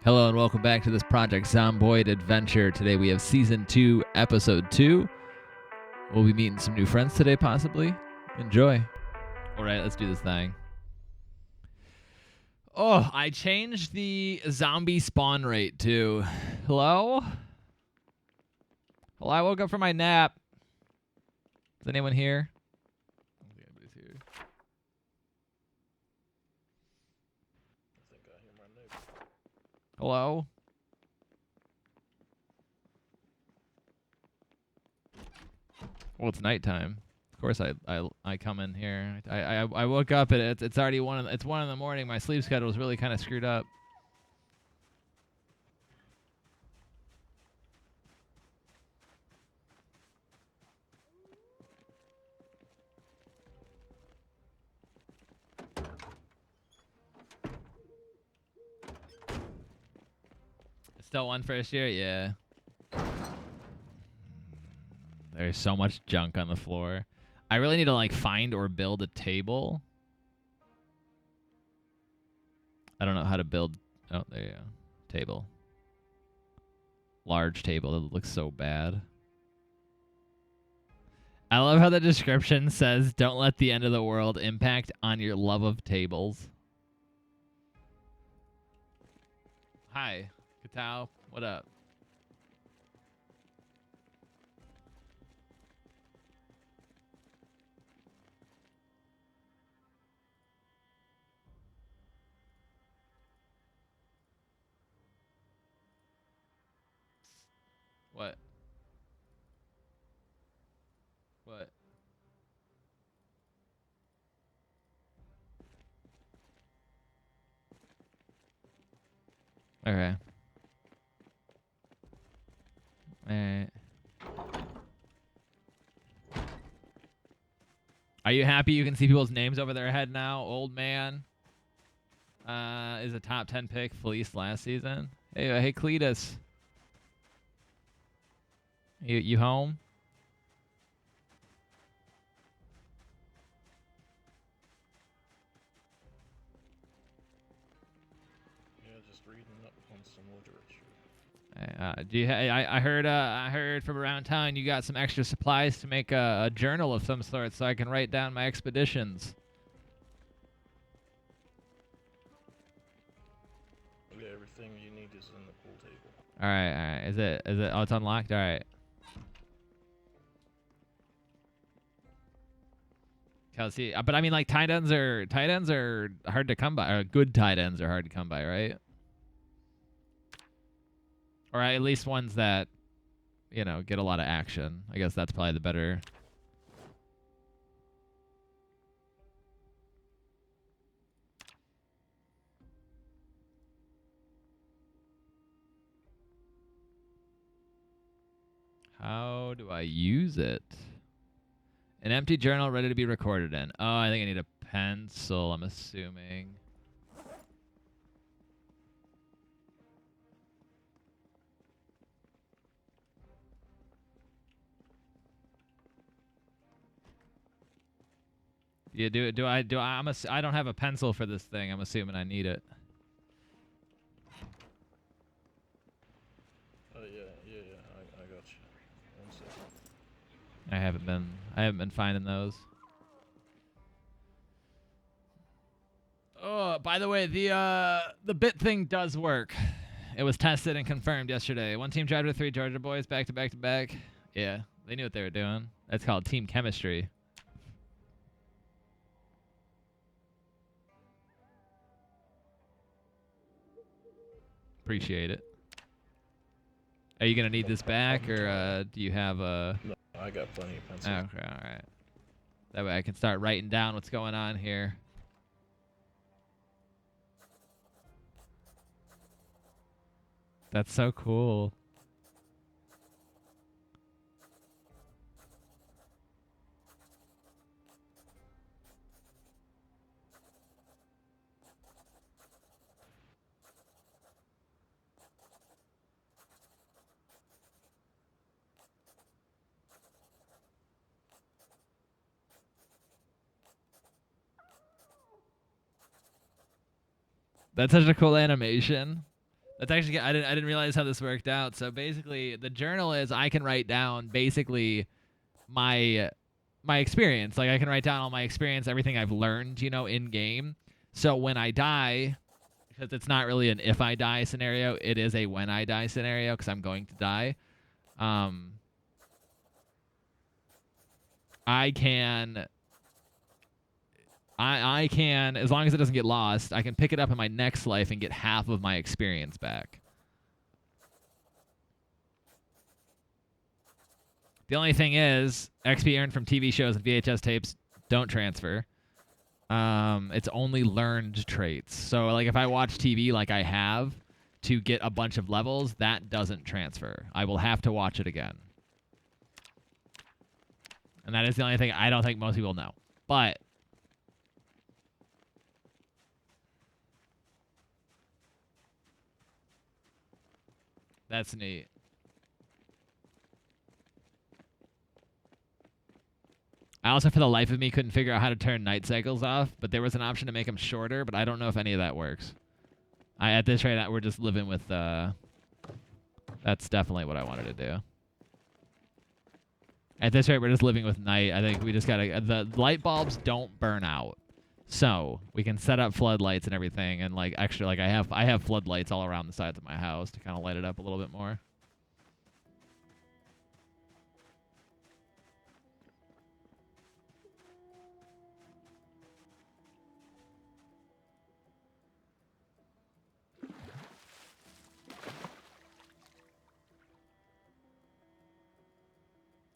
Hello and welcome back to this Project Zomboid adventure. Today we have Season 2, Episode 2. We'll be meeting some new friends today, possibly. Enjoy. Alright, let's do this thing. Oh, I changed the zombie spawn rate to... Hello? Hello, I woke up from my nap. Is anyone here? I don't think anybody's here. I think I hear my neighbor. Hello? Well, it's nighttime. Of course, I come in here. I woke up and it's already it's 1 in the morning. My sleep schedule is really kind of screwed up. Still one first year, yeah. There's so much junk on the floor. I really need to like find or build a table. I don't know how to build. Oh, there you go. Table. Large table. It looks so bad. I love how the description says, "Don't let the end of the world impact on your love of tables." Hi, Katao. What up? What? What? Okay. Alright. Are you happy you can see people's names over their head now? Old man is a top 10 pick, fleeced last season. Hey, Cletus. You home? Yeah, just reading up on some literature. I heard from around town you got some extra supplies to make a journal of some sort, so I can write down my expeditions. Yeah, everything you need is in the pool table. All right. Is it? Oh, it's unlocked. All right. Kelsey, but I mean, like tight ends are hard to come by. Or good tight ends are hard to come by, right? Or at least ones that, you know, get a lot of action. I guess that's probably the better. How do I use it? An empty journal ready to be recorded in. Oh, I think I need a pencil, I'm assuming. Yeah, I don't have a pencil for this thing. I'm assuming I need it. Yeah, I got you. 1 second. I haven't been finding those. Oh, by the way, the bit thing does work. It was tested and confirmed yesterday. One team tried with 3 Georgia boys back to back to back. Yeah, they knew what they were doing. That's called team chemistry. Appreciate it. Are you gonna need this back, or do you have a? No, I got plenty of pencils. Okay, all right. That way I can start writing down what's going on here. That's so cool. That's such a cool animation. That's actually I didn't realize how this worked out. So basically, the journal is I can write down basically my experience. Like I can write down all my experience, everything I've learned, you know, in game. So when I die, because it's not really an if I die scenario, it is a when I die scenario because I'm going to die. I can I can, as long as it doesn't get lost, I can pick it up in my next life and get half of my experience back. The only thing is, XP earned from TV shows and VHS tapes don't transfer. It's only learned traits. So, like, if I watch TV like I have to get a bunch of levels, that doesn't transfer. I will have to watch it again. And that is the only thing I don't think most people know. But that's neat. I also, for the life of me, couldn't figure out how to turn night cycles off, but there was an option to make them shorter, but I don't know if any of that works. At this rate, we're just living with, that's definitely what I wanted to do. At this rate, we're just living with night. I think we just gotta, the light bulbs don't burn out. So, we can set up floodlights and everything, and, like, extra, like, I have floodlights all around the sides of my house to kind of light it up a little bit more.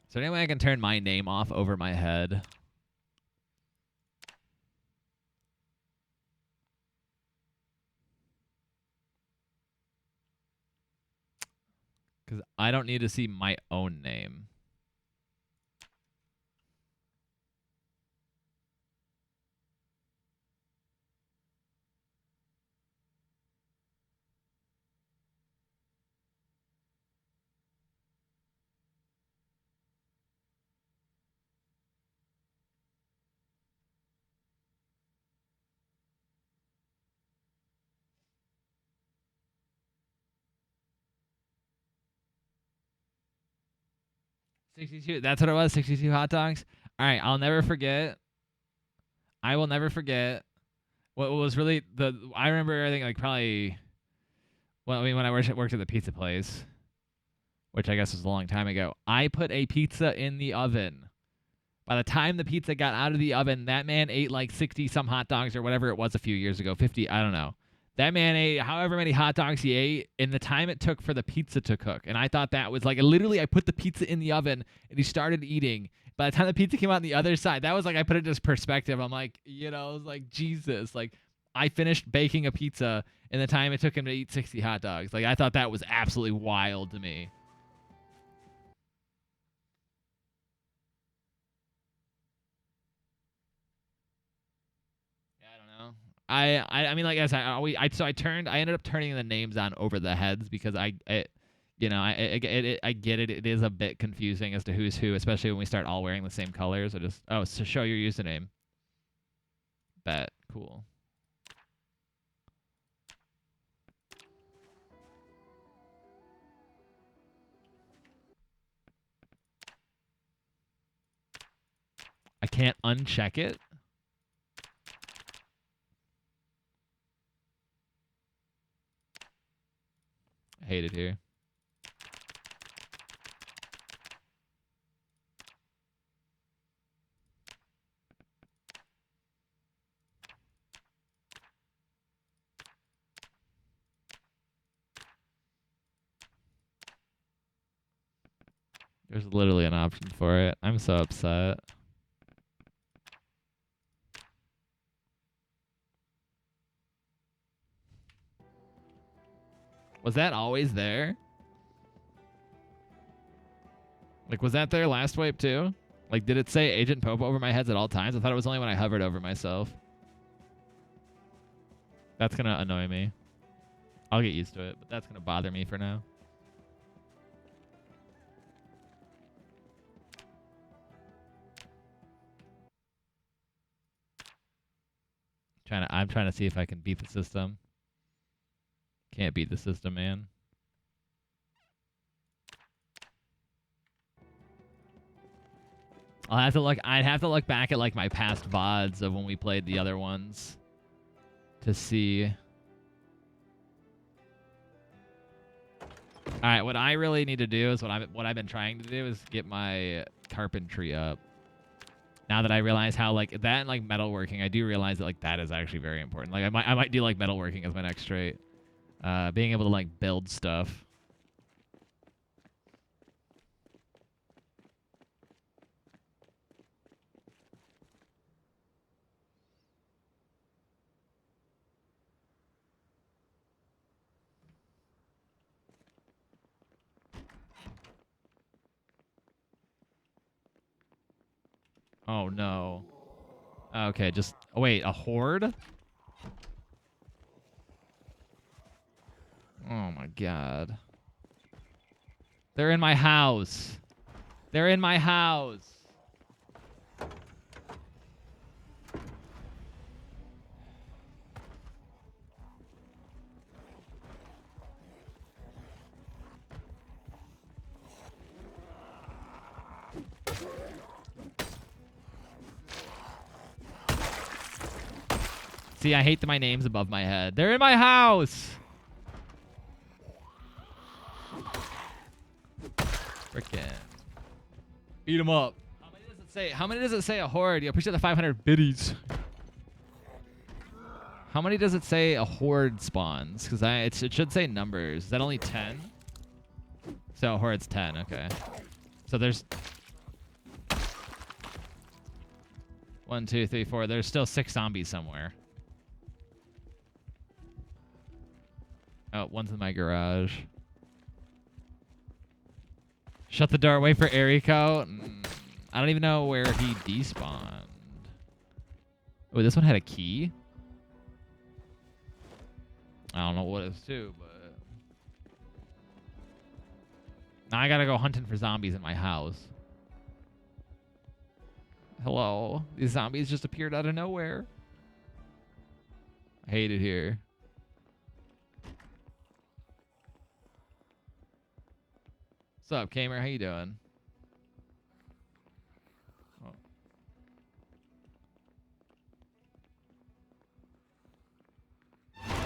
Is there any way I can turn my name off over my head? Because I don't need to see my own name. $62. That's what it was. 62 hot dogs. All right. I'll never forget. I will never forget what was really the. I remember. I think like probably. Well, I mean, when I worked at the pizza place, which I guess was a long time ago, I put a pizza in the oven. By the time the pizza got out of the oven, that man ate like 60 some hot dogs or whatever it was a few years ago. 50. I don't know. That man ate however many hot dogs he ate in the time it took for the pizza to cook. And I thought that was like, literally, I put the pizza in the oven and he started eating. By the time the pizza came out on the other side, that was like, I put it in perspective. I'm like, you know, I was like, Jesus. Like, I finished baking a pizza in the time it took him to eat 60 hot dogs. Like, I thought that was absolutely wild to me. I mean, like I said, I ended up turning the names on over the heads because I get it. It is a bit confusing as to who's who, especially when we start all wearing the same colors. So show your username. Bet. Cool. I can't uncheck it. I hate it here. There's literally an option for it. I'm so upset. Was that always there? Like, was that there last wipe too? Like, did it say Agent Popo over my heads at all times? I thought it was only when I hovered over myself. That's gonna annoy me. I'll get used to it, but that's gonna bother me for now. I'm trying to see if I can beat the system. Can't beat the system, man. I'd have to look back at like my past VODs of when we played the other ones to see. All right, what I really need to do is what I've been trying to do is get my carpentry up. Now that I realize how like that and like metalworking, I do realize that like that is actually very important. Like I might do like metalworking as my next trait. Being able to like build stuff. Oh no. Okay, just wait, a horde? Oh my god. They're in my house. They're in my house. See, I hate that my name's above my head. They're in my house. Frickin'. Eat them up. How many does it say a horde? You appreciate the 500 biddies. How many does it say a horde spawns? Because it should say numbers. Is that only 10? So a horde's 10. Okay. So there's 1, 2, 3, 4. There's still 6 zombies somewhere. Oh, one's in my garage. Shut the door. Wait for Eriko. I don't even know where he despawned. Oh, this one had a key? I don't know what it's to, but... Now I gotta go hunting for zombies in my house. Hello? These zombies just appeared out of nowhere. I hate it here. What's up, Kamer? How you doing? Oh.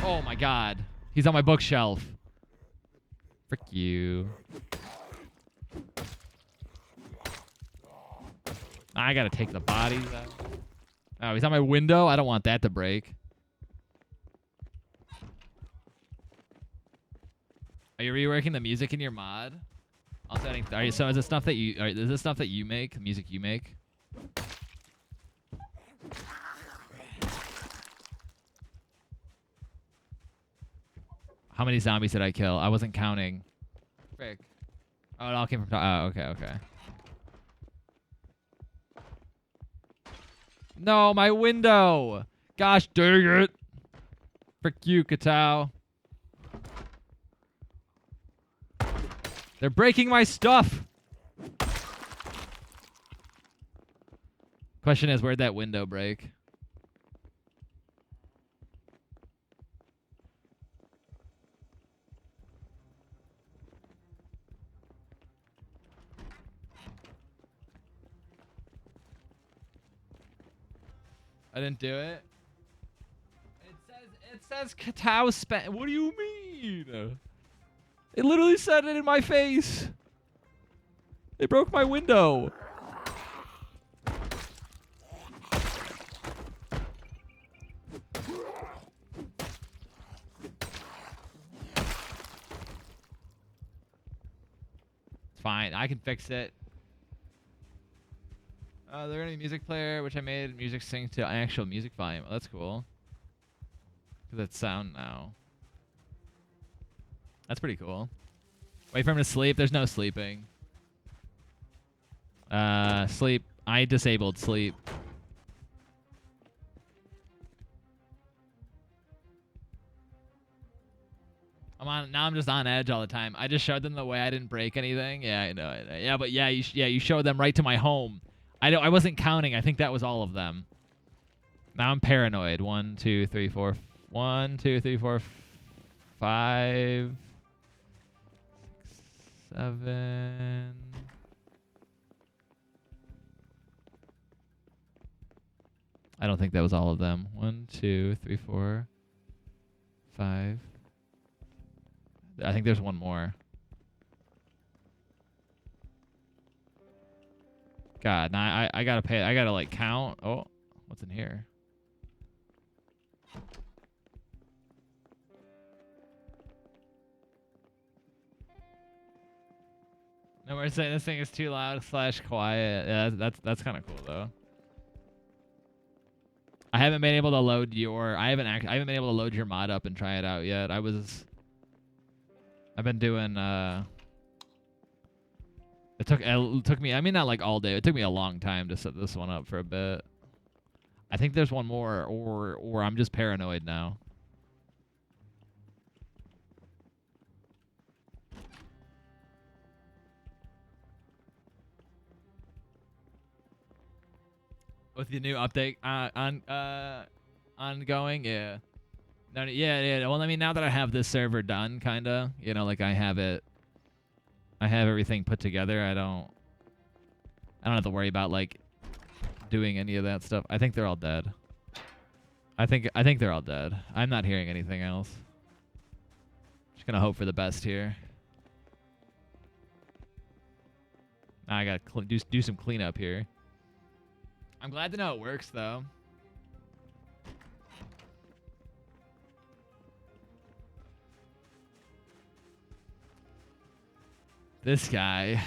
Oh my god. He's on my bookshelf. Frick you. I gotta take the bodies out. Oh, he's on my window? I don't want that to break. Are you reworking the music in your mod? Also, so is this stuff that is this stuff that you make? Music you make? How many zombies did I kill? I wasn't counting. Frick. Oh, it all came from... Oh, okay, okay. No, my window! Gosh dang it! Frick you, Katao. They're breaking my stuff! Question is, where'd that window break? I didn't do it. It says Katao spent. What do you mean? It literally said it in my face. They broke my window. It's fine. I can fix it. They're in a music player, which I made music sync to actual music volume. Oh, that's cool. Because it's sound now. That's pretty cool. Wait for him to sleep. There's no sleeping. Sleep. I disabled sleep. Now I'm just on edge all the time. I just showed them the way I didn't break anything. Yeah, I know. Yeah, but yeah, you showed them right to my home. I wasn't counting. I think that was all of them. Now I'm paranoid. 1, 2, 3, 4. 1, 2, 3, 4, 5, 7. I don't think that was all of them. 1, 2, 3, 4, 5. I think there's one more. God, now I gotta pay. I gotta like count. Oh, what's in here? No, we're saying this thing is too loud / quiet. Yeah, that's kind of cool though. I haven't been able to load your. I haven't been able to load your mod up and try it out yet. I've been doing. It took me. I mean, not like all day. It took me a long time to set this one up for a bit. I think there's one more, or I'm just paranoid now. With the new update ongoing, yeah. No, yeah. Well, I mean, now that I have this server done, kinda, like I have everything put together. I don't have to worry about like doing any of that stuff. I think they're all dead. I think they're all dead. I'm not hearing anything else. Just gonna hope for the best here. Now I gotta do some cleanup here. I'm glad to know it works though. This guy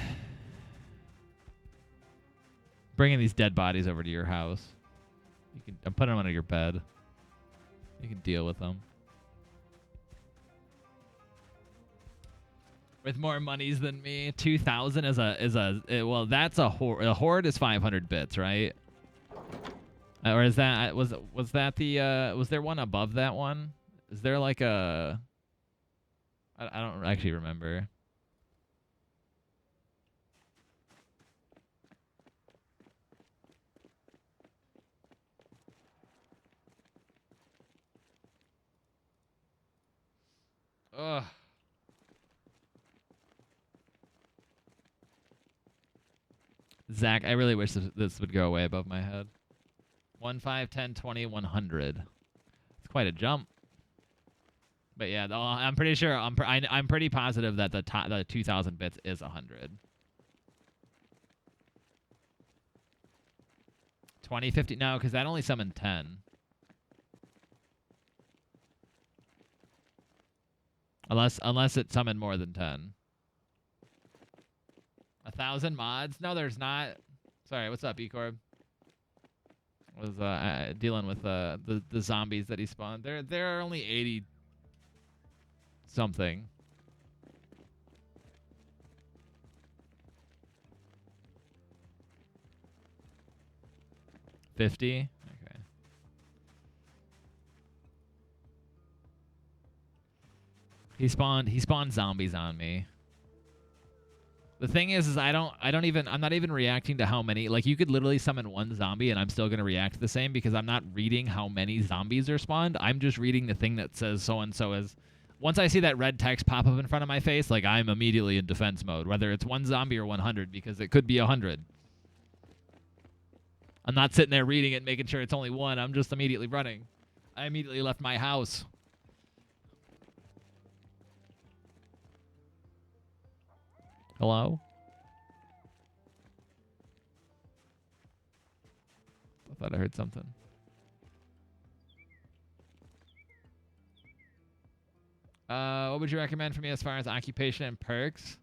bringing these dead bodies over to your house. I'm putting them under your bed. You can deal with them. With more monies than me, 2,000 well, that's a horde. A horde is 500 bits, right? Or is that was that the was there one above that one? Is there like a I don't actually remember. Ugh. Zack, I really wish this would go away above my head. 1, 5, 10, 20, 100. It's quite a jump. But yeah, I'm pretty sure. I'm pretty positive that the 2,000 bits is 100. 20, 50. No, because that only summoned 10. Unless it summoned more than 10. 1,000 mods? No, there's not. Sorry, what's up, E-Corb? Was dealing with the zombies that he spawned. There are only 80 something. 50? Okay. He spawned zombies on me. The thing is I'm not even reacting to how many. Like, you could literally summon one zombie and I'm still going to react the same because I'm not reading how many zombies are spawned. I'm just reading the thing that says so-and-so is. Once I see that red text pop up in front of my face, like, I'm immediately in defense mode, whether it's one zombie or 100, because it could be 100. I'm not sitting there reading it, making sure it's only one. I'm just immediately running. I immediately left my house. Hello? I thought I heard something. What would you recommend for me as far as occupation and perks?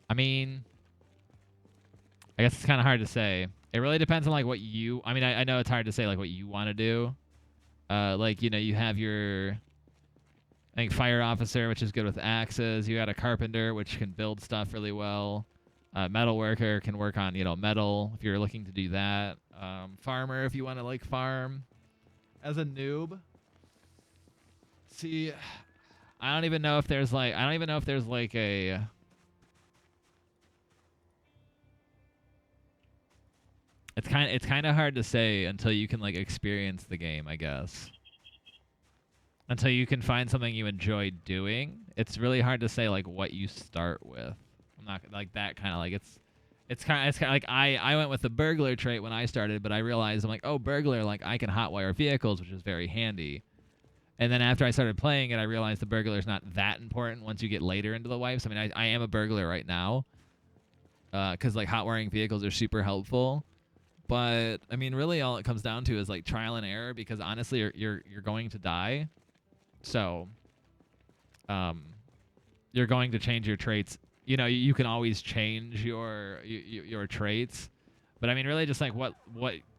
I mean, I guess it's kind of hard to say. It really depends on like what you. I mean, I know it's hard to say like what you want to do. Like, you have your, I think, fire officer, which is good with axes. You got a carpenter, which can build stuff really well. Metal worker can work on metal if you're looking to do that. Farmer if you want to like farm. As a noob, see, I don't even know if there's like a. it's kind of hard to say until you can like experience the game, I guess. Until you can find something you enjoy doing, it's really hard to say like what you start with. I'm not like that kind of like it's kind of like I went with the burglar trait when I started, but I realized I'm like, oh, burglar, like I can hotwire vehicles, which is very handy. And then after I started playing it, I realized the burglar is not that important once you get later into the wipes. I mean, I am a burglar right now, because like hotwiring vehicles are super helpful. But I mean, really, all it comes down to is like trial and error. Because honestly, you're going to die, so you're going to change your traits. You know, you can always change your traits. But I mean, really, just like what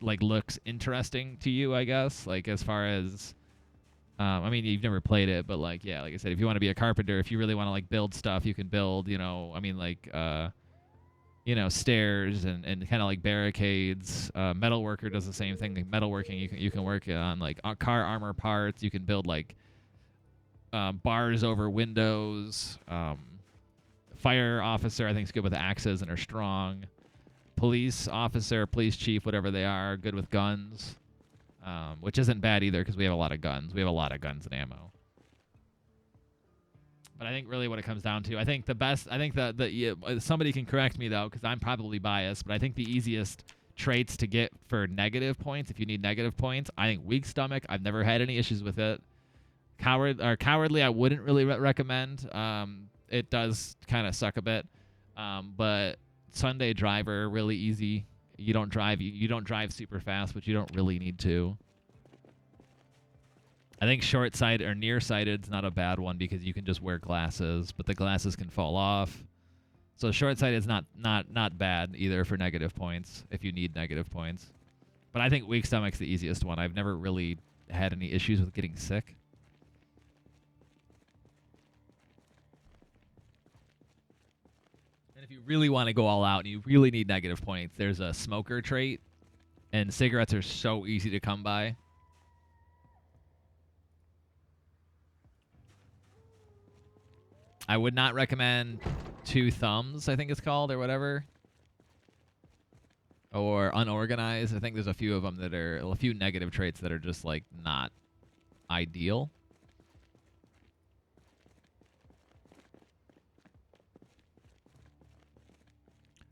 like looks interesting to you, I guess. Like as far as I mean, you've never played it, but like, yeah, like I said, if you want to be a carpenter, if you really want to like build stuff, you can build. You know, I mean, like, stairs and kind of like barricades. Metal worker does the same thing. Like metalworking, you can work on like car armor parts. You can build like bars over windows. Fire officer, I think, is good with axes and are strong. Police officer, police chief, whatever they are, good with guns. Which isn't bad either because we have a lot of guns. We have a lot of guns and ammo. But I think really what it comes down to, I think the best, I think somebody can correct me though because I'm probably biased, but I think the easiest traits to get for negative points, if you need negative points, I think weak stomach. I've never had any issues with it. Cowardly, I wouldn't really recommend. It does kind of suck a bit. But Sunday driver, really easy. You don't drive super fast, but you don't really need to. I think short-sighted or nearsighted is not a bad one because you can just wear glasses, but the glasses can fall off. So short-sighted is not bad either for negative points if you need negative points. But I think weak stomach's the easiest one. I've never really had any issues with getting sick. And if you really want to go all out and you really need negative points, there's a smoker trait, and cigarettes are so easy to come by. I would not recommend two thumbs, I think it's called, or whatever. Or unorganized. I think there's a few of them that are a few negative traits that are just like not ideal.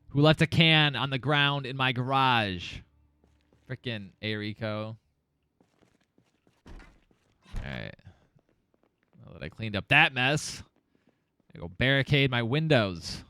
Who left a can on the ground in my garage? Frickin' Erico. Alright. Now that I cleaned up that mess, I go barricade my windows.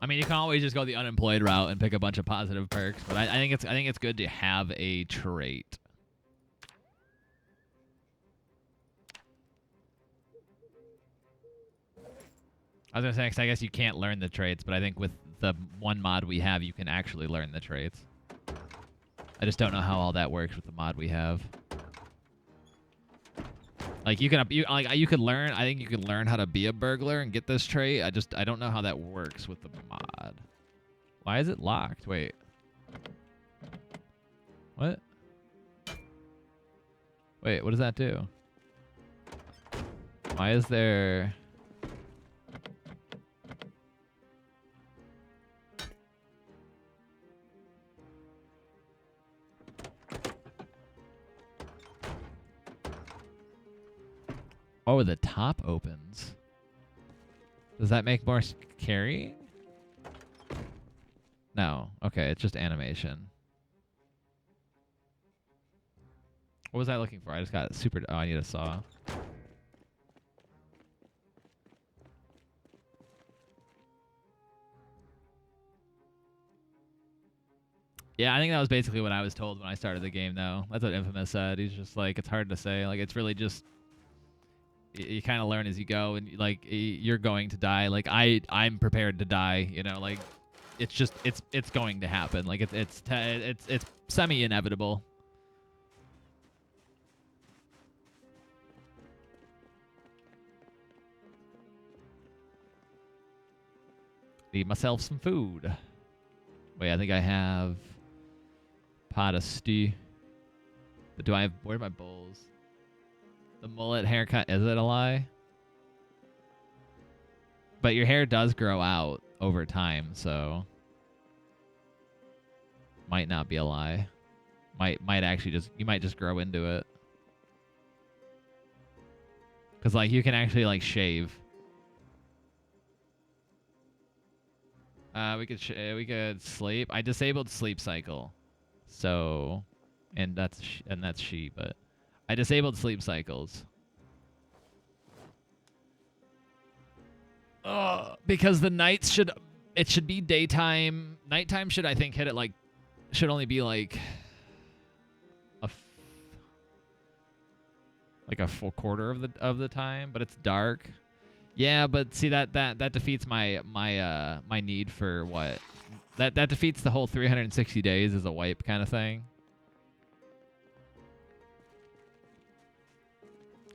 I mean, you can always just go the unemployed route and pick a bunch of positive perks, but I think it's good to have a trait. I was gonna say, 'cause I guess you can't learn the traits, but I think with the one mod we have, you can actually learn the traits. I just don't know how all that works with the mod we have. Like you could learn. I think you could learn how to be a burglar and get this trait. I don't know how that works with the mod. Why is it locked? Wait. What? Wait, what does that do? Why is there... Oh, the top opens. Does that make more carrying? No. Okay, it's just animation. What was I looking for? I just got super... Oh, I need a saw. Yeah, I think that was basically what I was told when I started the game, though. That's what Infamous said. He's just like, it's hard to say. Like, it's really just... You kind of learn as you go, and like you're going to die. Like I'm prepared to die. You know, like it's just it's going to happen. Like it's semi inevitable. Need myself some food. Wait, I think I have pot of stew. But do I have, where are my bowls? The mullet haircut, is it a lie? But your hair does grow out over time, so might not be a lie. Might actually just, you might just grow into it. Cause like you can actually like shave. We could sleep. I disabled sleep cycle, so, and that's she. But I disabled sleep cycles. Because the nights it should be daytime. Nighttime should, I think, hit it like, should only be like a full quarter of the time, but it's dark. Yeah, but see that defeats my need for what? That defeats the whole 360 days as a wipe kind of thing.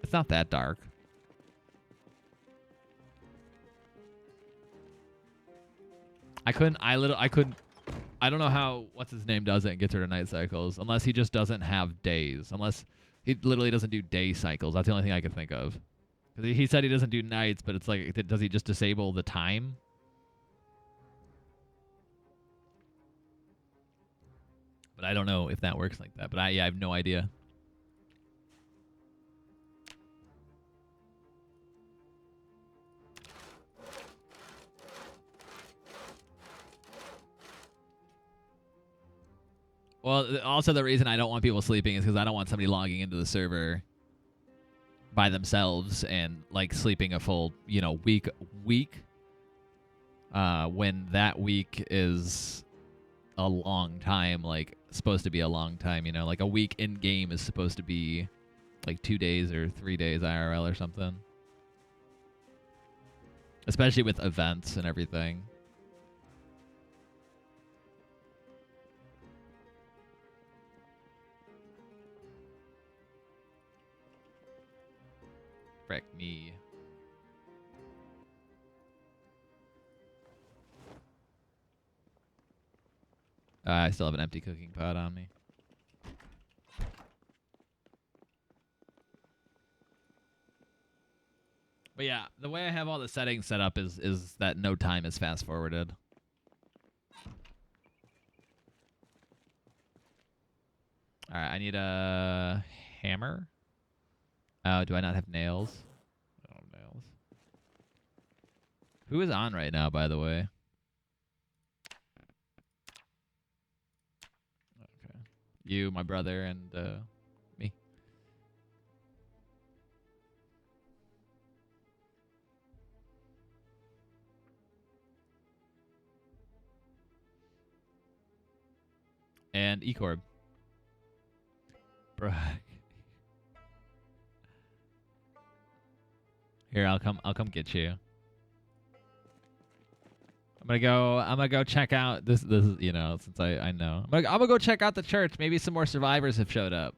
It's not that dark. I couldn't. I don't know how what's his name does it and gets her to night cycles unless he just doesn't have days. Unless he literally doesn't do day cycles. That's the only thing I can think of. Because he said he doesn't do nights, but it's like, does he just disable the time? But I don't know if that works like that. But I have no idea. Well, also the reason I don't want people sleeping is because I don't want somebody logging into the server by themselves and like sleeping a full, week when that week is a long time, like supposed to be a long time, like a week in game is supposed to be like 2 days or 3 days IRL or something. Especially with events and everything. Frick me. I still have an empty cooking pot on me. But yeah, the way I have all the settings set up is that no time is fast forwarded. All right, I need a hammer. Oh, do I not have nails? I don't have nails. Who is on right now, by the way? Okay. You, my brother, and me. And Ecorb. Bro. Here, I'll come get you. I'm gonna go check out this is, since I know. I'm gonna go check out the church. Maybe some more survivors have showed up.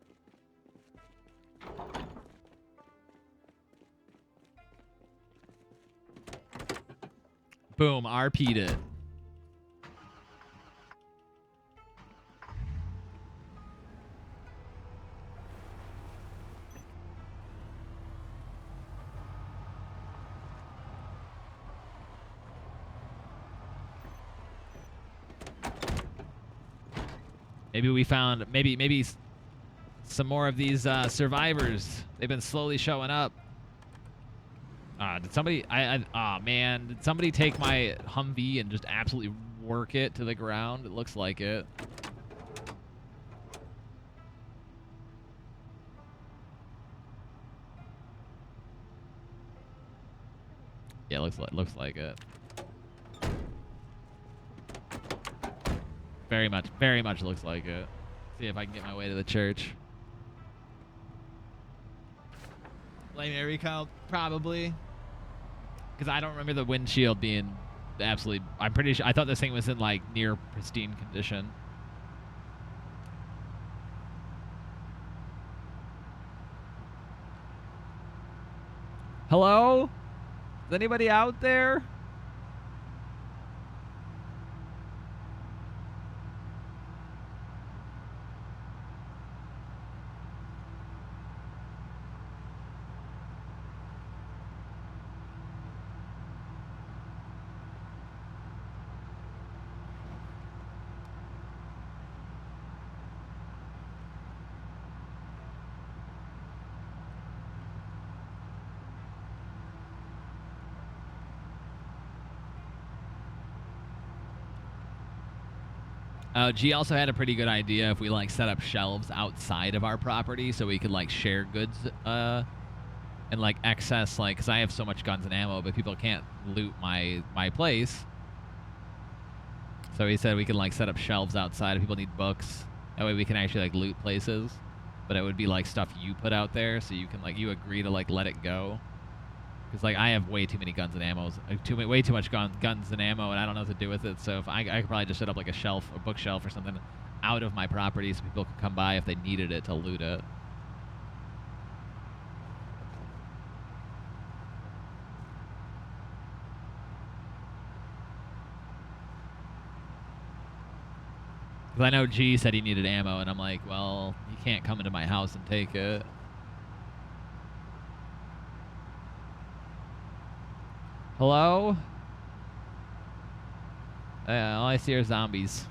Boom, RP'd it. Maybe we found maybe some more of these survivors. They've been slowly showing up. Did somebody? Man, did somebody take my Humvee and just absolutely work it to the ground? It looks like it. Yeah, looks like it. Very much looks like it. See if I can get my way to the church. Blame air recall, probably. Because I don't remember the windshield being absolutely... I'm pretty sure... I thought this thing was in, like, near pristine condition. Hello? Is anybody out there? G also had a pretty good idea if we like set up shelves outside of our property so we could like share goods and like excess, like, because I have so much guns and ammo, but people can't loot my place. So he said we could like set up shelves outside if people need books. That way we can actually like loot places, but it would be like stuff you put out there, so you can like you agree to like let it go. Because like I have way too many guns and ammo, way too much guns and ammo, and I don't know what to do with it. So if I could probably just set up like a shelf, a bookshelf or something, out of my property, so people could come by if they needed it to loot it. Because I know G said he needed ammo, and I'm like, well, you can't come into my house and take it. Hello? All I see are zombies.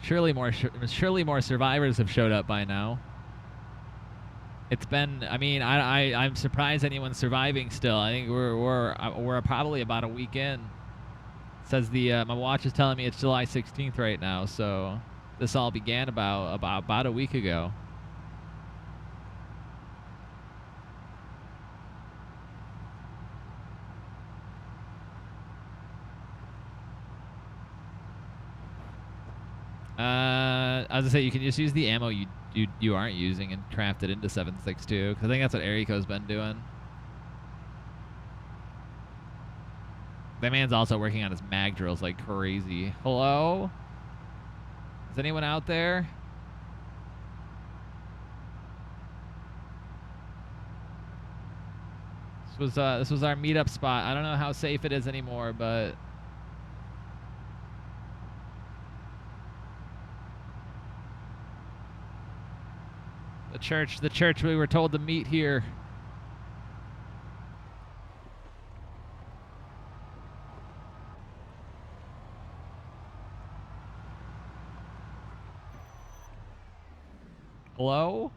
Surely more survivors have showed up by now. It's been, I mean, I'm surprised anyone's surviving still. I think we're probably about a week in. It says my watch is telling me it's July 16th right now, so this all began about a week ago. I was gonna say you can just use the ammo you aren't using and craft it into 7.62, because I think that's what Eriko's been doing. That man's also working on his mag drills like crazy. Hello? Is anyone out there? This was our meetup spot. I don't know how safe it is anymore, but the church we were told to meet here. Hello?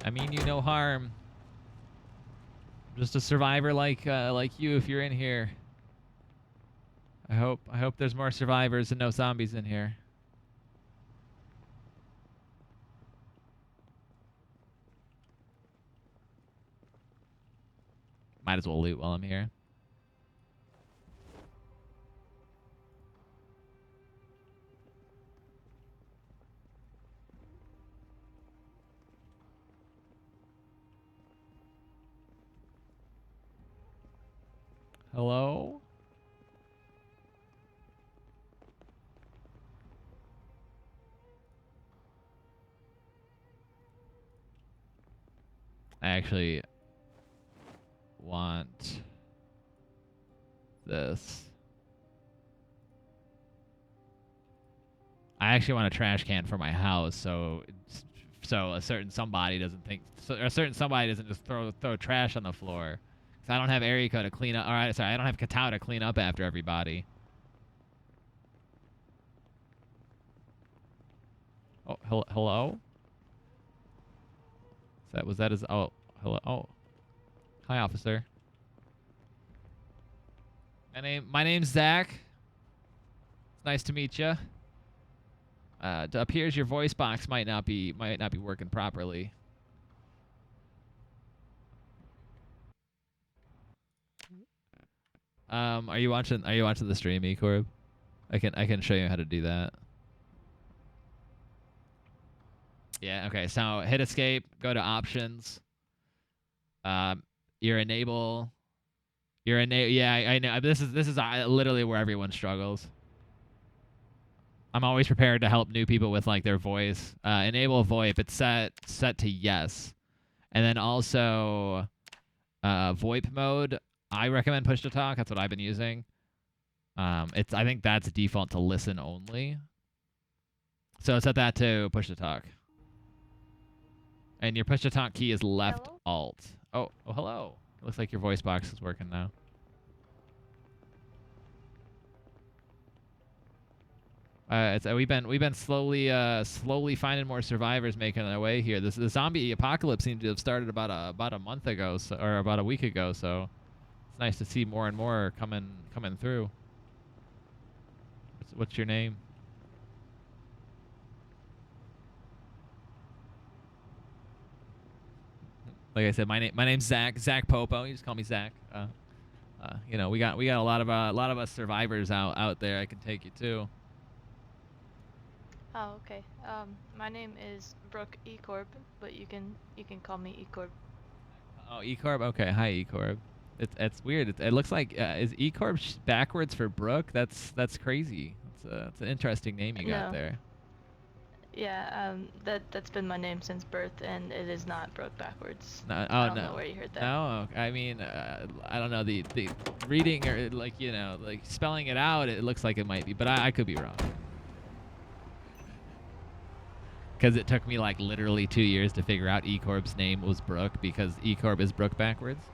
I mean you no harm. I'm just a survivor like you if you're in here. I hope there's more survivors and no zombies in here. Might as well loot while I'm here. Hello? I actually want this. I actually want a trash can for my house, so a certain somebody doesn't think, a certain somebody doesn't just throw trash on the floor. Cause I don't have Eriko to clean up. All right, sorry, I don't have Katao to clean up after everybody. Oh, hello? Was that his? Oh, hello. Oh, hi, officer. My name's Zack. It's nice to meet you. It appears your voice box might not be working properly. Are you watching the stream, Ecorb? I can show you how to do that. Yeah, okay. So hit escape, go to options. Your enable. Yeah, I know. This is literally where everyone struggles. I'm always prepared to help new people with like their voice. Enable VoIP. It's set to yes, and then also VoIP mode. I recommend push to talk. That's what I've been using. I think that's default to listen only. So set that to push to talk. And your push to talk key is left alt. Oh, hello. It looks like your voice box is working now. We've been slowly finding more survivors making their way here. The zombie apocalypse seemed to have started about a month ago, or about a week ago. So it's nice to see more and more coming through. What's your name? Like I said, my name's Zack. Zack Popo. You just call me Zack. We got a lot of us survivors out there. I can take you to. Oh, okay. My name is Brooke Ecorb, but you can call me Ecorb. Oh, Ecorb. Okay, hi Ecorb. It's weird. It looks like is Ecorb backwards for Brooke? That's crazy. It's an interesting name you got No. there. Yeah, that's been my name since birth, and it is not Brooke backwards. No, I oh don't no. know where you heard that. No, I mean, I don't know the reading or like spelling it out. It looks like it might be, but I could be wrong. Because it took me like literally 2 years to figure out Ecorb's name was Brooke, because Ecorb is Brooke backwards.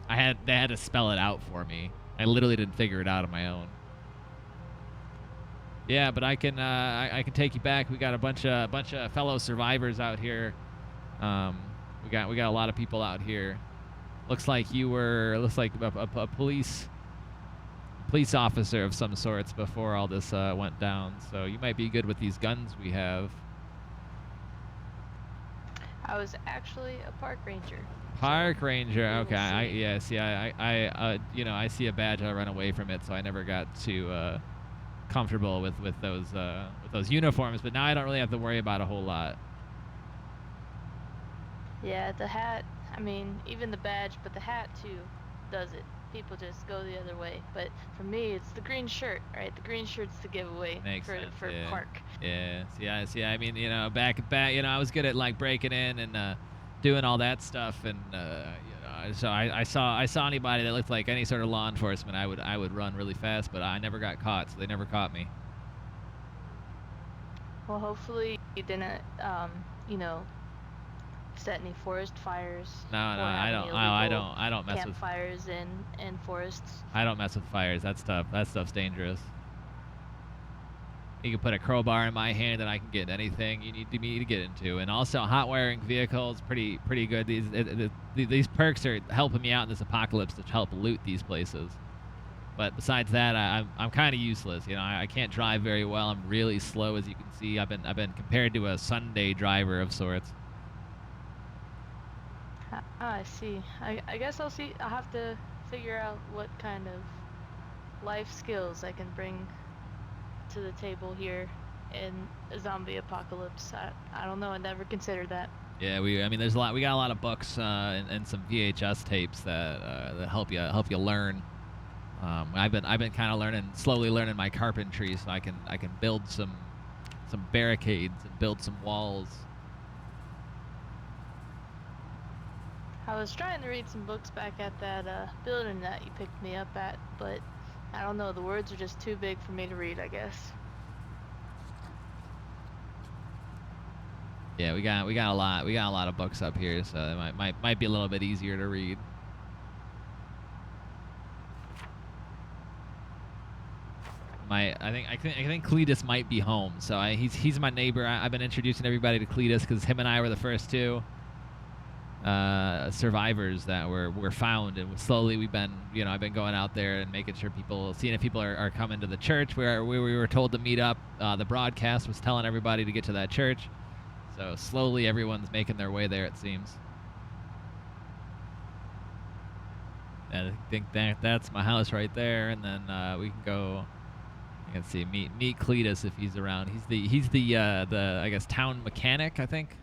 They had to spell it out for me. I literally didn't figure it out on my own. Yeah, but I can take you back. We got a bunch of fellow survivors out here. We got a lot of people out here. Looks like a police officer of some sorts before all this went down. So you might be good with these guns we have. I was actually a park ranger. Park ranger. Okay. I see a badge. I run away from it, so I never got too comfortable with those uniforms. But now I don't really have to worry about a whole lot. Yeah, the hat. I mean, even the badge, but the hat too does it. People just go the other way. But for me, it's the green shirt, right? The green shirt's the giveaway for yeah. park. Yeah. See, I mean, back, I was good at like breaking in and doing all that stuff, and so I saw anybody that looked like any sort of law enforcement, I would run really fast, but I never got caught, so they never caught me. Well, hopefully you didn't, set any forest fires. No, I don't mess with campfires in forests. I don't mess with fires. That stuff's dangerous. You can put a crowbar in my hand and I can get anything you need me to get into. And also, hot wiring vehicles, pretty good. These perks are helping me out in this apocalypse to help loot these places. But besides that, I'm kind of useless. I can't drive very well. I'm really slow, as you can see. I've been compared to a Sunday driver of sorts. I see. I guess I'll see. I'll have to figure out what kind of life skills I can bring to the table here in a zombie apocalypse. I don't know. I never considered that. Yeah, we got a lot of books and some VHS tapes that help you learn. I've been kind of slowly learning my carpentry, so I can build some barricades and build some walls. I was trying to read some books back at that building that you picked me up at, but I don't know, the words are just too big for me to read, I guess. Yeah, we got a lot of books up here, so it might be a little bit easier to read. I think Cletus might be home, so he's my neighbor. I've been introducing everybody to Cletus because him and I were the first two survivors that were found, and slowly I've been going out there and making sure seeing if people are coming to the church where we were told to meet up. The broadcast was telling everybody to get to that church, so slowly everyone's making their way there, it seems. And I think that's my house right there, and then we can go. You can see meet Cletus if he's around. He's the I guess town mechanic, I think.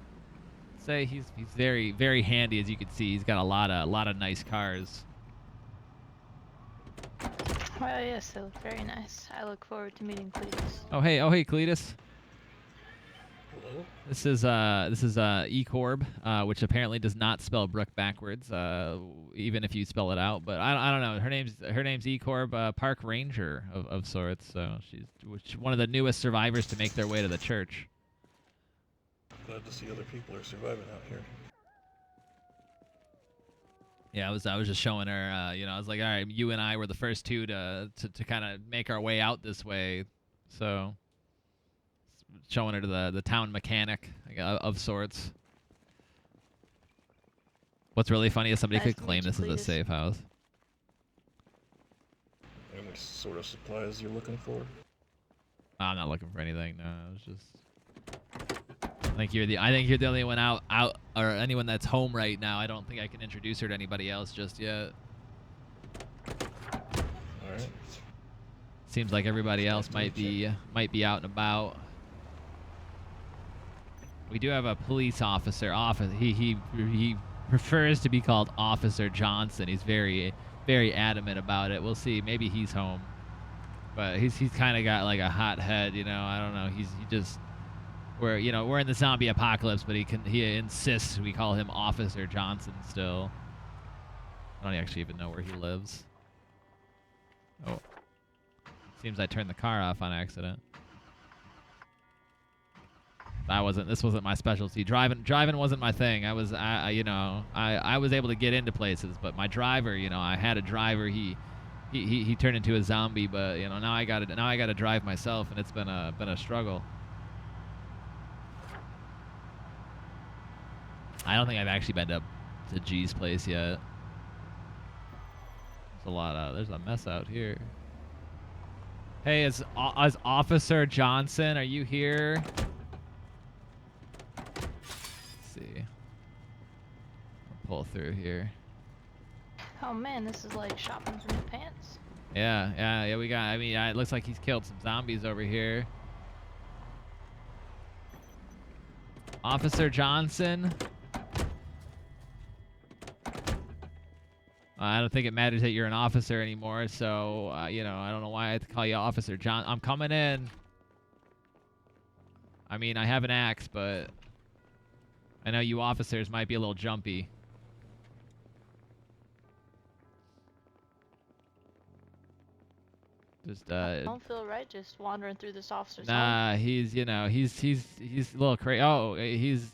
He's very, very handy, as you can see. He's got a lot of nice cars. Well, yes, they look very nice. I look forward to meeting Cletus. Oh hey Cletus. Hello? This is Ecorb, which apparently does not spell Brooke backwards, even if you spell it out. But I don't know. Her name's Ecorb, park ranger of sorts. So she's one of the newest survivors to make their way to the church. Glad to see other people are surviving out here. Yeah, I was just showing her. You know, I was like, all right, you and I were the first two to kind of make our way out this way, so showing her to the town mechanic of sorts. What's really funny is somebody Nice could to claim meet you, this is a Cletus. safe house. Any sort of supplies you're looking for? I'm not looking for anything. No, I was just. I think you're the only one out or anyone that's home right now. I don't think I can introduce her to anybody else just yet. All right. Seems like everybody else might be out and about. We do have a police officer. He prefers to be called Officer Johnson. He's very adamant about it. We'll see. Maybe he's home, but he's kind of got like a hot head. You know, I don't know. He just we're in the zombie apocalypse, but he insists we call him Officer Johnson still. I don't actually even know where he lives. Oh, seems I turned the car off on accident. This wasn't my specialty. Driving wasn't my thing. I was able to get into places, but my driver, I had a driver. He turned into a zombie, but now I got to drive myself, and it's been a struggle. I don't think I've actually been to G's place yet. There's a mess out here. Hey, is Officer Johnson, are you here? Pull through here. Oh man, this is like shopping for new pants. Yeah. We got. I mean, it looks like he's killed some zombies over here. Officer Johnson. I don't think it matters that you're an officer anymore. So I don't know why I have to call you Officer John. I'm coming in. I mean, I have an axe, but I know you officers might be a little jumpy. Just I don't feel right just wandering through this officer's home. He's a little crazy. Oh, he's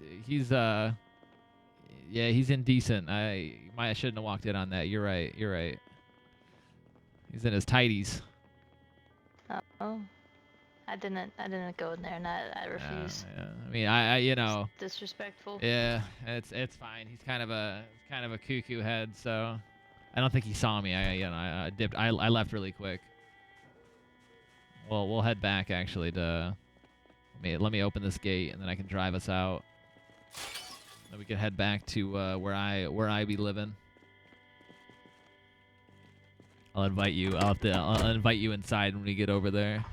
indecent. I shouldn't have walked in on that. You're right. He's in his tighties. Oh, I didn't go in there, and I refuse. Yeah. I mean, It's disrespectful. Yeah, it's fine. He's kind of a cuckoo head, so I don't think he saw me. I dipped. I left really quick. Well, we'll head back actually to. Let me open this gate, and then I can drive us out. Then we can head back to where I be living. I'll invite you. I'll invite you inside when we get over there.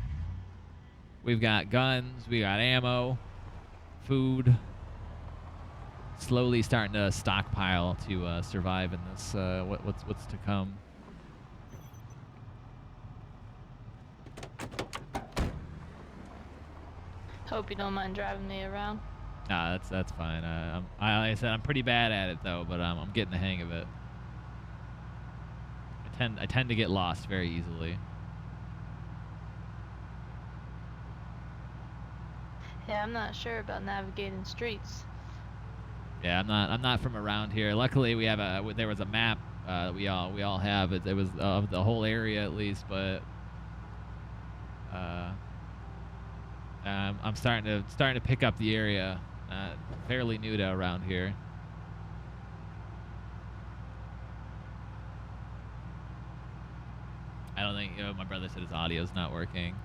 We've got guns. We got ammo, food. Slowly starting to stockpile to survive in this what's to come. Hope you don't mind driving me around. Nah, that's fine. Like I said, I'm pretty bad at it though, but I'm getting the hang of it. I tend to get lost very easily. Yeah, I'm not sure about navigating streets. Yeah, I'm not from around here. Luckily, there was a map we all have. It was of the whole area at least, but I'm starting to pick up the area. Fairly new to around here. I don't think my brother said his audio's not working.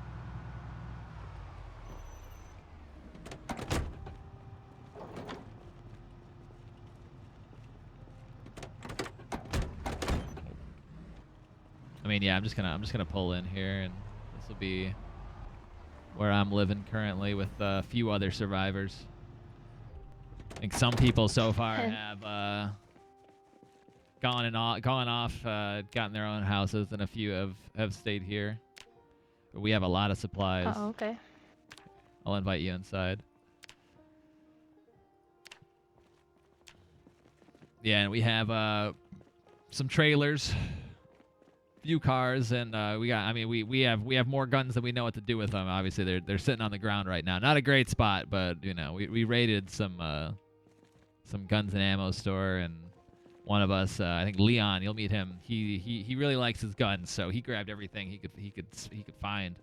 I mean, yeah, I'm just gonna pull in here, and this will be where I'm living currently with a few other survivors. I think some people so far have gone off, gotten their own houses, and a few have stayed here. But we have a lot of supplies. Oh, okay. I'll invite you inside. Yeah, and we have some trailers, few cars, and we have more guns than we know what to do with them. Obviously, they're sitting on the ground right now. Not a great spot, but we raided some guns and ammo store, and one of us, I think Leon, you'll meet him. He really likes his guns, so he grabbed everything he could find.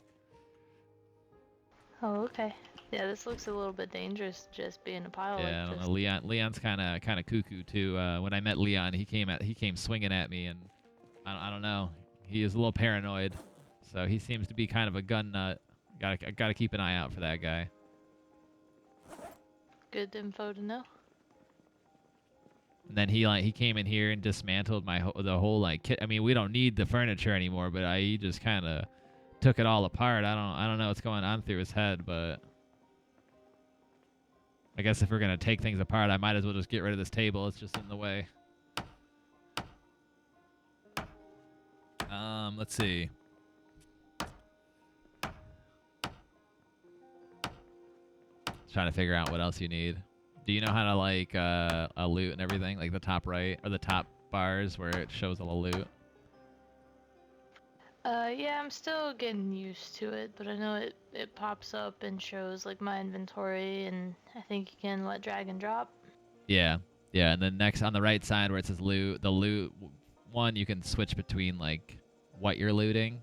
Oh, okay. Yeah, this looks a little bit dangerous, just being a pile Yeah, I like don't this. know. Leon's kind of cuckoo too. When I met Leon, he came swinging at me, and I don't know. He is a little paranoid, so he seems to be kind of a gun nut. Gotta keep an eye out for that guy. Good info to know. And then he came in here and dismantled the whole like kit. I mean, we don't need the furniture anymore, but he just kind of took it all apart. I don't know what's going on through his head, but I guess if we're gonna take things apart, I might as well just get rid of this table. It's just in the way. Let's see. Trying to figure out what else you need. Do you know how to like loot and everything, like the top right or the top bars where it shows all the loot? Yeah, I'm still getting used to it, but I know it pops up and shows like my inventory, and I think you can drag and drop. Yeah, yeah. And then next on the right side where it says loot, the loot one you can switch between like what you're looting.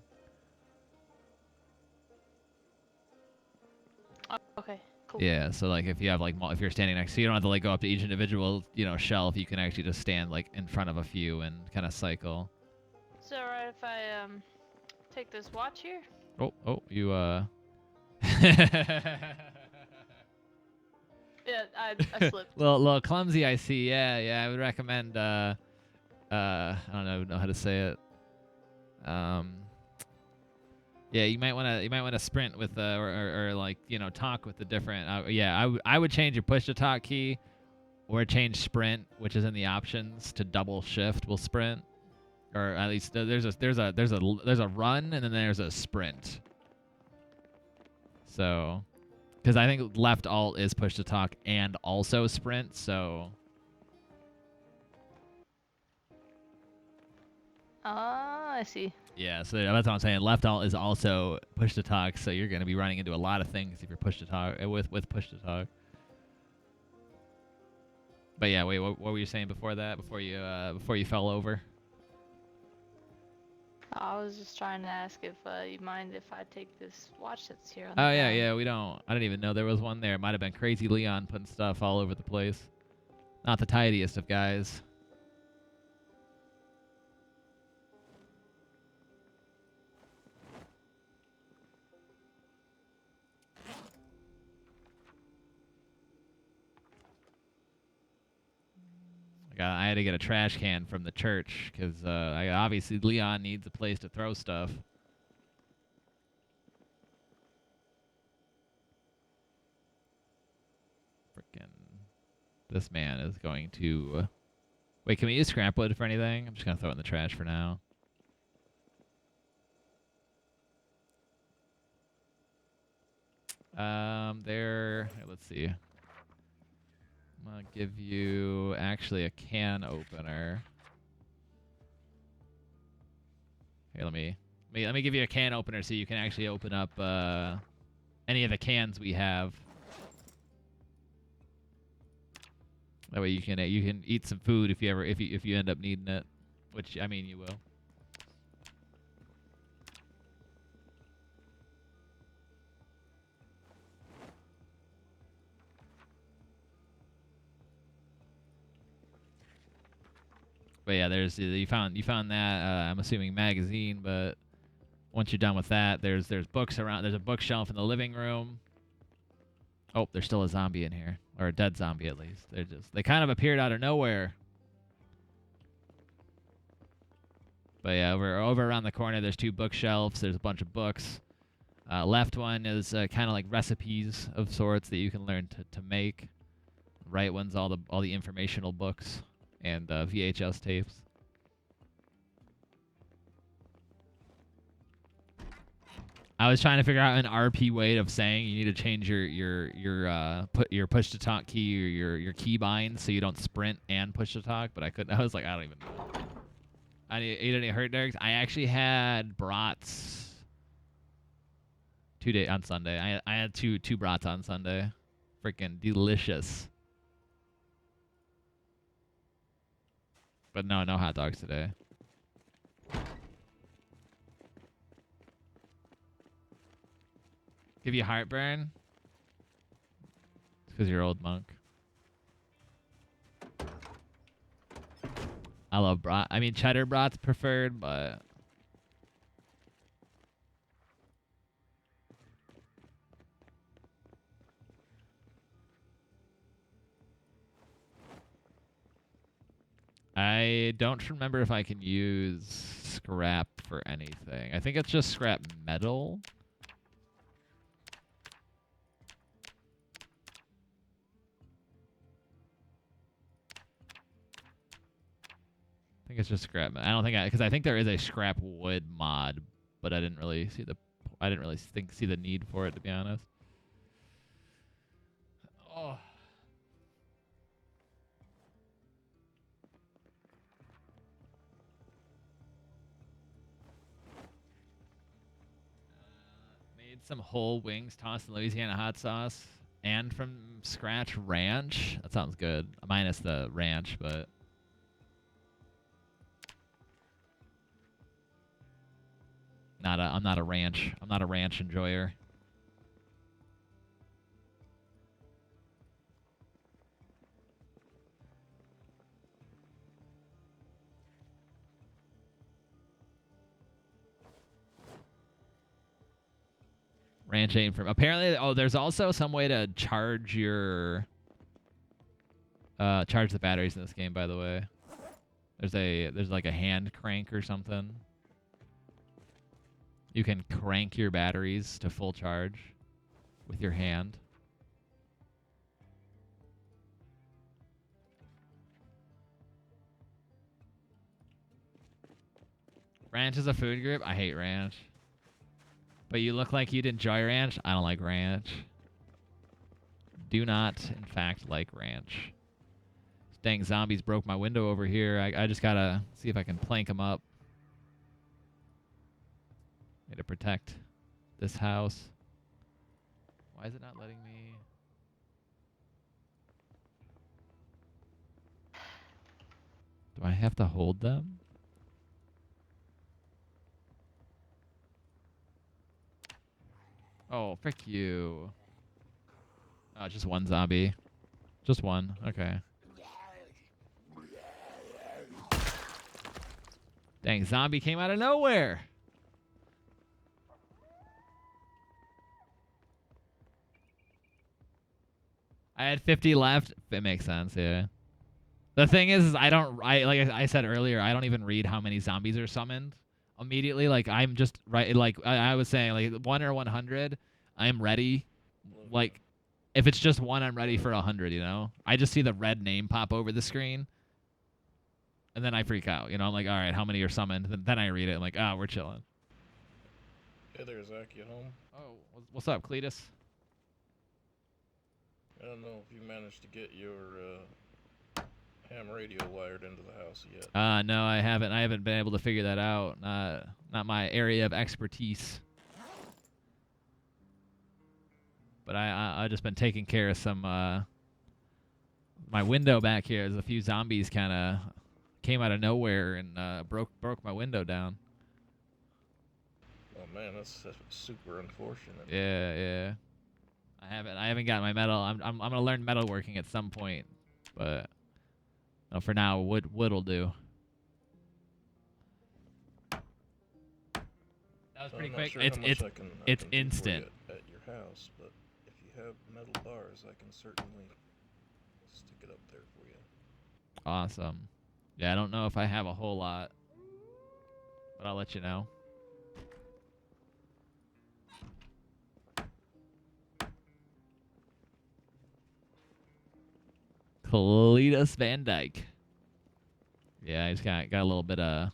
Oh, okay, cool. Yeah, so like if you have like if you're standing next, so you don't have to like go up to each individual shelf. You can actually just stand like in front of a few and kind of cycle. Is it alright if I take this watch here? Oh, you Yeah, I slipped. little clumsy, I see. Yeah. I would recommend. I don't know how to say it. Yeah, you might want to sprint with or like talk with the different. Yeah, I would change your push to talk key, or change sprint, which is in the options, to double shift will sprint, or at least there's a run and then there's a sprint. So. Because I think left alt is push to talk and also sprint, so. Ah, I see. Yeah, so that's what I'm saying. Left alt is also push to talk, so you're going to be running into a lot of things if you're push to talk with push to talk. But yeah, wait, what were you saying before that? Before you fell over? I was just trying to ask if you mind if I take this watch that's here on the Oh ground. yeah, we don't. I didn't even know there was one there. It might have been Crazy Leon putting stuff all over the place. Not the tidiest of guys. I had to get a trash can from the church because obviously Leon needs a place to throw stuff. Frickin', this man is going to. Wait, can we use scrap wood for anything? I'm just gonna throw it in the trash for now. Here, let's see. I'm gonna give you actually a can opener. Here, let me give you a can opener so you can actually open up any of the cans we have. That way you can eat some food if you end up needing it, which I mean you will. But yeah, you found that I'm assuming magazine, but once you're done with that, there's books around. There's a bookshelf in the living room. Oh, there's still a zombie in here, or a dead zombie at least. They kind of appeared out of nowhere. But yeah, over around the corner, there's two bookshelves. There's a bunch of books. Left one is kind of like recipes of sorts that you can learn to make. Right one's all the informational books and VHS tapes. I was trying to figure out an RP way of saying you need to change your push to talk key or your key bind so you don't sprint and push to talk, but I couldn't. I was like, I don't even know. I didn't eat any hurt dogs. I actually had brats 2 days on Sunday. I had two brats on Sunday. Freaking delicious. But no, no hot dogs today. Give you heartburn? It's because you're old, monk. I love brat. I mean, cheddar brat's preferred, but... I don't remember if I can use scrap for anything. I think it's just scrap metal. I think it's just scrap. I don't think because I think there is a scrap wood mod, but I didn't really see the. I didn't really see the need for it, to be honest. Oh. Made some whole wings, tossed in Louisiana hot sauce, and from scratch ranch. That sounds good. Minus the ranch, but. I'm not a ranch enjoyer. Ranch ain't from apparently. Oh, there's also some way to charge your charge the batteries in this game. By the way, there's like a hand crank or something. You can crank your batteries to full charge with your hand. Ranch is a food group. I hate ranch. But you look like you'd enjoy ranch. I don't like ranch. Do not, in fact, like ranch. Dang zombies broke my window over here. I just gotta see if I can plank them up. Need to protect this house. Why is it not letting me? Do I have to hold them? Oh, frick you. Oh, just one zombie. Just one. Okay. Dang, zombie came out of nowhere. I had 50 left. It makes sense, yeah. The thing is like I said earlier, I don't even read how many zombies are summoned immediately. Like I'm just like I was saying, like 1 or 100, I'm ready. Like if it's just one, I'm ready for 100. You know, I just see the red name pop over the screen, and then I freak out. You know, I'm like, all right, how many are summoned? Then I read it. I'm like, oh, we're chilling. Hey there, Zach. You home? Oh, what's up, Cletus? I don't know if you managed to get your ham radio wired into the house yet. No, I haven't. I haven't been able to figure that out. Not my area of expertise. But I just been taking care of some my window back here. There's a few zombies kind of came out of nowhere and broke my window down. Oh man, that's super unfortunate. Yeah. I haven't got my metal. I'm gonna learn metalworking at some point, but for now, wood will do. That was So pretty I'm quick. not sure It's how much I can it's do for you instant. at your house, but if you have metal bars, I can certainly stick it up there for you. Awesome. Yeah, I don't know if I have a whole lot, but I'll let you know. Cletus Van Dyke. Yeah, he's got a little bit of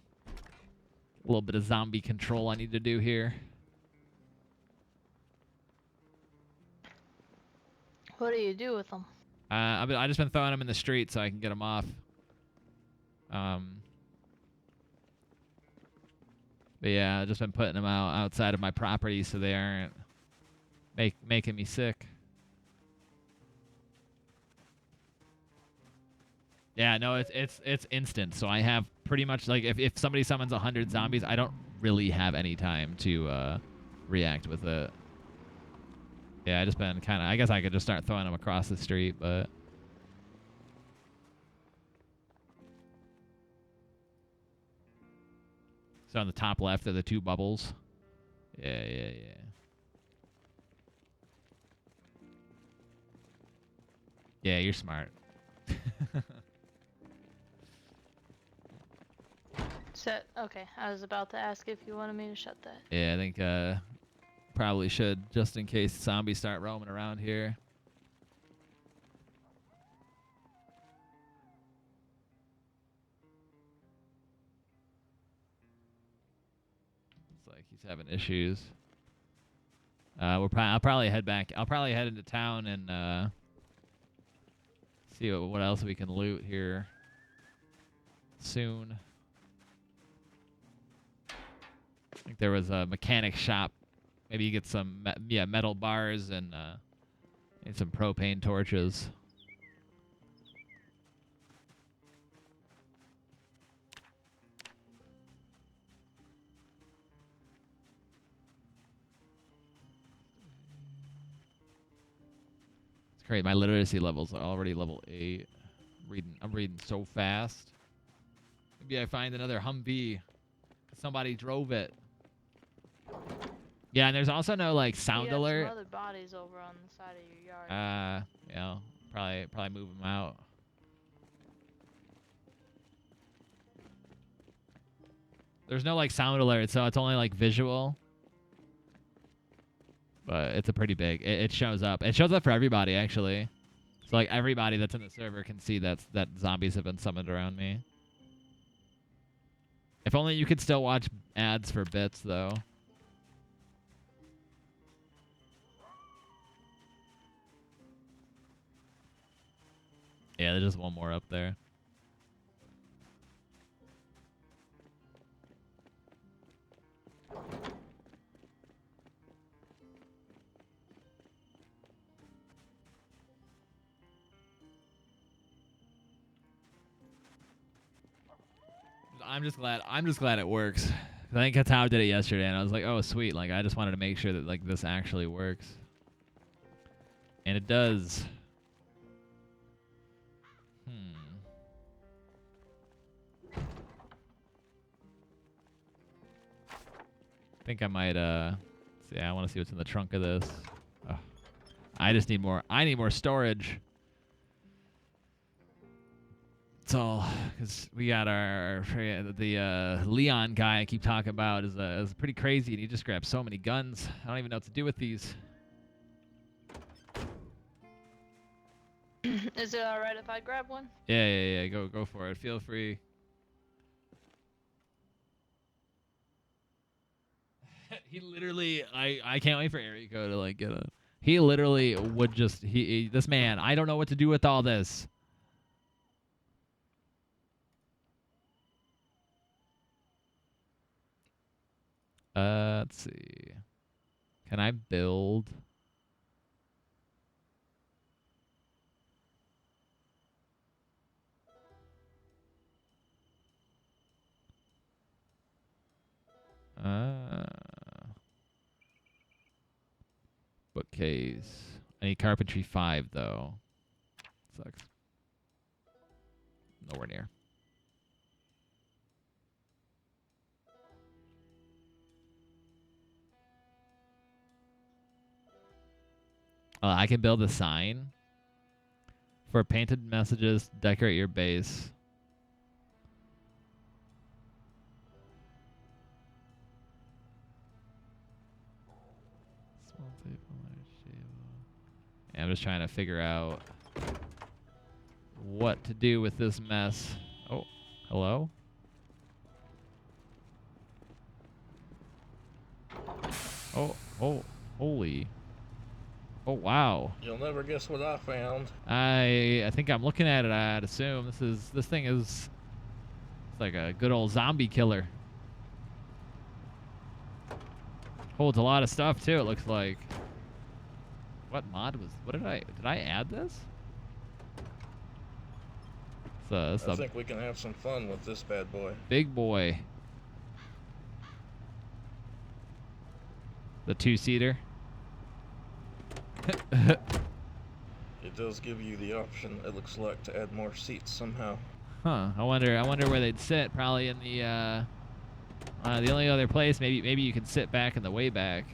zombie control I need to do here. What do you do with them? I just been throwing them in the street so I can get them off. But yeah, I've just been putting them outside of my property so they aren't making me sick. Yeah, no, it's instant. So I have pretty much like if somebody summons 100 zombies, I don't really have any time to react with it. Yeah, I just been kind of. I guess I could just start throwing them across the street, but. So on the top left are the 2 bubbles. Yeah. Yeah, you're smart. Set. Okay, I was about to ask if you wanted me to shut that. Yeah, I think probably should, just in case zombies start roaming around here. It's like he's having issues. I'll probably head back. I'll probably head into town and see what else we can loot here soon. I think there was a mechanic shop. Maybe you get some metal bars and some propane torches. It's great. My literacy levels are already level 8. I'm reading so fast. Maybe I find another Humvee. Somebody drove it. Yeah, and there's also no like sound you have alert. Some other bodies over on the side of your yard. Yeah, probably move them out. There's no like sound alert, so it's only like visual. But it's a pretty big. It shows up. It shows up for everybody actually. So like everybody that's in the server can see that zombies have been summoned around me. If only you could still watch ads for bits though. Yeah, there's just one more up there. I'm just glad it works. I think that's how I did it yesterday, and I was like, oh sweet, like I just wanted to make sure that like this actually works. And it does. I think I might see. I want to see what's in the trunk of this. Oh, I just need more. I need more storage. It's all because we got the Leon guy I keep talking about is pretty crazy, and he just grabs so many guns. I don't even know what to do with these. Is it alright if I grab one? Yeah. Go for it. Feel free. He literally, I can't wait for Eriko to like get a. He literally would just this man. I don't know what to do with all this. Let's see. Can I build? Bookcase. I need carpentry 5 though. Sucks. Nowhere near. I can build a sign for painted messages. Decorate your base. Small table, large table. Yeah, I'm just trying to figure out what to do with this mess. Oh, hello? Oh, holy. Oh, wow. You'll never guess what I found. I think I'm looking at it. I'd assume this thing is it's like a good old zombie killer. Holds a lot of stuff too. It looks like. What mod was? What did I add this? It's I a think we can have some fun with this bad boy. big boy. The 2-seater. It does give you the option, it looks like, to add more seats somehow. Huh. I wonder where they'd sit. Probably in the only other place. Maybe you can sit back in the way back.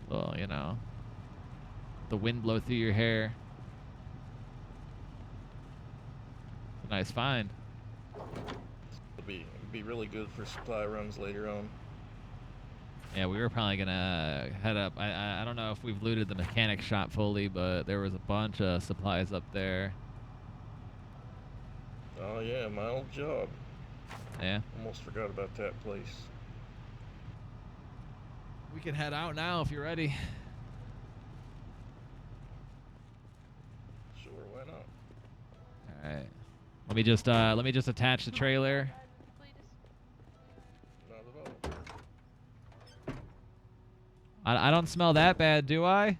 Well, you know, the wind blow through your hair. It's a nice find. It'd be really good for supply runs later on. Yeah, we were probably gonna head up. I don't know if we've looted the mechanic shop fully, but there was a bunch of supplies up there. Oh yeah, my old job. Yeah. Almost forgot about that place. We can head out now if you're ready. Sure, why not? All right. Let me just attach the trailer. Not at all. I don't smell that bad, do I?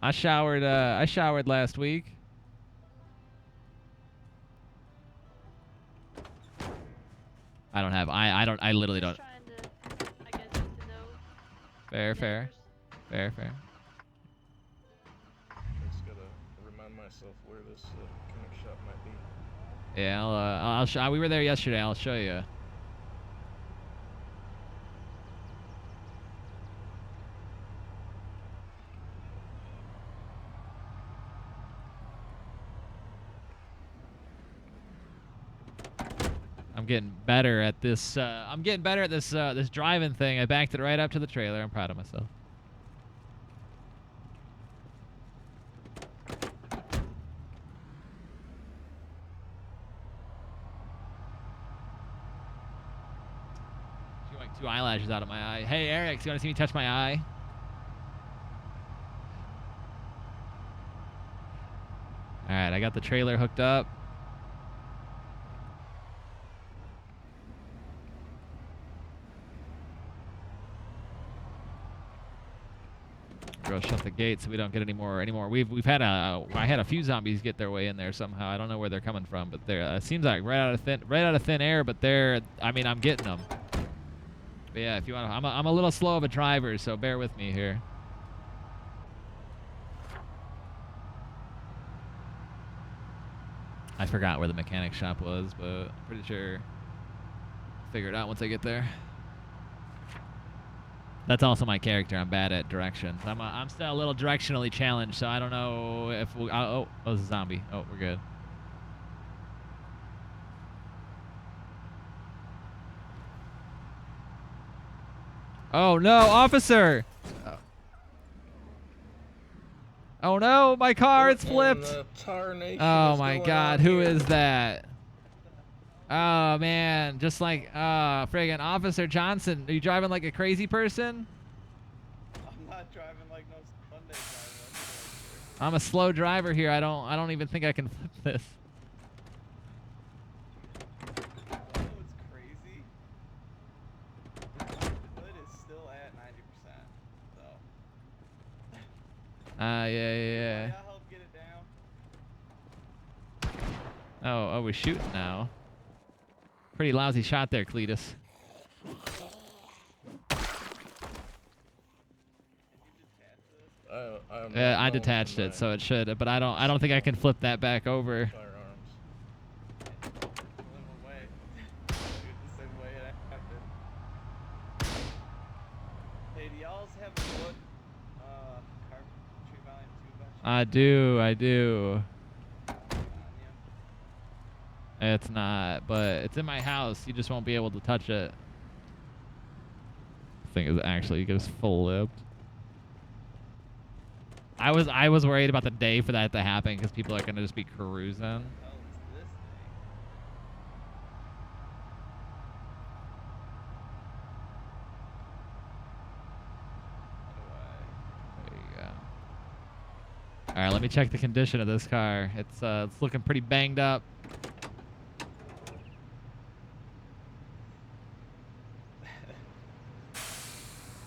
I showered last week. I literally don't. Trying to, I guess, get to know Fair. neighbors. I just gotta remind myself where this mechanic shop might be. Yeah, we were there yesterday. I'll show you. I'm getting better at this. This driving thing. I backed it right up to the trailer. I'm proud of myself. She like 2 eyelashes out of my eye. Hey, Eric, you want to see me touch my eye? All right, I got the trailer hooked up. Go shut the gate so we don't get any more. I had a few zombies get their way in there somehow. I don't know where they're coming from, but it seems like right out of thin air. But I'm getting them. But yeah, if you want, I'm a little slow of a driver, so bear with me here. I forgot where the mechanic shop was, but I'm pretty sure I'll figure it out once I get there. That's also my character. I'm bad at directions. I'm still a little directionally challenged, so I don't know if we... Oh, it's a zombie. Oh, we're good. Oh, no, officer! Oh, no, my car, it's flipped! Oh, my God, who is that? Oh, man, just like, friggin' Officer Johnson. Are you driving like a crazy person? I'm not driving like no Sunday driver. I'm a slow driver here. I don't even think I can flip this. Oh, it's crazy. The hood is still at 90%, so. Yeah. Yeah, help get it down. Oh, we're shooting now. Pretty lousy shot there, Cletus. I detached it, so it should, but I don't think I can flip that back over. Hey, do y'all have a wood carpentry volume 2 bunch? I do. It's not, but it's in my house. You just won't be able to touch it. This thing is actually just flipped. I was worried about the day for that to happen because people are gonna just be cruising. What the hell is this thing? There you go. All right, let me check the condition of this car. It's looking pretty banged up.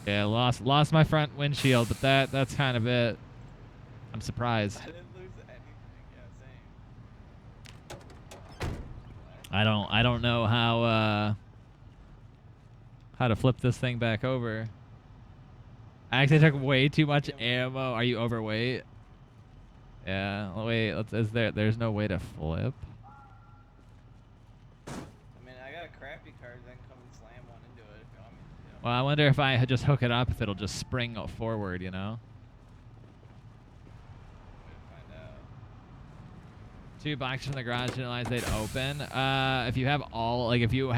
Yeah, lost my front windshield, but that's kind of it. I'm surprised. I didn't lose I don't know how to flip this thing back over. I actually took way too much ammo. Are you overweight? Yeah. Oh, wait. There's no way to flip. I mean, I got a crappy card. I can come and slam one into it if you want me to. Well, I wonder if I just hook it up, if it'll just spring forward. You know. Find out. 2 boxes in the garage, didn't realize they'd open. If you have all, like, if you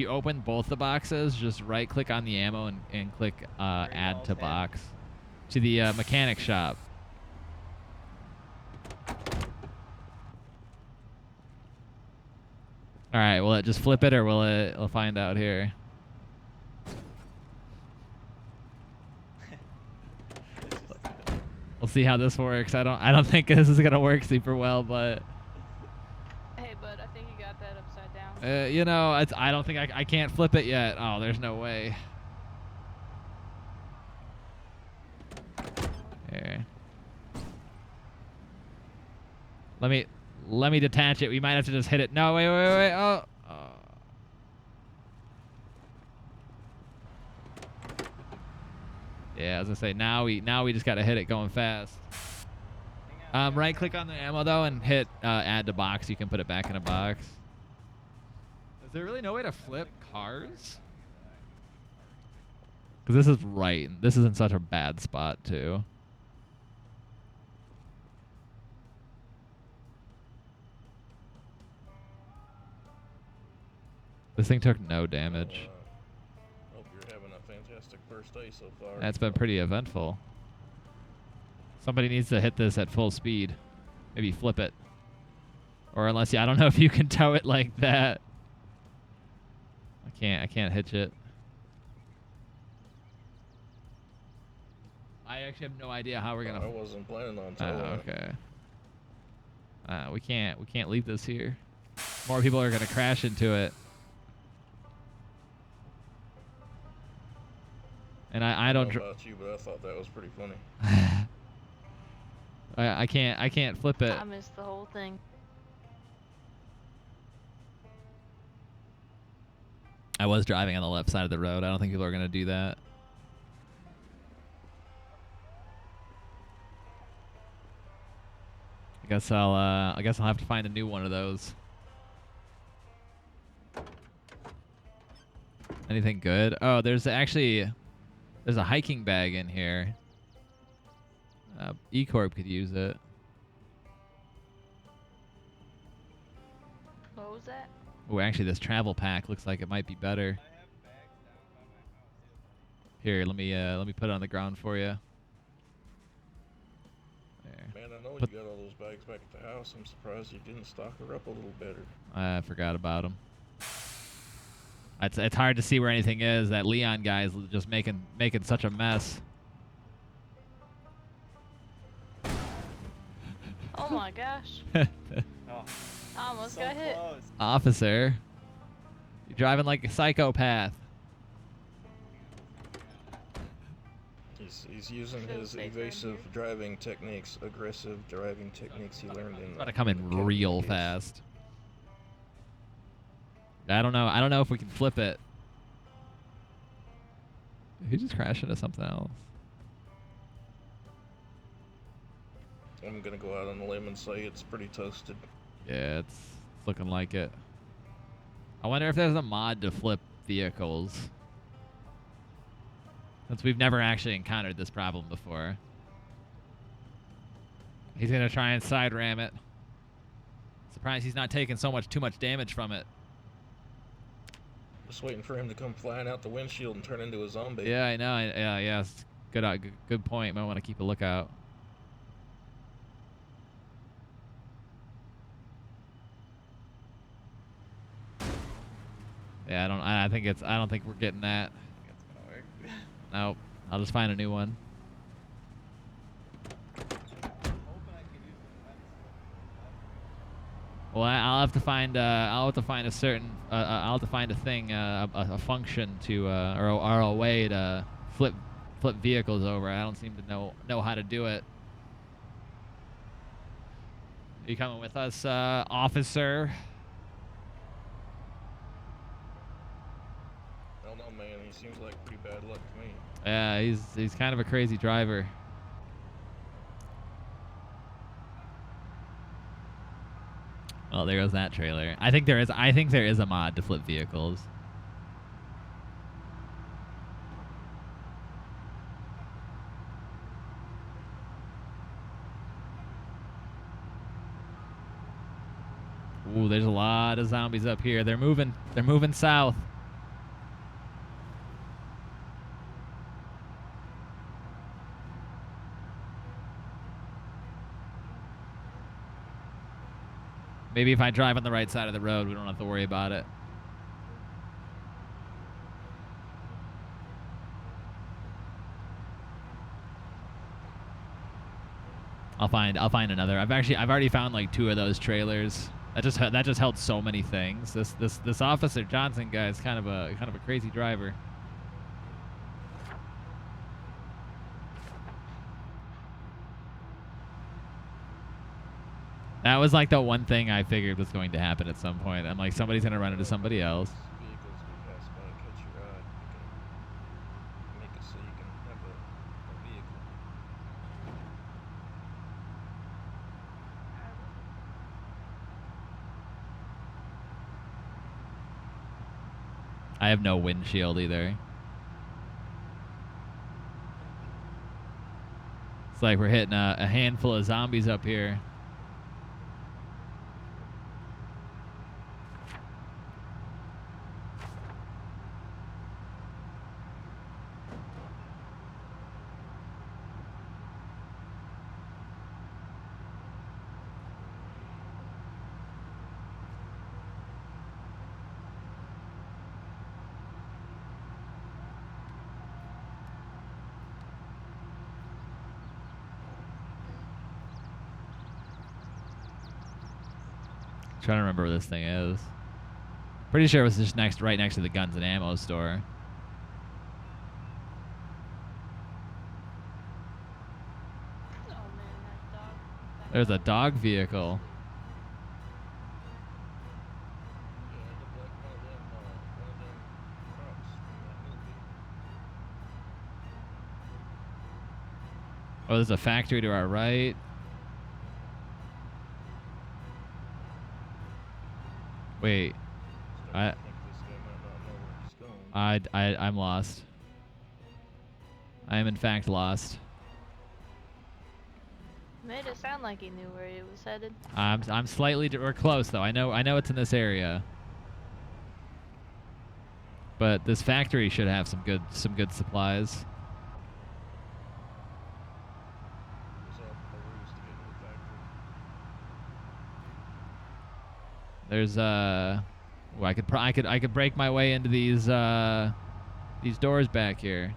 open both the boxes, just right click on the ammo and click add to box to the mechanic shop. All right, will it just flip it, or will it? We'll find out here. We'll see how this works. I don't think this is gonna work super well, but. Hey, bud, I think you got that upside down. You know, I don't think I can't flip it yet. Oh, there's no way. Here. Let me detach it. We might have to just hit it. No, wait. Oh. Yeah, I was gonna say now we just gotta hit it going fast. Right click on the ammo though and hit add to box. You can put it back in a box. Is there really no way to flip cars? Because this is right. This is in such a bad spot too. This thing took no damage. Hope you're having a fantastic first day so far. That's been pretty eventful. Somebody needs to hit this at full speed. Maybe flip it. Or unless I don't know if you can tow it like that. I can't hitch it. I actually have no idea how we're gonna. I wasn't planning on towing. Oh, okay. We can't leave this here. More people are gonna crash into it. And I don't know about you, but I thought that was pretty funny. I can't flip it. I missed the whole thing. I was driving on the left side of the road. I don't think people are gonna do that. I guess I'll have to find a new one of those. Anything good? Oh, there's a hiking bag in here. E-Corp could use it. What was that? Oh, actually, this travel pack looks like it might be better. Here, let me put it on the ground for you. There. Man, I know you got all those bags back at the house. I'm surprised you didn't stock her up a little better. I forgot about them. It's hard to see where anything is. That Leon guy is just making such a mess. Oh my gosh. Oh, I almost so got hit. close. Officer, you're driving like a psychopath. He's using Feel his safer in evasive here. driving techniques, aggressive driving techniques he learned in. Got to come in mechanic real case. fast. I don't know if we can flip it. He just crashed into something else. I'm gonna go out on a limb and say it's pretty toasted. Yeah, it's looking like it. I wonder if there's a mod to flip vehicles. Since we've never actually encountered this problem before. He's gonna try and side ram it. Surprised he's not taking too much damage from it. Just waiting for him to come flying out the windshield and turn into a zombie. Yeah, I know. Yeah. It's good point. Might want to keep a lookout. Yeah, I don't think we're getting that. I think it's gonna work. Nope. I'll just find a new one. Hoping I could use the fence. Well, I'll have to find a certain I'll have to find a thing a function to or a way to flip vehicles over. I don't seem to know how to do it. Are you coming with us, officer? don't know, man. He seems like pretty bad luck to me. Yeah, he's kind of a crazy driver. Oh, there goes that trailer. I think there is a mod to flip vehicles. Ooh, there's a lot of zombies up here. They're moving south. Maybe if I drive on the right side of the road, we don't have to worry about it. I'll find another. I've already found like 2 of those trailers. That just held so many things. This Officer Johnson guy is kind of a crazy driver. That was like the one thing I figured was going to happen at some point. I'm like, somebody's gonna run into somebody else. Vehicles we pass by catch your eye. You can make it so you can have a vehicle. I have no windshield either. It's like we're hitting a handful of zombies up here. Trying to remember where this thing is. Pretty sure it was just right next to the guns and ammo store. Oh man, that dog. There's a dog vehicle. Yeah, it looked like one of them trucks from that movie. Oh, there's a factory to our right. Wait, Starting to think this guy might not know where he's going. I'm lost. I am in fact lost. Made it sound like he knew where he was headed. I'm slightly we're close though. I know it's in this area. But this factory should have some good supplies. It was all a ruse to get into the factory. There's I could break my way into these doors back here.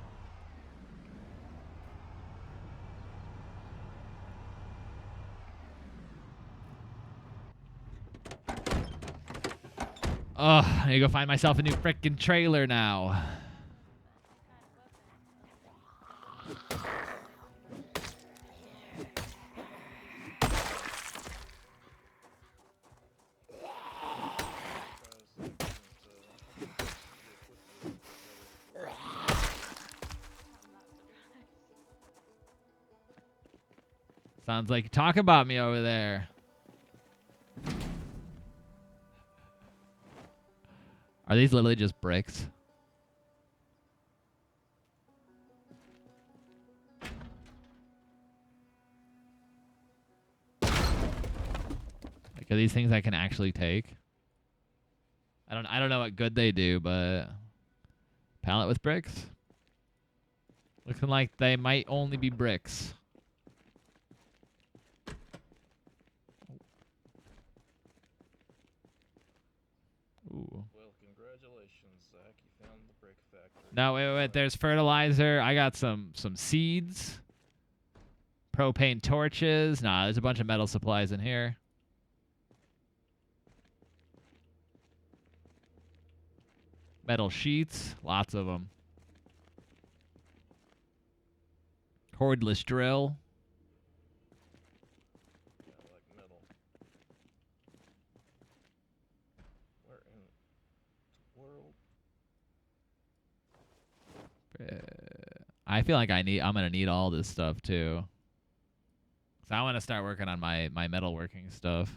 Oh, I need to go find myself a new frickin' trailer now. Sounds like you talk about me over there. Are these literally just bricks? Like, are these things I can actually take? I don't know what good they do, but pallet with bricks? Looking like they might only be bricks. Ooh. Well, congratulations, Zack. You found the brick factory. No, wait. There's fertilizer. I got some seeds. Propane torches. Nah, there's a bunch of metal supplies in here. Metal sheets. Lots of them. Cordless drill. Yeah, I like metal. Where in the world? I feel like I'm gonna need all this stuff too. So I want to start working on my metalworking stuff.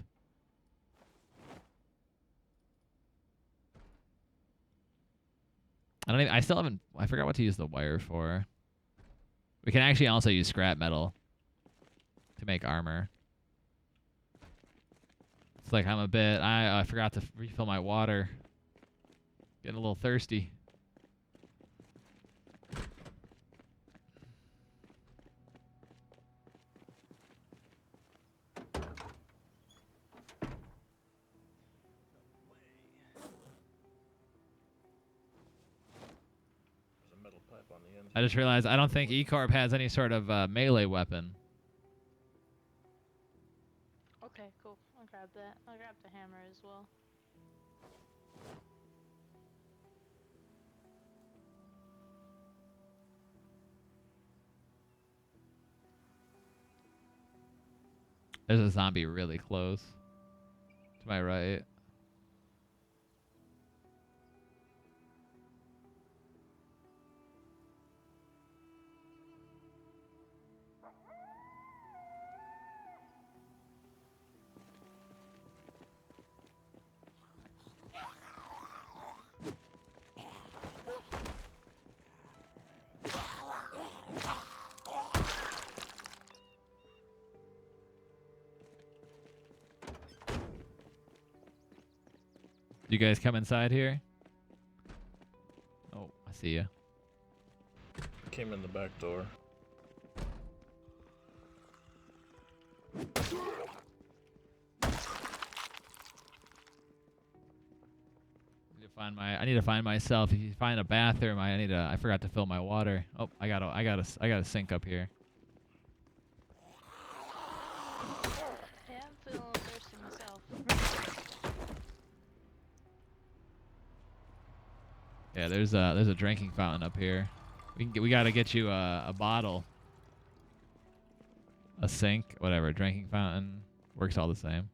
I still haven't. I forgot what to use the wire for. We can actually also use scrap metal to make armor. It's like I'm a bit. I forgot to refill my water. Getting a little thirsty. There's a metal pipe on the end. I just realized I don't think E-Corp has any sort of melee weapon. Okay, cool. I'll grab that. I'll grab the hammer as well. There's a zombie really close. To my right. You guys come inside here? Oh, I see you. Came in the back door. I need to find myself. If you find a bathroom, I forgot to fill my water. Oh, I got a sink up here. Yeah, I'm feeling a little thirsty myself. Yeah, there's a drinking fountain up here. We gotta get you a bottle, a sink, whatever. Drinking fountain works all the same.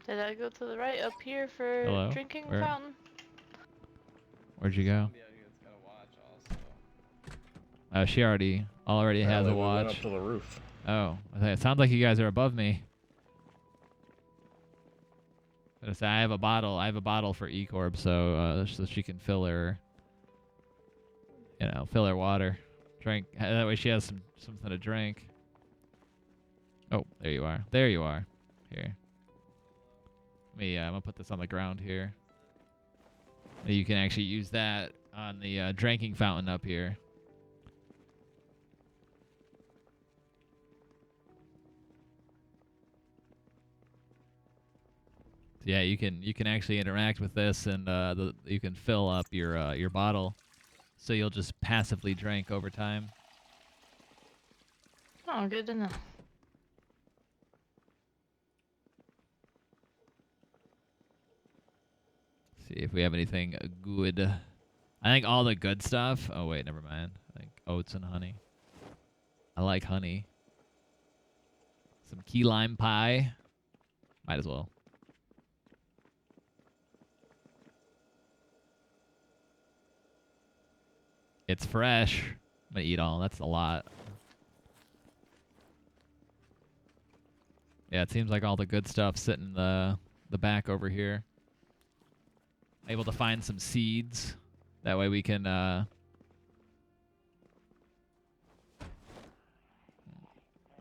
Did I go to the right up here for Hello? drinking Where? fountain? Where'd you go? Yeah, it's got a watch also. She already has a Apparently we went watch. up to the roof. Oh, it sounds like you guys are above me. But I have a bottle. I have a bottle for E-Corp, so she can fill her, fill her water, drink. That way she has something to drink. Oh, there you are. There you are. Here. I'm gonna put this on the ground here. You can actually use that on the drinking fountain up here. Yeah, you can actually interact with this, and you can fill up your bottle, so you'll just passively drink over time. Oh, good to know. See if we have anything good. I think all the good stuff. Oh wait, never mind. I think oats and honey. I like honey. Some key lime pie. Might as well. It's fresh. I'm gonna eat all. That's a lot. Yeah, it seems like all the good stuff sitting in the back over here. Able to find some seeds. That way we can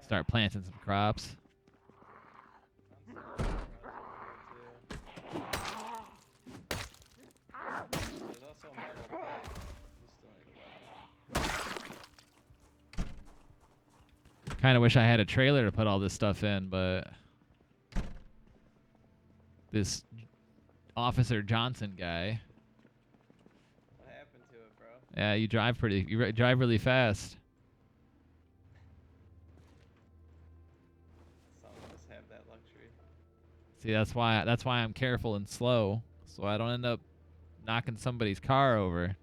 start planting some crops. There's also a metal pipe. We still need a weapon. Kind of wish I had a trailer to put all this stuff in, but this Officer Johnson guy. What happened to it, bro? Yeah, you drive drive really fast. Some of us have that luxury. See, that's why I'm careful and slow, so I don't end up knocking somebody's car over. A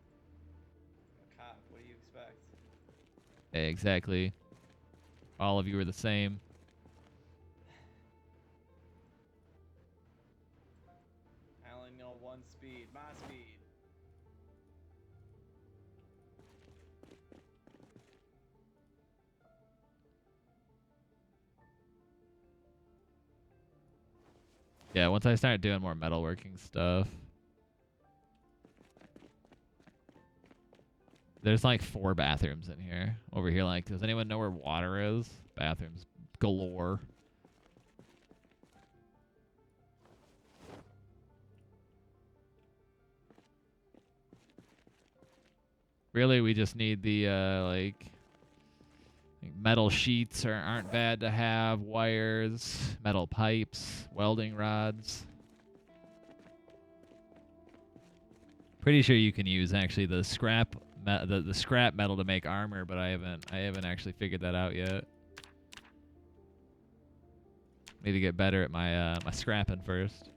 cop, what do you expect? Exactly. All of you are the same. Yeah, once I start doing more metalworking stuff. There's like 4 bathrooms in here. Over here, like, does anyone know where water is? Bathrooms galore. Really, we just need the, like metal sheets aren't bad to have. Wires, metal pipes, welding rods. Pretty sure you can use, actually, the scrap the scrap metal to make armor, but I haven't actually figured that out yet. Need to get better at my my scrapping first.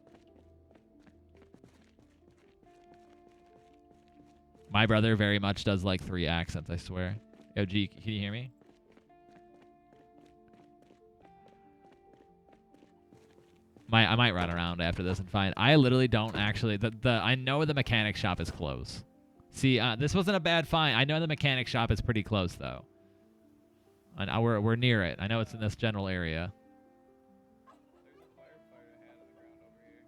My brother very much does like 3 accents, I swear. Yo, G, can you hear me? I might run around after this and find. I literally don't actually. I know the mechanic shop is close. See, this wasn't a bad find. I know the mechanic shop is pretty close though. And we're near it. I know it's in this general area. There's a firefighter hat on the ground over here.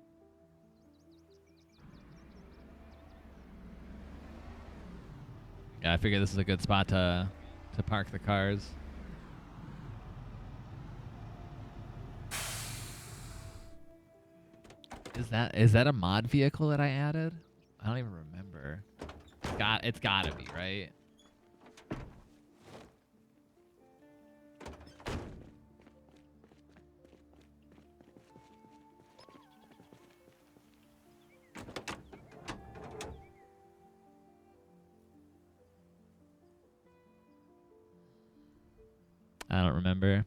Yeah, I figure this is a good spot to park the cars. Is that a mod vehicle that I added? I don't even remember. It's gotta be, right? I don't remember.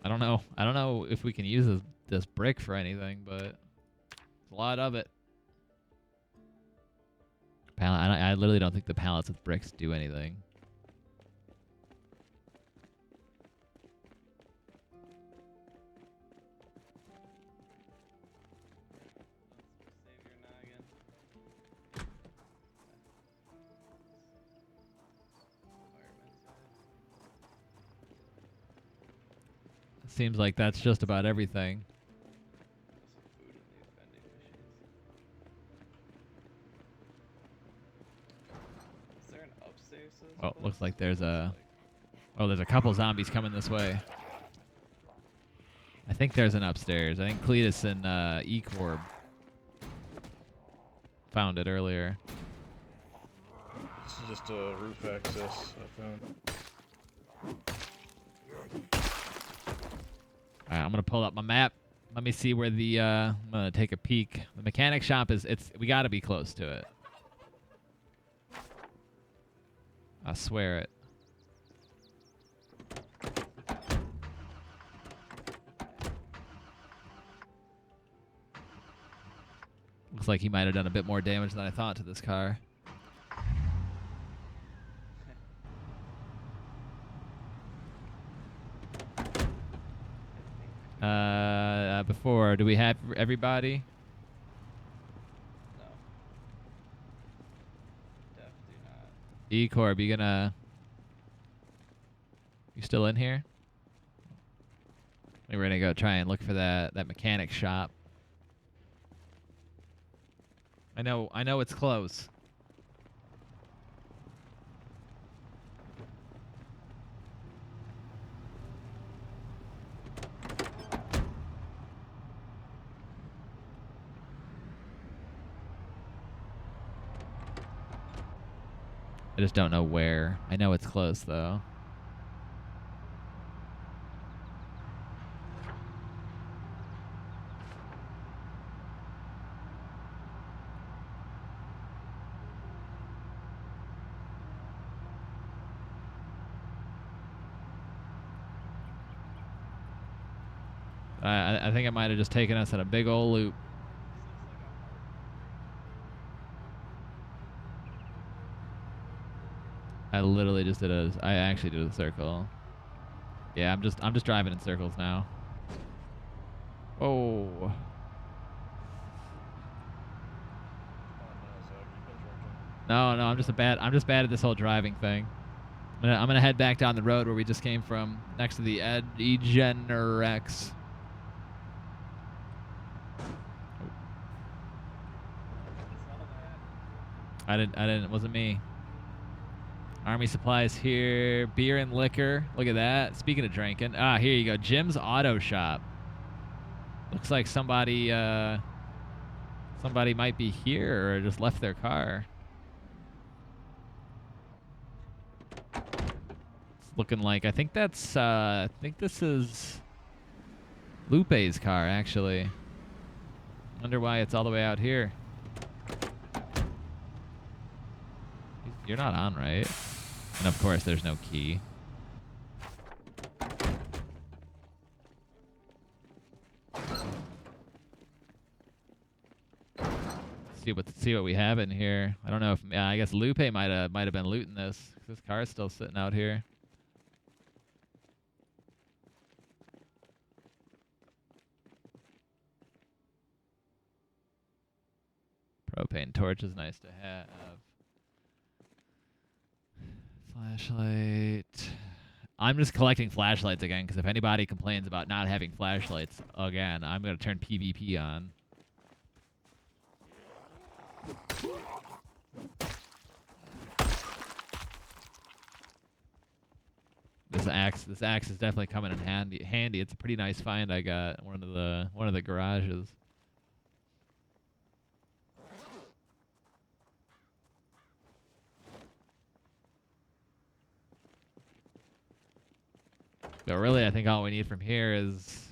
I don't know. I don't know if we can use this brick for anything, but there's a lot of it. I literally don't think the pallets with bricks do anything. Save your noggin. Fireman side. Seems like that's just about everything. There's some food in these vending machines. Is there an upstairs to this Oh, place? looks like there's Looks a. like- Oh, there's a couple zombies coming this way. I think there's an upstairs. I think Cletus and E-Corb found it earlier. This is just a roof access I found. Alright, I'm gonna pull up my map. Let me see where the I'm gonna take a peek. The mechanic shop is we gotta be close to it. I swear it. Looks like he might have done a bit more damage than I thought to this car. Before, do we have everybody? No. Def do not. E-Corb, you still in here? We're gonna go try and look for that mechanic shop. I know it's close. I just don't know where. I know it's close though. I think it might have just taken us in a big old loop. I literally just I actually did a circle. Yeah, I'm just driving in circles now. Oh. Come on now, Zack. You've been drinking. No, I'm just bad at this whole driving thing. I'm gonna head back down the road where we just came from, next to the Egenerex. I didn't. It wasn't me. Army supplies here. Beer and liquor. Look at that. Speaking of drinking. Ah, here you go. Jim's Auto Shop. Looks like somebody might be here or just left their car. It's looking like, I think this is Lupe's car, actually. Wonder why it's all the way out here. You're not on, right? And of course, there's no key. See what we have in here. I don't know if I guess Lupe might have been looting this. This car's still sitting out here. Propane torch is nice to have. Flashlight. I'm just collecting flashlights again because if anybody complains about not having flashlights again, I'm gonna turn PvP on. This axe is definitely coming in handy. It's a pretty nice find I got in one of the garages. But really, I think all we need from here is,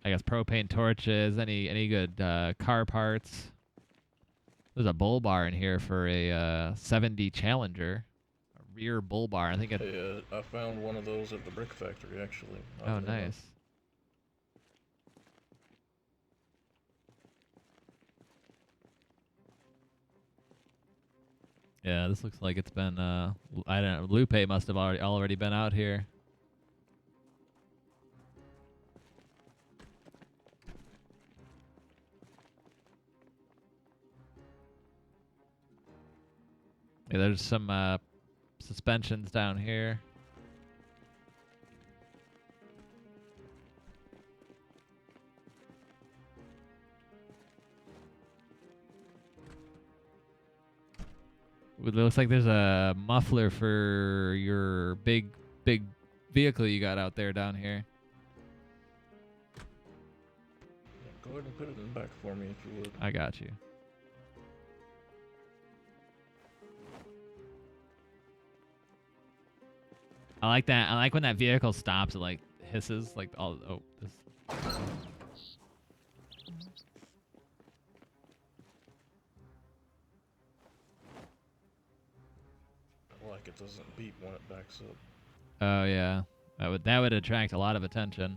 I guess, propane torches, any good car parts. There's a bull bar in here for a 70 Challenger, a rear bull bar. I think it. Hey, I found one of those at the brick factory, actually. Oh, nice. Yeah, this looks like it's been. I don't know. Lupe must have already been out here. Yeah, there's some suspensions down here. It looks like there's a muffler for your big vehicle you got out there down here. Yeah, go ahead and put it in the back for me if you would. I got you. I like that. I like when that vehicle stops. It like hisses like all. Oh, this. Like it doesn't beep when it backs up. Oh yeah, that would attract a lot of attention.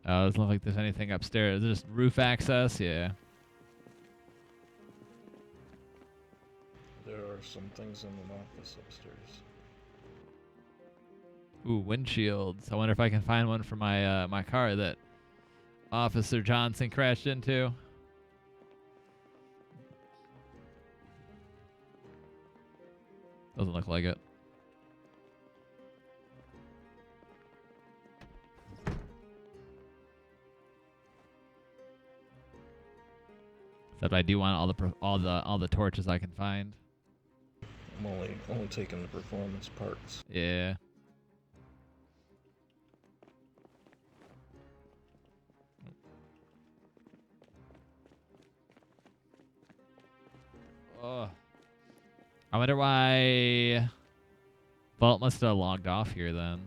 Oh, it doesn't look like there's anything upstairs. Is it just roof access? Yeah. There are some things in an office upstairs. Ooh, windshields. I wonder if I can find one for my my car that Officer Johnson crashed into. Doesn't look like it. Except I do want all the torches I can find. I'm only taking the performance parts. Yeah. Oh. I wonder why Vault must have logged off here then.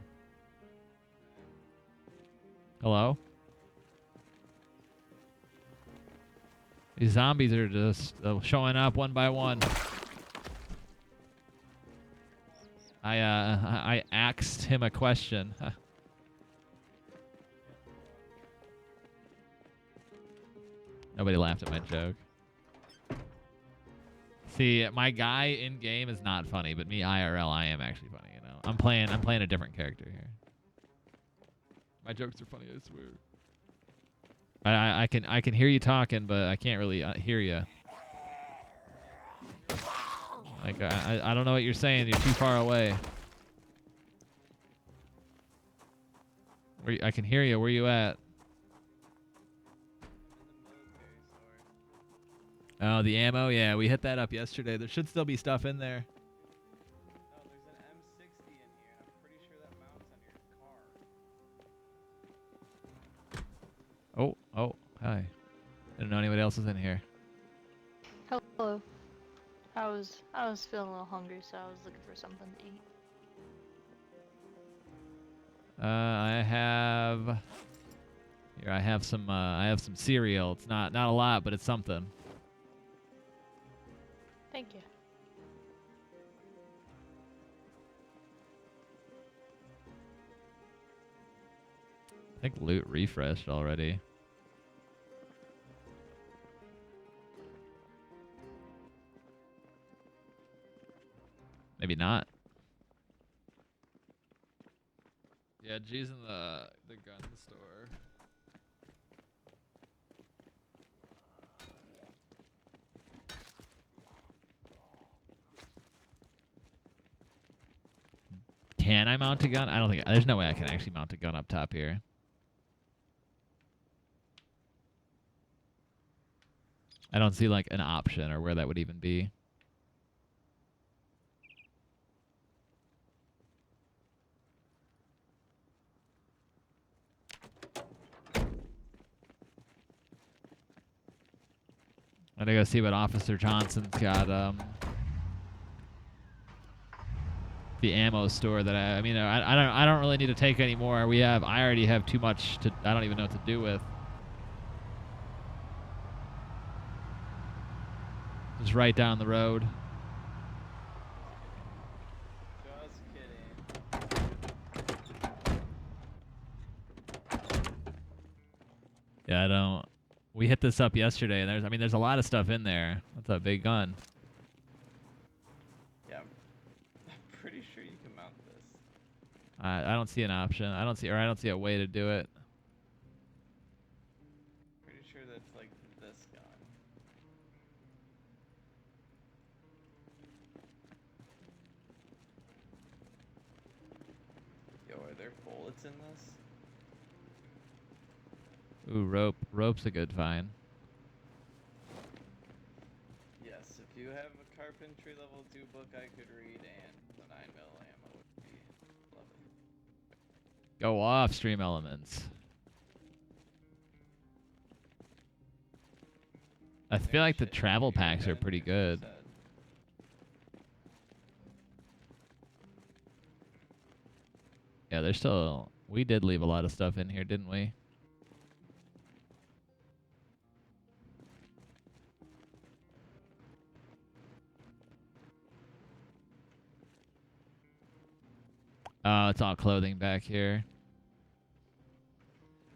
Hello? These zombies are just showing up one by one. I asked him a question. Nobody laughed at my joke. See, my guy in game is not funny, but me IRL, I am actually funny. You know, I'm playing a different character here. My jokes are funny, I swear. I can hear you talking, but I can't really hear you. Like I don't know what you're saying. You're too far away. I can hear you. Where you at? Oh, the ammo? Yeah, we hit that up yesterday. There should still be stuff in there. No, there's an M60 in here, and I'm pretty sure that mounts on your car. Oh, hi. Didn't know anybody else was in here. Hello. I was feeling a little hungry, so I was looking for something to eat. I have some cereal. It's not a lot, but it's something. Thank you. I think loot refreshed already. Maybe not. Yeah, G's in the gun store. Can I mount a gun? I don't think there's no way I can actually mount a gun up top here. I don't see like an option or where that would even be. I'm gonna go see what Officer Johnson's got. The ammo store that I mean, I don't really need to take any more. I already have too much to. I don't even know what to do with. Just right down the road. Just kidding. Yeah, I don't. We hit this up yesterday, and there's a lot of stuff in there. That's a big gun. Yeah, I'm pretty sure you can mount this. I don't see an option. I don't see a way to do it. Pretty sure that's like this gun. Yo, are there bullets in this? Ooh, rope. Rope's a good find. Yes, if you have a carpentry level 2 book I could read and the 9mm ammo would be lovely. Go off, Stream Elements. I feel like the travel packs are pretty good. Yeah, there's still. We did leave a lot of stuff in here, didn't we? Oh, it's all clothing back here.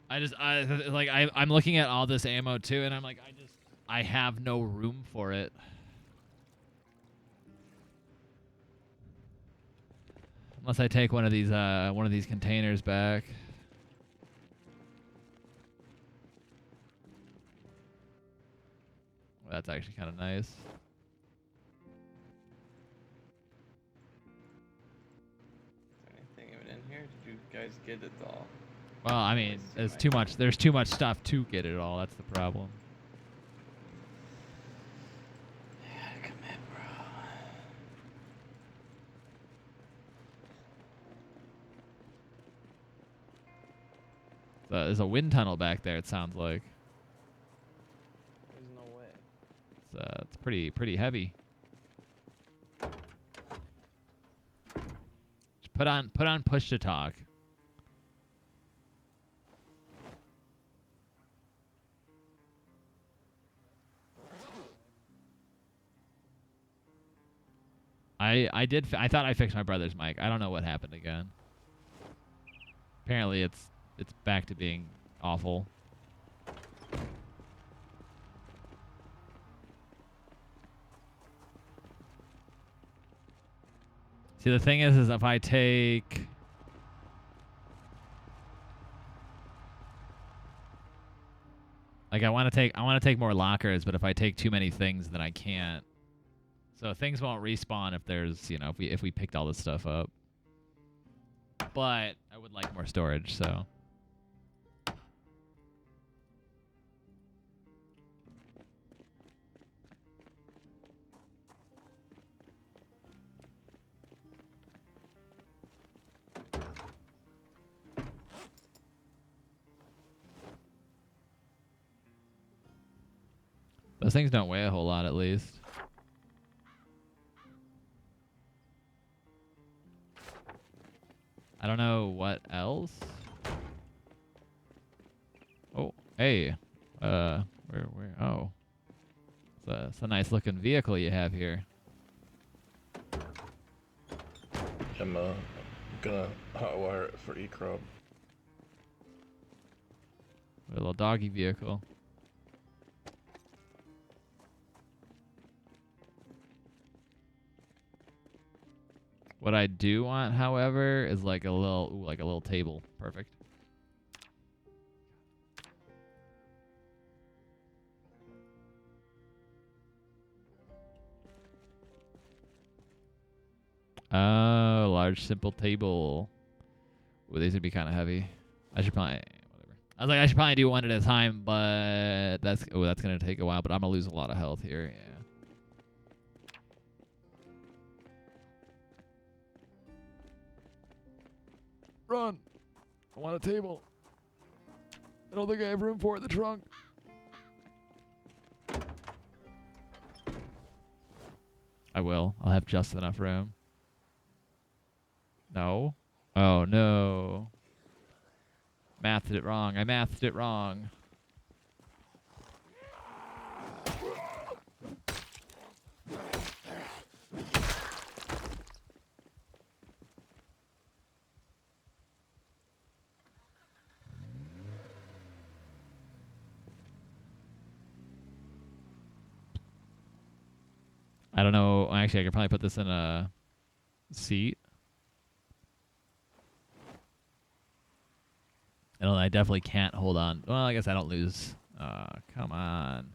I'm looking at all this ammo too, and I'm like, I have no room for it. Unless I take one of these containers back. Well, that's actually kind of nice. Anything even in here? Did you guys get it all? Well, I mean, there's too much stuff to get it all. That's the problem. Yeah, come in, bro. There's a wind tunnel back there. It sounds like. There's no way. It's pretty heavy. Just put on push to talk. I thought I fixed my brother's mic. I don't know what happened again. Apparently it's back to being awful. See, the thing is if I take... Like, I want to take more lockers, but if I take too many things, then I can't. So things won't respawn if there's, you know, if we picked all this stuff up. But I would like more storage, so... Those things don't weigh a whole lot, at least. I don't know what else. Oh, hey. Where? Oh. It's a nice looking vehicle you have here. I'm gonna hotwire it for E-Crop. A little doggy vehicle. What I do want, however, is like a little table. Perfect. Oh, large simple table. Ooh, these would be kind of heavy. I should probably whatever. I was like, I should probably do one at a time, but that's gonna take a while. But I'm gonna lose a lot of health here. Yeah. Run! I want a table. I don't think I have room for it in the trunk. I will. I'll have just enough room. No. Oh, no. Mathed it wrong. I mathed it wrong. I don't know. Actually, I could probably put this in a seat. I definitely can't hold on. Well, I guess I don't lose. Come on.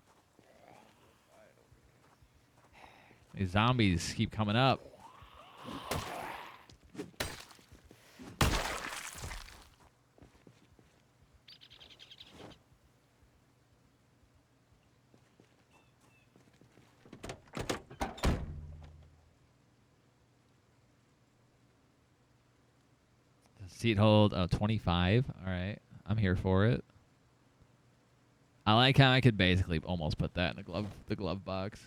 These zombies keep coming up. Seat hold, 25. All right. I'm here for it. I like how I could basically almost put that in the glove box.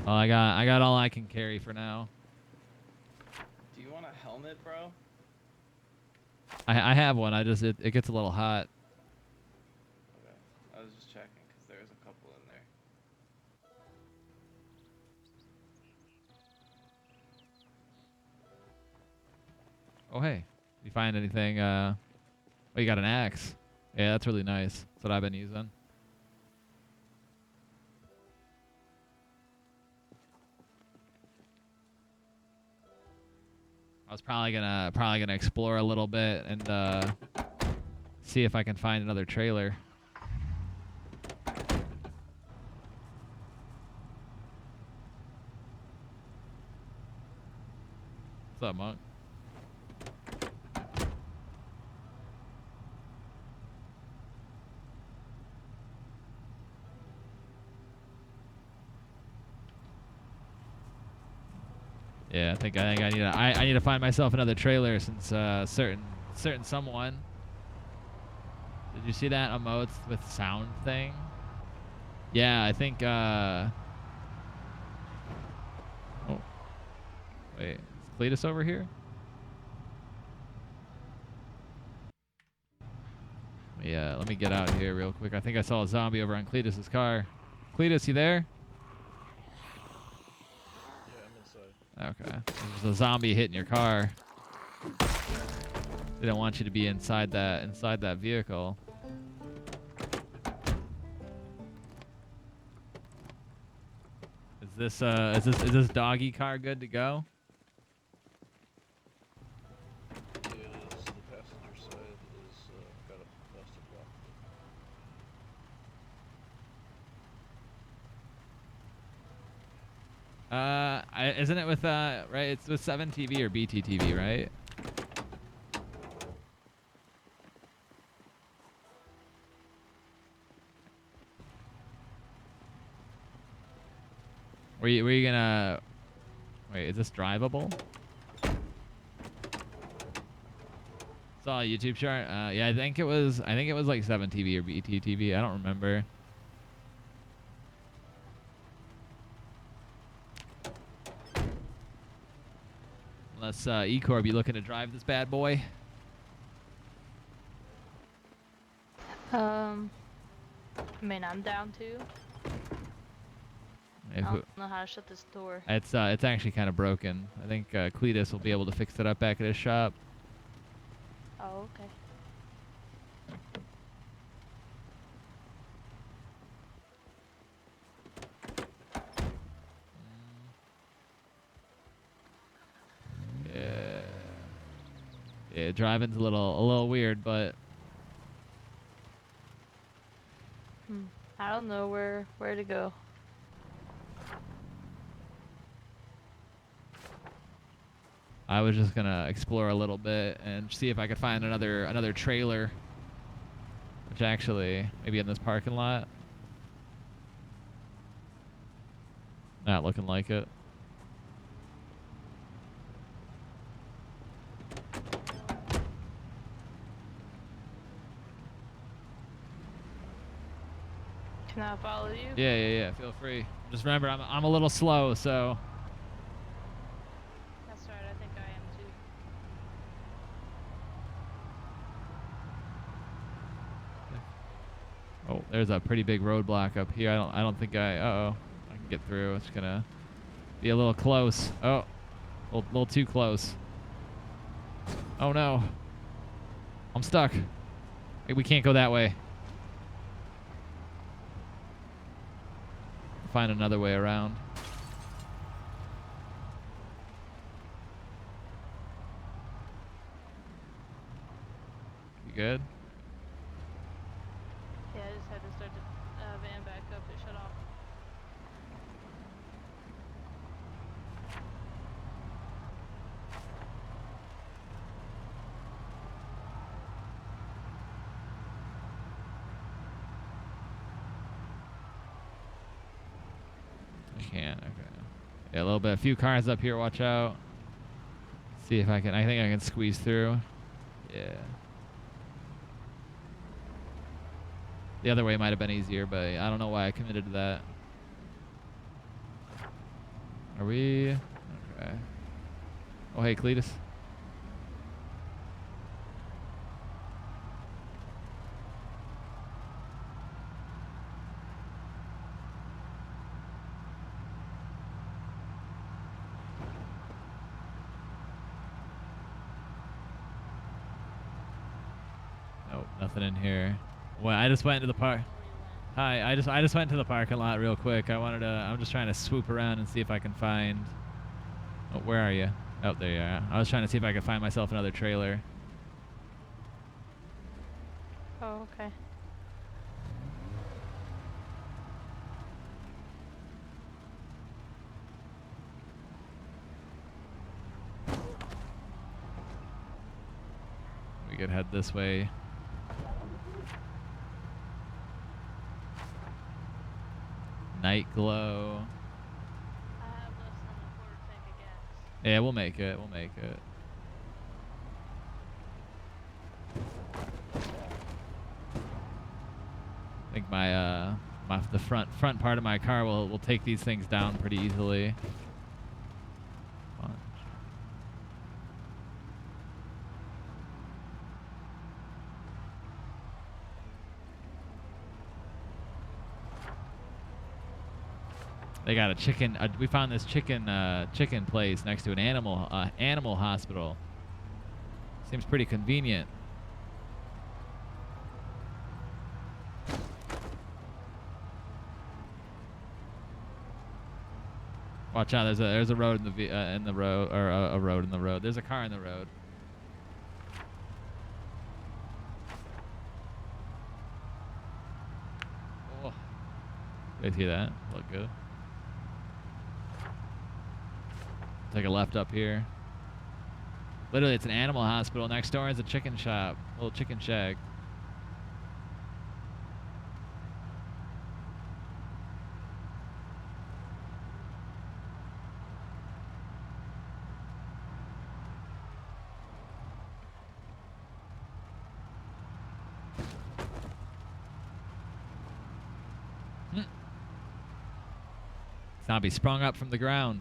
Well, I got all I can carry for now. Do you want a helmet, bro? I have one. It gets a little hot. Okay. I was just checking because there's a couple in there. Oh, hey. You find anything? Oh, you got an axe. Yeah, that's really nice. That's what I've been using. I was probably gonna explore a little bit and see if I can find another trailer. What's up, Monk? Yeah, I think I need to find myself another trailer since certain someone. Did you see that emotes with sound thing? Yeah, I think oh. Wait, is Cletus over here? Yeah, let me get out here real quick. I think I saw a zombie over on Cletus's car. Cletus, you there? Yeah, I'm inside. Okay. There's a zombie hitting your car. They don't want you to be inside that vehicle. Is this doggy car good to go? Yeah, it is. The passenger side is got a plastic lock. Isn't it with right? It's with 7TV or BTTV, right? Were you gonna wait? Is this drivable? Saw a YouTube chart. Yeah, I think it was like 7TV or BTTV. I don't remember. Unless E-Corp, you looking to drive this bad boy? I mean, I'm down too. I don't know how to shut this door. It's actually kind of broken. I think Cletus will be able to fix it up back at his shop. Oh, okay. Yeah. Yeah, driving's a little weird, but I don't know where to go. I was just gonna explore a little bit and see if I could find another trailer. Which actually, maybe in this parking lot. Not looking like it. Can I follow you? Yeah. Feel free. Just remember, I'm a little slow, so. That's right. I think I am too. Oh, there's a pretty big roadblock up here. I don't think I can get through. It's gonna be a little close. Oh, a little too close. Oh no. I'm stuck. Hey, we can't go that way. Find another way around. You good? Yeah, I just had to start the van back up. It shut off. I can't. Okay. Yeah, a little bit. A few cars up here. Watch out. See if I think I can squeeze through. Yeah. The other way might have been easier, but I don't know why I committed to that. Are we? Okay. Oh, hey, Cletus. Nope, nothing in here. Well, I just went into the park. Hi, I just went to the parking lot real quick. I'm just trying to swoop around and see if I can find. Oh, where are you? Oh, there you are. I was trying to see if I could find myself another trailer. Oh, okay. We could head this way. Night glow. I have less than a quarter tank of gas. Yeah, we'll make it. We'll make it. I think the front part of my car will take these things down pretty easily. They got a chicken. We found this chicken place next to an animal hospital. Seems pretty convenient. Watch out! There's a road in the road, or a road in the road. There's a car in the road. Oh, you see that? Look good. Take a left up here. Literally, it's an animal hospital. Next door is a chicken shop, little chicken shack. Zombie sprung up from the ground.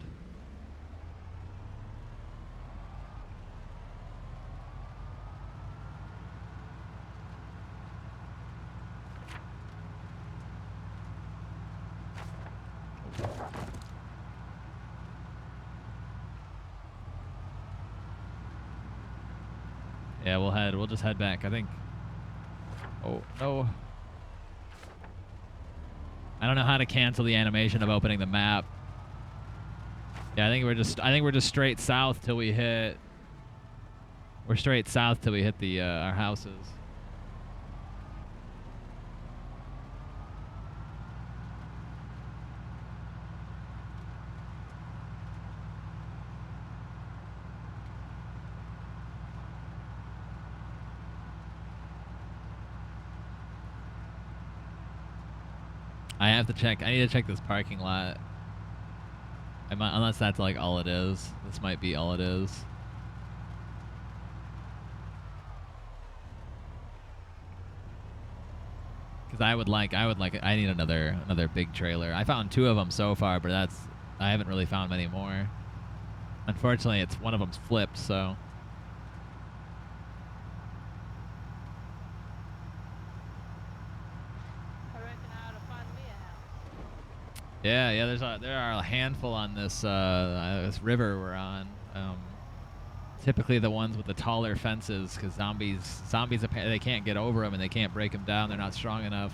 Yeah, we'll just head back, I think. Oh, no. I don't know how to cancel the animation of opening the map. Yeah, I think we're just straight south till we hit. We're straight south till we hit the our houses. I need to check this parking lot. Unless that's like all it is. This might be all it is. Cause I need another big trailer. I found 2 of them so far, but I haven't really found many more. Unfortunately, one of them's flipped, so. Yeah. There are a handful on this river we're on. Typically the ones with the taller fences, because zombies they can't get over them and they can't break them down. They're not strong enough.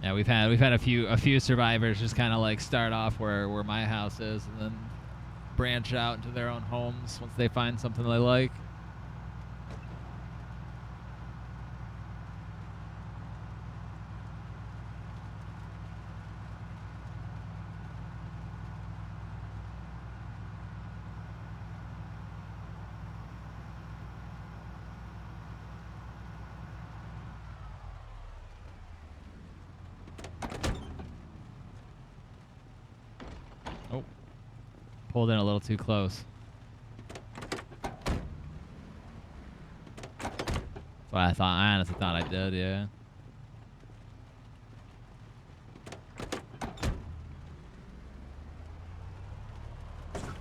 Yeah, we've had a few survivors just kind of like start off where my house is and then branch out into their own homes once they find something they like. Oh, pulled in a little too close. That's what I honestly thought I did, yeah.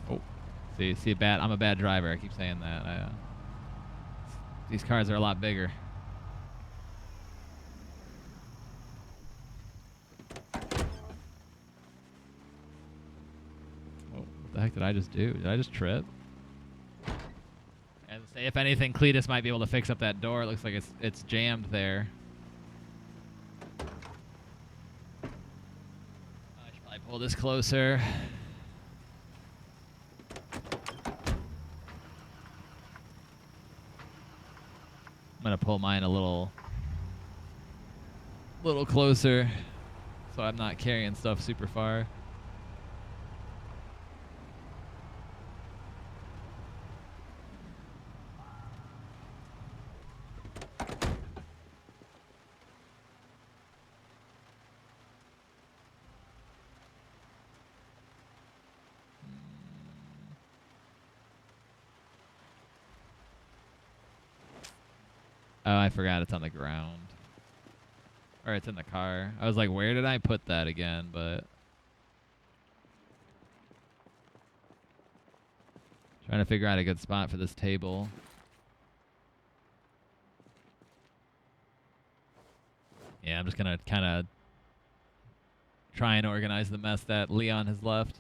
Oh, see, I'm a bad driver. I keep saying that. These cars are a lot bigger. What the heck did I just do? Did I just trip? And say, if anything, Cletus might be able to fix up that door. It looks like it's jammed there. I should probably pull this closer. I'm gonna pull mine a little closer, so I'm not carrying stuff super far. Oh, I forgot it's on the ground. Or it's in the car. I was like, where did I put that again? But Trying to figure out a good spot for this table. Yeah, I'm just gonna kind of try and organize the mess that Leon has left.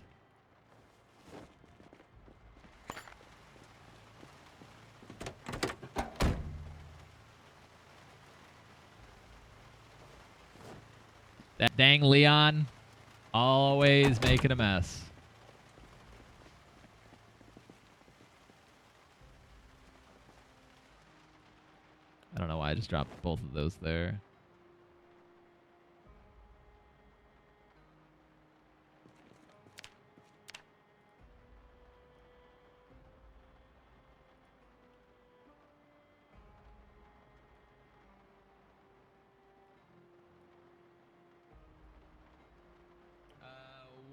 That dang Leon, always making a mess. I don't know why I just dropped both of those there.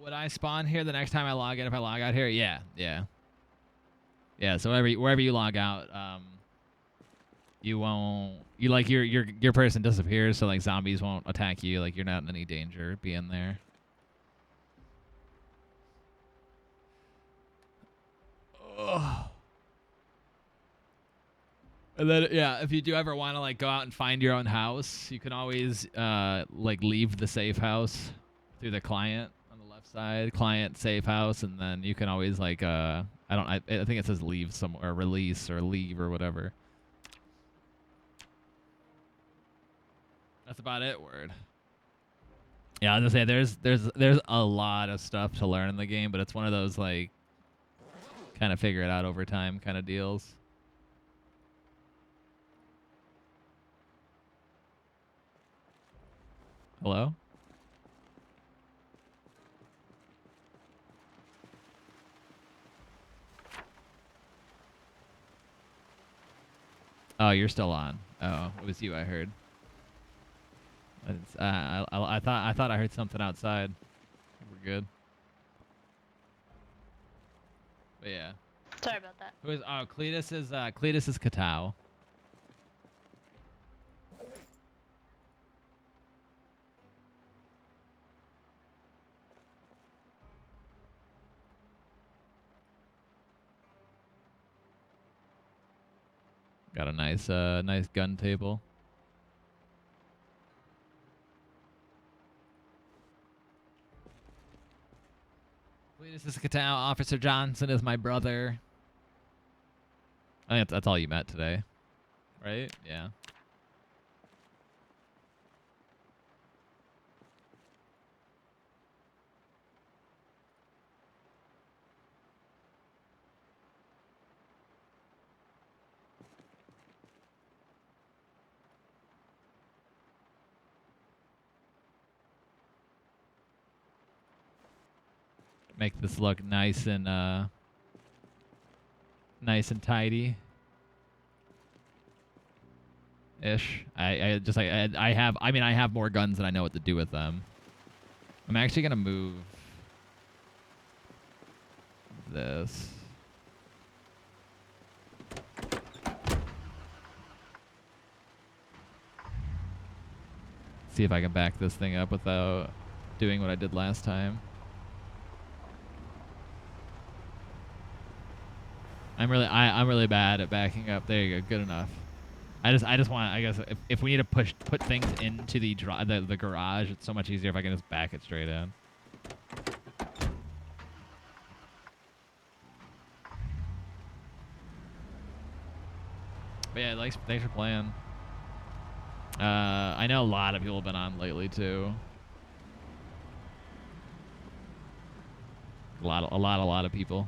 Would I spawn here the next time I log in if I log out here? Yeah, yeah. Yeah, so wherever you log out, you won't your person disappears, so like zombies won't attack you, like you're not in any danger being there. Ugh. And then yeah, if you do ever want to like go out and find your own house, you can always like leave the safe house through the client on the left side, client safe house, and then you can always like I think it says leave somewhere, release or leave or whatever. That's about it. Word. Yeah, I was gonna say there's a lot of stuff to learn in the game, but it's one of those like kind of figure it out over time kind of deals. Hello? Oh, you're still on. Oh, it was you I heard. I thought I heard something outside. We're good. But yeah. Sorry about that. Who is Cletus is Katao. Got a nice nice gun table. This is Katao. Officer Johnson is my brother. I think that's all you met today, right? Yeah. Make this look nice and tidy. Ish. I just like I have more guns than I know what to do with them. I'm actually gonna move this. See if I can back this thing up without doing what I did last time. I'm really bad at backing up. There you go. Good enough. I just want, I guess if we need to put things into the garage, it's so much easier if I can just back it straight in. But yeah, thanks for playing. I know a lot of people have been on lately too. A lot of people.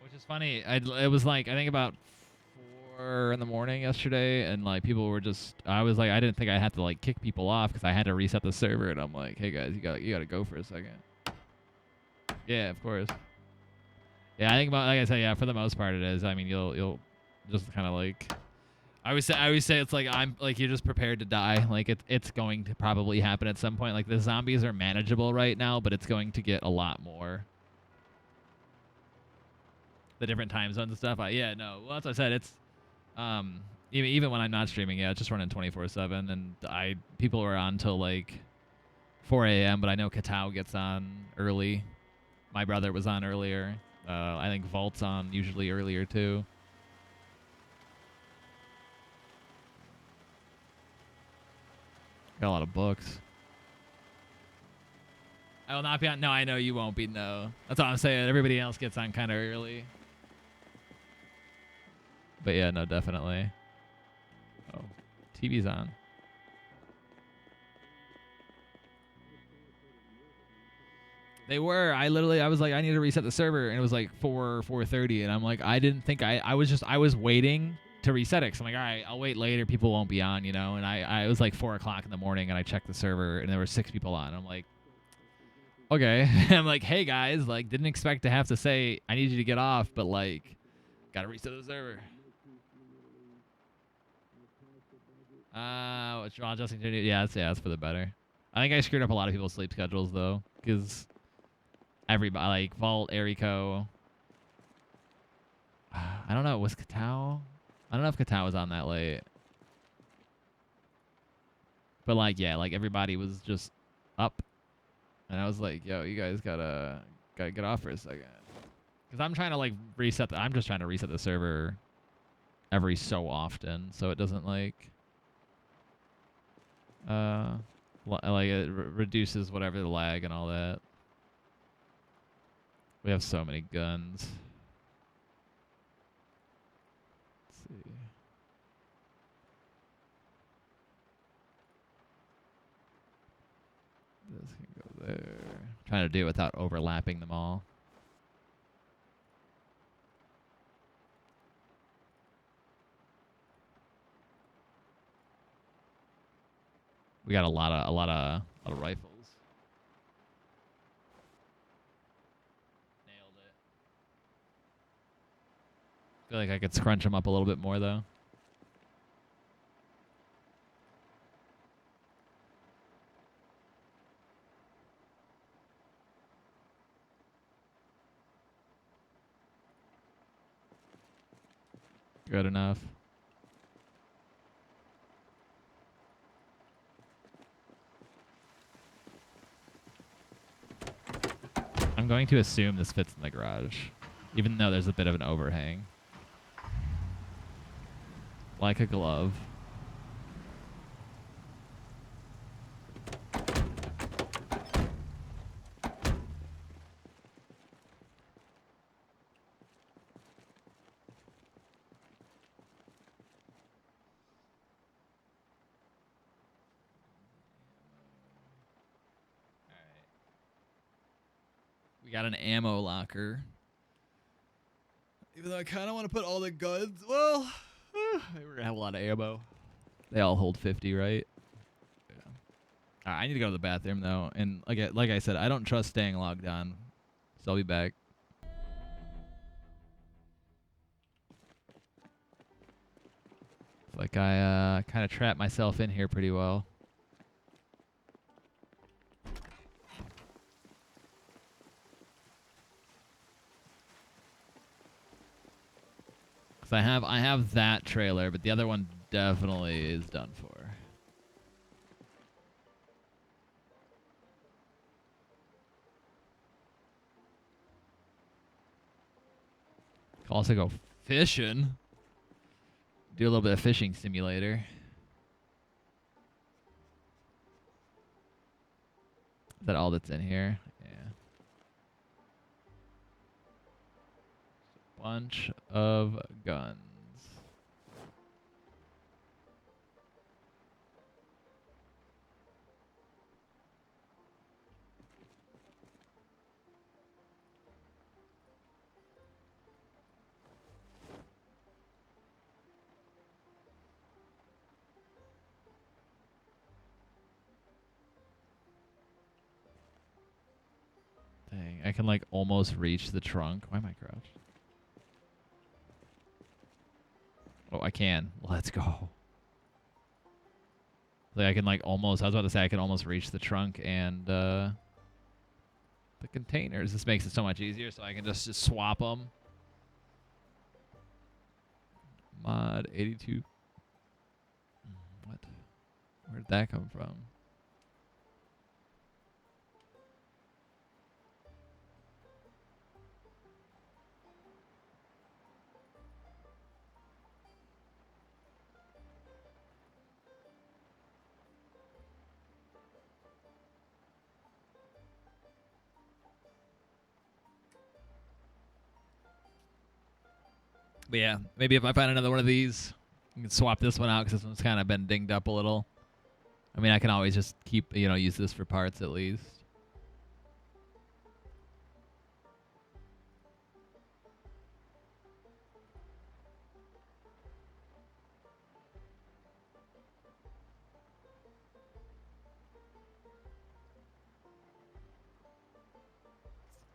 Which is funny. It was like I think about 4 in the morning yesterday, and like people were just. I was like, I didn't think I had to like kick people off because I had to reset the server, and I'm like, hey guys, you gotta go for a second. Yeah, of course. Yeah, I think about like I said, yeah, for the most part it is. I mean, you'll just kind of like. I always say it's like I'm like you're just prepared to die. Like it's going to probably happen at some point. Like the zombies are manageable right now, but it's going to get a lot more. the different time zones and stuff. Yeah, no. Well, that's what I said. It's even when I'm not streaming, yeah, it's just running 24/7, and people are on till like 4 a.m. But I know Katao gets on early. My brother was on earlier. I think Vault's on usually earlier too. Got a lot of books. I will not be on. No, I know you won't be. No, that's what I'm saying. Everybody else gets on kind of early. But yeah, no, definitely. Oh, TV's on. They were. I was like, I need to reset the server, and it was like 4:30, and I'm like, I didn't think I was waiting to reset it. Cause I'm like, all right, I'll wait later. People won't be on, you know. And I it was like 4 o'clock in the morning, and I checked the server, and there were 6 people on. I'm like, okay. I'm like, hey guys, like, didn't expect to have to say I need you to get off, but like, gotta reset the server. What's wrong, Justin? Yeah, that's for the better. I think I screwed up a lot of people's sleep schedules though, because everybody, like Vault, Eriko. I don't know. Was Katao? I don't know if Katao was on that late. But like, yeah, like everybody was just up, and I was like, yo, you guys gotta get off for a second, because I'm trying to like reset. I'm just trying to reset the server every so often, so it doesn't like it reduces whatever the lag and all that. We have so many guns. Let's see. This can go there. Trying to do it without overlapping them all. We got a lot of rifles. Nailed it. Feel like I could scrunch them up a little bit more though. Good enough. I'm going to assume this fits in the garage, even though there's a bit of an overhang. Like a glove. We got an ammo locker. Even though I kind of want to put all the guns. Well, we're going to have a lot of ammo. They all hold 50, right? Yeah. All right, I need to go to the bathroom, though. And like I said, I don't trust staying logged on. So I'll be back. Like I kind of trapped myself in here pretty well. I have that trailer, but the other one definitely is done for. Could also go fishing. Do a little bit of fishing simulator. Is that all that's in here? Yeah. Bunch of guns. Dang, I can like almost reach the trunk. Why am I crouched? Oh, I can. Let's go. Like I can like almost. I was about to say I can almost reach the trunk and the containers. This makes it so much easier, so I can just swap them. mod 82. What? Where did that come from? But yeah, maybe if I find another one of these, I can swap this one out because this one's kind of been dinged up a little. I mean, I can always just keep, use this for parts at least.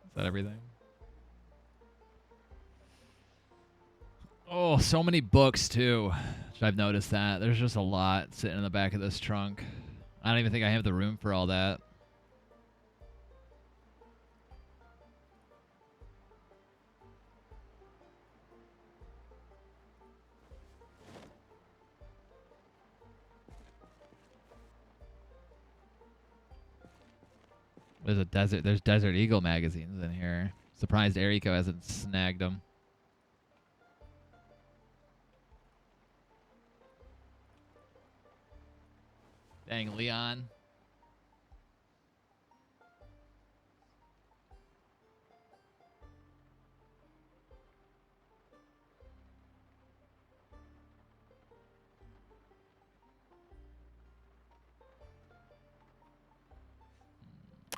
Is that everything? Oh, so many books too. I've noticed that. There's just a lot sitting in the back of this trunk. I don't even think I have the room for all that. There's Desert Eagle magazines in here. Surprised Eriko hasn't snagged them. Dang, Leon.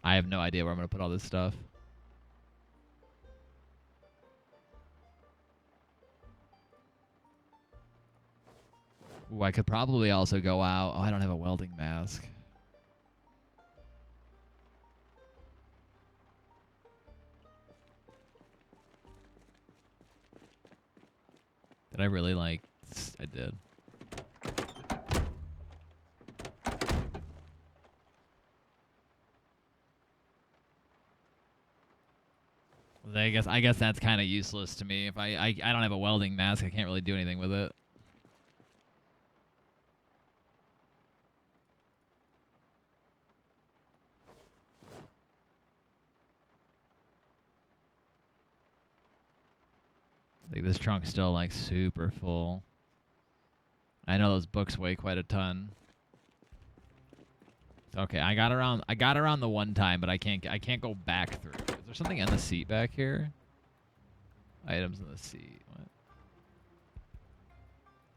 I have no idea where I'm going to put all this stuff. Ooh, I could probably also go out. Oh, I don't have a welding mask. Did I really I did. I guess that's kind of useless to me. If I don't have a welding mask, I can't really do anything with it. Like this trunk's still super full. I know those books weigh quite a ton. Okay, I got around the one time, but I can't go back through. Is there something in the seat back here? Items in the seat.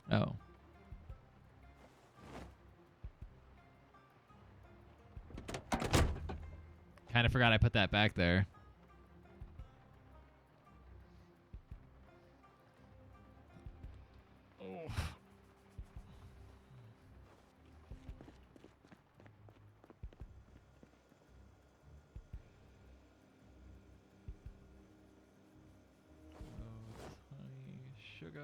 What? Oh. Kind of forgot I put that back there. Oh. Sugar.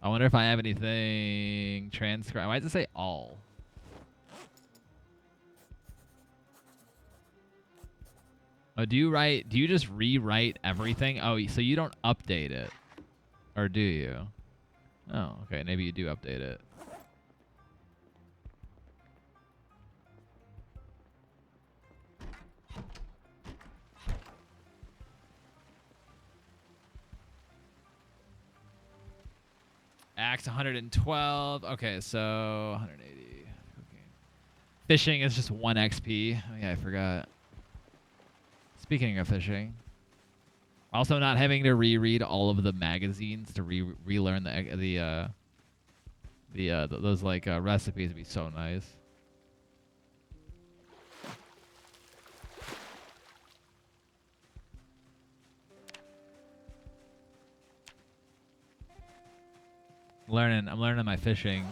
I wonder if I have anything transcribed. Why does it say all? Oh, do you just rewrite everything? Oh, so you don't update it. Or do you? Oh, okay. Maybe you do update it. Axe 112. Okay, so 180. Okay. Fishing is just 1 XP. Oh, yeah, I forgot. Speaking of fishing, also not having to reread all of the magazines to relearn those recipes would be so nice. I'm learning my fishing.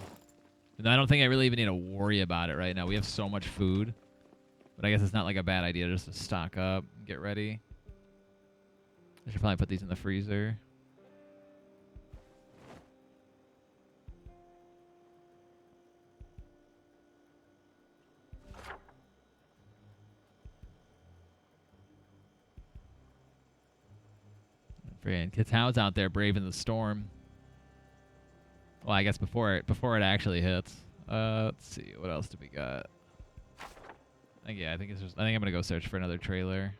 And I don't think I really even need to worry about it right now. We have so much food. But I guess it's not a bad idea just to stock up and get ready. I should probably put these in the freezer. Freaking Kitau's out there braving the storm. Well, I guess before it actually hits. Let's see, what else do we got? I think I'm gonna go search for another trailer.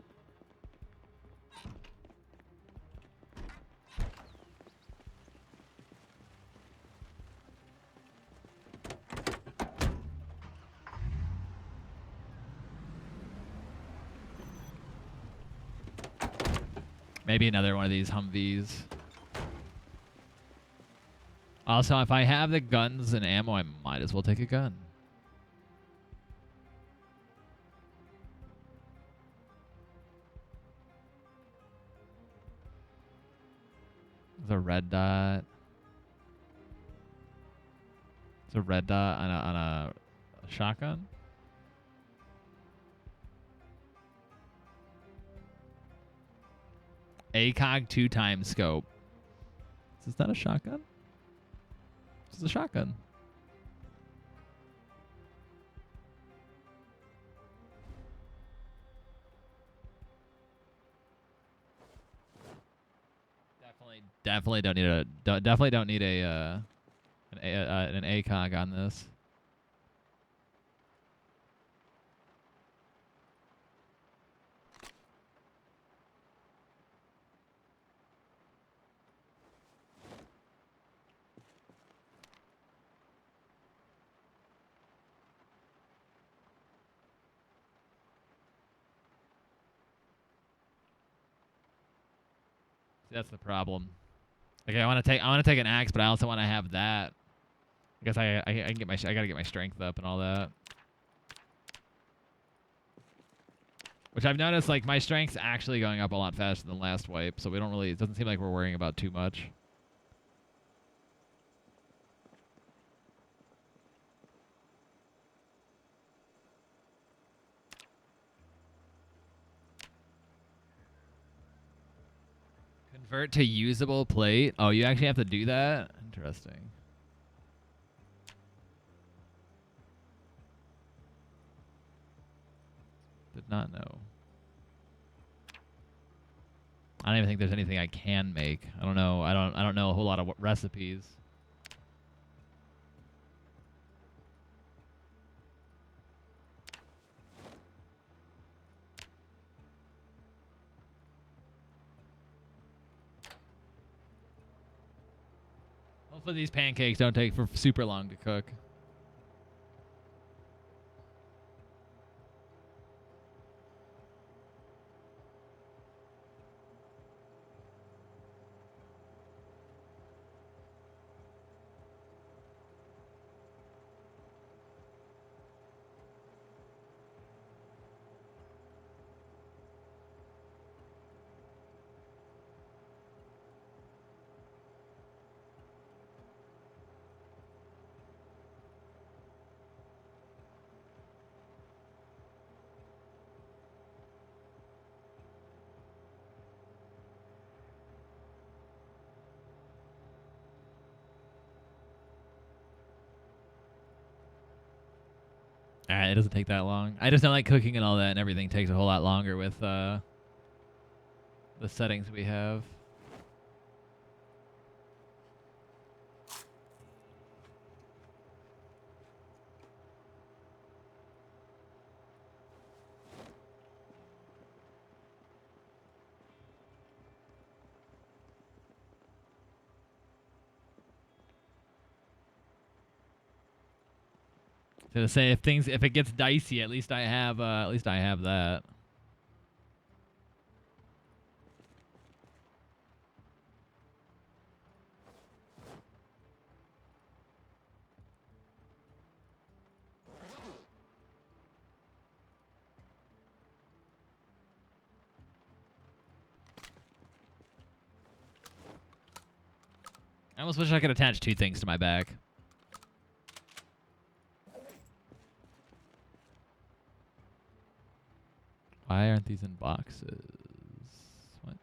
Maybe another one of these Humvees. Also, if I have the guns and ammo, I might as well take a gun. There's a red dot. There's a red dot on a shotgun. ACOG 2x scope. Is this not a shotgun? This is a shotgun. Definitely don't need an ACOG on this. That's the problem. Okay, I want to take an axe, but I also want to have that. I guess I can get I gotta get my strength up and all that. Which I've noticed, like, my strength's actually going up a lot faster than last wipe, so it doesn't seem like we're worrying about too much. Convert to usable plate? Oh, you actually have to do that? Interesting. Did not know. I don't even think there's anything I can make. I don't know. I don't know a whole lot of recipes. Hopefully these pancakes don't take for super long to cook. Alright, it doesn't take that long. I just don't like cooking and all that, and everything takes a whole lot longer with the settings we have. To say if it gets dicey, at least I have that. I almost wish I could attach two things to my back. Why aren't these in boxes? What?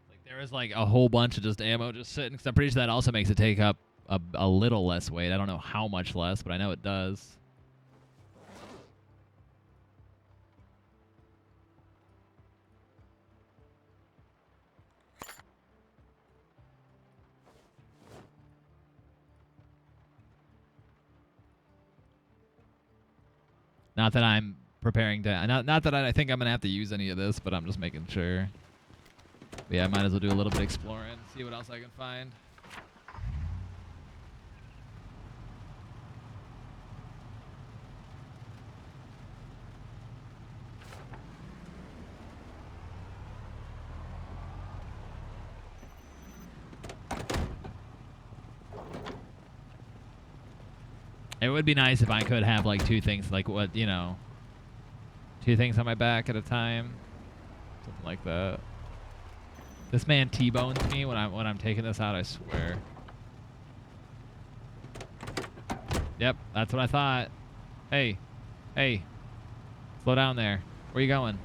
Like There was like a whole bunch of just ammo just sitting. Cause I'm pretty sure that also makes it take up a little less weight. I don't know how much less, but I know it does. Not that I'm preparing to. Not that I think I'm gonna have to use any of this, but I'm just making sure. But yeah, I might as well do a little bit of exploring, see what else I can find. It would be nice if I could have like two things, like what, you know, two things on my back at a time, something like that. This man T-bones me when I'm taking this out, I swear. Yep, that's what I thought. Hey, hey, slow down there. Where you going?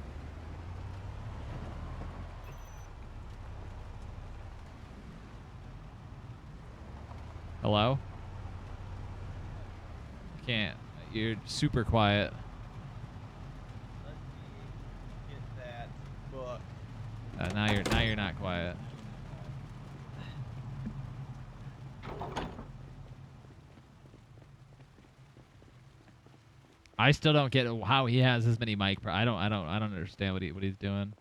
Hello? Can't. You're super quiet. Let me get that book. Now you're not quiet. I still don't get how he has this many mic. I don't understand what he's doing.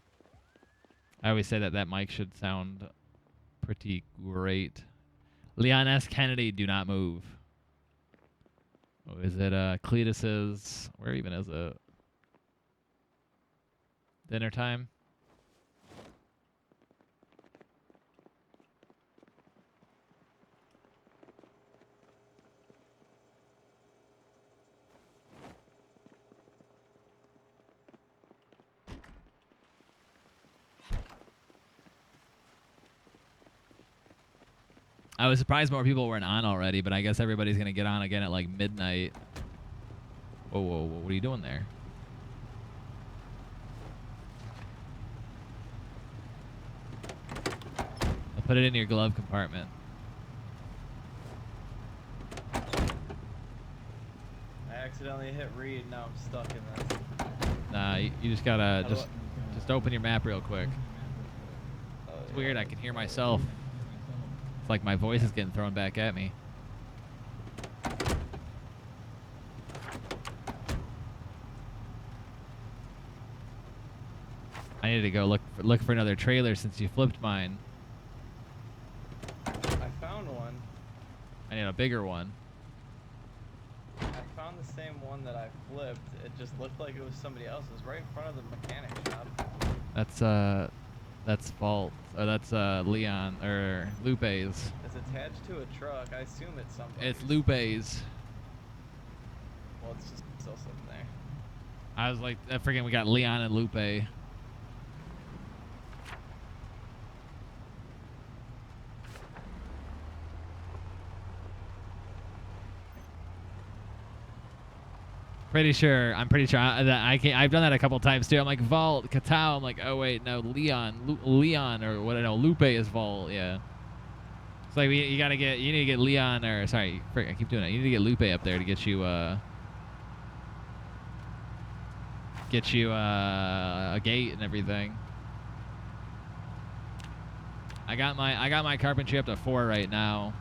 I always say that mic should sound pretty great. Leon S. Kennedy, do not move. Oh, is it Cletus's? Where even is it? Dinner time? I was surprised more people weren't on already, but I guess everybody's going to get on again at like midnight. Whoa, whoa, whoa, what are you doing there? I'll put it in your glove compartment. I accidentally hit read, now I'm stuck in this. Nah, you just gotta just open your map real quick. It's weird, I can hear myself. It's like my voice is getting thrown back at me. I need to go look for another trailer since you flipped mine. I found one. I need a bigger one. I found the same one that I flipped. It just looked like it was somebody else's. Right in front of the mechanic shop. That's Vault. Or that's Leon or Lupe's. It's attached to a truck. I assume it's something. It's Lupe's. Well, it's just still sitting there. I was like, I forget we got Leon and Lupe. I'm pretty sure I've done that a couple times too. I'm like Vault, Katao. I'm like, oh wait, no, Leon or what? No, Lupe is Vault. Yeah. It's like you need to get Leon or sorry, I keep doing it. You need to get Lupe up there to get you a gate and everything. I got my carpentry up to 4 right now.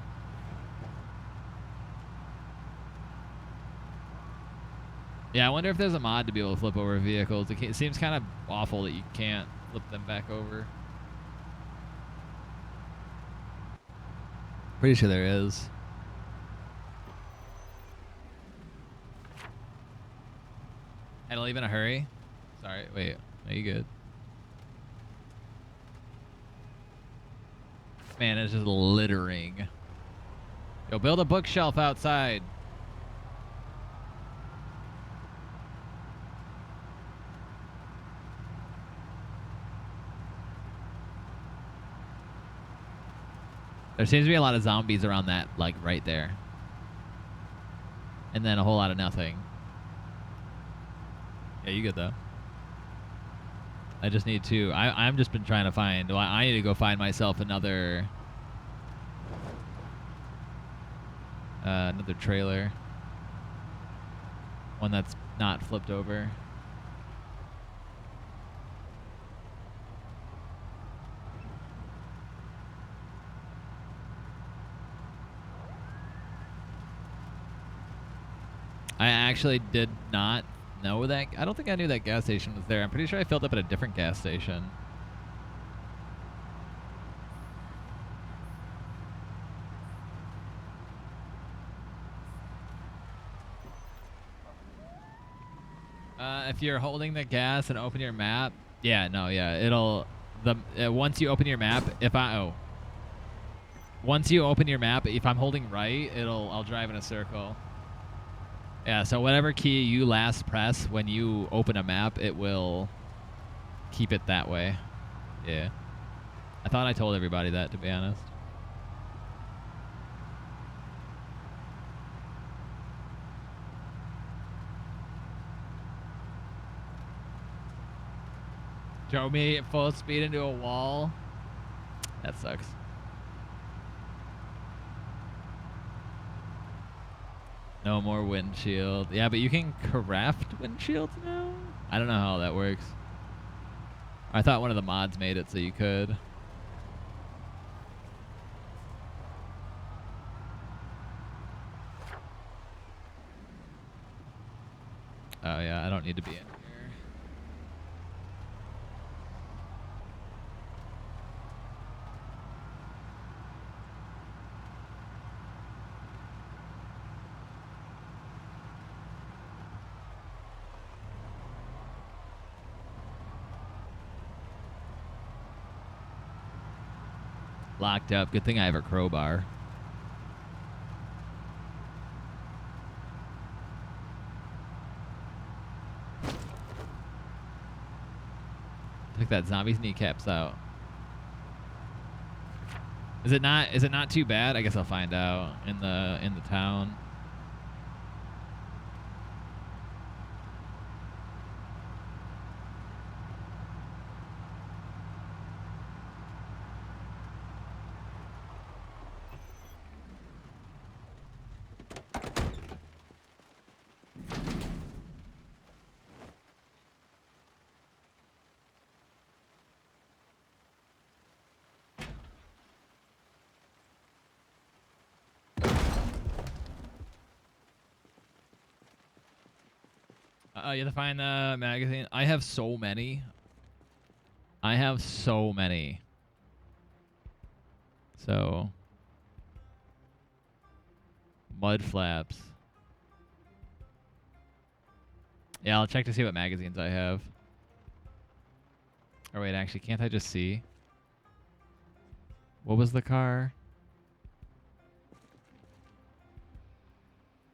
Yeah, I wonder if there's a mod to be able to flip over vehicles. It seems kind of awful that you can't flip them back over. Pretty sure there is. Had to leave in a hurry? Sorry, wait. Are you good? Man, it's just littering. Yo, build a bookshelf outside. There seems to be a lot of zombies around that, like, right there. And then a whole lot of nothing. Yeah, you good, though. I just need to. I'm just been trying to find. Well, I need to go find myself another trailer. One that's not flipped over. I actually did not know that. I don't think I knew that gas station was there. I'm pretty sure I filled up at a different gas station. If you're holding the gas and open your map, it'll once you open your map, once you open your map, if I'm holding right, I'll drive in a circle. Yeah, so whatever key you last press when you open a map, it will keep it that way. Yeah. I thought I told everybody that, to be honest. Drove me at full speed into a wall. That sucks. No more windshield. Yeah, but you can craft windshields now? I don't know how that works. I thought one of the mods made it so you could. Oh yeah, I don't need to be in here. Locked up. Good thing I have a crowbar. Took that zombie's kneecaps out. Is it not too bad? I guess I'll find out in the town. You have to find the magazine. I have so many. So, mud flaps. Yeah, I'll check to see what magazines I have. Or wait, actually, can't I just see? What was the car?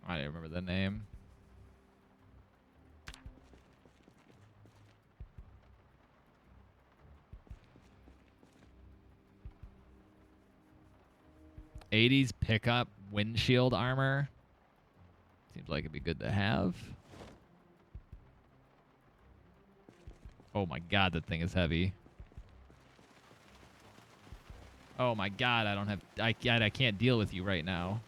I don't remember the name. '80s pickup windshield armor. Seems like it'd be good to have. Oh my god, that thing is heavy. Oh my god, I can't deal with you right now.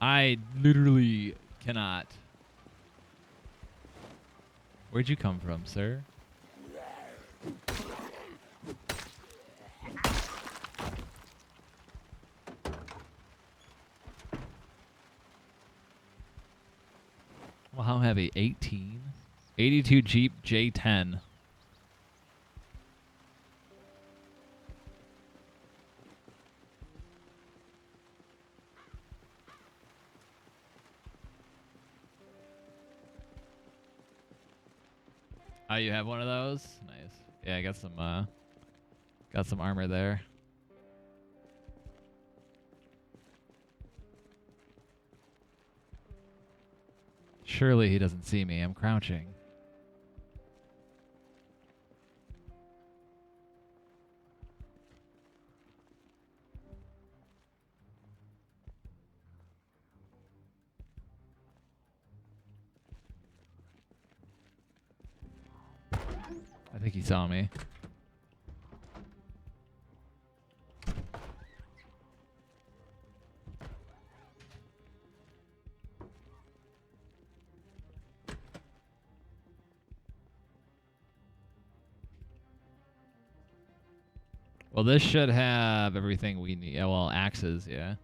I literally cannot. Where'd you come from, sir? Well, how heavy? 18? 82 Jeep J10. Oh, you have one of those? Nice. Yeah, I got some armor there. Surely he doesn't see me. I'm crouching. I think he saw me. Well, this should have everything we need. Yeah, well, axes, yeah.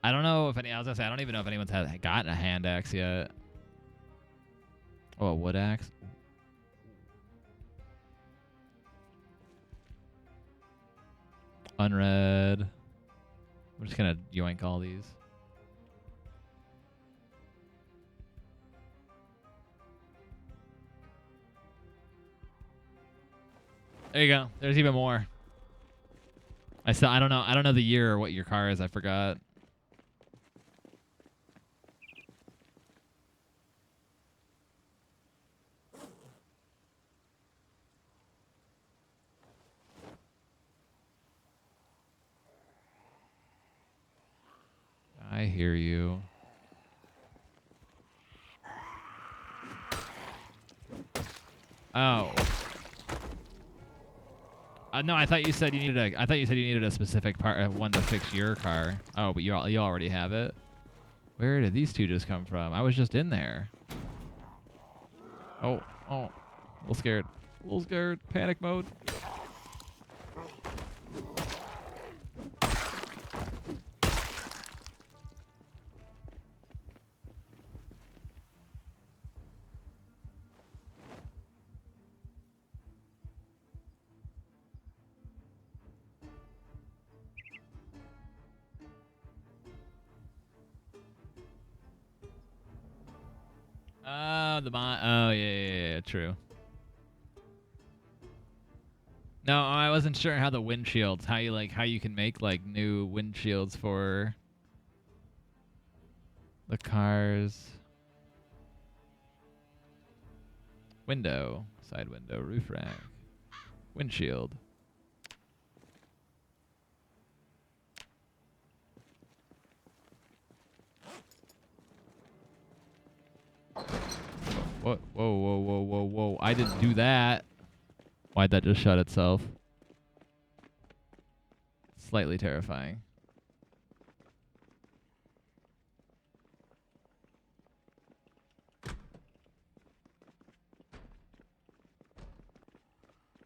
I don't know if I was gonna say, I don't even know if anyone's gotten a hand axe yet. Oh, a wood axe? Unread. I'm just gonna yoink all these. There you go. There's even more. I don't know the year or what your car is. I forgot. I hear you. Oh. No, I thought you said you needed a specific part one to fix your car. Oh, but you already have it. Where did these two just come from? I was just in there. Oh, a little scared. A little scared. Panic mode. Oh, yeah, true. No, I wasn't sure how the windshields, how you can make like new windshields for the cars. Window, side window, roof rack, windshield. What? Whoa. I didn't do that. Why'd that just shut itself? Slightly terrifying.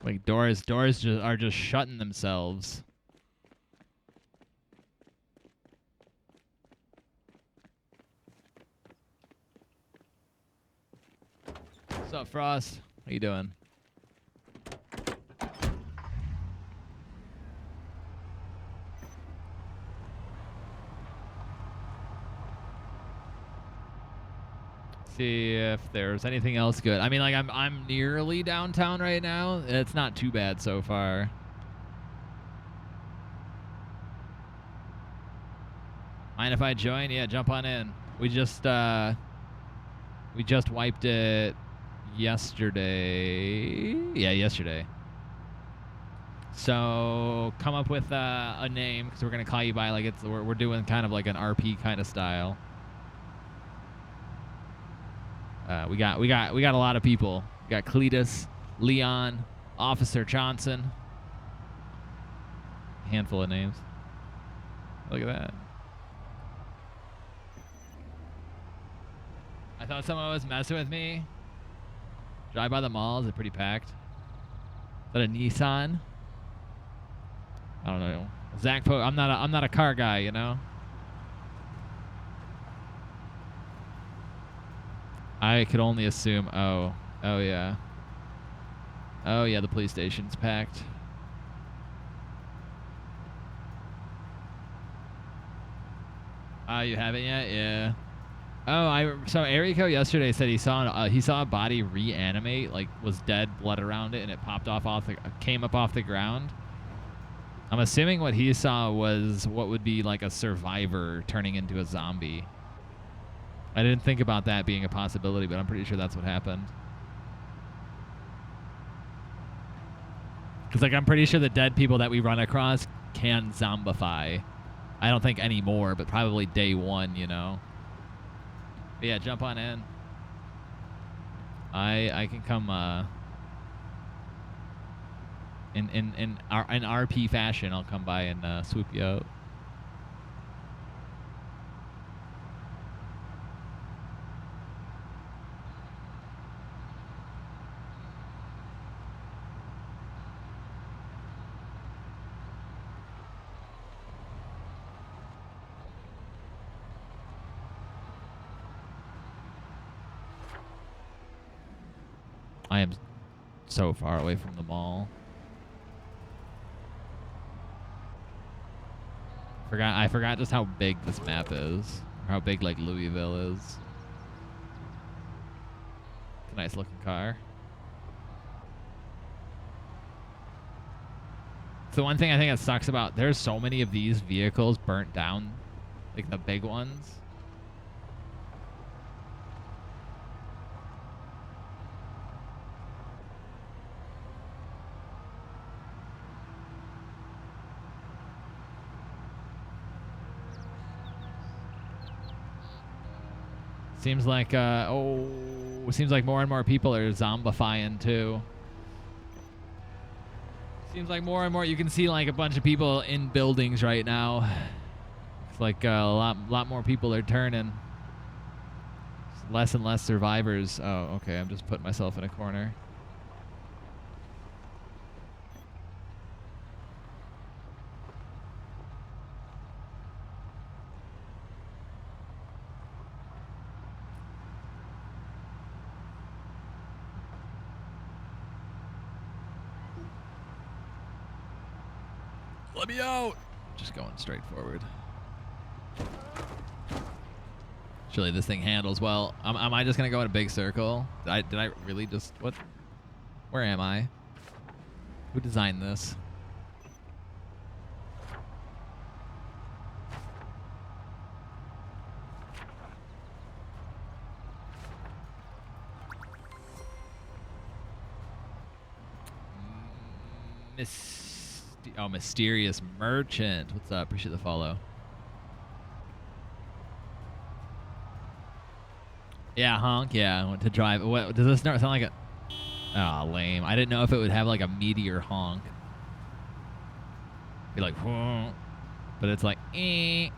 Like doors are just shutting themselves. What's up, Frost? How you doing? See if there's anything else good. I mean, like I'm nearly downtown right now. It's not too bad so far. Mind if I join? Yeah, jump on in. We just wiped it yesterday. Yeah, yesterday. So come up with a name because we're gonna call you by like we're doing kind of like an RP kind of style. We got a lot of people. We got Cletus, Leon, Officer Johnson. Handful of names. Look at that. I thought someone was messing with me. Drive by the mall. Is it pretty packed? Is that a Nissan? I don't know. Zack, I'm not a car guy, you know. I could only assume. Oh yeah. Oh yeah, the police station's packed. You haven't yet? Yeah. Oh, so Eriko yesterday said he saw a body reanimate, like was dead, blood around it, and it popped came up off the ground. I'm assuming what he saw was what would be like a survivor turning into a zombie. I didn't think about that being a possibility, but I'm pretty sure that's what happened. Because, like, I'm pretty sure the dead people that we run across can zombify. I don't think anymore, but probably day one, you know. But yeah, jump on in. I can come in RP fashion. I'll come by and swoop you out. I am so far away from the mall. I forgot just how big this map is. Or how big, like, Louisville is. It's a nice looking car. The one thing I think that sucks about, there's so many of these vehicles burnt down, like the big ones. Seems like, seems like more and more people are zombifying too. Seems like more and more, you can see like a bunch of people in buildings right now. It's like a lot more people are turning. Less and less survivors. Oh, okay, I'm just putting myself in a corner. Let me out! Just going straight forward. Surely this thing handles well. Am I just gonna go in a big circle? Did I really just, what? Where am I? Who designed this? Mysterious Merchant. What's up? Appreciate the follow. Yeah, honk. Yeah, I want to drive. What does this sound like? Oh, lame. I didn't know if it would have like a meteor honk. Be like, whoa. But it's like, eh.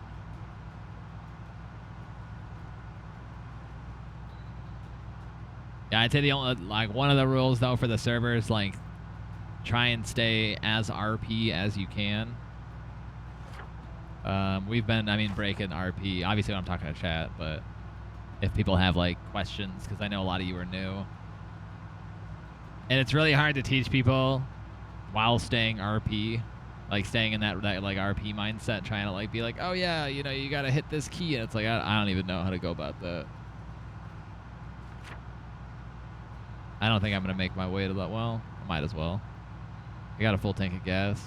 Yeah, I'd say the only like one of the rules though for the server is like, try and stay as RP as you can. We've been, breaking RP. Obviously, when I'm talking to chat, but if people have like questions, because I know a lot of you are new, and it's really hard to teach people while staying RP, like staying in that like RP mindset, trying to like be like, oh yeah, you know, you gotta hit this key, and it's like I don't even know how to go about that. I don't think I'm gonna make my way to that. Well, I might as well. I got a full tank of gas.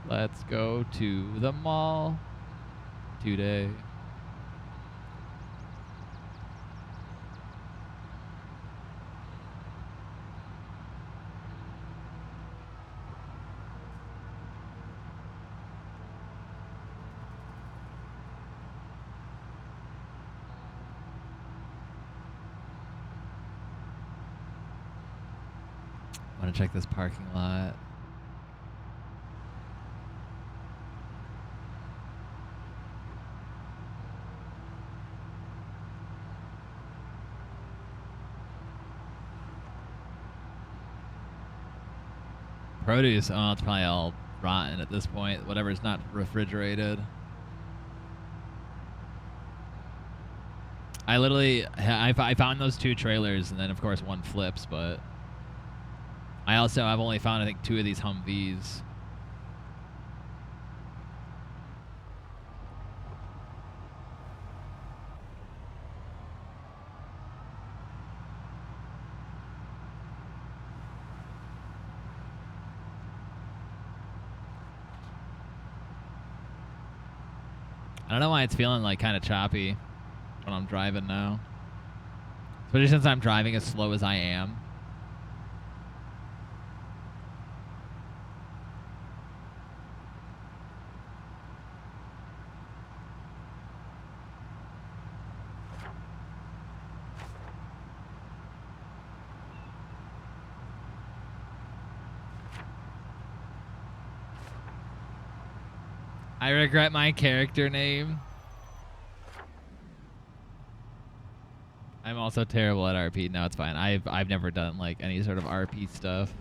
Let's go to the mall today. I want to check this parking lot. Produce, oh, it's probably all rotten at this point. Whatever's not refrigerated. I literally, I found those 2 trailers, and then of course one flips, but I've only found I think 2 of these Humvees. I don't know why it's feeling like kind of choppy. when I'm driving now. Especially since I'm driving as slow as I am. I regret my character name. I'm also terrible at RP. No, it's fine. I've never done like any sort of RP stuff.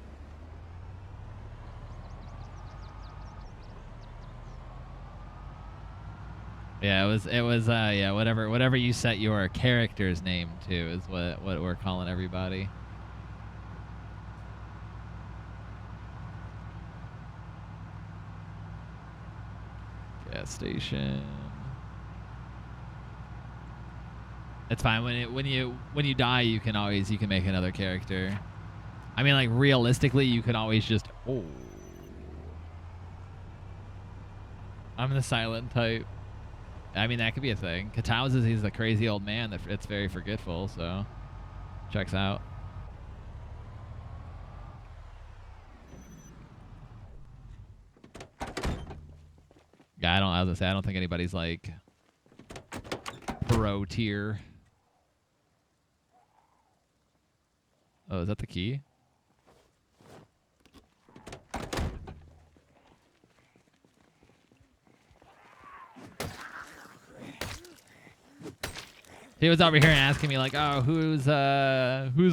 Yeah, it was yeah, whatever you set your character's name to is what we're calling everybody. Gas station. It's fine when you die you can make another character. I mean like realistically you can always just I'm the silent type. I mean that could be a thing. Kataw's he's a crazy old man that it's very forgetful, so checks out. Yeah, I was gonna say I don't think anybody's like pro tier. Oh, is that the key? He was over here asking me like, "Oh, who's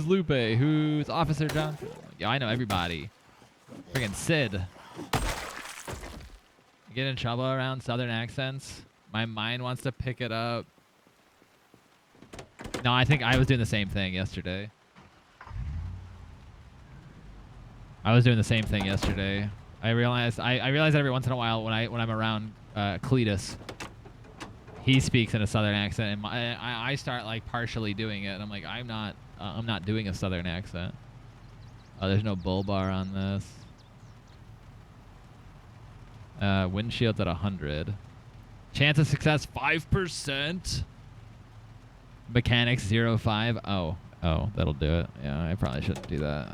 Lupe? Who's Officer Johnson?" Yeah, I know everybody. Friggin' Sid. You get in trouble around Southern accents. My mind wants to pick it up. No, I think I was doing the same thing yesterday. I realized every once in a while when I'm around Cletus, he speaks in a Southern accent, and I start like partially doing it. And I'm like, I'm not doing a Southern accent. Oh, there's no bull bar on this. Windshield's at 100. Chance of success 5%. Mechanics 0.5. Oh, that'll do it. Yeah, I probably shouldn't do that.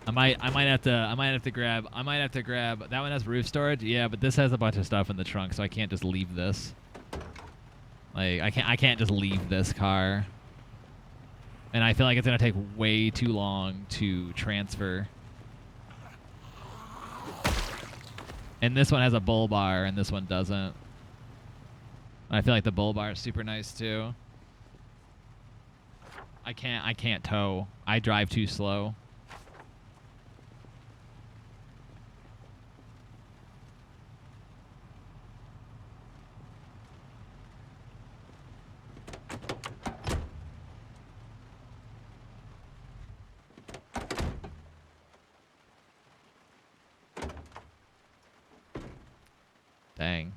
I might have to grab that one has roof storage. Yeah, but this has a bunch of stuff in the trunk, so I can't just leave this. Like I can't just leave this car. And I feel like it's gonna take way too long to transfer. And this one has a bull bar, and this one doesn't. I feel like the bull bar is super nice too. I can't tow. I drive too slow. Dang.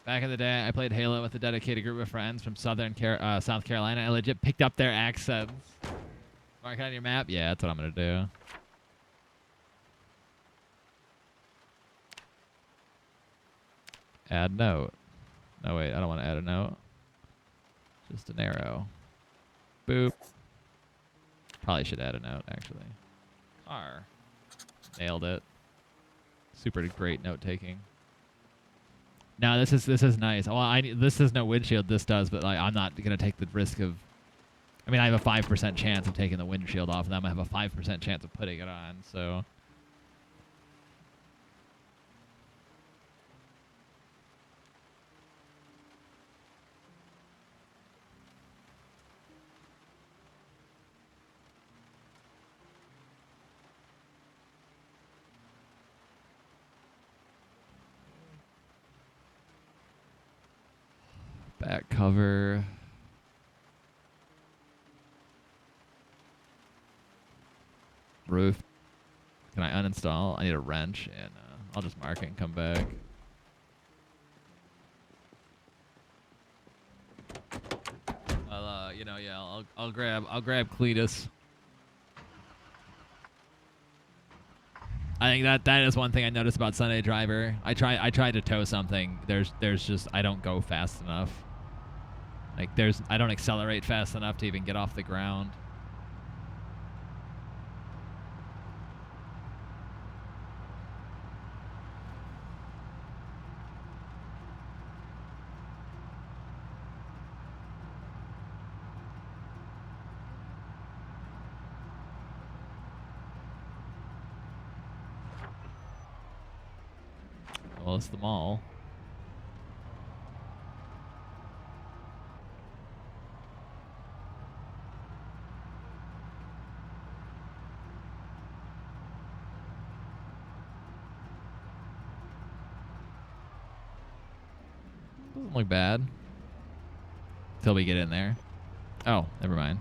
Back in the day, I played Halo with a dedicated group of friends from South Carolina. I legit picked up their accents. Mark it on your map? Yeah, that's what I'm going to do. Add note. No, wait, I don't want to add a note. Just an arrow. Boop. Probably should add a note, actually. R. Nailed it. Super great note taking. Now this is nice. Well, this is no windshield. This does, but like I'm not gonna take the risk of. I mean, I have a 5% chance of taking the windshield off, and I'm gonna have a 5% chance of putting it on. So. Back cover. Roof. Can I uninstall? I need a wrench, and I'll just mark it and come back. I'll grab Cletus. I think that is one thing I noticed about Sunday Driver. I try to tow something. There's just I don't go fast enough. Like I don't accelerate fast enough to even get off the ground. Well, it's the mall. Doesn't look bad. Till we get in there. Oh, never mind.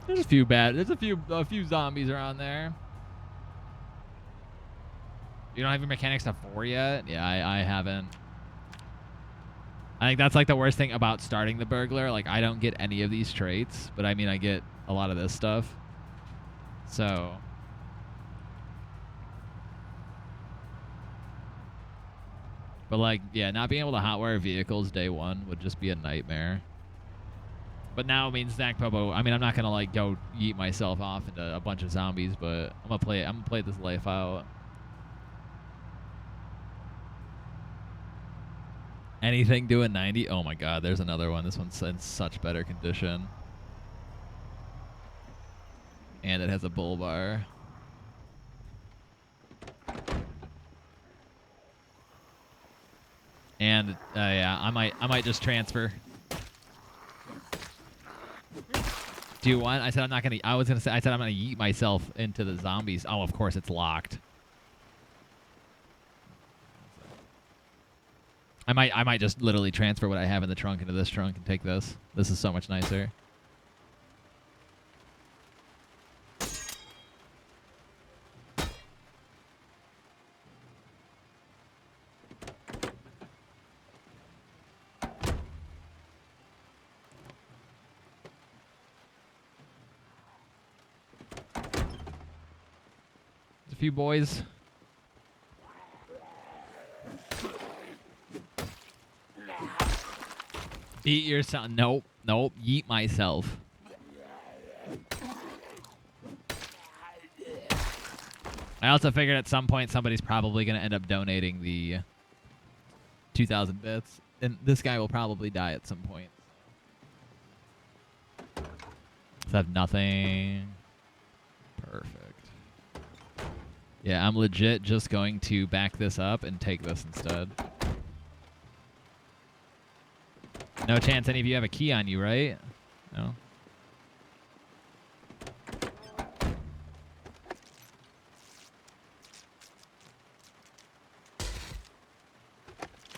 There's a few zombies around there. You don't have your mechanic stuff 4 yet? Yeah, I haven't. I think that's like the worst thing about starting the burglar. Like I don't get any of these traits, but I mean I get a lot of this stuff. So but like, yeah, not being able to hotwire vehicles day 1 would just be a nightmare. But now it means Zack, Popo. I mean, I'm not gonna like go yeet myself off into a bunch of zombies, but I'm gonna play this life out. Anything doing 90? Oh my god, there's another one. This one's in such better condition. And it has a bull bar. And yeah, I might just transfer. Do you want? I said I'm not gonna. I said I'm gonna yeet myself into the zombies. Oh, of course it's locked. I might just literally transfer what I have in the trunk into this trunk and take this. This is so much nicer. There's a few boys. Beat yourself. Nope. Nope. Yeet myself. I also figured at some point somebody's probably going to end up donating the 2,000 bits. And this guy will probably die at some point. So I have nothing. Perfect. Yeah, I'm legit just going to back this up and take this instead. No chance any of you have a key on you, right? No?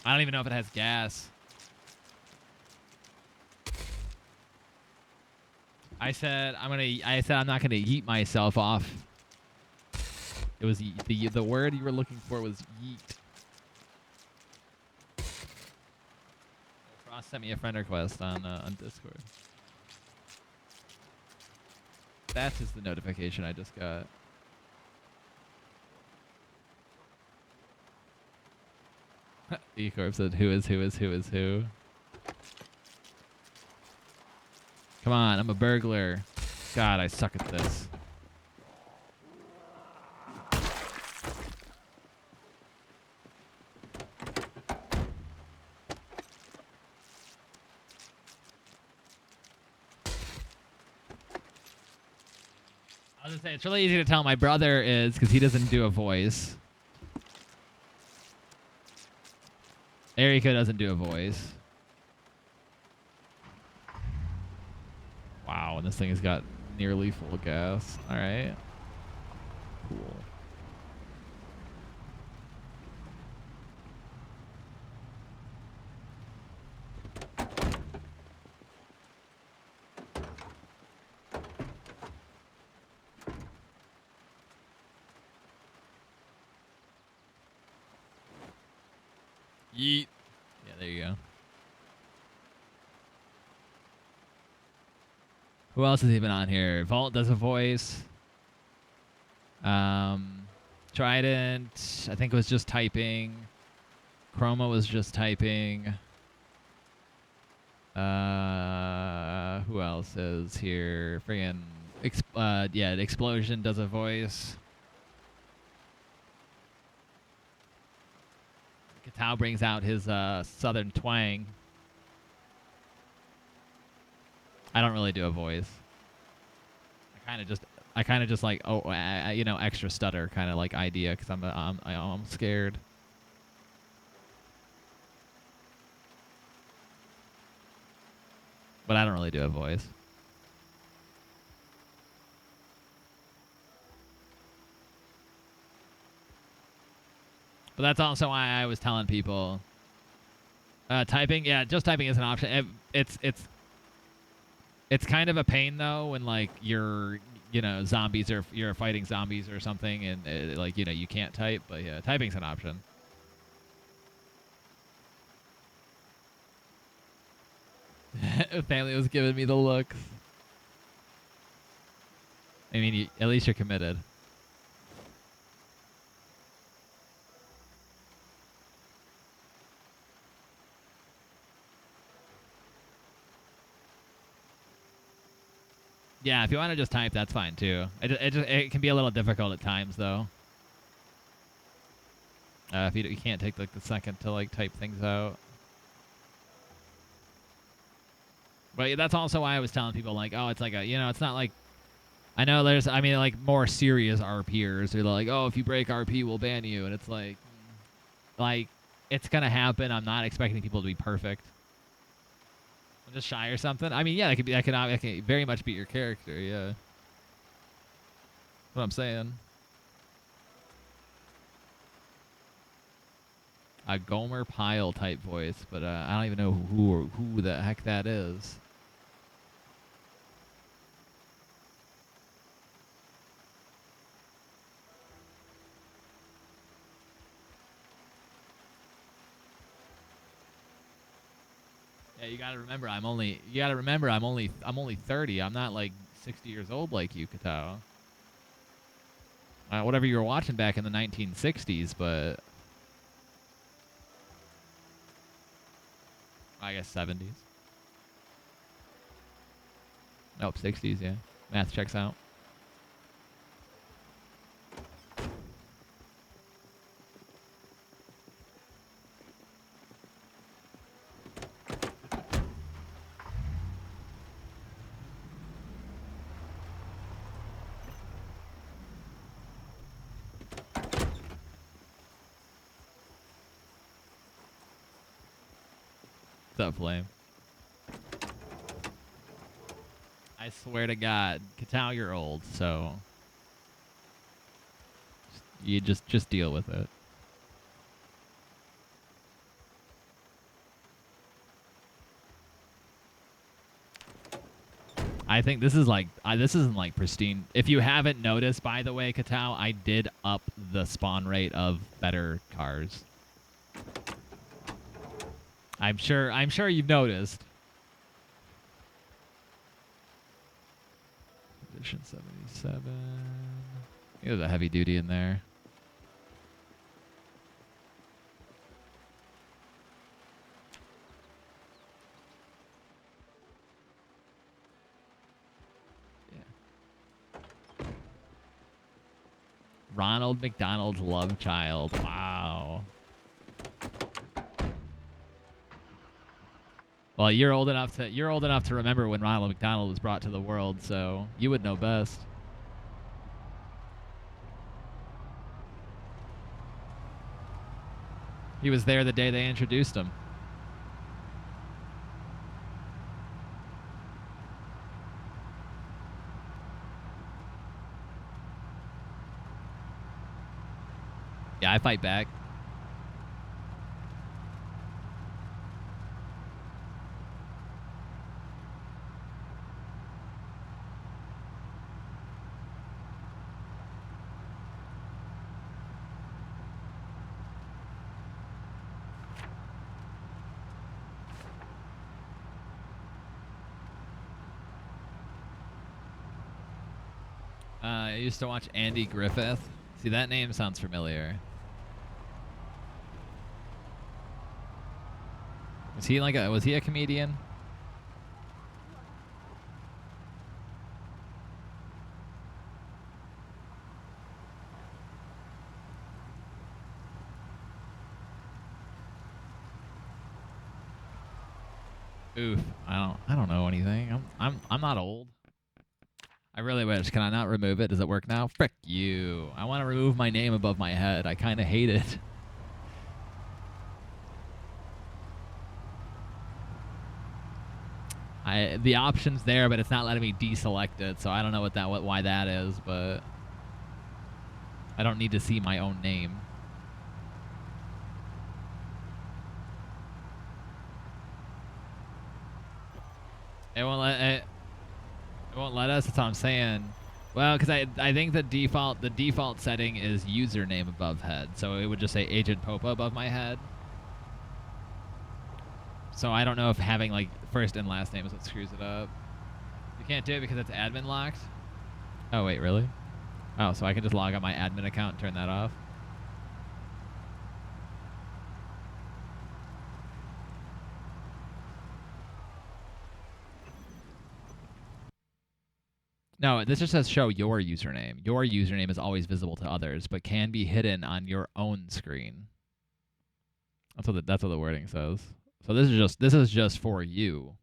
I don't even know if it has gas. I said I'm not gonna yeet myself off. It was the word you were looking for was yeet. Ross sent me a friend request on Discord. That is the notification I just got. E-Corp said, who is who? Come on, I'm a burglar. God, I suck at this. I was gonna say, it's really easy to tell my brother is because he doesn't do a voice. Erika doesn't do a voice. Wow, and this thing has got nearly full gas. All right. Cool. Yeet. Yeah, there you go. Who else is even on here? Vault does a voice. Trident, I think it was just typing. Chroma was just typing. Who else is here? Friggin' yeah, Explosion does a voice. Katao brings out his southern twang. I don't really do a voice. I kind of just like you know, extra stutter kind of like idea because I'm scared. But I don't really do a voice. But that's also why I was telling people typing. Yeah, just typing is an option. It's kind of a pain though when like you're, you know, zombies or you're fighting zombies or something and like, you know, you can't type. But yeah, typing's an option. Family was giving me the looks. I mean, at least you're committed. Yeah, if you want to just type, that's fine too. It can be a little difficult at times though. If you can't take like the second to like type things out. But that's also why I was telling people like, oh, it's like a, you know, it's not like, I know there's, I mean, like more serious RPers. They're like, oh, if you break RP, we'll ban you, and it's like it's gonna happen. I'm not expecting people to be perfect. I'm just shy or something. I mean, yeah, that can very much be your character. Yeah, that's what I'm saying. A Gomer Pyle type voice, but I don't even know who the heck that is. Yeah, you gotta remember I'm only 30. I'm not like 60 years old like you, Katao. Whatever you were watching back in the 1960s, but I guess 70s. Nope, 60s, yeah. Math checks out. What's up, Flame? I swear to God, Katao, you're old, so you just deal with it. I think this is like this isn't like pristine. If you haven't noticed, by the way, Katao, I did up the spawn rate of better cars. I'm sure you've noticed. Edition 77. There's a heavy duty in there. Yeah. Ronald McDonald's love child. Wow. Well, you're old enough to remember when Ronald McDonald was brought to the world, so you would know best. He was there the day they introduced him. Yeah, I fight back. I used to watch Andy Griffith. See, that name sounds familiar. Was he a comedian? Oof. I don't know anything. I'm not old. I really wish. Can I not remove it? Does it work now? Frick you. I want to remove my name above my head. I kind of hate it. The option's there, but it's not letting me deselect it, so I don't know why that is, but I don't need to see my own name. It won't let us. That's what I'm saying. Well, because I think the default setting is username above head, so it would just say Agent Popo above my head. So I don't know if having like first and last name is what screws it up. You can't do it because it's admin locked. Oh wait, really? Oh, so I can just log on my admin account and turn that off. No, this just says show your username. Your username is always visible to others, but can be hidden on your own screen. That's what the wording says. So this is just for you.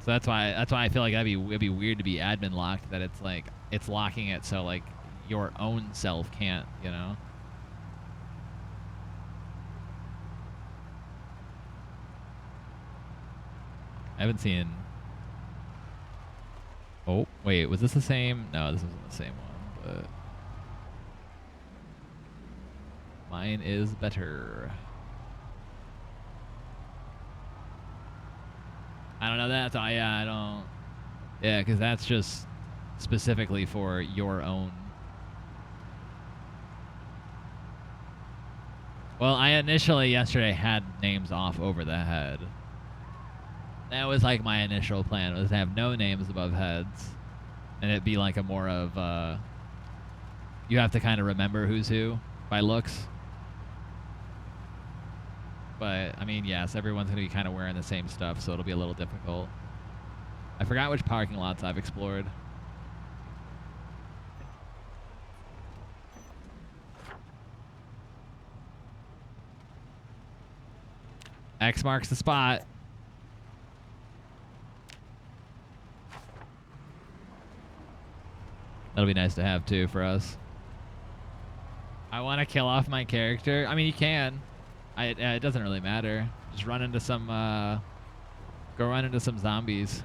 So that's why I feel like it'd be weird to be admin locked, that it's like it's locking it so like your own self can't, you know. I haven't seen. Oh wait, was this the same? No, this wasn't the same one, but mine is better. I don't know that. So yeah, I don't. Yeah, because that's just specifically for your own. Well, I initially yesterday had names off over the head. That was like my initial plan, was to have no names above heads, and it'd be like a more of you have to kind of remember who's who by looks. But I mean, yes, everyone's gonna be kind of wearing the same stuff, so it'll be a little difficult. I forgot which parking lots I've explored. X marks the spot. That'll be nice to have too for us. I want to kill off my character. I mean, you can. It doesn't really matter. Just run into some. Go run into some zombies.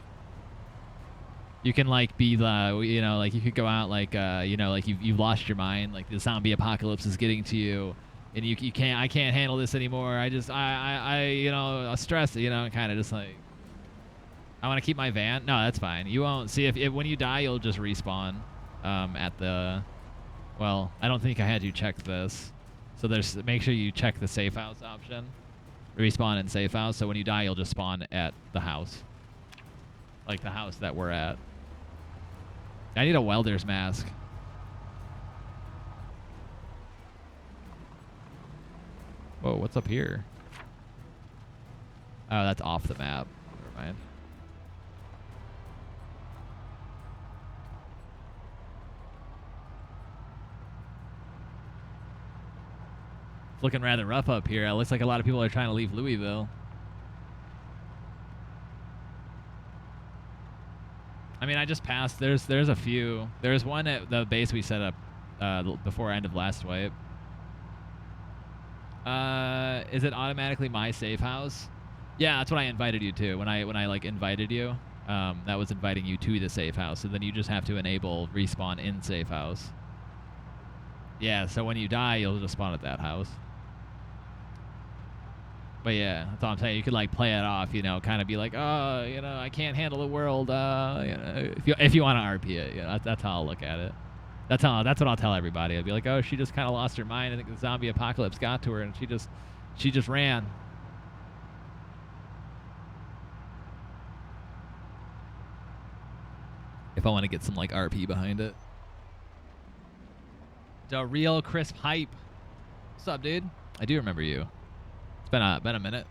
You can like be the, you know, like you could go out like you know, like you've lost your mind, like the zombie apocalypse is getting to you, and you can't. I can't handle this anymore. I you know, stress, you know, kind of just like. I want to keep my van. No, that's fine. You won't see if when you die, you'll just respawn. At the, well, I don't think I had you check this, so make sure you check the safe house option, respawn in safe house, so when you die you'll just spawn at the house, like the house that we're at. I need a welder's mask. Whoa, what's up here? Oh, that's off the map. Never mind. Looking rather rough up here. It looks like a lot of people are trying to leave Louisville. I mean, I just passed. There's a few. There's one at the base we set up before end of last wipe. Is it automatically my safe house? Yeah, that's what I invited you to. When I like invited you, that was inviting you to the safe house. And then you just have to enable respawn in safe house. Yeah, so when you die, you'll just spawn at that house. But yeah, that's all I'm saying. You could like play it off, you know, kind of be like, oh, you know, I can't handle the world. You know, if you want to RP it, you know, that's how I'll look at it. That's what I'll tell everybody. I'll be like, oh, she just kind of lost her mind. I think the zombie apocalypse got to her, and she just ran. if I want to get some like RP behind it. The real crisp hype. What's up, dude? I do remember you. It's been a minute.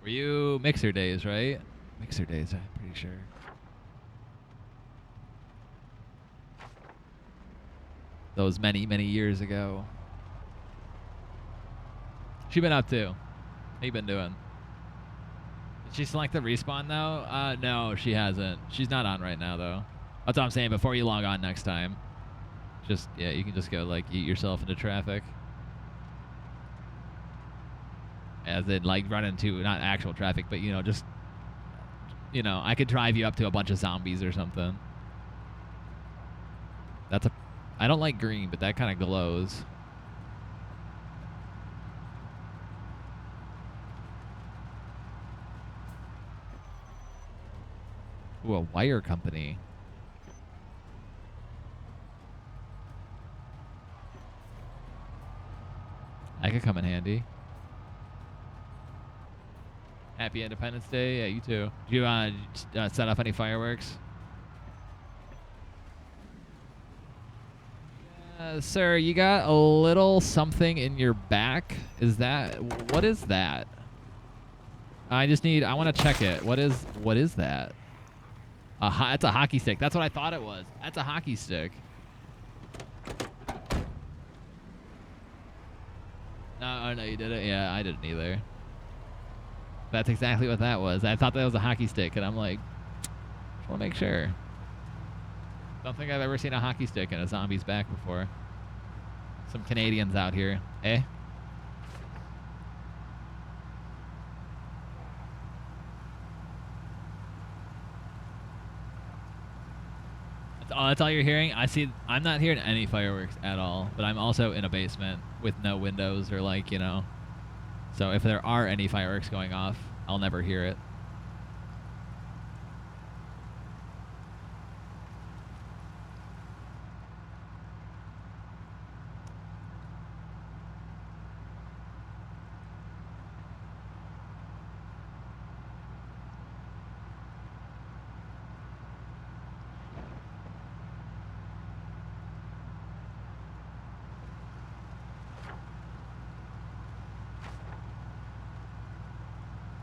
Were you Mixer Days, right? Mixer Days, I'm pretty sure. Those many, many years ago. She been up to? How you been doing? Did she select the respawn though? No, she hasn't. She's not on right now though. That's what I'm saying. Before you log on next time, just yeah, you can just go like eat yourself into traffic. As in like run into not actual traffic, but you know just I could drive you up to a bunch of zombies or something. I don't like green, but that kind of glows. Ooh, a wire company. That could come in handy. Happy Independence Day. Yeah, you too. Do you set off any fireworks? Sir, you got a little something in your back. What is that? I want to check it. What is that? That's a hockey stick. That's what I thought it was. That's a hockey stick. No, you didn't. Yeah, I didn't either. That's exactly what that was. I thought that was a hockey stick, and I'm like, just want to make sure. Don't think I've ever seen a hockey stick in a zombie's back before. Some Canadians out here, eh? That's all you're hearing? I'm not hearing any fireworks at all, but I'm also in a basement with no windows or like, So if there are any fireworks going off, I'll never hear it.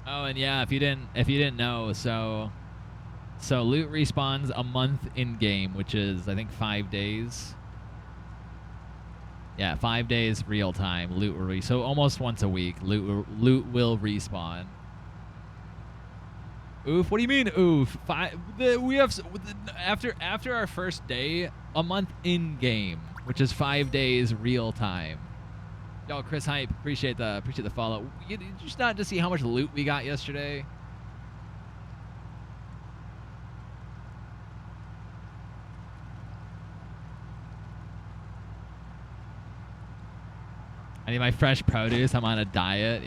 Oh, and yeah, if you didn't know, so loot respawns a month in game, which is I think 5 days. Yeah, 5 days real time. Loot will so almost once a week. Loot will respawn. Oof. What do you mean, oof? We have after our first day, a month in game, which is 5 days real time. Yo, Chris Hype, appreciate the follow. Did you just not see how much loot we got yesterday? I need my fresh produce. I'm on a diet.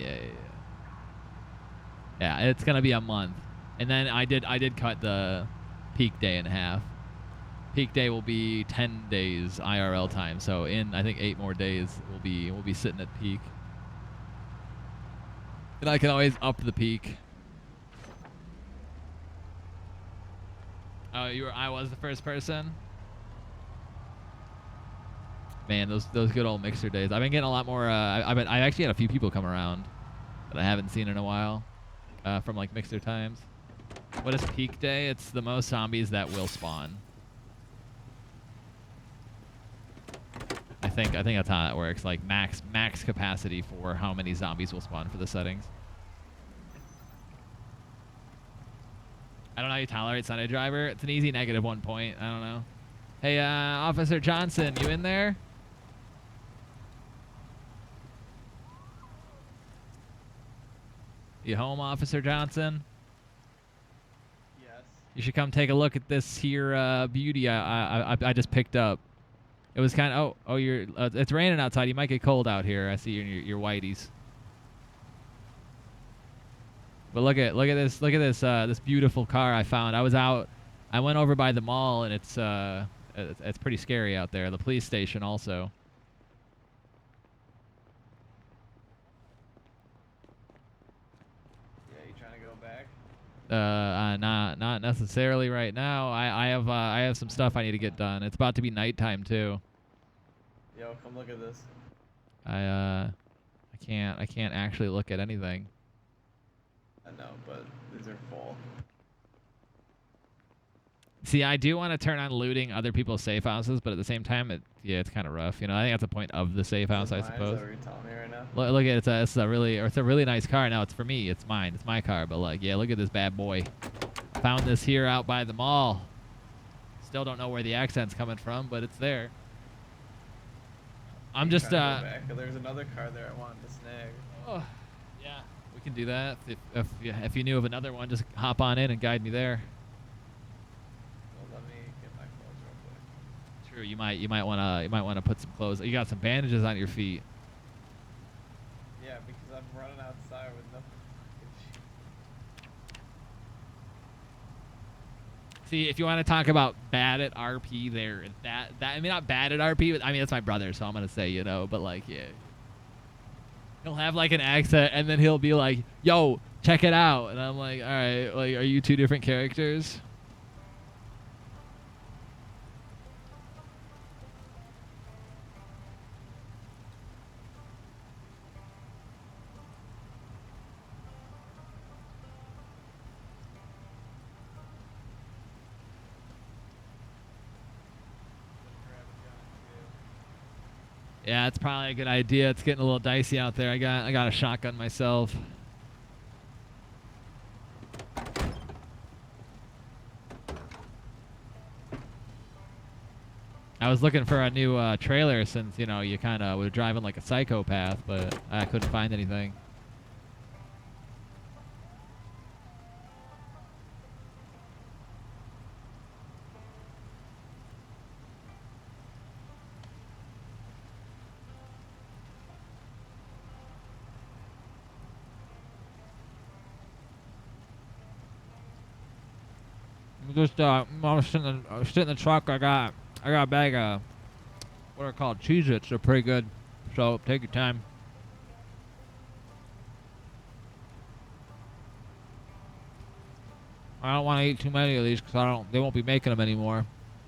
Yeah, it's gonna be a month, and then I did cut the peak day in half. Peak day will be 10 days IRL time, so in I think 8 more days we'll be sitting at peak. And I can always up the peak. Oh, I was the first person. Man, those good old Mixer days. I've been getting a lot more. I actually had a few people come around that I haven't seen in a while, from like Mixer times. What is peak day? It's the most zombies that will spawn. I think that's how that works. Like max capacity for how many zombies will spawn for the settings. I don't know how you tolerate Sunday Driver. It's an easy -1 point. I don't know. Hey, Officer Johnson, you in there? You home, Officer Johnson? Yes. You should come take a look at this here beauty I just picked up. It was kind of you're it's raining outside. You might get cold out here. I see your whiteys. But look at this beautiful car I found. I went over by the mall and it's pretty scary out there. The police station also. Yeah, you trying to go back? Not necessarily right now. I have some stuff I need to get done. It's about to be nighttime too. Yo, come look at this. I can't actually look at anything. I know, but these are full. See, I do want to turn on looting other people's safe houses, but at the same time, it's kind of rough. You know, I think that's the point of the safe house, I suppose. Is that what you're telling me right now? Look at it's a really nice car. Now it's for me. It's mine. It's my car. But like, yeah, look at this bad boy. Found this here out by the mall. Still don't know where the accent's coming from, but it's there. I'm just Back. There's another car there I wanted to snag. Oh, yeah, we can do that. If you knew of another one, just hop on in and guide me there. Well, let me get my clothes real quick. True. You might wanna put some clothes. You got some bandages on your feet. Yeah, because I'm running outside with no. See, if you want to talk about bad at RP, there, that I mean, not bad at RP, but I mean that's my brother, so I'm gonna say, you know, but like, yeah, he'll have like an accent, and then he'll be like, "Yo, check it out," and I'm like, "All right, like, are you two different characters?" Yeah, it's probably a good idea. It's getting a little dicey out there. I got a shotgun myself. I was looking for a new trailer since, you know, you kind of were driving like a psychopath, but I couldn't find anything. Just I'm sitting in the truck. I got a bag of what are called Cheez-Its. They're pretty good. So take your time. I don't want to eat too many of these because they won't be making them anymore.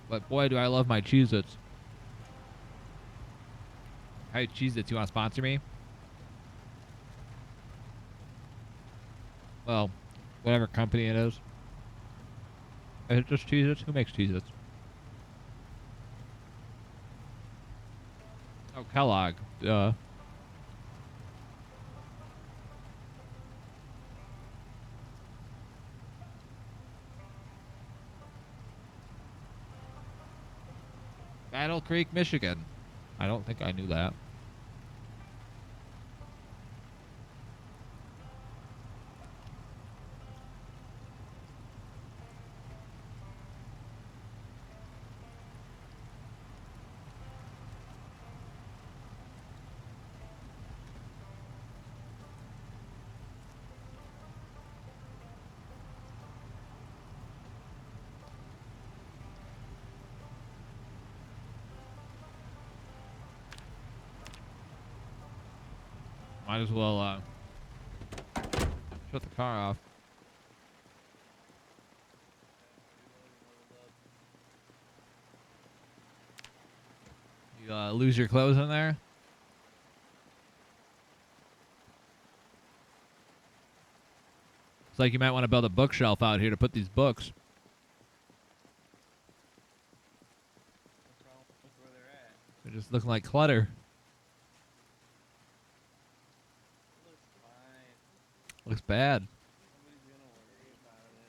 But boy, do I love my Cheez-Its. Hey, Cheez-Its, you want to sponsor me? Well, whatever company it is. Is it just Cheez-Its? Who makes Cheez-Its? Oh, Kellogg. Battle Creek, Michigan. I don't think I knew that. Might as well shut the car off. You lose your clothes in there? It's like you might want to build a bookshelf out here to put these books. What's wrong with where they're at? They're just looking like clutter. Looks fine. Looks bad. Nobody's gonna worry about it.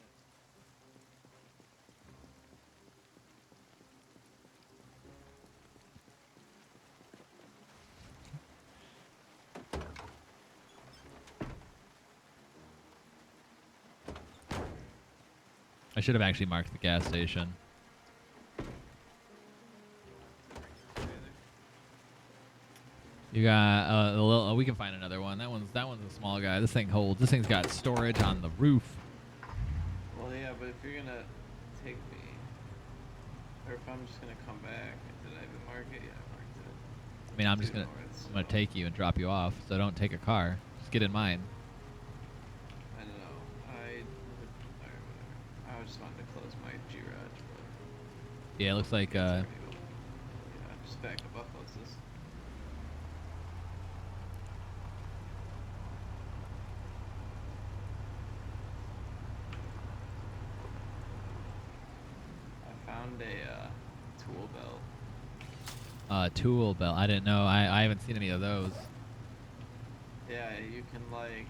I should have actually marked the gas station. You got a little. We can find another one. That one's a small guy. This thing's got storage on the roof. Well, yeah, but if you're gonna take me, or if I'm just gonna come back, did I even mark it? Yeah, I marked it. I mean, I'm gonna take you and drop you off. So don't take a car. Just get in mine. I don't know. Alright, I just wanted to close my G-Raj, but... Yeah, it looks like, Yeah, just back up buses. I found a tool belt. Tool belt. I didn't know. I haven't seen any of those. Yeah, you can, like,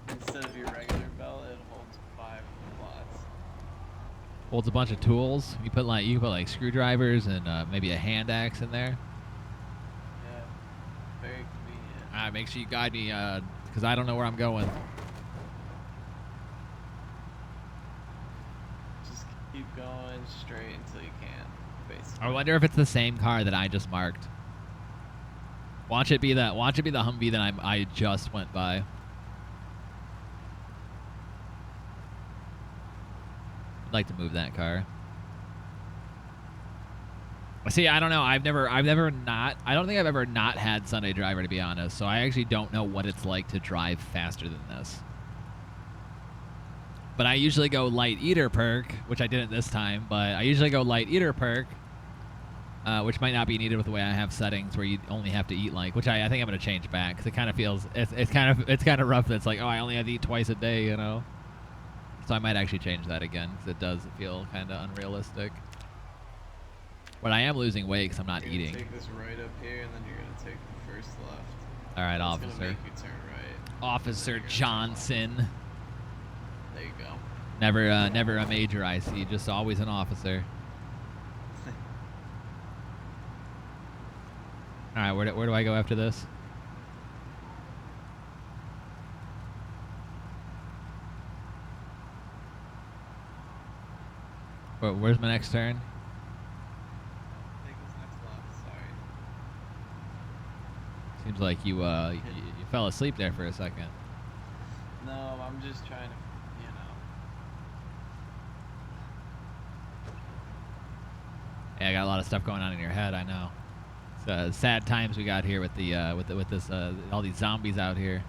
instead of your regular belt, it holds 5 slots. Holds a bunch of tools. You can put like screwdrivers and maybe a hand axe in there. Yeah, very convenient. Alright, make sure you guide me, because I don't know where I'm going. Just keep going straight until you can, basically. I wonder if it's the same car that I just marked. Watch it be the Humvee that I just went by. I'd like to move that car. See, I don't know. I don't think I've ever not had Sunday Driver, to be honest. So I actually don't know what it's like to drive faster than this. But I usually go light eater perk, which I didn't this time. But I usually go light eater perk, which might not be needed with the way I have settings, where you only have to eat which I think I'm gonna change back, because it kind of feels it's kind of rough. That it's like, oh, I only have to eat twice a day, you know. So I might actually change that again, because it does feel kind of unrealistic. But I am losing weight because I'm not eating. Take this right up here, and then you're gonna take the first left. All right, It's officer. gonna make you turn right. Officer Johnson. There you go. Never a major IC, just always an officer. All right, where do I go after this? Where's my next turn? Take this next left. Sorry. Seems like you fell asleep there for a second. No, I'm just trying to, you know. Yeah, I got a lot of stuff going on in your head. I know. It's sad times we got here with this all these zombies out here.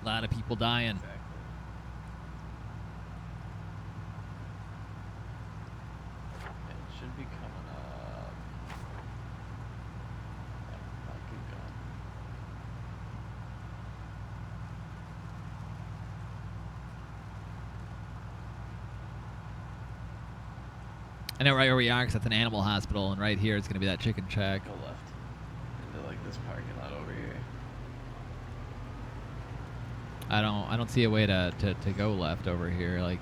A lot of people dying. Exactly. It should be coming up. I'll keep going. I know right where we are, because that's an animal hospital, and right here it's gonna be that chicken shack. Go left into like this parking lot over here. I don't see a way to go left over here. Like,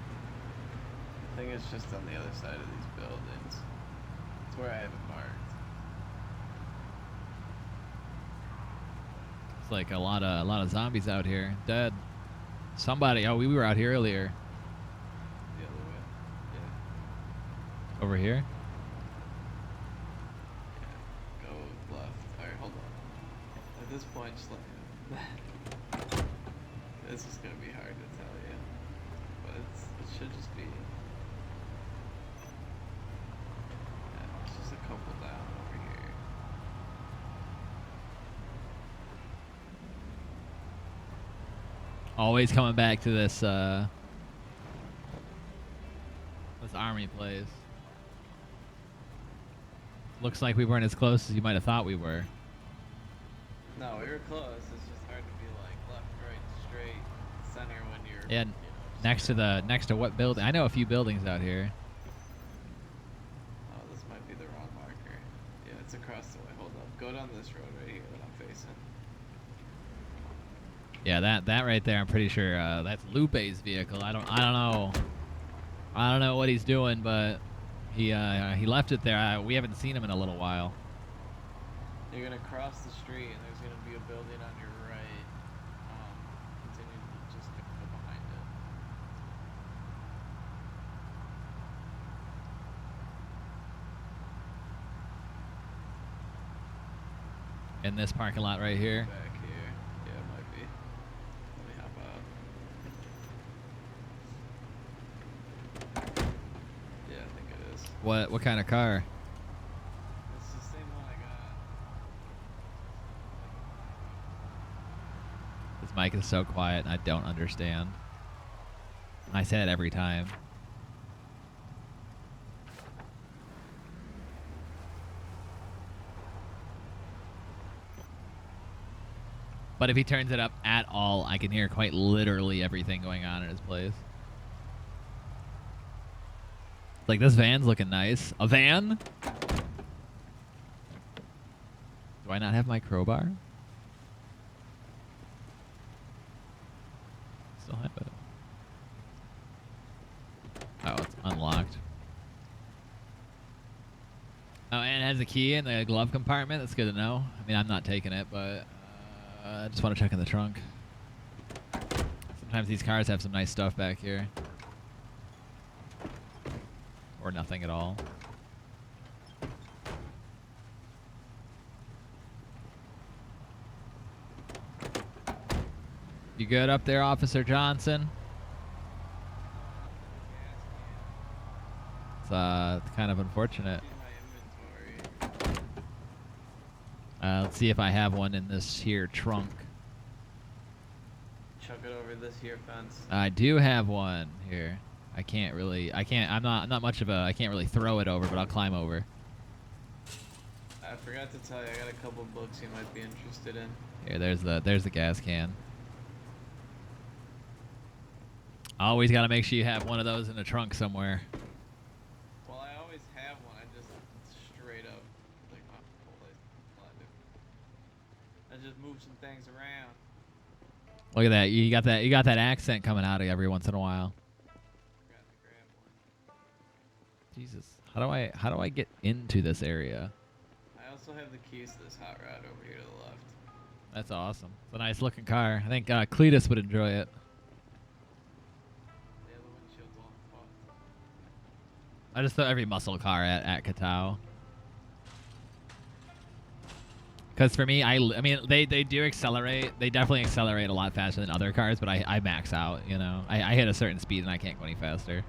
I think it's just on the other side of these buildings. It's where I have it marked. it's like a lot of zombies out here, dead. Somebody. Oh, we were out here earlier. The other way. Yeah. Over here. Yeah. Go left. Alright, hold on. At this point, just let me. This is gonna be hard to tell you, but it should just be. Yeah, it's just a couple down over here. Always coming back to this army place. Looks like we weren't as close as you might have thought we were. No, we were close. It's just hard to be like left, right, straight, center when you're. Yeah, next to what building? I know a few buildings out here. Oh, this might be the wrong marker. Yeah, it's across the way. Hold up. Go down this road right here that I'm facing. Yeah, that right there. I'm pretty sure that's Lupe's vehicle. I don't know. I don't know what he's doing, but he left it there. We haven't seen him in a little while. You're gonna cross the street, and there's gonna be a building on your right. Continue to just go behind it. In this parking lot right here. Back here. Yeah, it might be. Let me hop out. Yeah, I think it is. What kind of car? It's the same one I got. This mic is so quiet, and I don't understand. I say that every time. But if he turns it up at all, I can hear quite literally everything going on in his place. Like, this van's looking nice. A van? Do I not have my crowbar? Still have it. Oh, it's unlocked. Oh, and it has a key in the glove compartment. That's good to know. I mean, I'm not taking it, but I just want to check in the trunk. Sometimes these cars have some nice stuff back here. Or nothing at all. You good up there, Officer Johnson? It's kind of unfortunate. Let's see if I have one in this here trunk. Chuck it over this here fence. I do have one here. I can't really. I'm not much of a. I can't really throw it over, but I'll climb over. I forgot to tell you, I got a couple books you might be interested in. Here, there's the gas can. Always got to make sure you have one of those in the trunk somewhere. Well, I always have one. I just straight up like my I just move some things around. Look at that. You got that accent coming out of you every once in a while. Forgot to grab one. Jesus. How do I get into this area? I also have the keys to this hot rod over here to the left. That's awesome. It's a nice looking car. I think Cletus would enjoy it. The other windshield's all fucked. I just throw every muscle car at Katao. Because for me, I mean, they do accelerate. They definitely accelerate a lot faster than other cars, but I max out, you know. I hit a certain speed and I can't go any faster.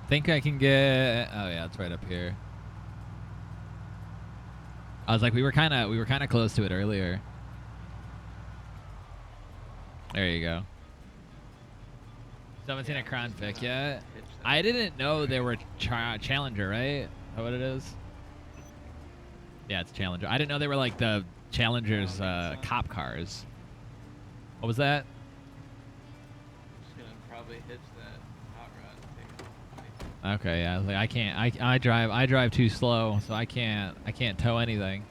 Think I can get. Oh yeah, it's right up here. I was like, we were kind of close to it earlier. There you go. So I haven't seen a Crown Vic yet. I didn't know there were Challenger, right? Is that what it is? Yeah, it's Challenger. I didn't know they were like the Challenger's cop cars. What was that? I'm just gonna probably hitch that hot rod and take it. Okay, yeah. Like I can't. I drive too slow, so I can't tow anything. Have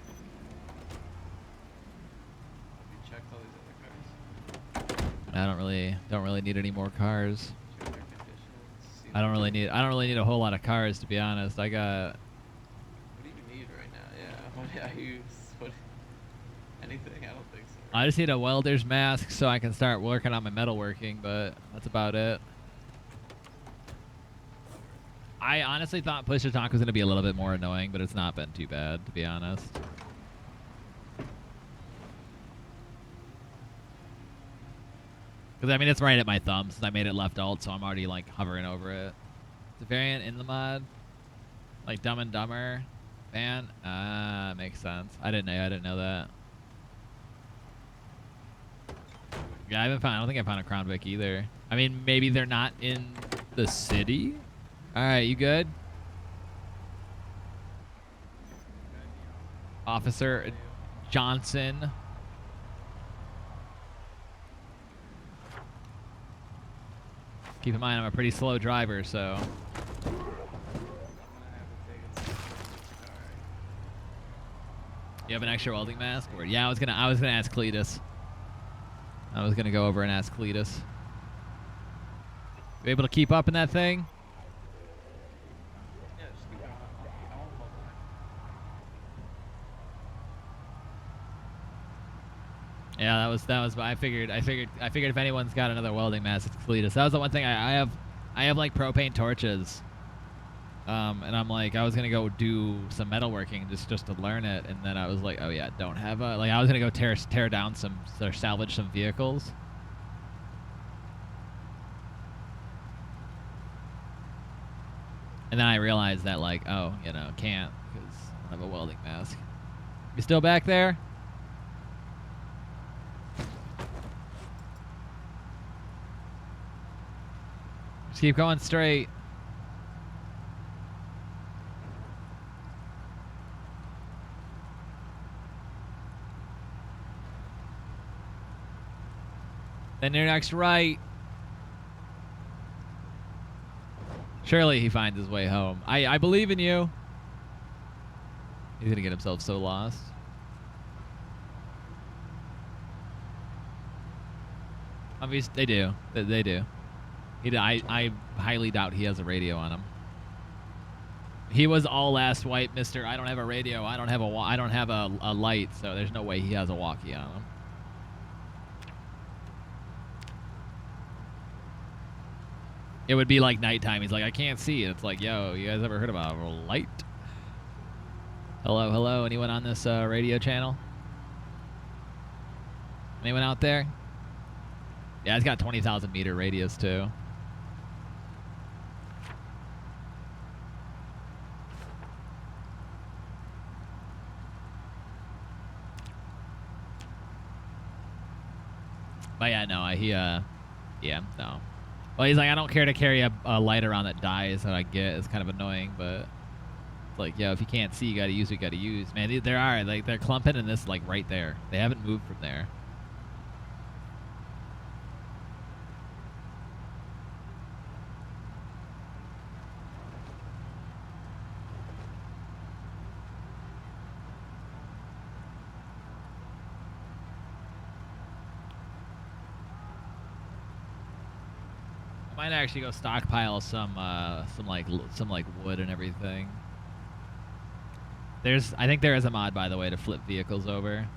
you checked all these other cars? I don't really need any more cars. Check their conditions. See I don't really need a whole lot of cars, to be honest. I got. What do you need right now? Yeah. What do you use? What? Anything? I don't think so. I just need a welder's mask so I can start working on my metalworking, but that's about it. I honestly thought push to talk was going to be a little bit more annoying, but it's not been too bad, to be honest. Because, I mean, it's right at my thumb since I made it left alt, so I'm already, like, hovering over it. It's a variant in the mod. Like Dumb and Dumber van. Makes sense. I didn't know that. Yeah, I don't think I found a Crown Vic either. I mean, maybe they're not in the city? Alright, you good? Officer Johnson. Keep in mind, I'm a pretty slow driver, so. You have an extra welding mask? Or, yeah, I was gonna ask Cletus. I was gonna go over and ask Cletus. You able to keep up in that thing? Yeah, just keep going. I won't fall behind. Yeah, that was. I figured if anyone's got another welding mask, it's Cletus. That was the one thing I have like propane torches. And I'm like, I was gonna go do some metalworking just to learn it, and then I was like, oh yeah, don't have a like. I was gonna go tear down or salvage some vehicles. And then I realized that, like, oh, you know, can't because I don't have a welding mask. You still back there? Just keep going straight. Then your next right. Surely he finds his way home. I believe in you. He's gonna get himself so lost. Obviously, they do. They do. I highly doubt he has a radio on him. He was all last white, Mister. I don't have a radio. I don't have a light, so there's no way he has a walkie on him. It would be like nighttime. He's like, I can't see it. It's like, yo, you guys ever heard about a light? Hello, hello. Anyone on this radio channel? Anyone out there? Yeah, it's got 20,000 meter radius too. But yeah, no, yeah, no. Well, he's like, I don't care to carry a light around that dies. That I get, it's kind of annoying, but it's like, yo, if you can't see, you gotta use what you gotta use. Man, they're clumping in this like right there. They haven't moved from there. Might actually go stockpile some wood and everything. I think there is a mod, by the way, to flip vehicles over.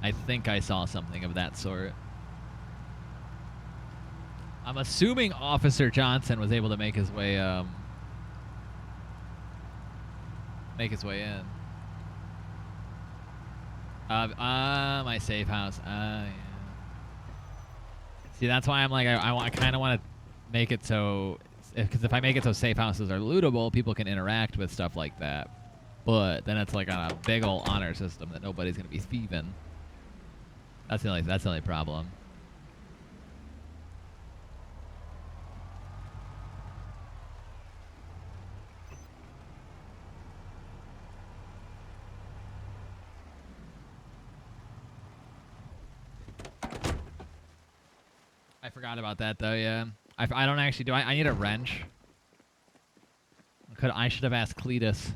I think I saw something of that sort. I'm assuming Officer Johnson was able to make his way in. My safe house. Yeah. See, that's why I'm like, I kind of want to make it so, because if I make it so safe houses are lootable, people can interact with stuff like that. But then it's like on a big old honor system that nobody's gonna be thieving. That's the only problem. I forgot about that though. Yeah, I don't actually do. I need a wrench. I should have asked Cletus.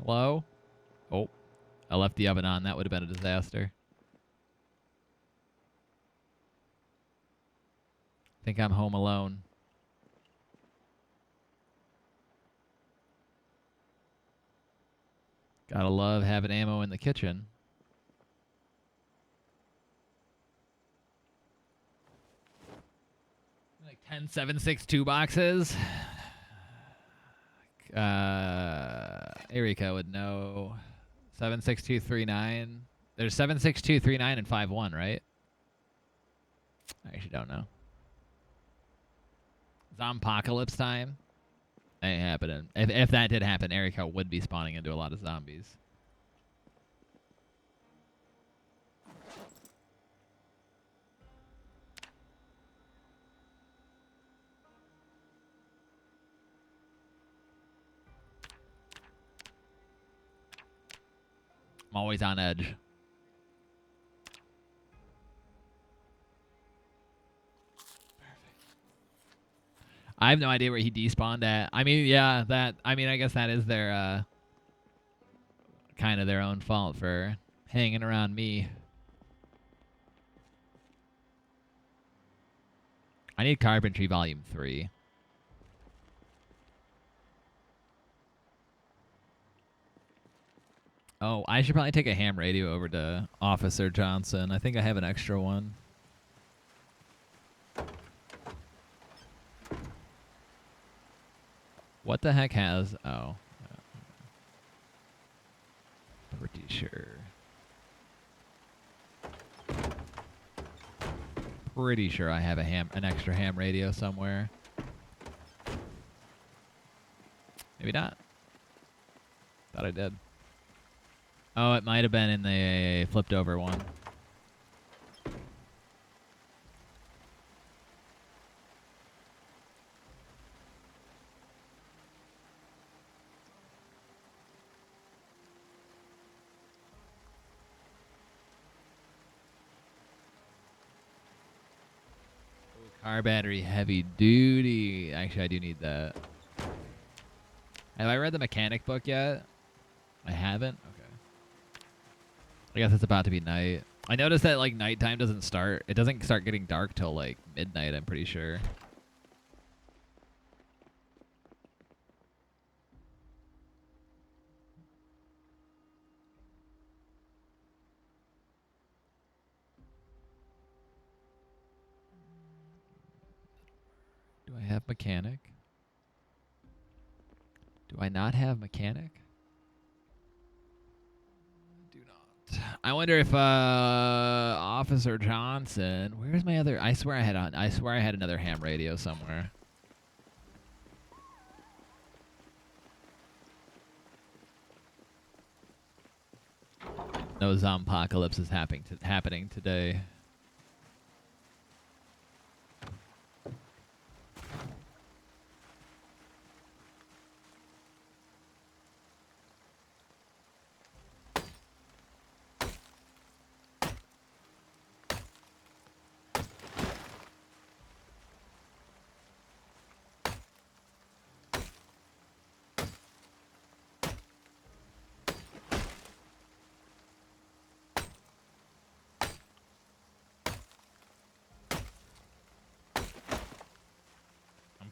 Hello? Oh, I left the oven on. That would have been a disaster. I think I'm home alone. Gotta love having ammo in the kitchen. Like 10 7.62 boxes. Erika would know. 7.6239. There's 7.6239 and 5.1, right? I actually don't know. Zompocalypse time. Ain't happening. If that did happen, Erika would be spawning into a lot of zombies. I'm always on edge. I have no idea where he despawned at. I mean, yeah, I guess that is their, kind of their own fault for hanging around me. I need Carpentry Volume 3. Oh, I should probably take a ham radio over to Officer Johnson. I think I have an extra one. What the heck has... Oh. Pretty sure. Pretty sure I have an extra ham radio somewhere. Maybe not. Thought I did. Oh, it might have been in the flipped over one. Car battery heavy duty. Actually, I do need that. Have I read the mechanic book yet? I haven't? Okay. I guess it's about to be night. I noticed that, like, nighttime doesn't start. It doesn't start getting dark till, like, midnight, I'm pretty sure. Do I have mechanic? Do I not have mechanic? I do not. I wonder if Officer Johnson. Where's my other? I swear I had another ham radio somewhere. No zompocalypse is happening today.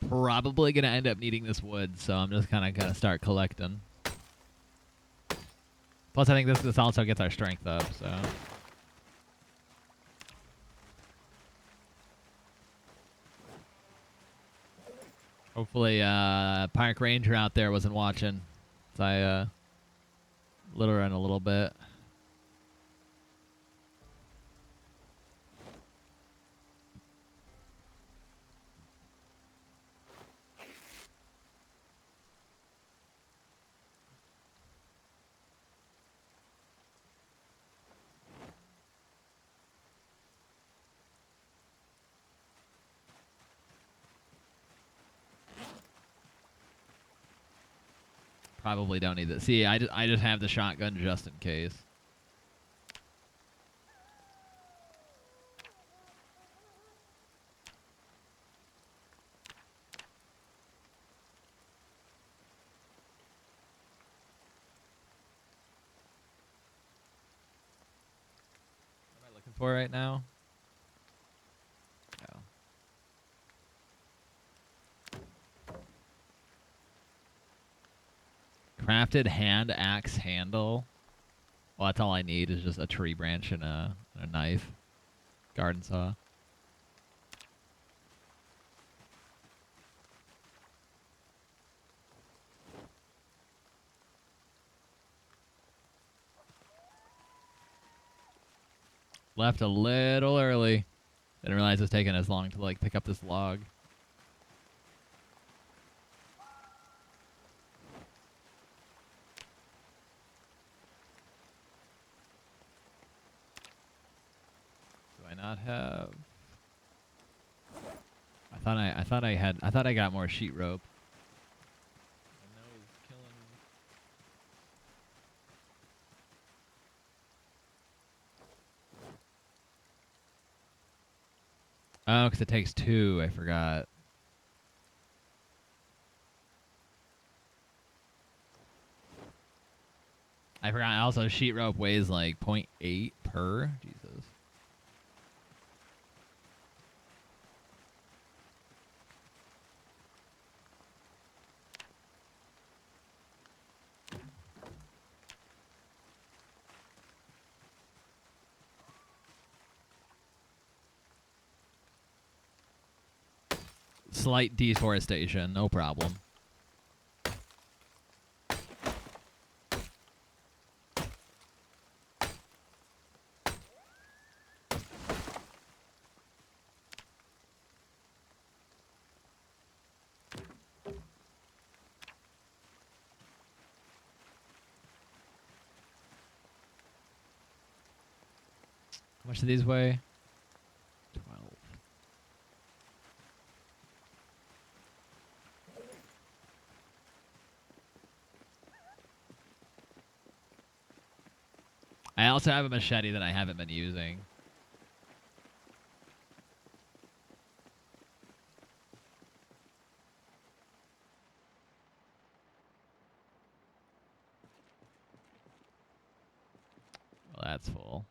Probably gonna end up needing this wood, so I'm just kind of gonna start collecting. Plus, I think this also gets our strength up, so. Hopefully, Park Ranger out there wasn't watching. So I litter in a little bit. Probably don't need that. See, I just have the shotgun just in case. What am I looking for right now? Oh. Crafted hand axe handle. Well, that's all I need is just a tree branch and a knife. Garden saw. Left a little early. Didn't realize it was taking as long to like pick up this log. Not have. I thought I got more sheet rope. Oh, because it takes 2. I forgot. Also, sheet rope weighs like 0.8 per. Jesus. Slight deforestation, no problem. much do these weigh? 12. I also have a machete that I haven't been using. Well, that's full.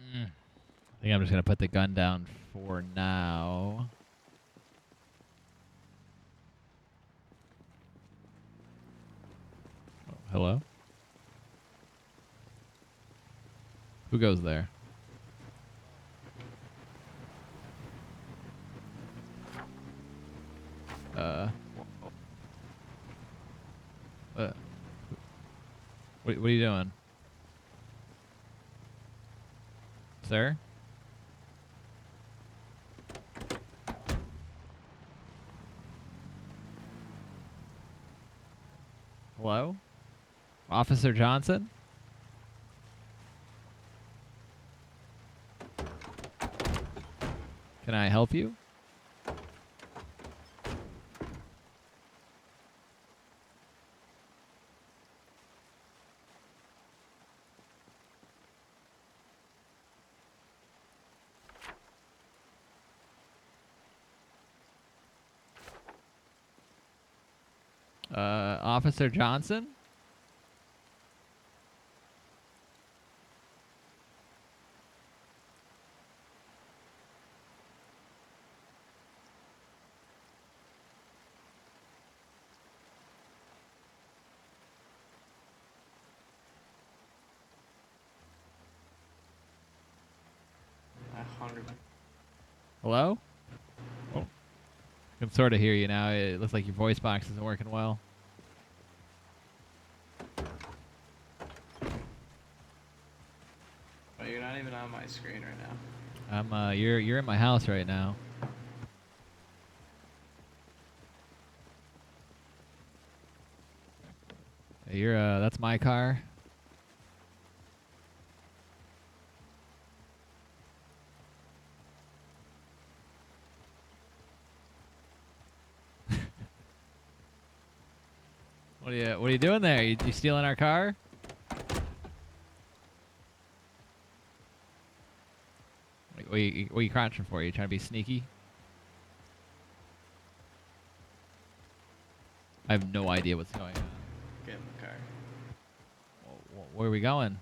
I think I'm just going to put the gun down for now. Oh, hello? Who goes there? What are you doing? Sir? Hello? Officer Johnson? Can I help you? Officer Johnson? Hello? Oh. I can sort of hear you now. It looks like your voice box isn't working well. Oh, you're not even on my screen right now. You're in my house right now. That's my car. What are you doing there? You stealing our car? What are you crouching for? You trying to be sneaky? I have no idea what's going on. Get in the car. Where are we going?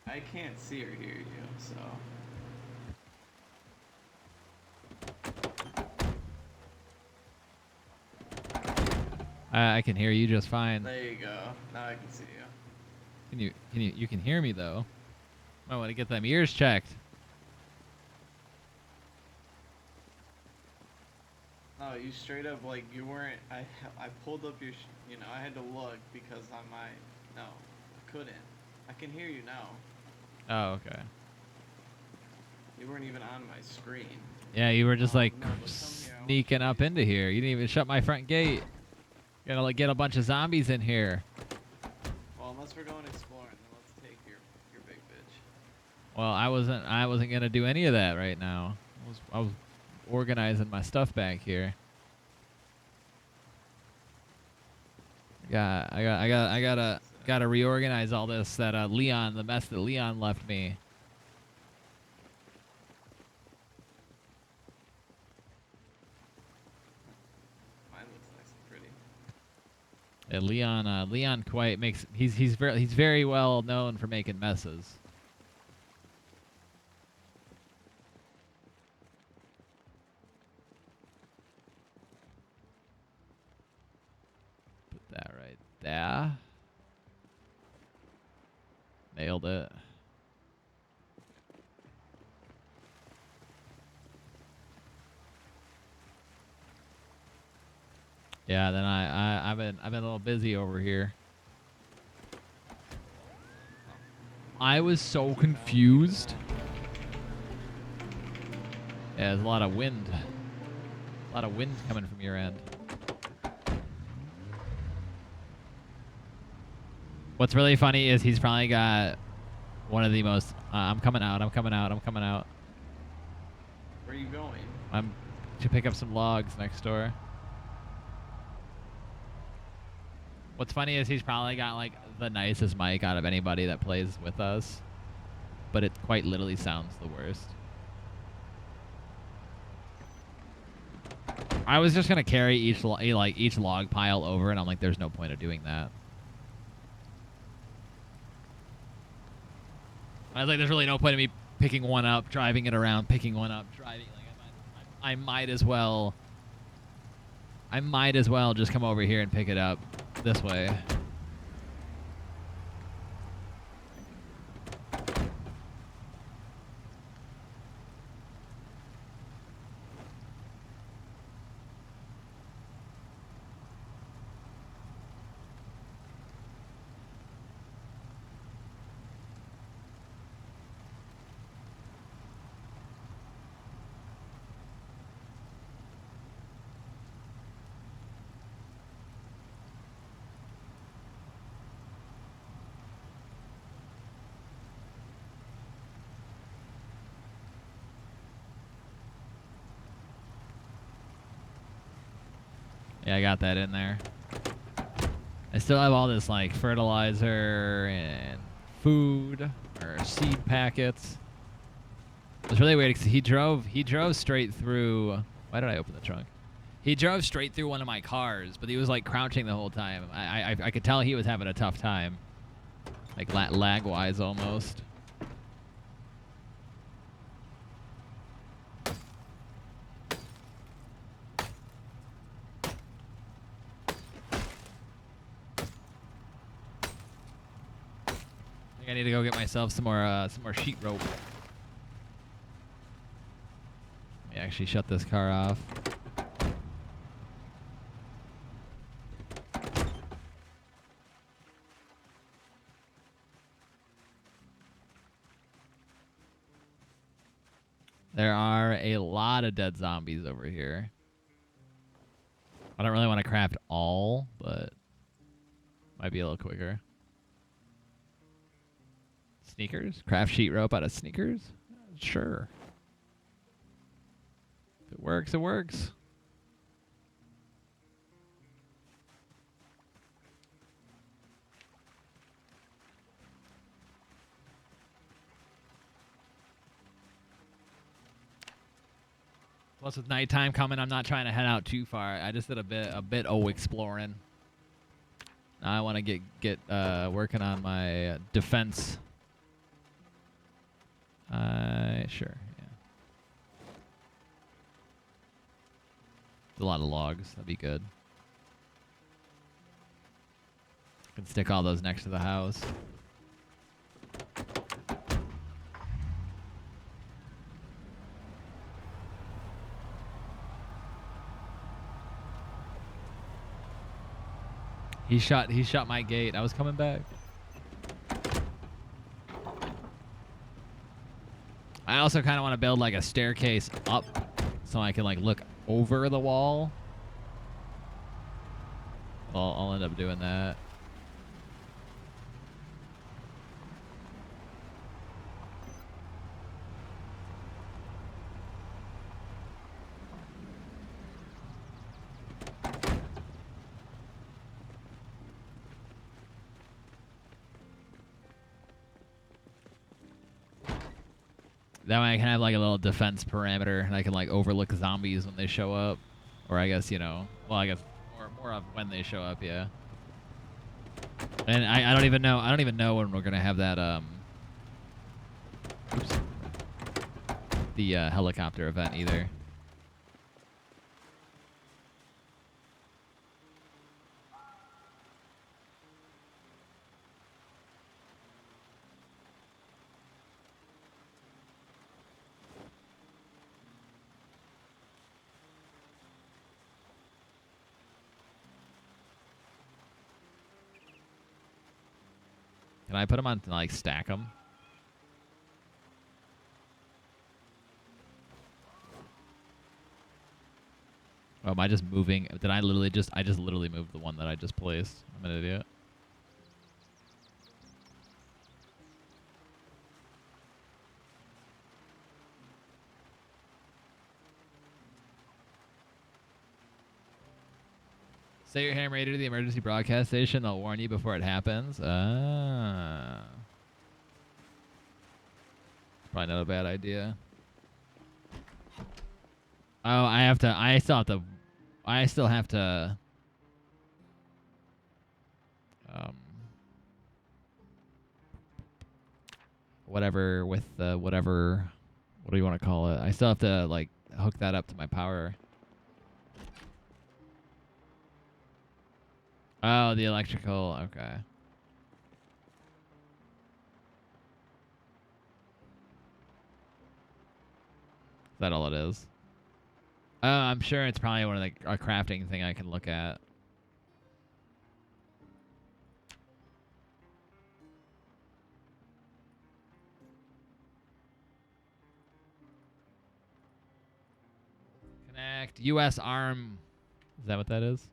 I can't see or hear you, so. I can hear you just fine. There you go. Now I can see you. You can hear me though. I want to get them ears checked. No, you straight up like you weren't. I pulled up your. I had to look because on my. No, I couldn't. I can hear you now. Oh, okay. You weren't even on my screen. Yeah, you were just No, like but come here. sneaking up into here. You didn't even shut my front gate. You gotta like get a bunch of zombies in here. Well, unless we're going exploring, then let's take your big bitch. Well, I wasn't gonna do any of that right now. I was organizing my stuff back here. I gotta reorganize all this that the mess that Leon left me. Mine looks nice and pretty. Yeah, Leon quite makes he's very well known for making messes. Put that right there. Nailed it. Yeah, then I've been a little busy over here. I was so confused. Yeah, there's a lot of wind. A lot of wind coming from your end. What's really funny is he's probably got one of the most... I'm coming out. Where are you going? I'm to pick up some logs next door. What's funny is he's probably got like the nicest mic out of anybody that plays with us, but it quite literally sounds the worst. I was just gonna carry each log pile over, and I'm like, there's no point of doing that. I was like, there's really no point of me picking one up, driving it around, picking one up, driving. Like, I might as well. I might as well just come over here and pick it up this way. Yeah, I got that in there. I still have all this like fertilizer and food or seed packets. It's really weird because he drove straight through. Why did I open the trunk? He drove straight through one of my cars, but he was like crouching the whole time. I could tell he was having a tough time, like lag wise almost. I need to go get myself some more sheet rope. Let me actually shut this car off. There are a lot of dead zombies over here. I don't really want to craft all, but might be a little quicker. Sneakers? Craft sheet rope out of sneakers? Sure. If it works, it works. Plus, with nighttime coming, I'm not trying to head out too far. I just did a bit of exploring. Now I want to get working on my defense. Sure, yeah. A lot of logs. That'd be good. Can stick all those next to the house. He shot my gate. I was coming back. I also kind of want to build like a staircase up so I can like look over the wall. I'll end up doing that. That way I can have like a little defense parameter and I can like overlook zombies when they show up. Or I guess, you know, well, I guess more of when they show up, yeah. And I don't even know when we're going to have that oops, the helicopter event either. Can I put them on to like stack them? Oh, am I just moving? Did I literally just? I just literally moved the one that I just placed. I'm an idiot. Say your ham radio to the emergency broadcast station. They'll warn you before it happens. Ah. Probably not a bad idea. Oh, I still have to. Whatever with the whatever. What do you want to call it? I still have to like hook that up to my power. Oh, the electrical. Okay. Is that all it is? I'm sure it's probably one of the a crafting thing I can look at. Connect U.S. Arm. Is that what that is?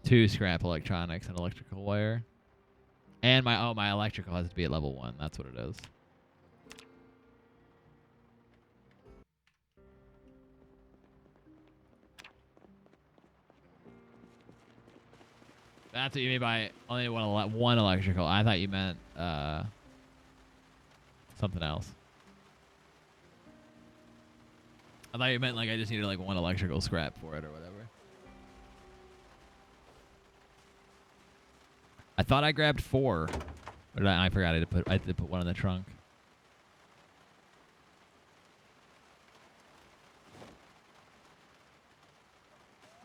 Two scrap electronics and electrical wire. And my electrical has to be at level 1. That's what it is. That's what you mean by only one electrical. I thought you meant something else. I thought you meant like I just needed like one electrical scrap for it or whatever. I thought I grabbed 4. But I forgot I had to put one in the trunk.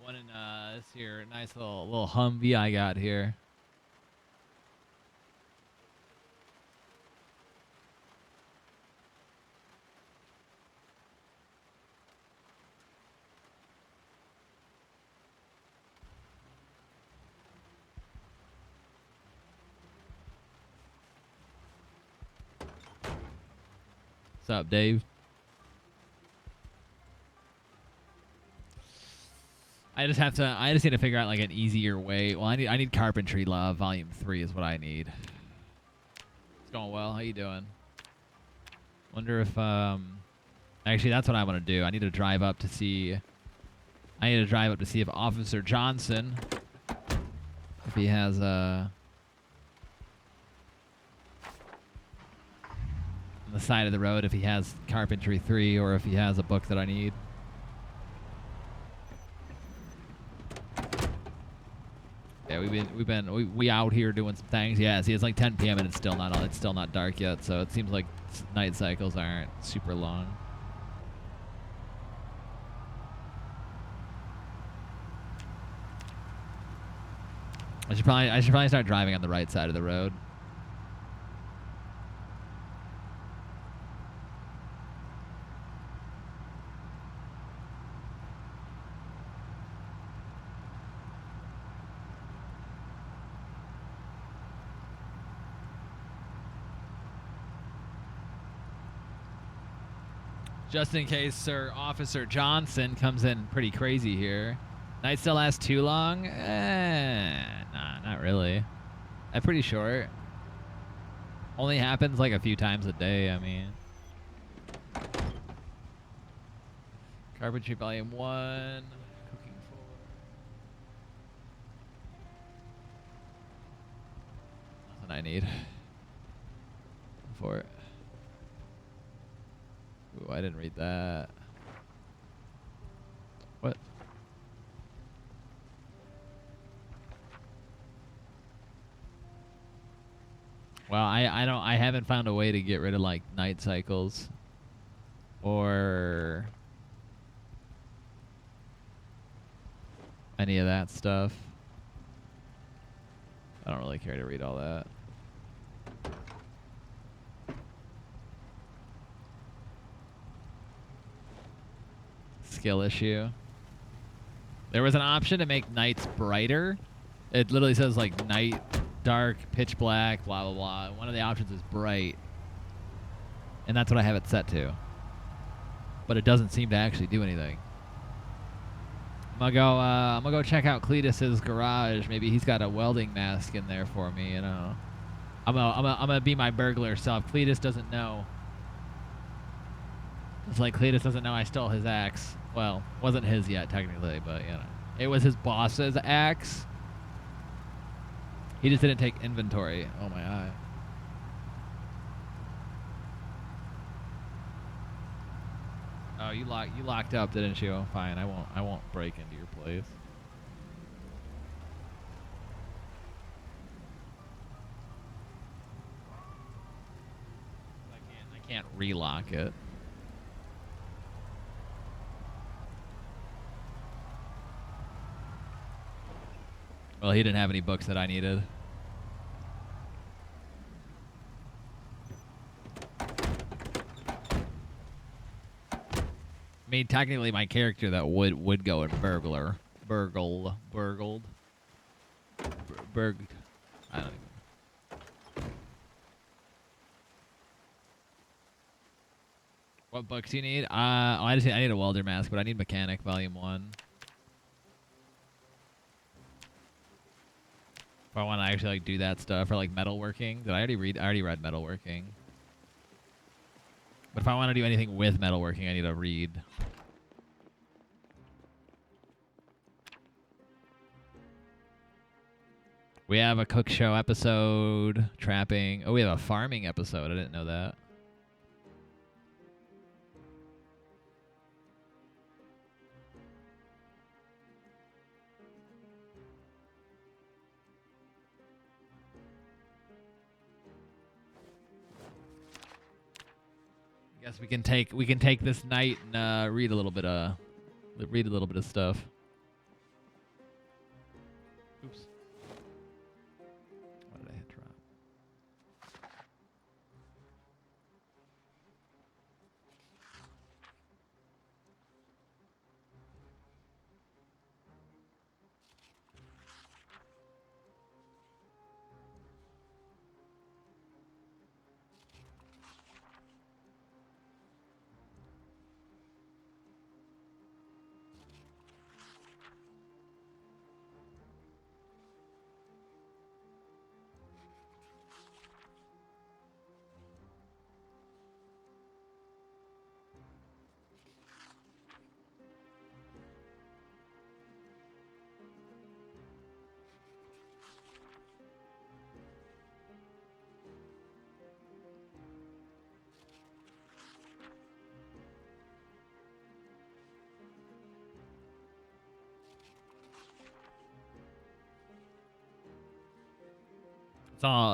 One in this here nice little Humvee I got here. What's up, Dave? I just need to figure out like an easier way. Well, I need Carpentry Law Volume 3 is what I need. It's going well. How you doing? Wonder if actually that's what I want to do. I need to drive up to see if Officer Johnson, if he has on the side of the road, if he has Carpentry 3 or if he has a book that I need. Yeah, we out here doing some things. Yeah, see, it's like 10 p.m. and it's still not dark yet, so it seems like night cycles aren't super long. I should probably start driving on the right side of the road. Just in case Sir Officer Johnson comes in pretty crazy here. Night still lasts too long? Nah, not really. That's pretty short. Only happens like a few times a day, I mean. Carpentry Volume 1. Cooking 4. Nothing I need for it. Ooh, I didn't read that. What? Well, I haven't found a way to get rid of like night cycles or any of that stuff. I don't really care to read all that. Skill issue. There was an option to make nights brighter. It literally says like night, dark, pitch black, blah, blah, blah. One of the options is bright. And that's what I have it set to. But it doesn't seem to actually do anything. I'm gonna go check out Cletus's garage. Maybe he's got a welding mask in there for me, you know. I'm gonna be my burglar self. Cletus doesn't know. It's like Cletus doesn't know I stole his axe. Well, wasn't his yet technically, but you know. It was his boss's axe. He just didn't take inventory. Oh my eye. Oh, you locked up, didn't you? Fine, I won't break into your place. I can't relock it. Well, he didn't have any books that I needed. I mean, technically, my character that would go in burgled. I don't even. What books do you need? I need a welder mask, but I need Mechanic Volume 1. If I want to actually like do that stuff or like metalworking, did I already read? I already read metalworking. But if I want to do anything with metalworking, I need to read. We have a cook show episode, trapping. Oh, we have a farming episode. I didn't know that. Guess we can take this night and read a little bit of stuff. Oops. Why did I hit drop?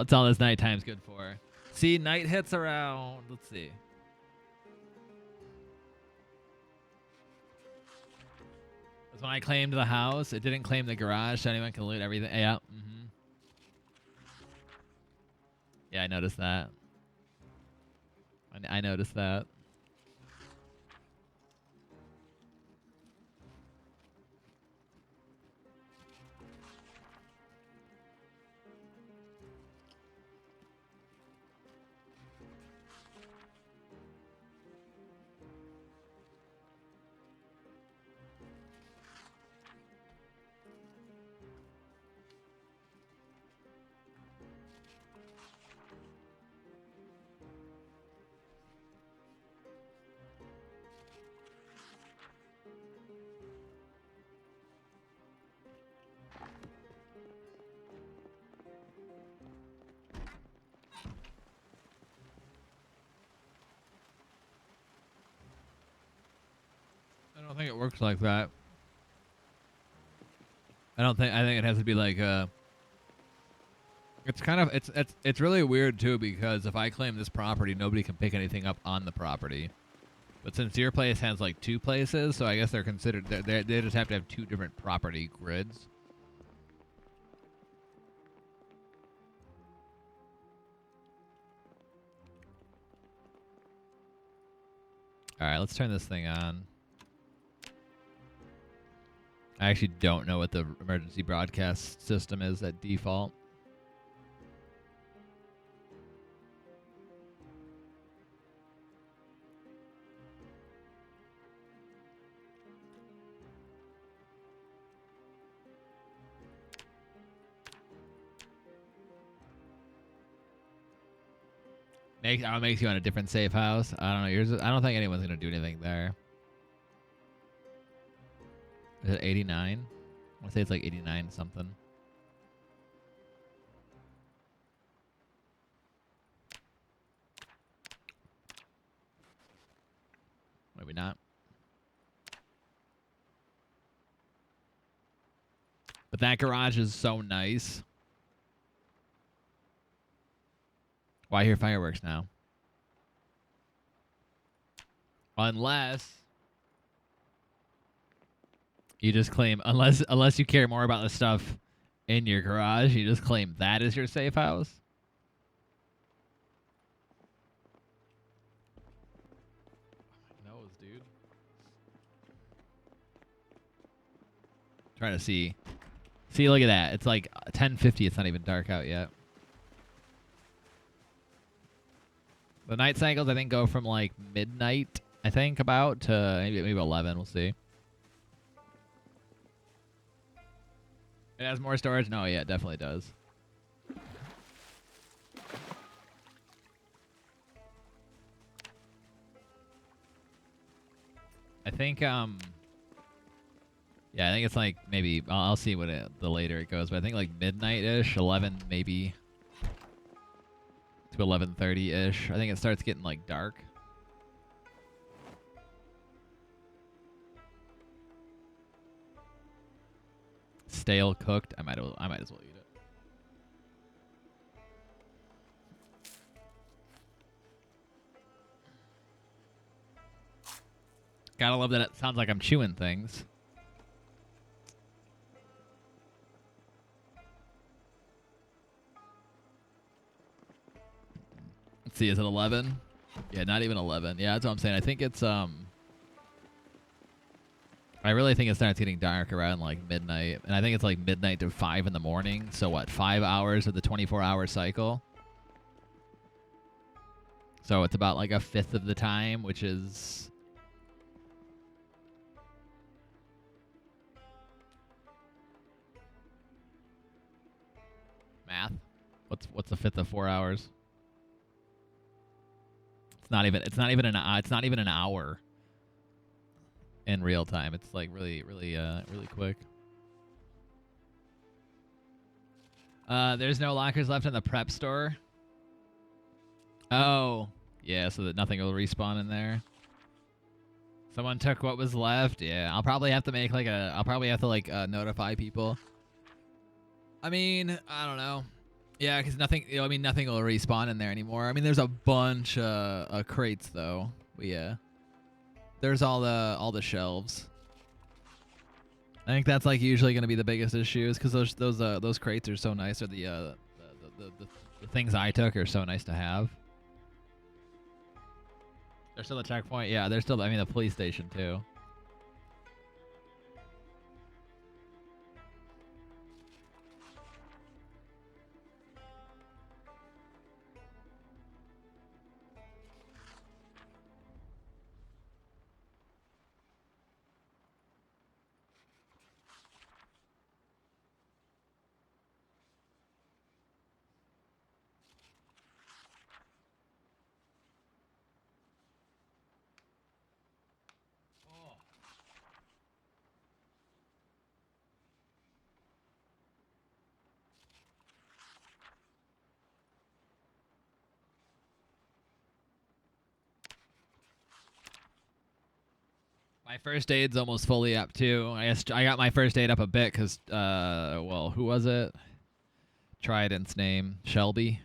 It's all this nighttime's good for. See, night hits around. Let's see. That's when I claimed the house. It didn't claim the garage, so anyone can loot everything. Yeah. Yeah, I noticed that. I noticed that. I don't think it works like that. I think it has to be like it's kind of it's really weird too, because if I claim this property, nobody can pick anything up on the property. But since your place has like 2 places, so I guess they're considered they just have to have 2 different property grids. All right, let's turn this thing on. I actually don't know what the emergency broadcast system is at default. Makes you on a different safe house. I don't know. Yours. I don't think anyone's gonna do anything there. Is it 89? I want to say it's like 89 something. Maybe not. But that garage is so nice. Why hear fireworks now? Unless you just claim, unless you care more about the stuff in your garage, you just claim that is your safe house. My nose, dude. Trying to see. See, look at that. It's like 10:50. It's not even dark out yet. The night cycles, I think, go from like midnight, I think, about to maybe 11. We'll see. It has more storage? No, yeah, it definitely does. I think, yeah, I think it's like maybe, I'll see what the later it goes, but I think like midnight-ish, 11 maybe to 11:30-ish. I think it starts getting like dark. Stale cooked. I might as well eat it. Gotta love that it sounds like I'm chewing things. Let's see, is it 11? Yeah, not even 11. Yeah, that's what I'm saying. I think it's I really think it starts getting dark around like midnight, and I think it's like midnight to 5 in the morning. So what? 5 hours of the 24-hour cycle. So it's about like a fifth of the time, which is math. What's a fifth of 4 hours? It's not even an hour in real time. It's like really quick. There's no lockers left in the prep store. Oh, yeah, so that nothing will respawn in there. Someone took what was left. Yeah, I'll probably have to make like notify people. I mean, I don't know. Yeah, because nothing will respawn in there anymore. I mean, there's a bunch of crates though. But yeah, there's all the shelves. I think that's like usually going to be the biggest issue, is because those crates are so nice, or the things I took are so nice to have. They're still the checkpoint. Yeah, they're still. I mean, the police station too. My first aid's almost fully up too. I got my first aid up a bit because, well, who was it? Trident's name, Shelby.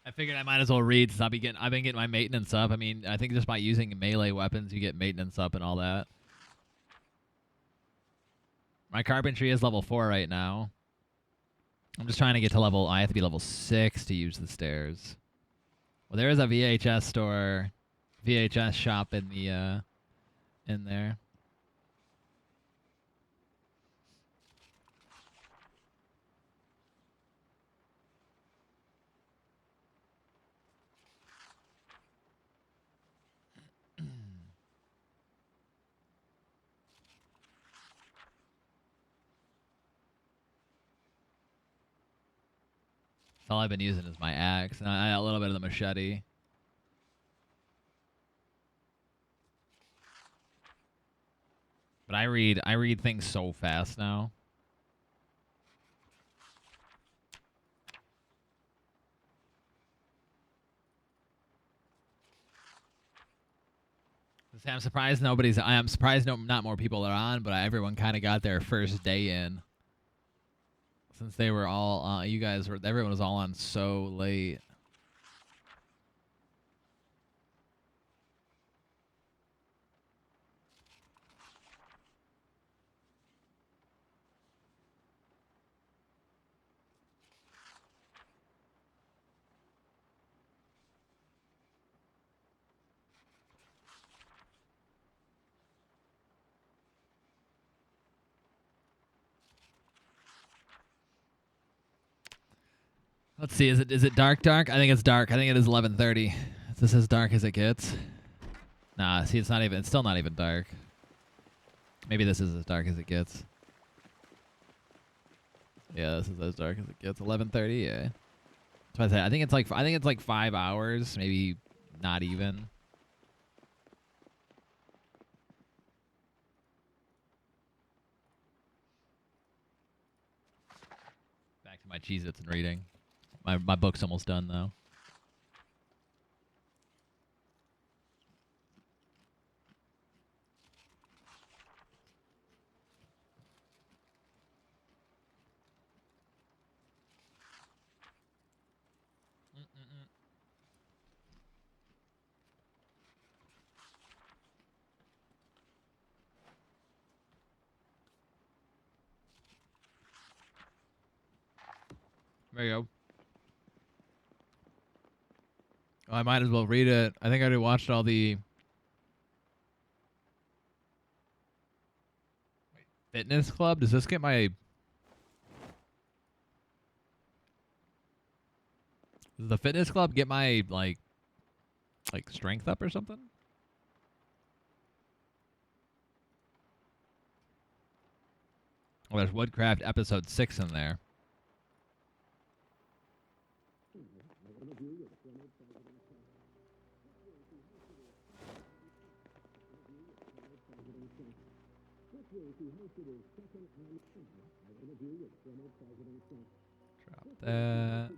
I figured I might as well read since I've been getting my maintenance up. I mean, I think just by using melee weapons, you get maintenance up and all that. My carpentry is level 4 right now. I'm just trying to get to level. I have to be level 6 to use the stairs. Well, there is a VHS store, VHS shop in the in there. All I've been using is my axe and a little bit of the machete. But I read things so fast now. I'm surprised not more people are on, but everyone kind of got their first day in. Since they were all everyone was all on so late. Let's see. Is it dark? I think it's dark. I think it is 11:30. Is this as dark as it gets? Nah. See, it's not even. It's still not even dark. Maybe this is as dark as it gets. Yeah, this is as dark as it gets. 11:30. Yeah. That's what I said. I think it's like 5 hours. Maybe not even. Back to my Cheez-Its and reading. My book's almost done, though. There you go. Oh, I might as well read it. I think I already watched all the Fitness Club. Does this get my... Does the Fitness Club get my, like strength up or something? Oh, there's Woodcraft episode 6 in there. Drop that.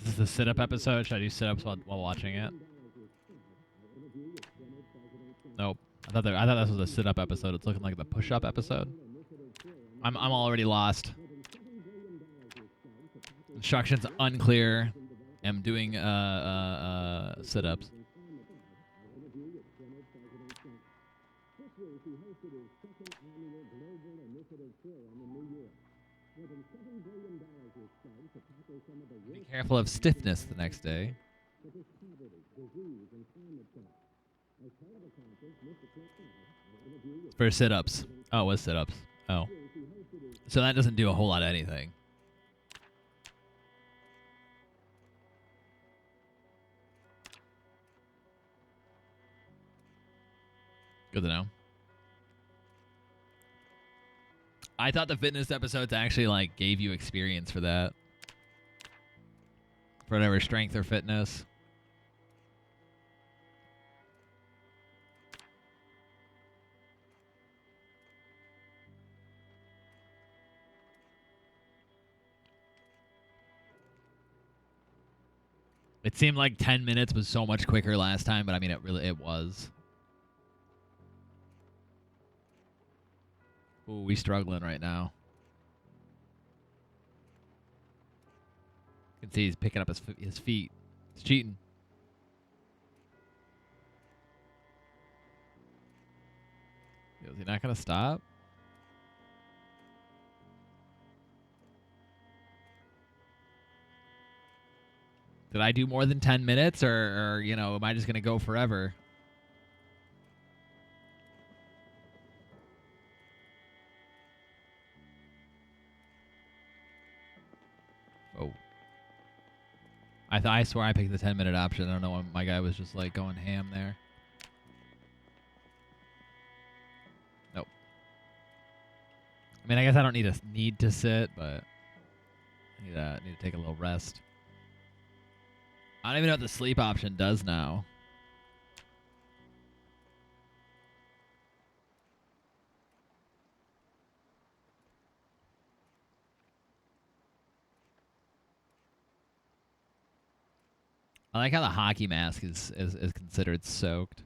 This is the sit-up episode. Should I do sit-ups while watching it? Nope. I thought this was a sit-up episode. It's looking like the push-up episode. I'm already lost. Instructions unclear. I'm doing sit-ups. Be careful of stiffness the next day. For sit-ups. Oh, it was sit-ups. Oh. So that doesn't do a whole lot of anything. Good to know. I thought the fitness episodes actually like gave you experience for that. For whatever strength or fitness. It seemed like 10 minutes was so much quicker last time, but I mean it was. Ooh, we struggling right now. You can see he's picking up his feet. He's cheating. Is he not gonna stop? Did I do more than 10 minutes, or you know, am I just gonna go forever? Oh. I swear I picked the 10-minute option. I don't know why my guy was just like going ham there. Nope. I mean, I guess I don't need to sit, but I need to take a little rest. I don't even know what the sleep option does now. I like how the hockey mask is considered soaked.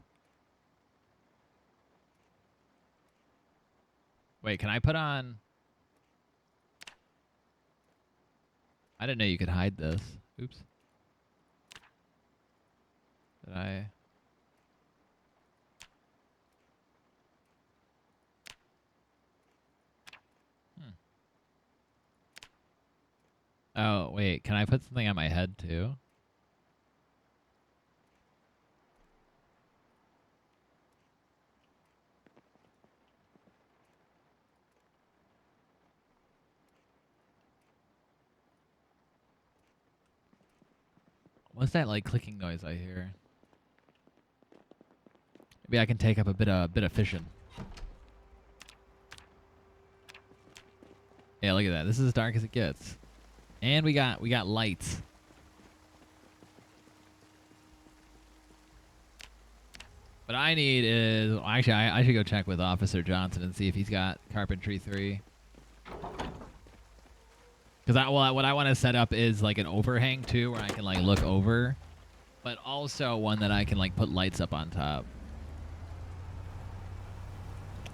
Wait, can I put on... I didn't know you could hide this. Oops. Did I... Oh, wait. Can I put something on my head, too? What's that, like, clicking noise I hear? Maybe I can take up a bit of fishing. Yeah, look at that. This is as dark as it gets. And we got lights. What I need is... Actually, I should go check with Officer Johnson and see if he's got Carpentry 3. Because what I want to set up is like an overhang too, where I can like look over, but also one that I can like put lights up on top,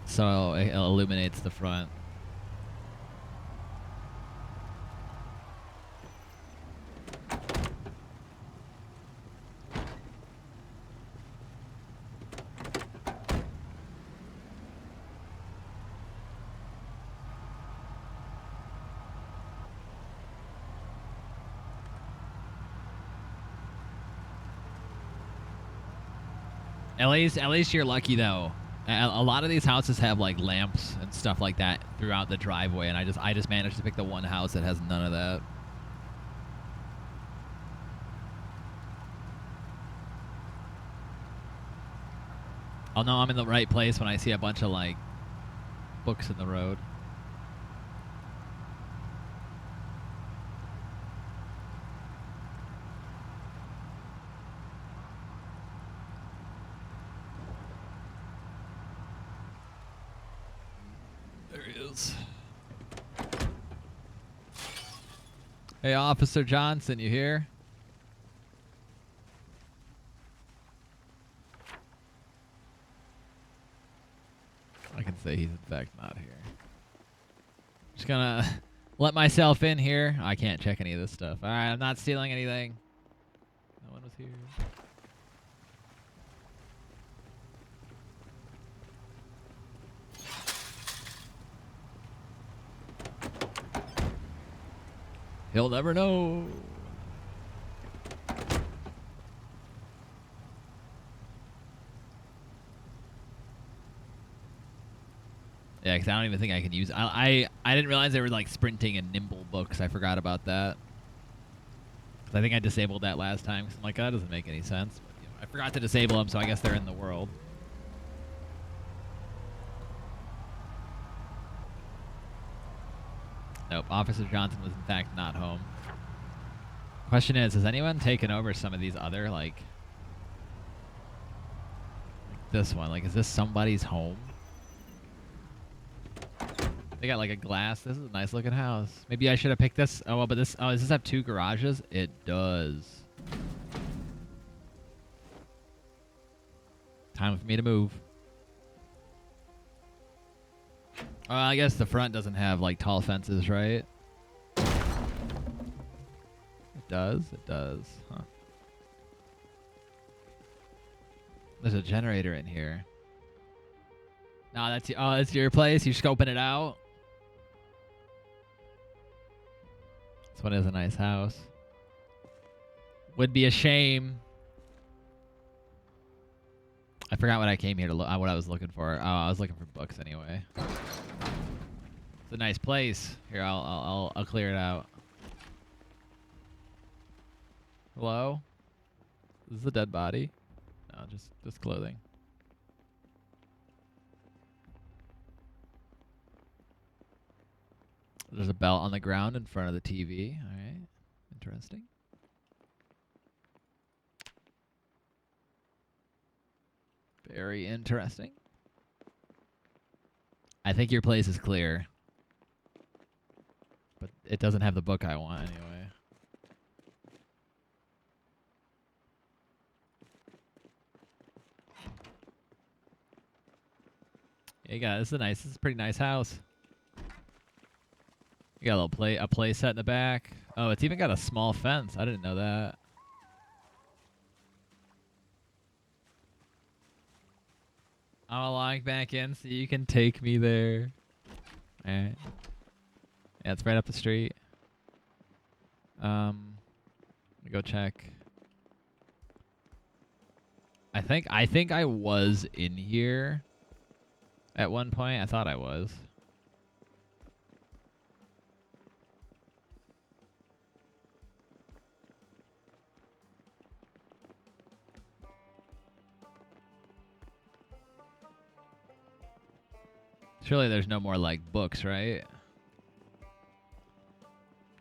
so it illuminates the front. At least you're lucky though. A lot of these houses have like lamps and stuff like that throughout the driveway, and I just managed to pick the one house that has none of that. I'll know I'm in the right place when I see a bunch of like books in the road. Hey, Officer Johnson, you here? I can say he's in fact not here. Just gonna let myself in here. I can't check any of this stuff. Alright, I'm not stealing anything. No one was here. He'll never know. Yeah, because I don't even think I can use... I didn't realize they were like sprinting and nimble books. I forgot about that. Because I think I disabled that last time. Because I'm like, oh, that doesn't make any sense. But, you know, I forgot to disable them, so I guess they're in the world. Nope, Officer Johnson was in fact not home. Question is, has anyone taken over some of these other, like this one? Like, is this somebody's home? They got like a glass. This is a nice looking house. Maybe I should have picked this. Oh, well, but this, oh, does this have 2 garages? It does. Time for me to move. I guess the front doesn't have like tall fences, right? It does. It does. Huh. There's a generator in here. No, that's your place. You're scoping it out. This one is a nice house. Would be a shame. I forgot what I came here to look. What I was looking for. Oh, I was looking for books anyway. It's a nice place. Here, I'll clear it out. Hello? Is this a dead body? No, just clothing. There's a belt on the ground in front of the TV. All right, interesting. Very interesting. I think your place is clear. But it doesn't have the book I want anyway. Yeah, this is a pretty nice house. You got a play set in the back. Oh, it's even got a small fence. I didn't know that. I'll log back in so you can take me there. Alright. Yeah, it's right up the street. Let me go check. I think I was in here at one point. I thought I was. Surely there's no more like books, right?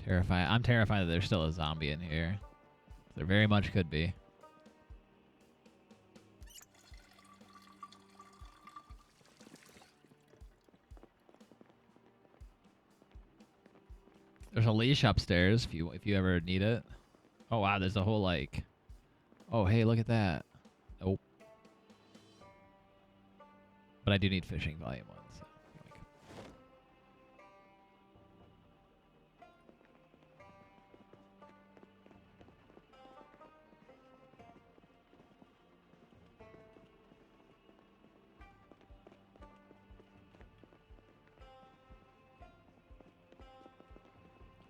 Terrified. I'm terrified that there's still a zombie in here. There very much could be. There's a leash upstairs if you ever need it. Oh wow, there's a whole like. Oh hey, look at that. Nope. But I do need fishing volume 1. So.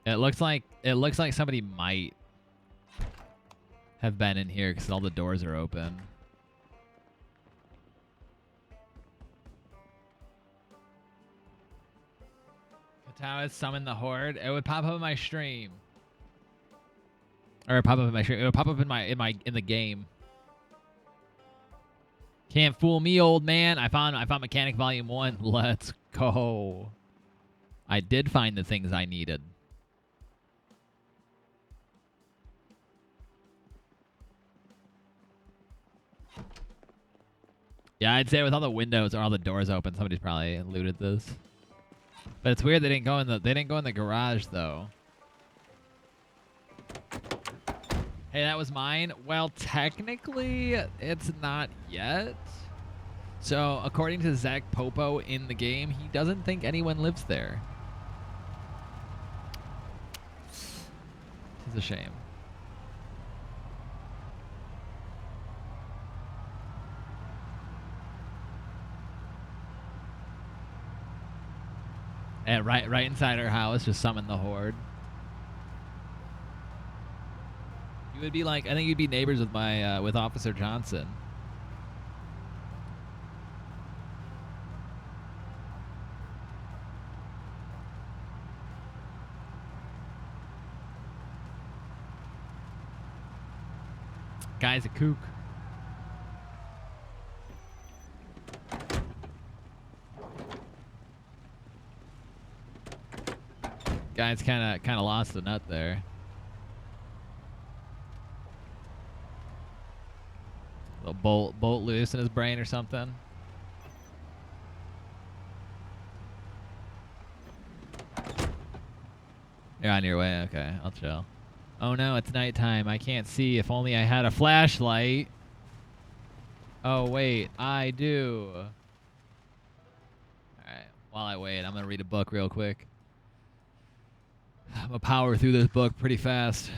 It looks like somebody might have been in here because all the doors are open. How it summon the horde? It would pop up in my stream. Or it pop up in my stream. It would pop up in the game. Can't fool me, old man. I found Mechanic Volume 1. Let's go. I did find the things I needed. Yeah, I'd say with all the windows or all the doors open, somebody's probably looted this. But it's weird they didn't go in the garage though. Hey, that was mine. Well, technically, it's not yet. So, according to Zack Popo in the game, he doesn't think anyone lives there. It's a shame. And right inside our house, just summon the horde. You would be like, I think you'd be neighbors with with Officer Johnson. Guy's a kook. Guy's kind of lost the nut there. A little bolt loose in his brain or something. You're on your way. Okay, I'll chill. Oh no, it's nighttime. I can't see. If only I had a flashlight. Oh wait, I do. Alright, while I wait. I'm gonna read a book real quick. I'm gonna power through this book pretty fast.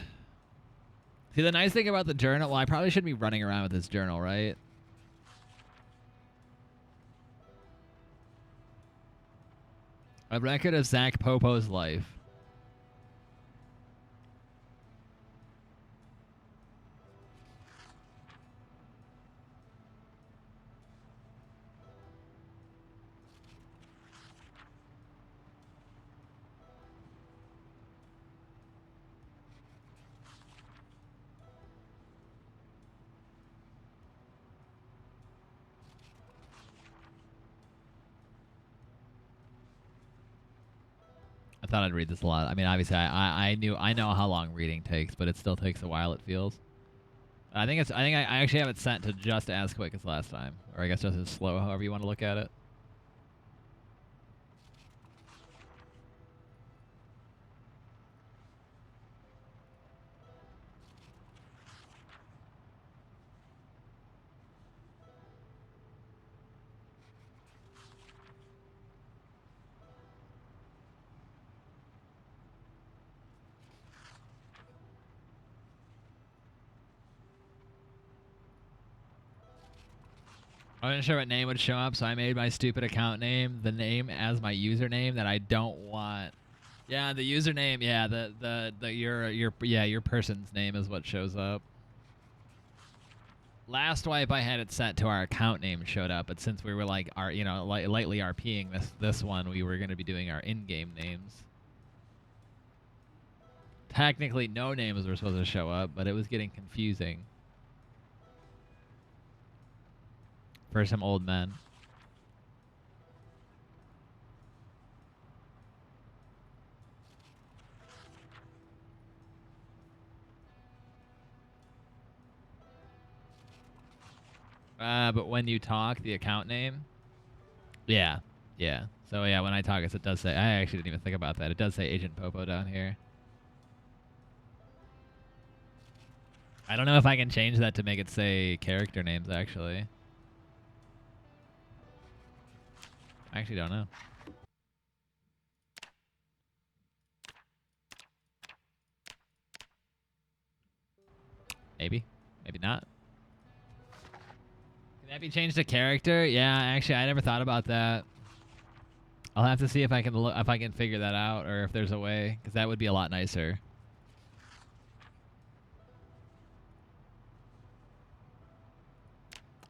See, the nice thing about the journal, well, I probably shouldn't be running around with this journal, right? A record of Zack Popo's life. I thought I'd read this a lot. I mean, obviously, I know how long reading takes, but it still takes a while. It feels. I think I actually have it set to just as quick as last time, or I guess just as slow, however you want to look at it. I wasn't sure what name would show up, so I made my stupid account name the name as my username that I don't want. Yeah, the username. Yeah, your person's name is what shows up. Last wipe I had it set to our account name showed up, but since we were like lightly RPing this one, we were going to be doing our in-game names. Technically, no names were supposed to show up, but it was getting confusing for some old men. But when you talk, the account name, yeah. So yeah, when I talk, it does say. I actually didn't even think about that. It does say Agent Popo down here. I don't know if I can change that to make it say character names. Actually, I actually don't know. Maybe not. Can that be changed to character? Yeah, actually, I never thought about that. I'll have to see if I can figure that out, or if there's a way, because that would be a lot nicer.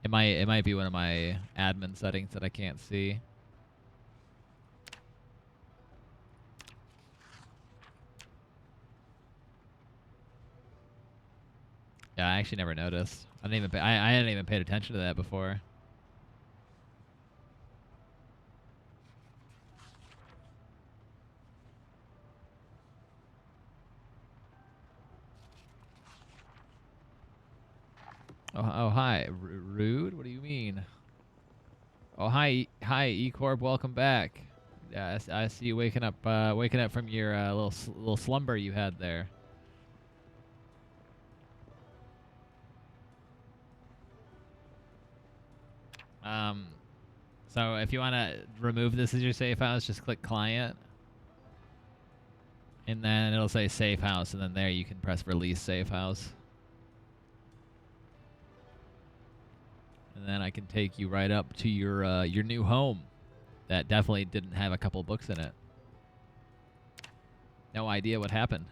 It might be one of my admin settings that I can't see. Yeah, I actually never noticed. I hadn't even paid attention to that before. Oh hi, rude. What do you mean? Oh hi, E-Corp. Welcome back. Yeah, I see you waking up from your little slumber you had there. So if you want to remove this as your safe house, just click client. And then it'll say safe house, and then there you can press release safe house. And then I can take you right up to your new home. That definitely didn't have a couple books in it. No idea what happened.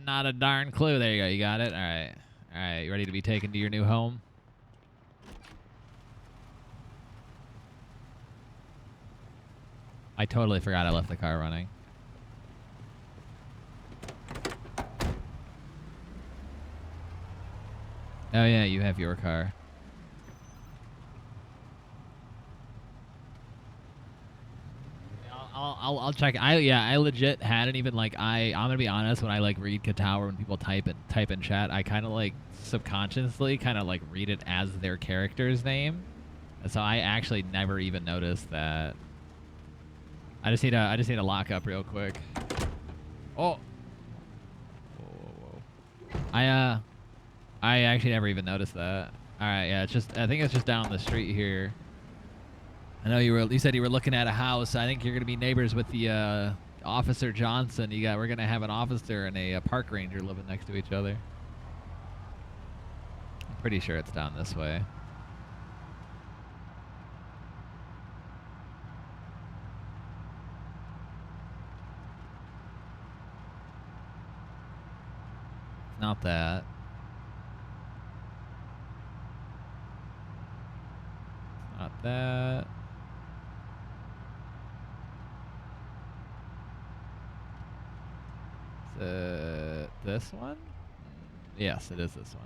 Not a darn clue. There you go. You got it. All right. You ready to be taken to your new home? I totally forgot I left the car running. Oh yeah, you have your car. I'll check. I legit hadn't even like I'm gonna be honest, when I like read Katawa, when people type in chat, I kind of like subconsciously kind of like read it as their character's name, and so I actually never even noticed that. I just need to lock up real quick. Oh. Whoa. I actually never even noticed that. All right, yeah, I think it's just down the street here. I know you said you were looking at a house. I think you're gonna be neighbors with the Officer Johnson. We're gonna have an officer and a park ranger living next to each other. I'm pretty sure it's down this way. It's not that. It's not that. This one? Yes, it is this one.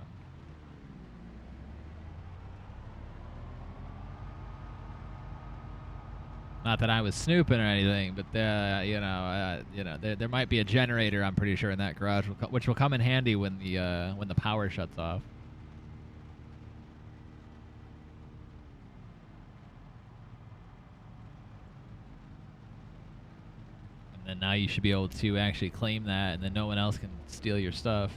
Not that I was snooping or anything, but there might be a generator. I'm pretty sure in that garage, which will come in handy when the power shuts off. And then now you should be able to actually claim that, and then no one else can steal your stuff.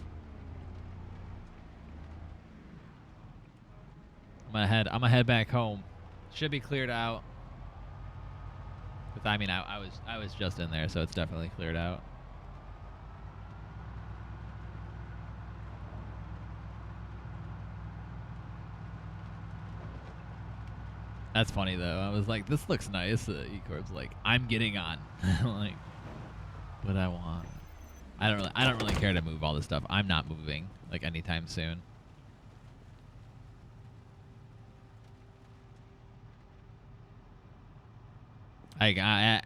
I'm gonna head back home. Should be cleared out. But I mean, I was just in there, so it's definitely cleared out. That's funny though. I was like, this looks nice. E-Corp's like, I'm getting on. Like, what I want. I don't really care to move all this stuff. I'm not moving like anytime soon. Like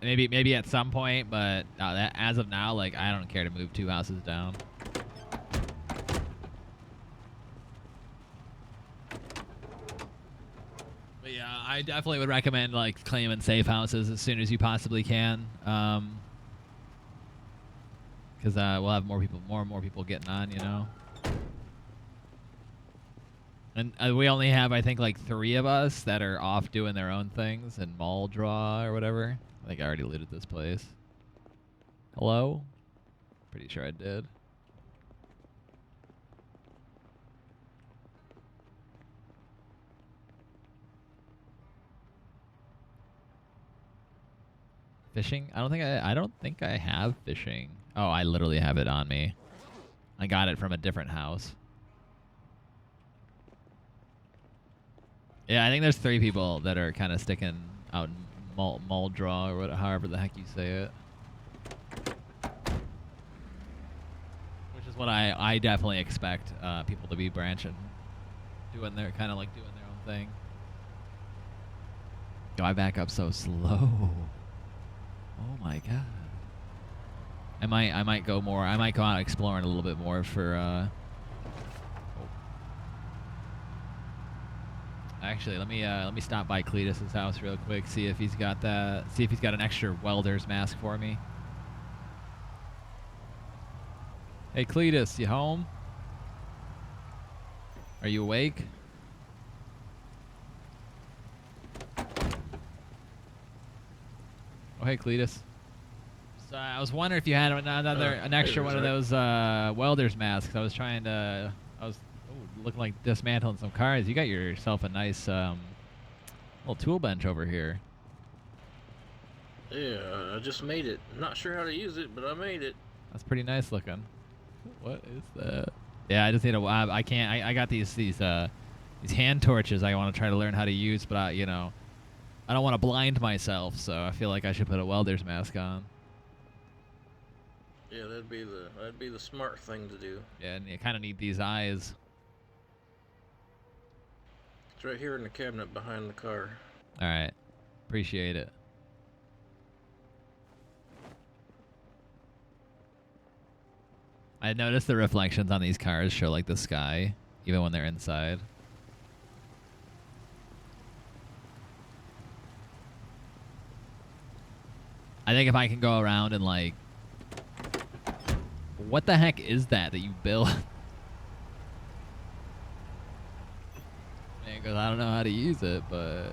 maybe at some point, but as of now, like I don't care to move 2 houses down. But yeah, I definitely would recommend like claiming safe houses as soon as you possibly can, because we'll have more and more people getting on, you know. And we only have, I think, like 3 of us that are off doing their own things in mall draw or whatever. I think I already looted this place. Hello? Pretty sure I did. Fishing? I don't think I have fishing. Oh, I literally have it on me. I got it from a different house. Yeah, I think there's 3 people that are kind of sticking out in mall draw or whatever, however the heck you say it. Which is what I definitely expect people to be branching, doing their own thing. Go, I back up so slow. Oh my god. I might go out exploring a little bit more for Actually, let me stop by Cletus's house real quick, see if he's got an extra welder's mask for me. Hey Cletus, you home? Are you awake? Oh hey Cletus. So I was wondering if you had an extra one of those welder's masks. I was looking like dismantling some cars. You got yourself a nice little tool bench over here. Yeah, I just made it. Not sure how to use it, but I made it. That's pretty nice looking. What is that? Yeah, I just need I got these hand torches I want to try to learn how to use, but I don't want to blind myself, so I feel like I should put a welder's mask on. Yeah, that'd be the smart thing to do. Yeah, and you kind of need these eyes. It's right here in the cabinet behind the car. All right, appreciate it. I noticed the reflections on these cars show like the sky, even when they're inside. I think if I can go around and like, what the heck is that you build? Because I don't know how to use it, but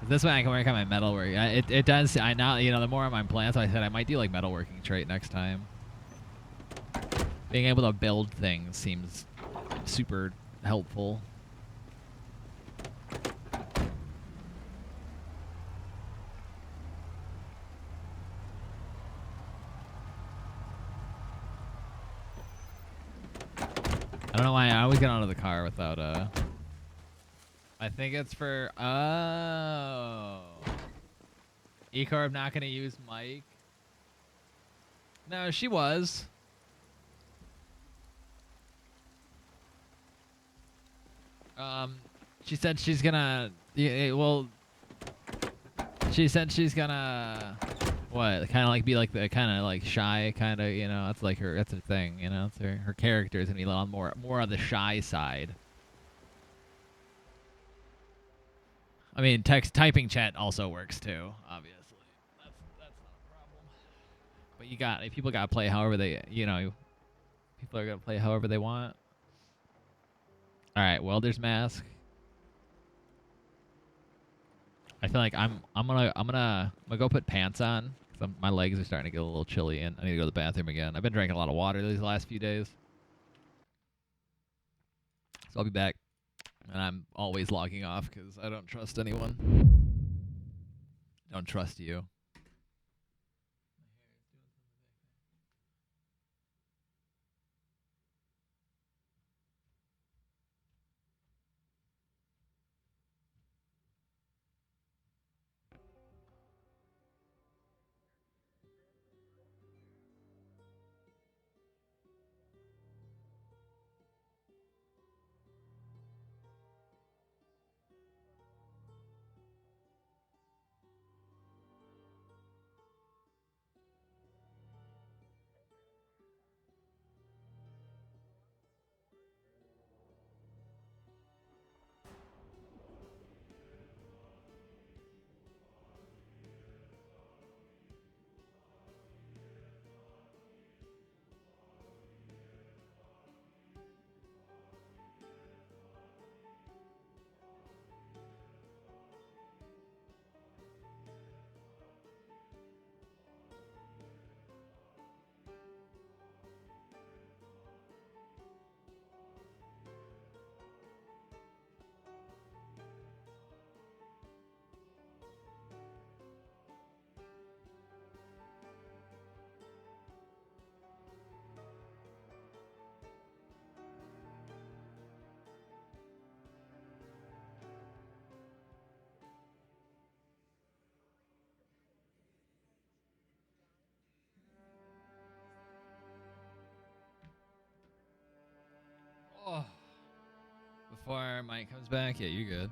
this way I can work on my metalwork. It does. I now, you know, the more on my plans, I said I might do like metalworking trait next time. Being able to build things seems super helpful. I don't know why I always get out of the car without I think it's for Ecorb not gonna use Mike. No, she was. She said she's gonna. Well, she said she's gonna. What? Kind of like be like the kind of like shy, kind of. You know, that's like her. That's her thing. You know, it's her character is gonna be a little more on the shy side. I mean, typing chat also works too. Obviously, that's not a problem. But people gotta play however they. You know, people are gonna play however they want. All right, welder's mask. I feel like I'm gonna go put pants on because my legs are starting to get a little chilly and I need to go to the bathroom again. I've been drinking a lot of water these last few days, so I'll be back. And I'm always logging off because I don't trust anyone. Don't trust you. Oh. Before Mike comes back, yeah, you're good.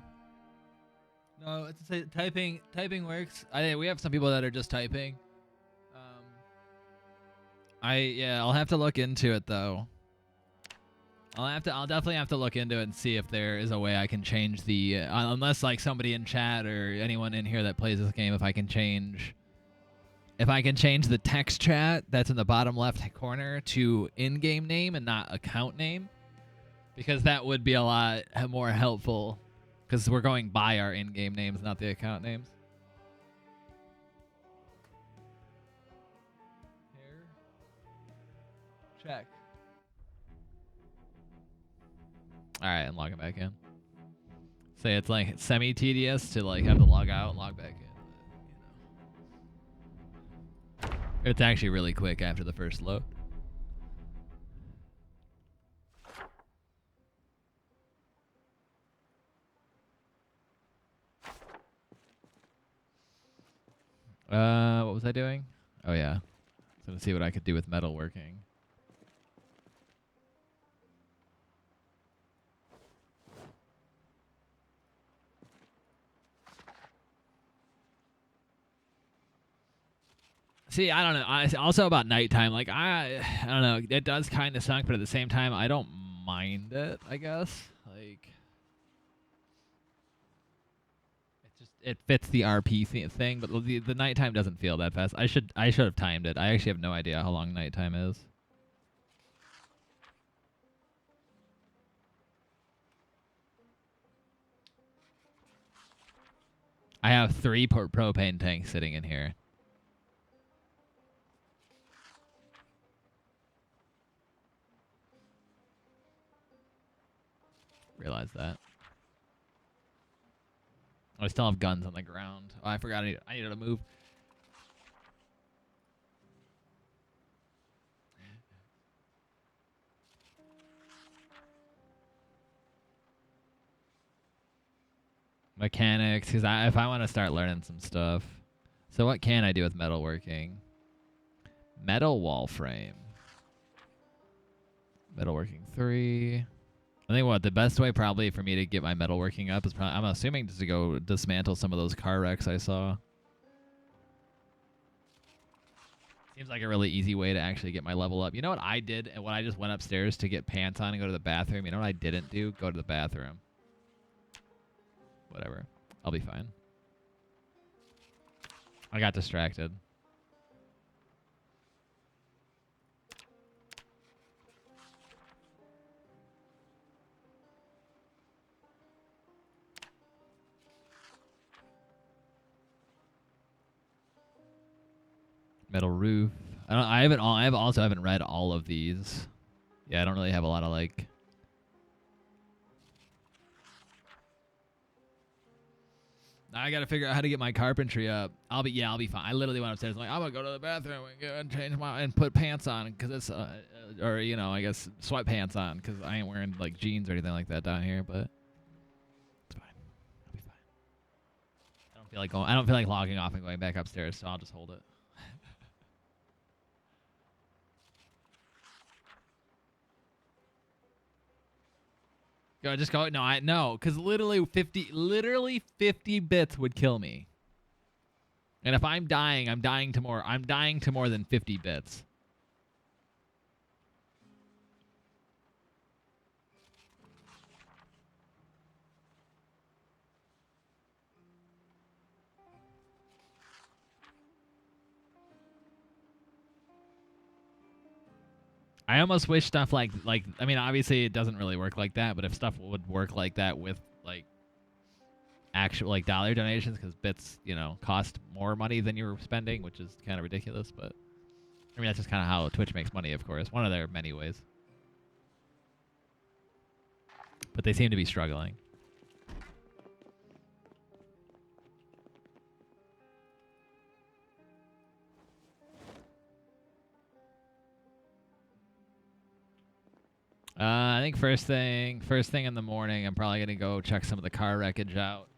No, it's typing works. We have some people that are just typing. I'll have to look into it though. I'll definitely have to look into it and see if there is a way I can change the unless like somebody in chat or anyone in here that plays this game, if I can change the text chat that's in the bottom left corner to in-game name and not account name, because that would be a lot more helpful because we're going by our in-game names, not the account names. Check. All right, and logging back in. Say it's like semi-tedious to like have to log out and log back in. But, you know. It's actually really quick after the first load. What was I doing? Oh yeah, I was gonna see what I could do with metalworking. See, I don't know. Also about nighttime, like I don't know. It does kind of suck, but at the same time, I don't mind it. I guess like it fits the RP thing, but the nighttime doesn't feel that fast. I should have timed it. I actually have no idea how long nighttime is. I have 3 propane tanks sitting in here. Realize that. I still have guns on the ground. Oh, I forgot I needed to move. Mechanics, because if I want to start learning some stuff. So what can I do with metalworking? Metal wall frame. Metalworking 3. I think what the best way probably for me to get my metalworking up is probably, I'm assuming, just to go dismantle some of those car wrecks I saw. Seems like a really easy way to actually get my level up. You know what I did and when I just went upstairs to get pants on and go to the bathroom? You know what I didn't do? Go to the bathroom. Whatever. I'll be fine. I got distracted. Metal roof. I also haven't read all of these. Yeah, I don't really have a lot of like. Now I gotta figure out how to get my carpentry up. I'll be fine. I literally went upstairs. I'm like, I'm gonna go to the bathroom and go and change and put pants on because it's or you know, I guess sweatpants on because I ain't wearing like jeans or anything like that down here. But it's fine. I'll be fine. I don't feel like logging off and going back upstairs, so I'll just hold it. Go, just go. No, because literally 50 bits would kill me. And if I'm dying, I'm dying to more than 50 bits. I almost wish stuff like I mean, obviously it doesn't really work like that, but if stuff would work like that with like actual like dollar donations, because bits, you know, cost more money than you're spending, which is kind of ridiculous. But I mean, that's just kind of how Twitch makes money, of course. One of their many ways. But they seem to be struggling. I think first thing in the morning, I'm probably gonna go check some of the car wreckage out,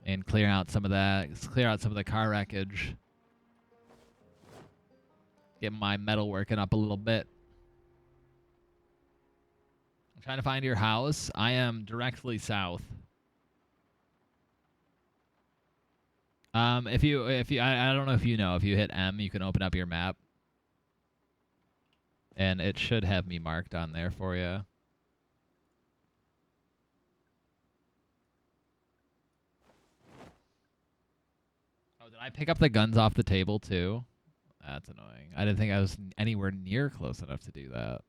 and clear out some of the car wreckage. Get my metal working up a little bit. I'm trying to find your house. I am directly south. If you, I don't know if you know, if you hit M, you can open up your map. And it should have me marked on there for you. Oh, did I pick up the guns off the table too? That's annoying. I didn't think I was anywhere near close enough to do that.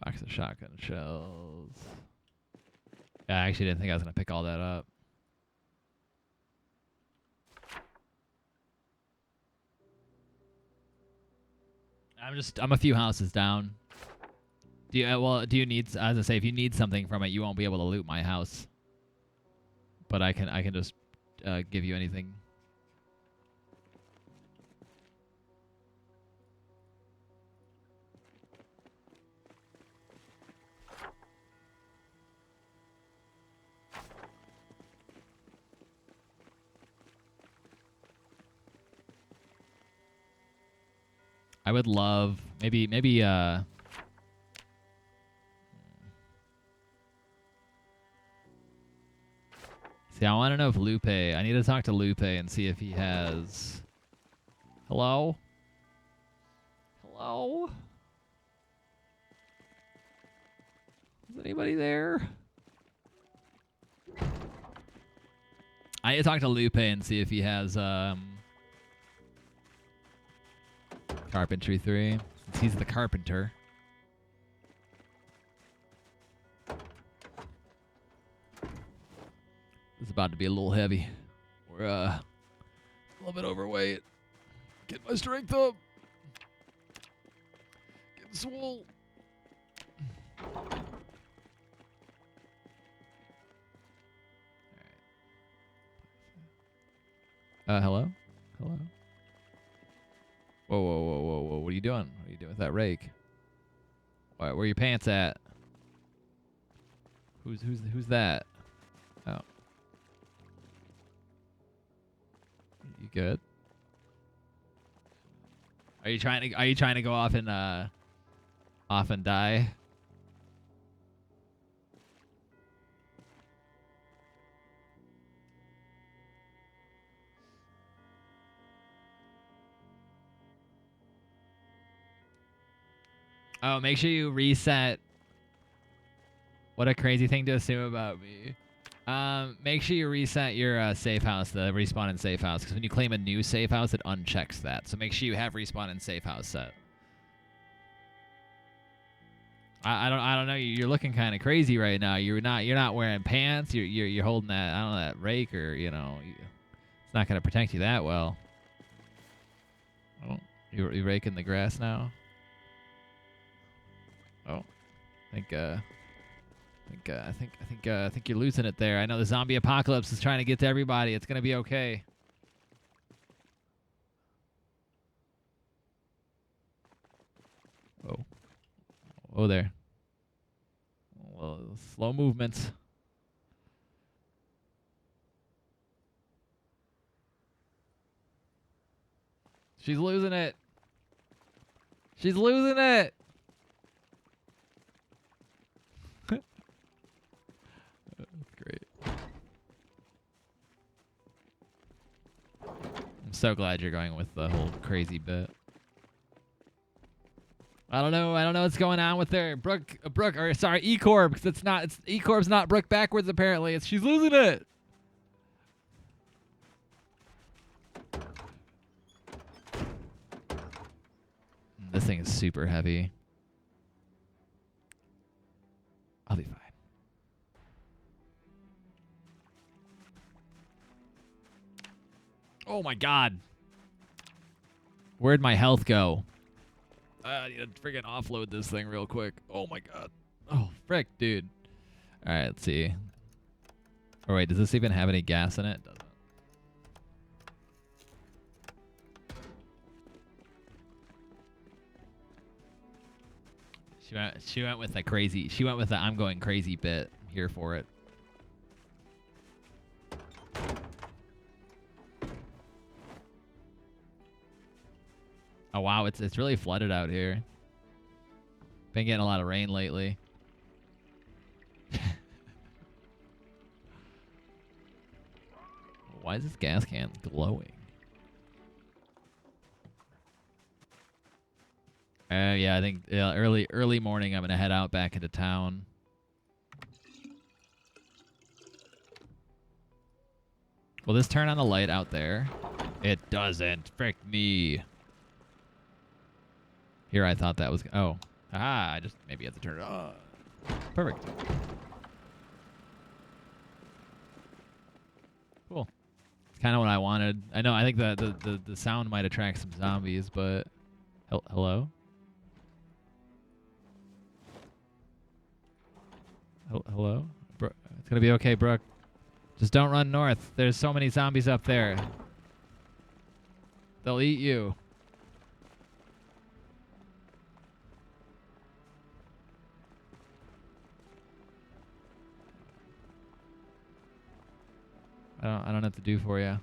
Box of shotgun shells. Yeah, I actually didn't think I was going to pick all that up. I'm a few houses down. Do you need, as I say, if you need something from it, you won't be able to loot my house. But I can just give you anything. I would love maybe see, I want to know if Lupe. I need to talk to Lupe and see if he has. Hello? Hello? Is anybody there? I need to talk to Lupe and see if he has Carpentry 3. Since he's the carpenter. It's about to be a little heavy. We're a little bit overweight. Get my strength up. Get swole. Hello? Hello? Whoa, whoa, whoa, whoa, whoa. What are you doing? What are you doing with that rake? Where are your pants at? Who's that? Oh. You good? Are you trying to go off and die? Oh, make sure you reset. What a crazy thing to assume about me. Make sure you reset your safe house, the respawn and safe house, because when you claim a new safe house, it unchecks that. So make sure you have respawn and safe house set. I don't know. You're looking kind of crazy right now. You're not wearing pants. You're holding that, I don't know, that rake, or it's not gonna protect you that well. Oh, you're raking the grass now. Oh, I think you're losing it there. I know the zombie apocalypse is trying to get to everybody. It's gonna be okay. Oh, oh there. Well, slow movements. She's losing it. She's losing it. Great. I'm so glad you're going with the whole crazy bit. I don't know what's going on with their Brooke, or sorry, E-Corp, because E-Corp's not Brooke backwards apparently. She's losing it. This thing is super heavy. I'll be fine. Oh my god. Where'd my health go? I need to friggin' offload this thing real quick. Oh my god. Oh, frick, dude. Alright, let's see. Oh wait, does this even have any gas in it? It doesn't. She went with the crazy. She went with the I'm going crazy bit. I'm here for it. Oh wow, it's really flooded out here. Been getting a lot of rain lately. Why is this gas can glowing? Yeah, I think early morning I'm gonna head out back into town. Will this turn on the light out there? It doesn't. Frick me. Here, I thought that was... Oh. Ah, I just maybe have to turn it on. Perfect. Cool. It's kind of what I wanted. I know, I think the sound might attract some zombies, but... Hello? Hello? It's gonna be okay, Brooke. Just don't run north. There's so many zombies up there. They'll eat you. I don't know what to do for you.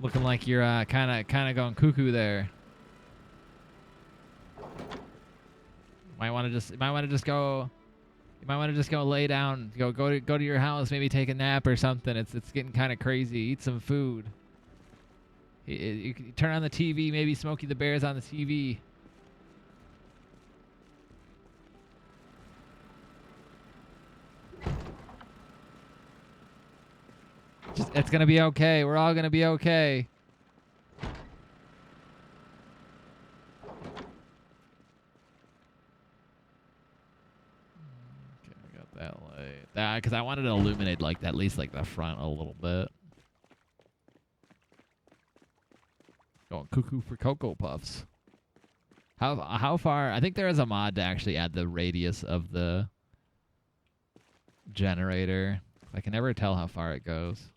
Looking like you're kind of going cuckoo there. Might want to just go. You might want to just go lay down. Go to your house. Maybe take a nap or something. It's getting kind of crazy. Eat some food. You can turn on the TV. Maybe Smokey the Bear's on the TV. It's gonna be okay. We're all gonna be okay. Okay, I got that light. That because I wanted to illuminate like at least like the front a little bit. Going cuckoo for Cocoa Puffs. How far? I think there is a mod to actually add the radius of the generator. I can never tell how far it goes.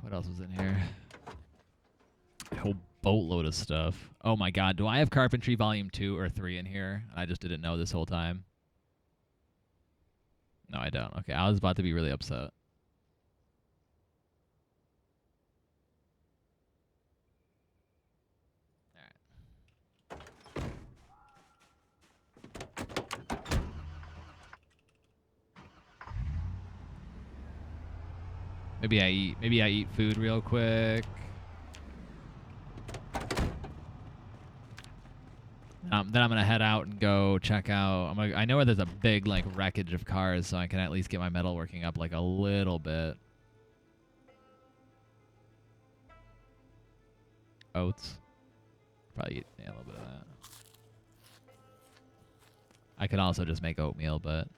What else was in here? A whole boatload of stuff. Oh my god, do I have Carpentry Volume 2 or 3 in here? I just didn't know this whole time. No, I don't. Okay, I was about to be really upset. Maybe I eat food real quick. Then I'm gonna head out and go check out. I know where there's a big like wreckage of cars, so I can at least get my metal working up like a little bit. Oats. Probably eat a little bit of that. I could also just make oatmeal, but.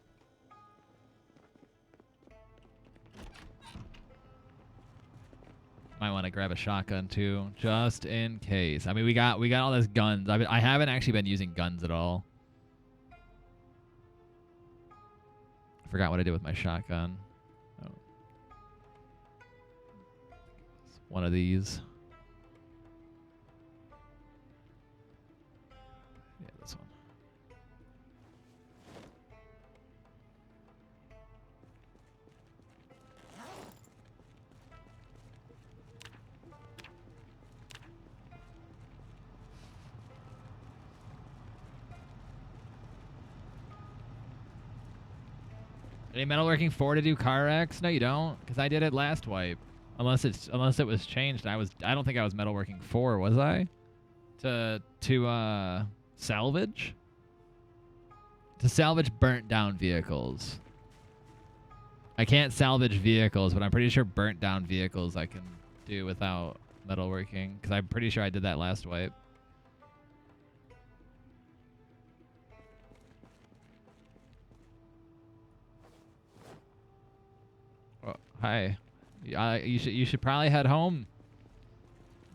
Might want to grab a shotgun too, just in case. I mean, we got all these guns. I haven't actually been using guns at all. I forgot what I did with my shotgun. Oh. It's one of these. Yeah, this one. Any metalworking 4 to do car X? No, you don't, because I did it last wipe. Unless it was changed. I don't think I was metalworking 4, was I? To salvage? To salvage burnt down vehicles. I can't salvage vehicles, but I'm pretty sure burnt down vehicles I can do without metalworking, because I'm pretty sure I did that last wipe. Hi, you should probably head home.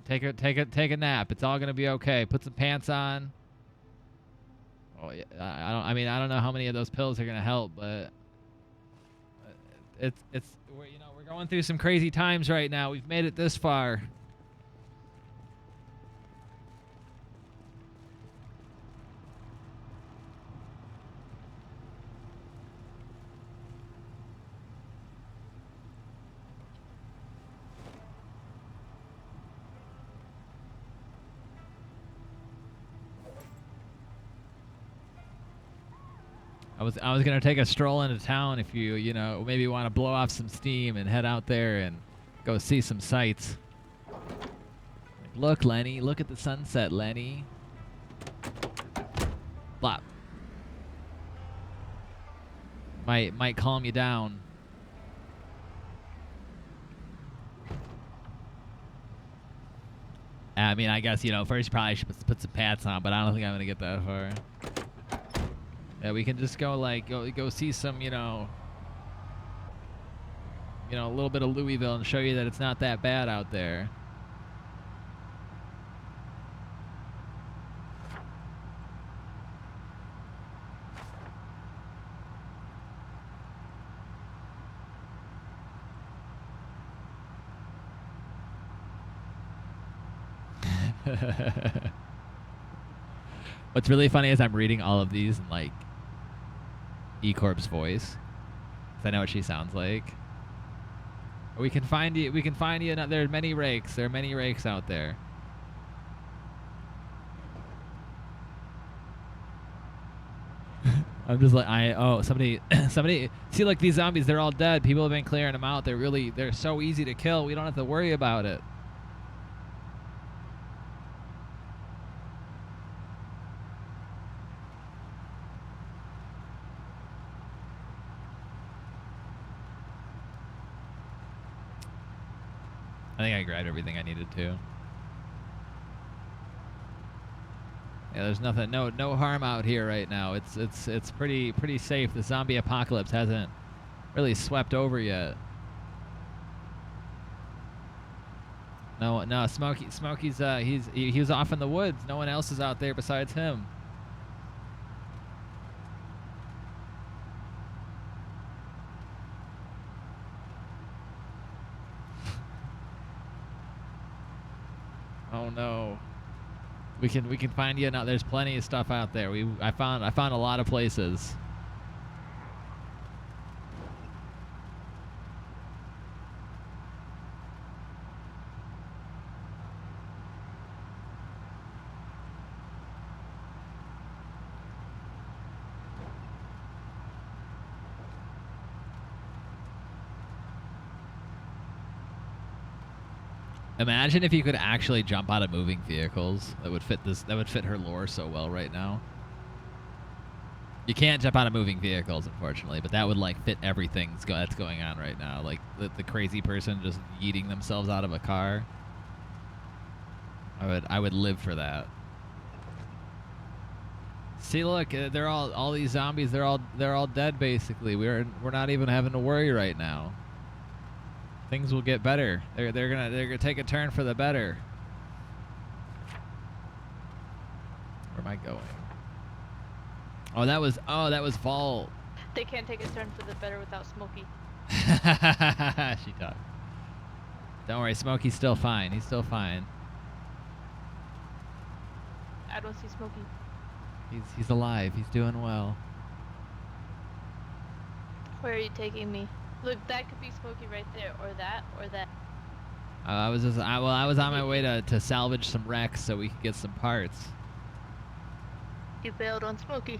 Take a nap. It's all gonna be okay. Put some pants on. Oh yeah, I don't know how many of those pills are gonna help, but we're going through some crazy times right now. We've made it this far. I was gonna take a stroll into town if you maybe want to blow off some steam and head out there and go see some sights. Look, Lenny, look at the sunset, Lenny. Blop. Might calm you down. I mean, I guess first you probably should put some pants on, but I don't think I'm gonna get that far. Yeah, we can just go see some, a little bit of Louisville and show you that it's not that bad out there. What's really funny is I'm reading all of these in like E-Corp's voice, 'cause I know what she sounds like. We can find you. There are many rakes. There are many rakes out there. I'm just like, somebody, see, like these zombies, they're all dead. People have been clearing them out. They're so easy to kill. We don't have to worry about it. I think I grabbed everything I needed to. Yeah, there's nothing, no harm out here right now. It's pretty safe. The zombie apocalypse hasn't really swept over yet. No, Smokey's he was off in the woods. No one else is out there besides him. Oh no. We can find you now. There's plenty of stuff out there. I found a lot of places. Imagine if you could actually jump out of moving vehicles. That would fit her lore so well right now. You can't jump out of moving vehicles, unfortunately, but that would like fit everything that's going on right now. Like the crazy person just yeeting themselves out of a car. I would live for that. See, look, they're all these zombies. They're all dead basically. We're not even having to worry right now. Things will get better. They're gonna take a turn for the better. Where am I going? Oh, that was Vol. They can't take a turn for the better without Smokey. She talked. Don't worry, Smokey's still fine. He's still fine. I don't see Smokey. He's alive. He's doing well. Where are you taking me? Look, that could be Smokey right there, or that, or that. I was on my way to salvage some wrecks so we could get some parts. You bailed on Smokey.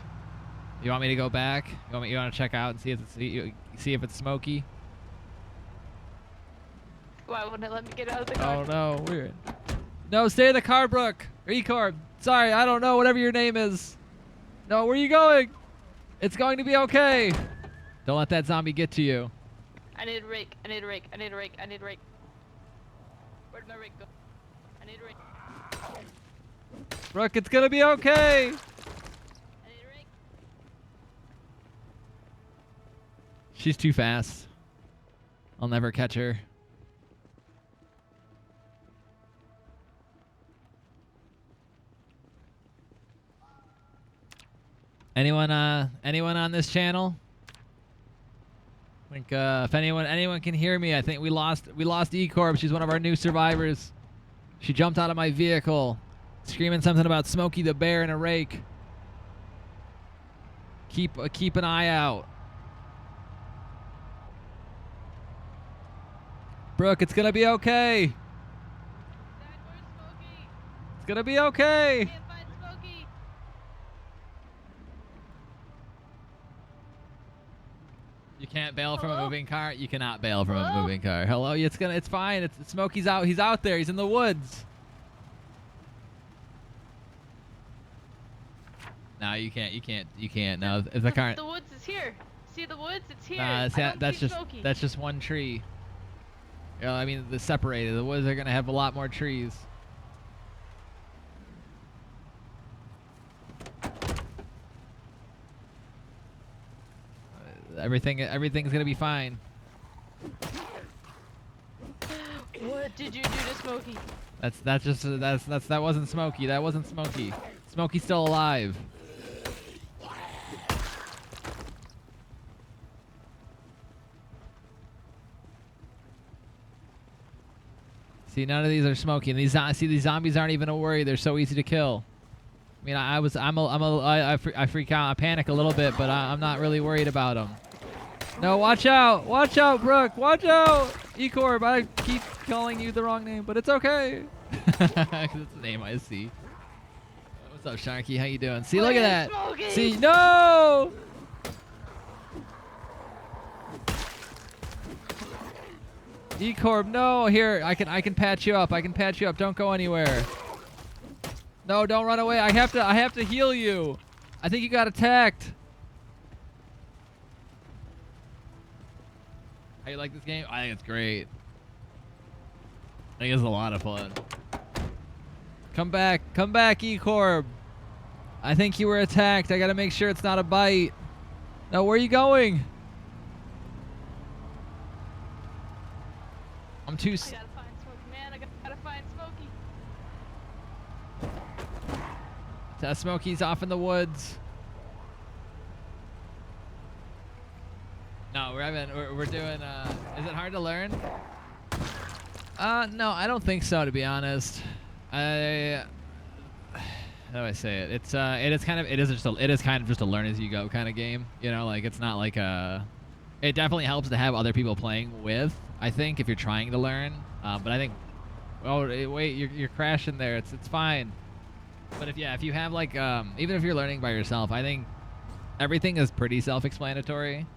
You want me to go back? You want to check out and see if it's Smokey? Why wouldn't it let me get out of the car? Oh no, weird. No, stay in the car, Brooke. Or E-Corp. Sorry, I don't know. Whatever your name is. No, where are you going? It's going to be okay. Don't let that zombie get to you. I need a rake. I need a rake. I need a rake. I need a rake. Where'd my rake go? I need a rake. Brooke, it's gonna be okay. I need a rake. She's too fast. I'll never catch her. Anyone on this channel? I think if anyone can hear me, I think we lost E-Corp. She's one of our new survivors. She jumped out of my vehicle, screaming something about Smokey the Bear and a rake. Keep an eye out. Brooke, it's gonna be okay. Zack, where's Smokey? It's gonna be okay. Can't find Smokey. You can't bail from a Hello? moving car. You cannot bail from a Hello? moving car. Hello, it's fine. It's Smokey's out. He's out there. He's in the woods. No, you can't. No, if the car. The woods is here. See the woods? It's here. Nah, that's Smokey. that's just one tree. You know, I mean, they're separated. The woods are gonna have a lot more trees. Everything's gonna be fine. What did you do to Smokey? That wasn't Smokey. That wasn't Smokey. Smokey's still alive. See, none of these are Smokey. And these zombies aren't even a worry. They're so easy to kill. I mean, I freak out. I panic a little bit, but I'm not really worried about them. No, watch out! Watch out, Brooke! Watch out! E-Corp, I keep calling you the wrong name, but it's okay. That's the name I see. What's up, Sharky? How you doing? See, look at that. Smokey? See, no! E-Corp, no, here, I can patch you up. I can patch you up. Don't go anywhere. No, don't run away. I have to heal you. I think you got attacked. How you like this game? I think it's great. I think it's a lot of fun. Come back, E-Corp. I think you were attacked. I gotta make sure it's not a bite. No, where are you going? I'm too. I gotta find Smokey, man. I gotta find Smokey. Smokey's off in the woods. No, we're doing. Is it hard to learn? No, I don't think so. To be honest, how do I say it? It is kind of just a learn as you go kind of game. You know, like it's not like a. It definitely helps to have other people playing with. I think if you're trying to learn, but I think. Oh wait, you're crashing there. It's fine. But if you have like even if you're learning by yourself, I think everything is pretty self-explanatory.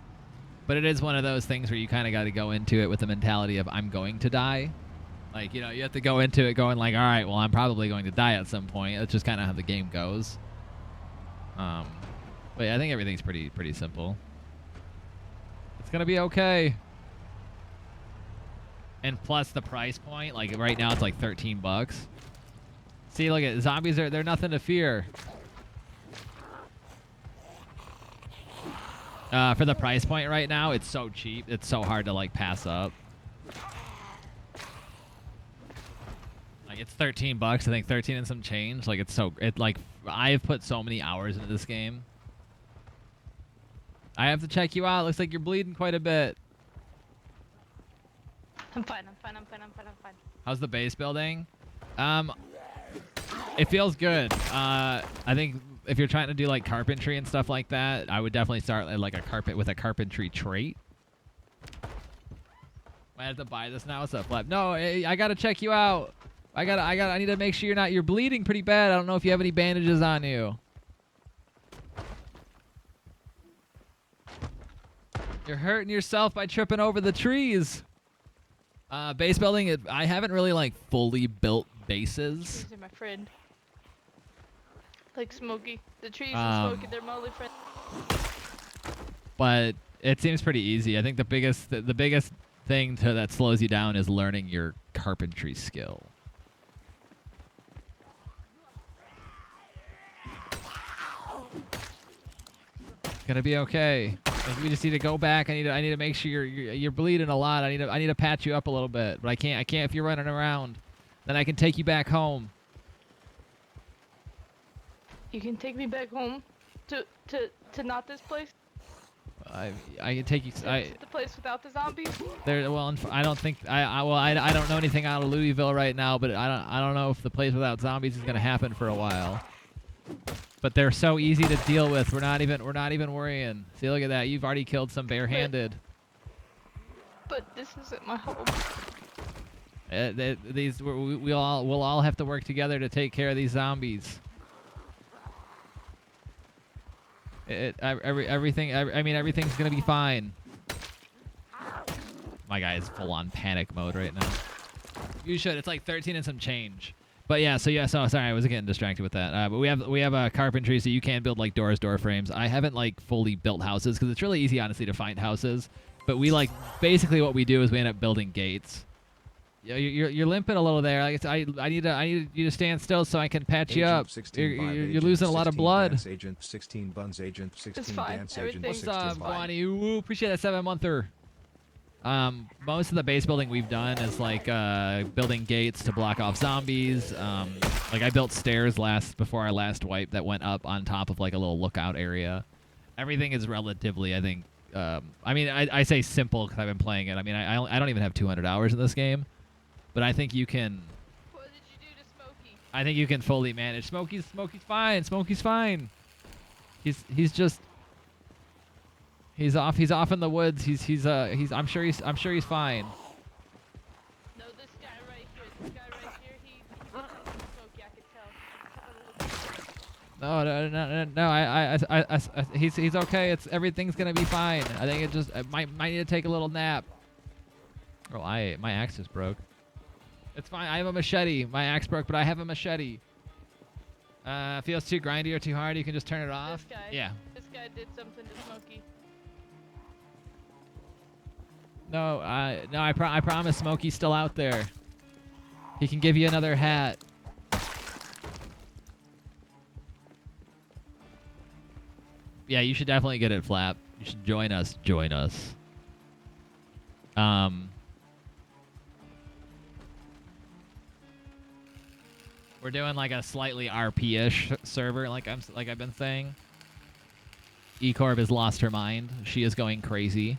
But it is one of those things where you kind of got to go into it with the mentality of I'm going to die. Like, you know, you have to go into it going like, all right, well, I'm probably going to die at some point. That's just kind of how the game goes. But yeah, I think everything's pretty simple. It's going to be okay. And plus the price point, like right now it's like $13. See, look at zombies, they're nothing to fear. For the price point right now, it's so cheap. It's so hard to like pass up. Like it's $13. I think 13 and some change. Like I've put so many hours into this game. I have to check you out. Looks like you're bleeding quite a bit. I'm fine. How's the base building? It feels good. I think if you're trying to do like carpentry and stuff like that, I would definitely start like with a carpentry trait. Might have to buy this now. What's up, Flap? No, I gotta check you out. I need to make sure you're bleeding pretty bad. I don't know if you have any bandages on you. You're hurting yourself by tripping over the trees. Base building, I haven't really like fully built bases. Trees are my friend. Like Smokey. The trees and Smokey, they're my only friend. But it seems pretty easy. I think the biggest thing that slows you down is learning your carpentry skill. It's gonna be okay. We just need to go back. I need to make sure you're bleeding a lot. I need to patch you up a little bit, but I can't if you're running around. Then I can take you back home. You can take me back home to not this place? I can take you. The place without the zombies? Well, I don't think I don't know anything out of Louisville right now, but I don't know if the place without zombies is gonna happen for a while. But they're so easy to deal with. We're not even worrying. See, look at that. You've already killed some barehanded. But this isn't my home. We'll all have to work together to take care of these zombies. Everything's gonna be fine. My guy is full on panic mode right now. You should. It's like 13 and some change. But yeah, so sorry, I was getting distracted with that. But we have a carpentry, so you can build like door frames. I haven't like fully built houses because it's really easy, honestly, to find houses. But we like basically what we do is we end up building gates. You're limping a little there. Like I need you to stand still so I can patch you up. You're losing a lot of blood. Agent 16 buns agent 16 fine. dance agent Everything's 16 What's up, Guani? Ooh, appreciate that 7-monther. Most of the base building we've done is like building gates to block off zombies. Like I built stairs before our last wipe that went up on top of like a little lookout area. Everything is relatively, I think. I say simple because I've been playing it. I mean, I don't even have 200 hours in this game, but I think you can. What did you do to Smokey? I think you can fully manage. Smokey's fine. Smokey's fine. He's off in the woods. I'm sure he's fine. No, this guy right here, he's Smokey, I can tell. No. He's okay. Everything's gonna be fine. I think it might need to take a little nap. Oh, my axe just broke. It's fine. I have a machete. My axe broke, but I have a machete. Feels too grindy or too hard. You can just turn it off. This guy. Yeah. This guy did something to Smokey. No, I promise Smokey's still out there. He can give you another hat. Yeah, you should definitely get it, Flap. You should join us. Join us. We're doing like a slightly RP-ish server, like I've been saying. E-Corb has lost her mind. She is going crazy.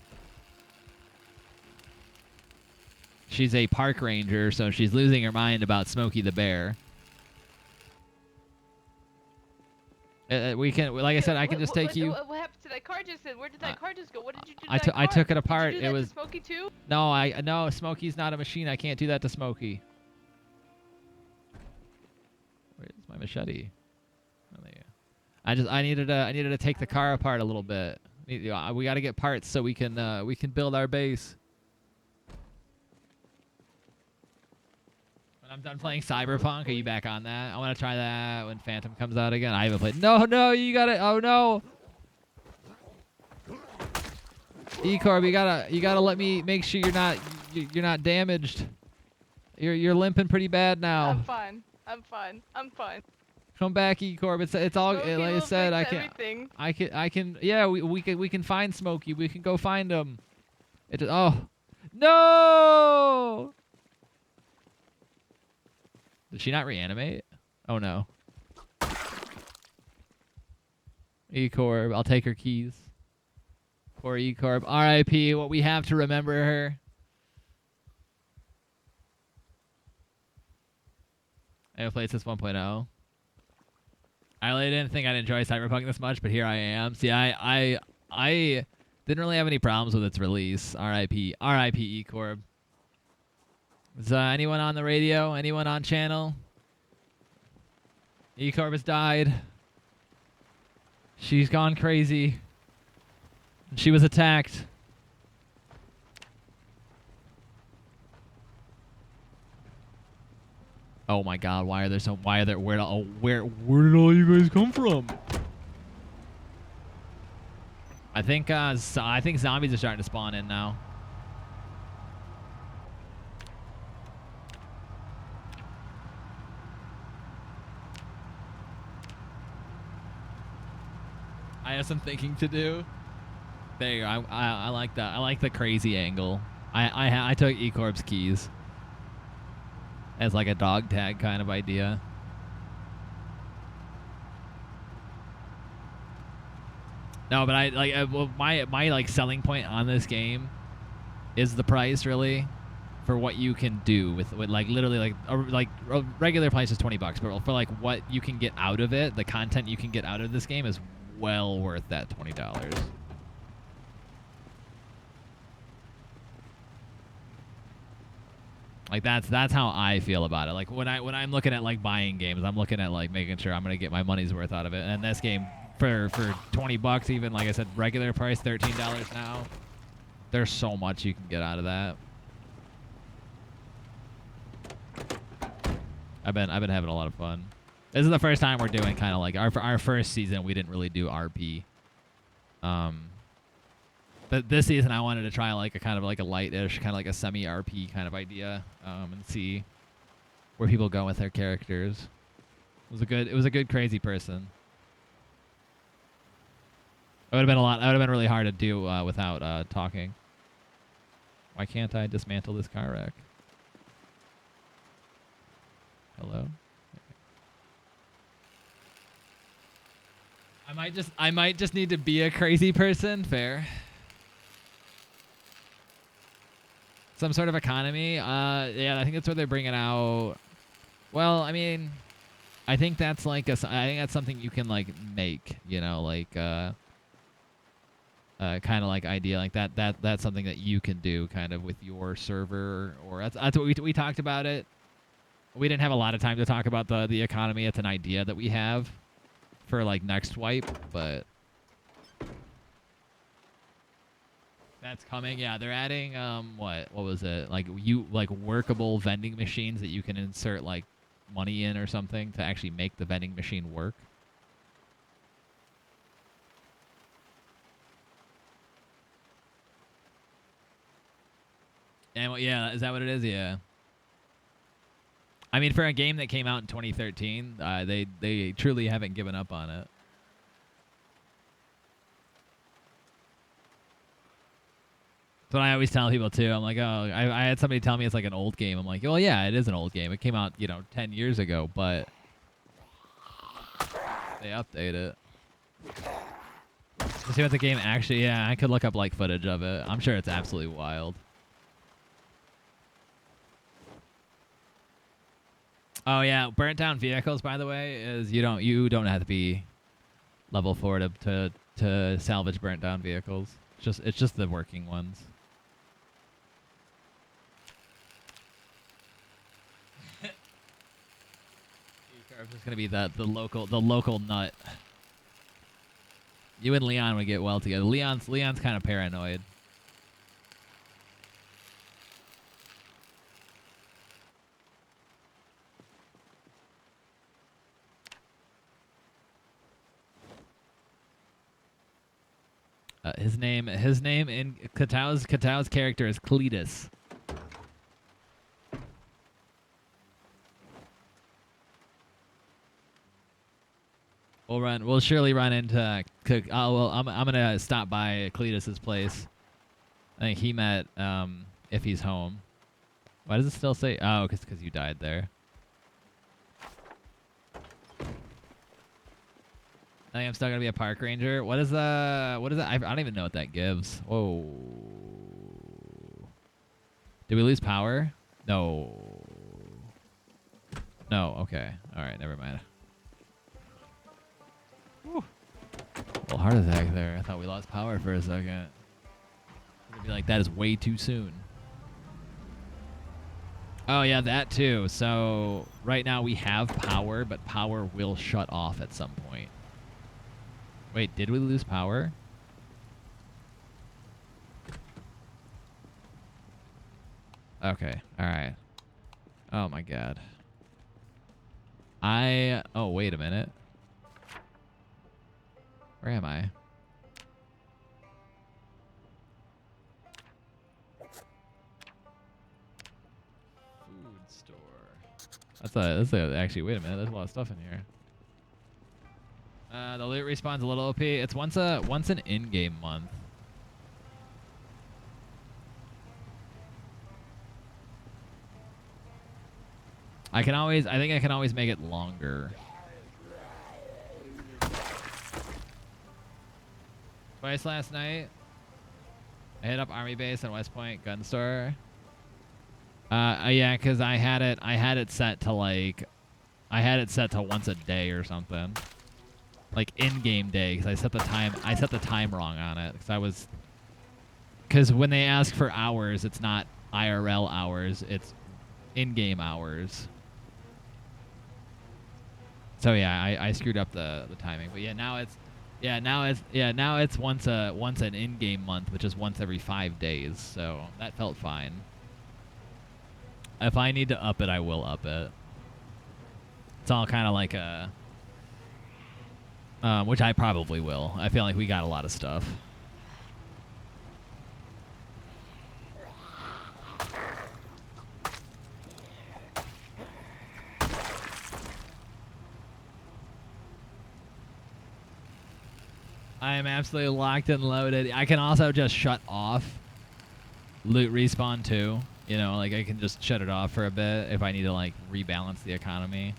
She's a park ranger, so she's losing her mind about Smokey the Bear. We can, like I said, I can just take you. What happened to that car just then? Where did that car just go? What did you do to I that car? took it apart. Did you do it that was to Smokey too? No, Smokey's not a machine. I can't do that to Smokey. Where's my machete? Oh, there you go. I needed to take the car apart a little bit. We got to get parts so we can build our base. When I'm done playing Cyberpunk, are you back on that? I want to try that when Phantom comes out again. I haven't played. No, you got it. Oh no. E-Corb, you gotta let me make sure you're not damaged. You're limping pretty bad now. I'm fine. Come back, E-Corb. It's all Smokey like I will said. fix everything. I can. Yeah, we can find Smokey. We can go find him. Oh no! Did she not reanimate? Oh no. E-Corb, I'll take her keys. Poor E-Corb. R.I.P. What we have to remember her. I played since 1.0. I really didn't think I'd enjoy Cyberpunk this much, but here I am. See, I didn't really have any problems with its release. R.I.P. R.I.P. E-Corb. Is anyone on the radio? Anyone on channel? E-Corb has died. She's gone crazy. She was attacked. Oh my God! Where did all you guys come from? I think zombies are starting to spawn in now. I have some thinking to do. There you go. I like that. I like the crazy angle. I took E-Corp's keys as like a dog tag kind of idea. No, but my like selling point on this game is the price, really, for what you can do with like literally like a regular price is $20, but for like what you can get out of it, the content you can get out of this game is well worth that $20. Like that's how I feel about it. Like when I'm looking at like buying games, I'm looking at like making sure I'm gonna get my money's worth out of it. And this game for $20, even like I said, regular price $13 now. There's so much you can get out of that. I've been having a lot of fun. This is the first time we're doing kind of like our first season. We didn't really do RP. But this season I wanted to try like a kind of like a light-ish, kind of like a semi-RP kind of idea, and see where people go with their characters. It was a good crazy person. It would have been really hard to do without talking. Why can't I dismantle this car wreck? Hello? I might just need to be a crazy person. Fair. Some sort of economy. Yeah, I think that's what they're bringing out. Well, I mean, I think that's like I think that's something you can like make. You know, like kind of like idea like that. That's something that you can do kind of with your server, or that's what we talked about it. We didn't have a lot of time to talk about the economy. It's an idea that we have for like next wipe, but That's coming. Yeah, they're adding what was it? Like workable vending machines that you can insert like money in or something to actually make the vending machine work. And yeah, is that what it is? Yeah. I mean, for a game that came out in 2013, they truly haven't given up on it. That's what I always tell people too. I'm like, oh, I had somebody tell me it's like an old game. I'm like, well, yeah, it is an old game. It came out, 10 years ago, but they update it. To see what the game actually, yeah, I could look up like footage of it. I'm sure it's absolutely wild. Oh yeah, burnt down vehicles, by the way, is you don't have to be level 4 to salvage burnt down vehicles. It's just the working ones. It's just gonna be the local nut. You and Leon would get well together. Leon's kind of paranoid. His name in Katao's character is Cletus. We'll surely run into I'm gonna stop by Cletus's place. I think he met if he's home. Why does it still say because you died there. I think I'm still gonna be a park ranger. What is that? I don't even know what that gives. Whoa. Did we lose power? No. No, okay. Alright, never mind. Whew. A little heart attack there. I thought we lost power for a second. I'd be like, that is way too soon. Oh yeah, that too. So right now we have power, but power will shut off at some point. Wait, did we lose power? Okay, alright. Oh my god. Oh, wait a minute. Where am I? Food store. Actually, wait a minute, there's a lot of stuff in here. The loot respawn's a little OP. It's once an in-game month. I think I can always make it longer. Twice last night. I hit up Army Base and West Point gun store. Yeah, because I had it set to once a day or something. Like in-game day, because I set the time wrong on it. Because when they ask for hours, it's not IRL hours, it's in-game hours. So yeah, I screwed up the timing. But yeah, now it's once an in-game month, which is once every 5 days. So that felt fine. If I need to up it, I will up it. It's all kind of like a. Which I probably will. I feel like we got a lot of stuff. I am absolutely locked and loaded. I can also just shut off loot respawn too. Like I can just shut it off for a bit if I need to like rebalance the economy.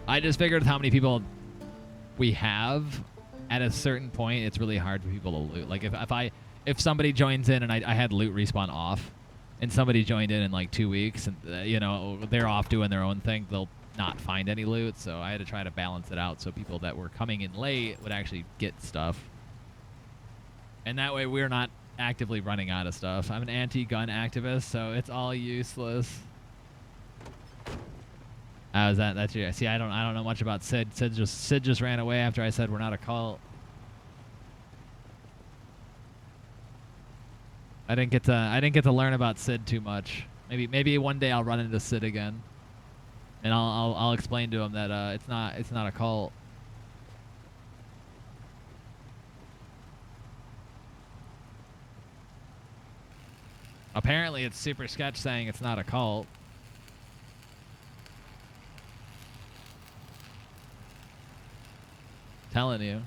I just figured how many people we have. At a certain point, it's really hard for people to loot. Like if somebody joins in and I had loot respawn off, and somebody joined in like 2 weeks, and they're off doing their own thing, they'll not find any loot. So I had to try to balance it out so people that were coming in late would actually get stuff, and that way we're not actively running out of stuff. I'm an anti-gun activist, so it's all useless. Was that that's you? See, I don't know much about Sid. Sid just ran away after I said we're not a cult. I didn't get to learn about Sid too much. Maybe one day I'll run into Sid again, and I'll explain to him that it's not a cult. Apparently, it's super sketch saying it's not a cult. Telling you.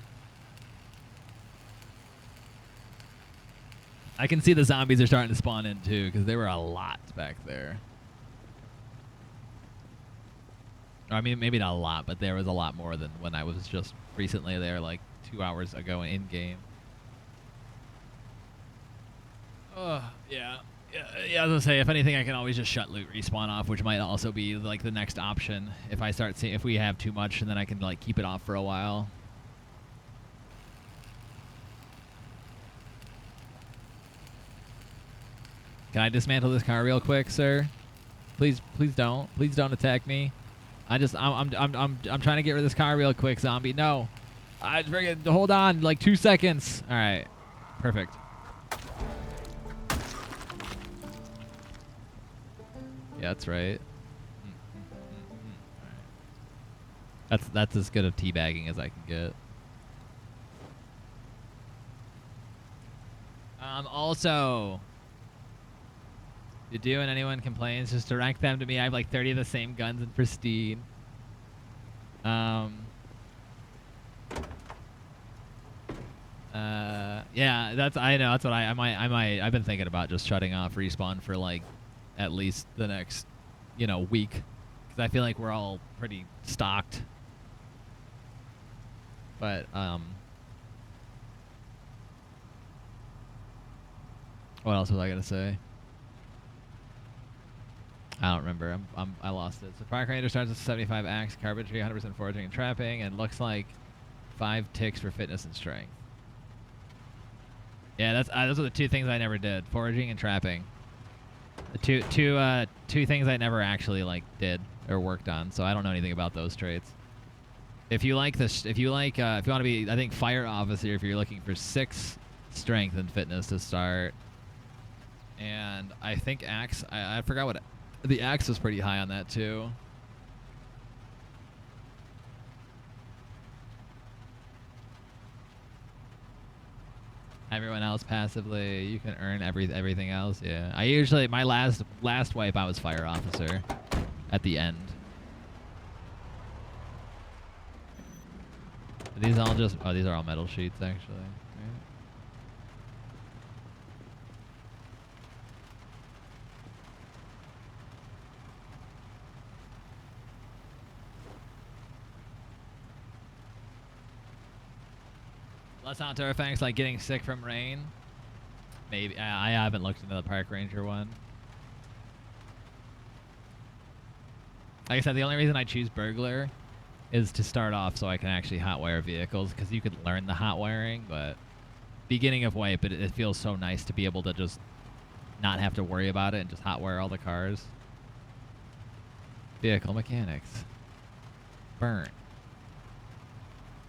I can see the zombies are starting to spawn in too, because there were a lot back there. I mean, maybe not a lot, but there was a lot more than when I was just recently there, like 2 hours ago in game. Yeah. Yeah, I was gonna say, if anything, I can always just shut loot respawn off, which might also be like the next option if I start seeing if we have too much, and then I can like keep it off for a while. Can I dismantle this car real quick, sir? Please don't. Please don't attack me. I'm trying to get rid of this car real quick, zombie. No. Hold on, like 2 seconds. All right. Perfect. Yeah, that's right. That's as good of teabagging as I can get. Also, you do and anyone complains, just direct them to me. I have like 30 of the same guns in pristine. Yeah, I know that's what I might I've been thinking about just shutting off respawn for like at least the next, week, because I feel like we're all pretty stocked. But what else was I gonna say? I don't remember. I lost it. So Park Ranger starts with 75 axe, carpentry, 100% foraging and trapping, and looks like 5 ticks for fitness and strength. Yeah, those are the 2 things I never did: foraging and trapping. The two things I never actually like did or worked on. So I don't know anything about those traits. If you like this, if you want to be, I think fire officer, if you're looking for 6 strength and fitness to start, and I think axe. I forgot what. The axe was pretty high on that too. Everyone else passively, you can earn everything else. Yeah, I usually my last wipe I was fire officer at the end. Are these all just these are all metal sheets actually. Right? Less outdoor effects like getting sick from rain. Maybe I haven't looked into the Park Ranger one. Like I said, the only reason I choose burglar is to start off so I can actually hotwire vehicles, because you could learn the hot wiring, but beginning of wipe, it feels so nice to be able to just not have to worry about it and just hotwire all the cars. Vehicle mechanics. Burn.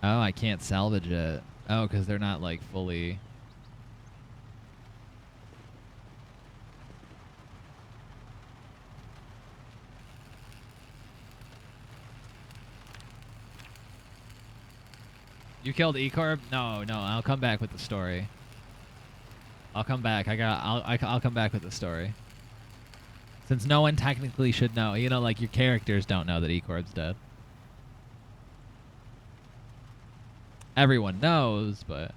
Oh, I can't salvage it. Oh, because they're not like fully. You killed E-Corp? No, I'll come back with the story. I'll come back. I'll come back with the story. Since no one technically should know. Like your characters don't know that E-Corp's dead. Everyone knows, but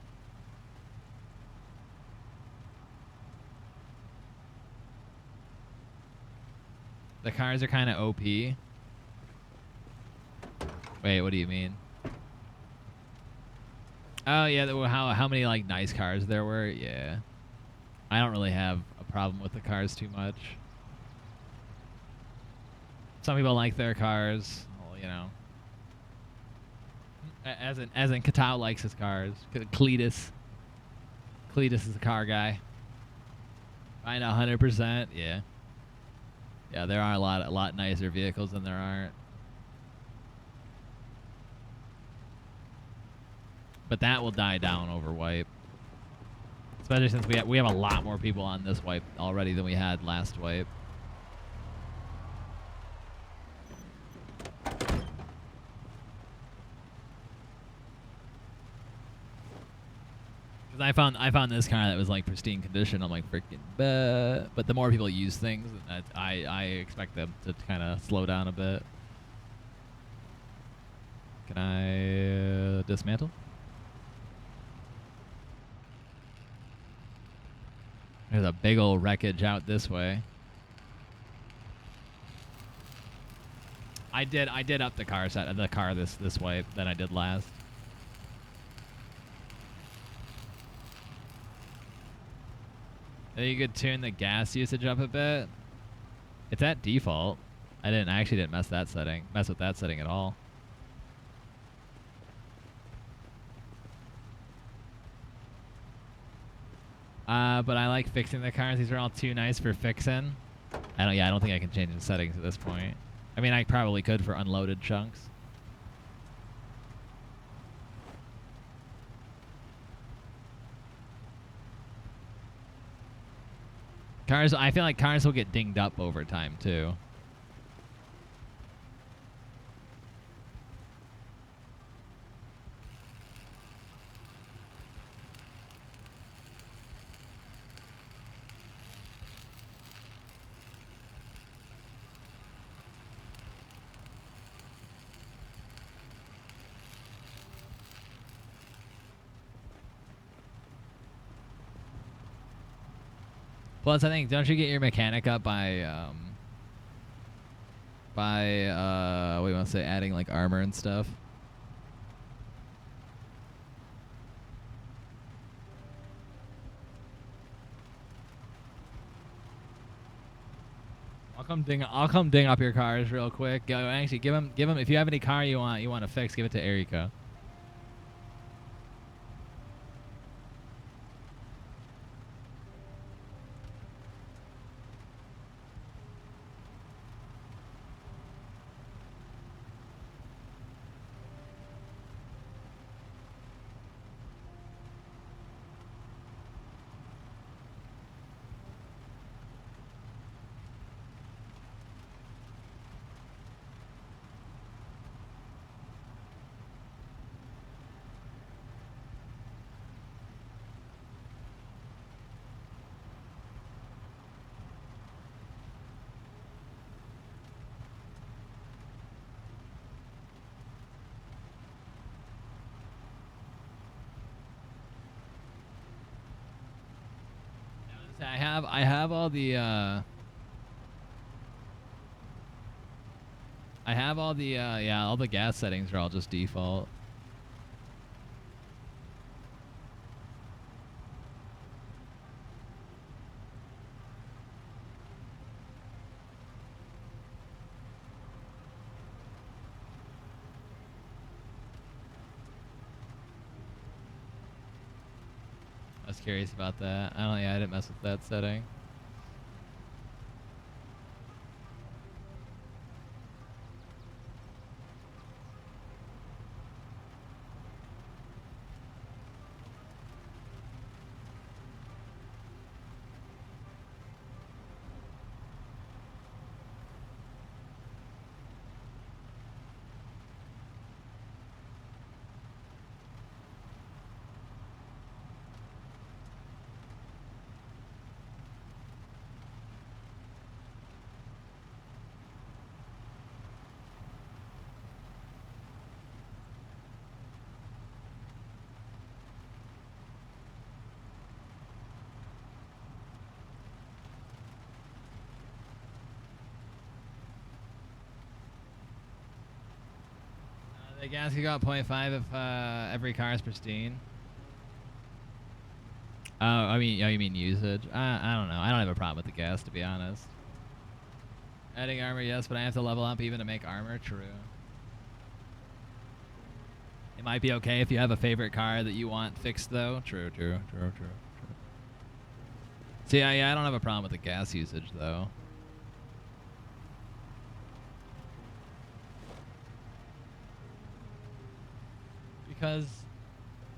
the cars are kind of OP. Wait, what do you mean? Oh yeah, how many like nice cars there were? Yeah, I don't really have a problem with the cars too much. Some people like their cars, well, as in Katao likes his cars. Cletus is the car guy. I know, 100%. Yeah. Yeah, there are a lot nicer vehicles than there aren't. But that will die down over wipe. Especially since we have a lot more people on this wipe already than we had last wipe. Because I found this car that was like pristine condition. I'm like freaking, but the more people use things, I expect them to kind of slow down a bit. Can I dismantle? There's a big old wreckage out this way. I did up the car this way than I did last. You could tune the gas usage up a bit. It's at default. I actually didn't mess with that setting at all. But I like fixing the cars. These are all too nice for fixing. I don't think I can change the settings at this point. I mean, I probably could for unloaded chunks. I feel like cars will get dinged up over time too. Plus, I think, don't you get your mechanic up by what do you want to say, adding like armor and stuff? I'll come ding up your cars real quick. Actually, give him if you have any car you want to fix, give it to Erika. I have all the all the gas settings are all just default. I was curious about that. I didn't mess with that setting. The gas can go up 0.5 if every car is pristine. Oh, you mean usage? I don't know. I don't have a problem with the gas, to be honest. Adding armor, yes, but I have to level up even to make armor. True. It might be okay if you have a favorite car that you want fixed, though. True. See, yeah, I don't have a problem with the gas usage, though. Because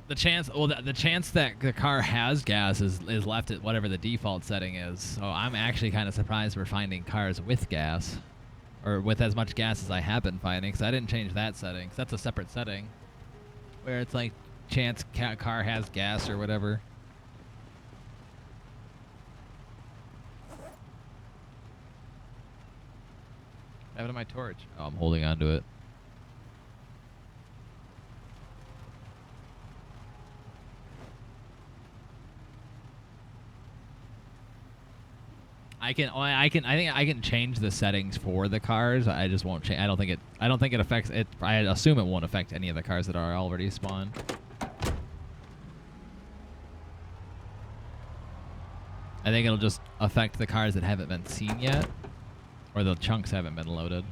The chance, well, the chance that the car has gas is left at whatever the default setting is. So I'm actually kind of surprised we're finding cars with gas, or with as much gas as I have been finding, because I didn't change that setting. 'Cause that's a separate setting, where it's like chance car has gas or whatever. What happened to my torch? Oh, I'm holding on to it. I think I can change the settings for the cars. I just won't change. I don't think it affects it. I assume it won't affect any of the cars that are already spawned. I think it'll just affect the cars that haven't been seen yet, or the chunks haven't been loaded.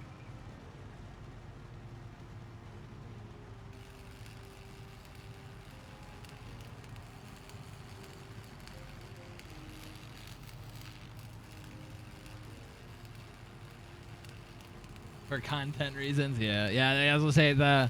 For content reasons, yeah. I was gonna say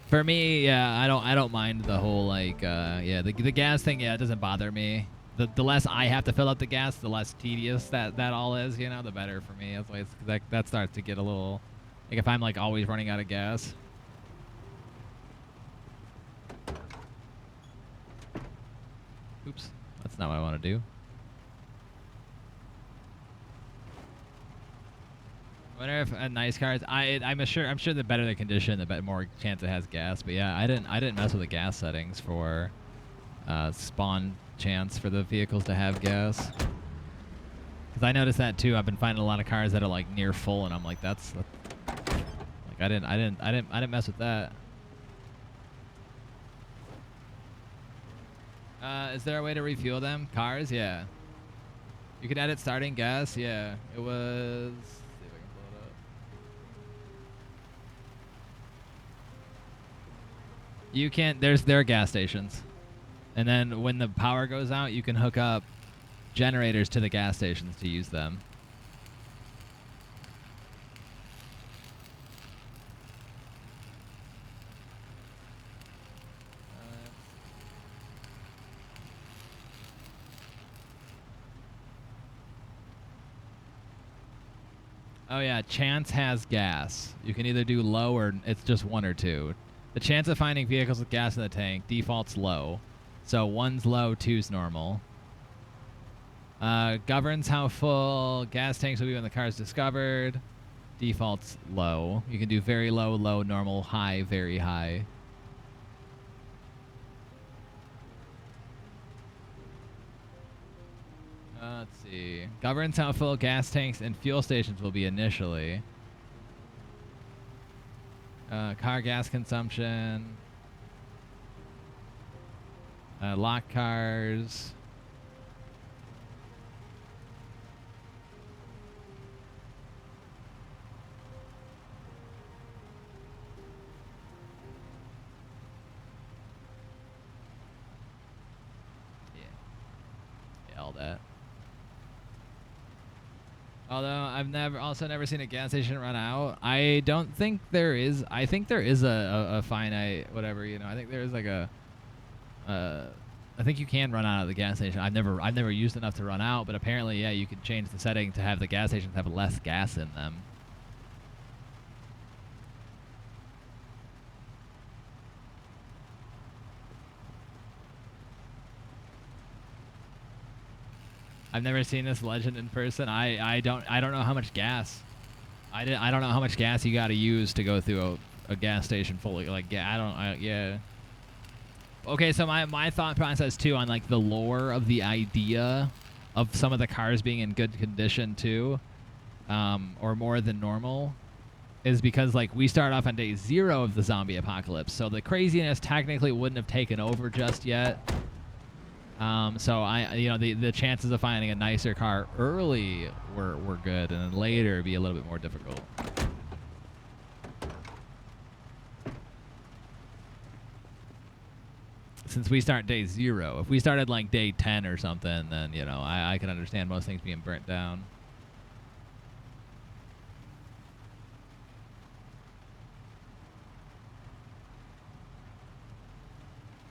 for me, yeah, I don't mind the whole like, the gas thing. Yeah, it doesn't bother me. The less I have to fill up the gas, the less tedious that all is. You know, the better for me. That's why that starts to get a little, like if I'm like always running out of gas. Oops, that's not what I want to do. I wonder if nice cars. I'm sure the better the condition, the more chance it has gas. But yeah, I didn't mess with the gas settings for spawn chance for the vehicles to have gas. Because I noticed that too. I've been finding a lot of cars that are like near full, and I'm like, that's like I didn't mess with that. Is there a way to refuel them? Cars? Yeah. You can edit starting gas. Yeah, it was. You can't. There are gas stations, and then when the power goes out, you can hook up generators to the gas stations to use them. Oh yeah, chance has gas. You can either do low or it's just 1 or 2. The chance of finding vehicles with gas in the tank default's low. So 1's low, 2's normal. Governs how full gas tanks will be when the car is discovered. Default's low. You can do very low, low, normal, high, very high. Let's see. Governs how full gas tanks and fuel stations will be initially. Car gas consumption. Lock cars. Yeah, all that. Although I've never seen a gas station run out. I don't think there is. I think there is a finite whatever, you know. I think there is like a I think you can run out of the gas station. I've never used enough to run out, but apparently yeah, you can change the setting to have the gas stations have less gas in them. I've never seen this legend in person. I don't know how much gas. I don't know how much gas you got to use to go through a gas station fully. Like yeah. Okay, so my thought process too on like the lore of the idea of some of the cars being in good condition too, or more than normal, is because like we start off on day 0 of the zombie apocalypse, so the craziness technically wouldn't have taken over just yet. So the chances of finding a nicer car early were good, and then later it'd be a little bit more difficult. Since we start day 0, if we started like day 10 or something, then you know I can understand most things being burnt down.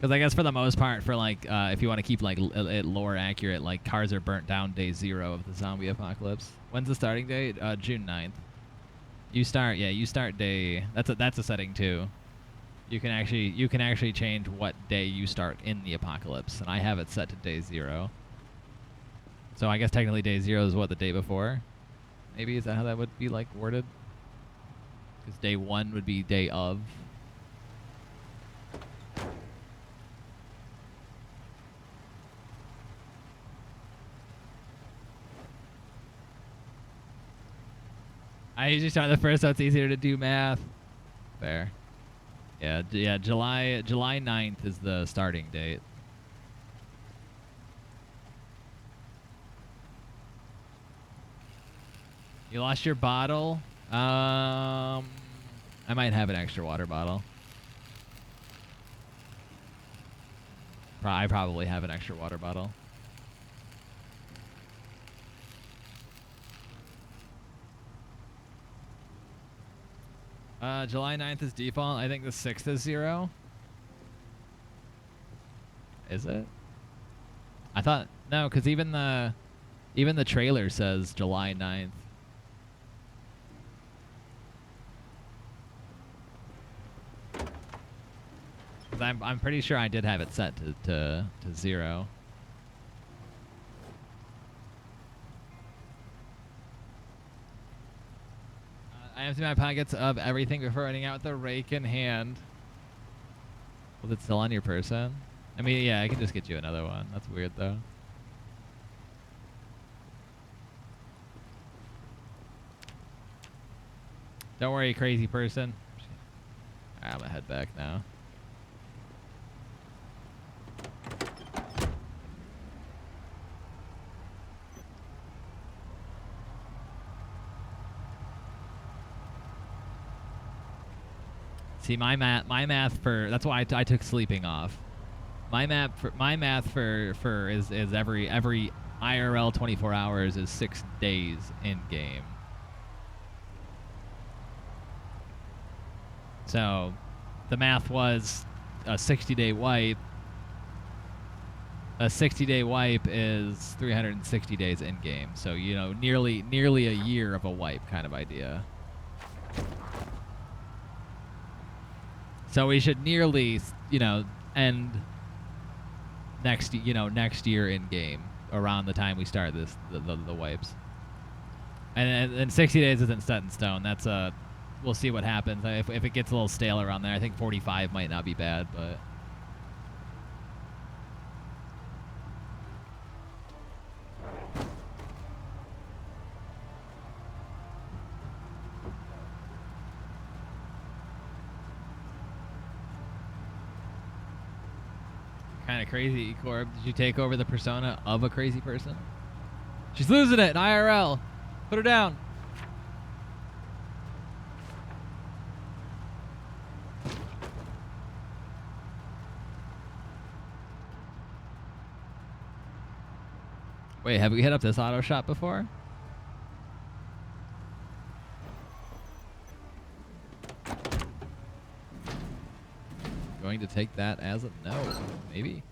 Because I guess for the most part, for like, if you want to keep like it lore accurate, like cars are burnt down day 0 of the zombie apocalypse. When's the starting date? June 9th. You start day. That's a setting too. You can actually change what day you start in the apocalypse, and I have it set to day 0. So I guess technically day 0 is what, the day before? Maybe, is that how that would be like worded? Because day 1 would be day of. I usually start the first, so it's easier to do math. Fair. Yeah, July 9th is the starting date. You lost your bottle? I might have an extra water bottle. I probably have an extra water bottle. July 9th is default. I think the 6th is 0. Is it? I thought no, because even the trailer says July 9th. I'm pretty sure I did have it set to 0. I empty my pockets of everything before running out with the rake in hand. Was it still on your person? I mean, yeah, I can just get you another one. That's weird, though. Don't worry, crazy person. Alright, I'm gonna head back now. See, my math for, that's why I took sleeping off. My math for is every IRL 24 hours is 6 days in game. So, the math was a 60-day wipe. A 60-day wipe is 360 days in game. So, you know, nearly a year of a wipe kind of idea. So we should nearly, you know, end next year in game around the time we start the wipes. And 60 days isn't set in stone. That's we'll see what happens. If it gets a little stale around there, I think 45 might not be bad, but. Kind of crazy, Corb. Did you take over the persona of a crazy person? She's losing it in IRL. Put her down. Wait, have we hit up this auto shop before? Going to take that as a no, maybe.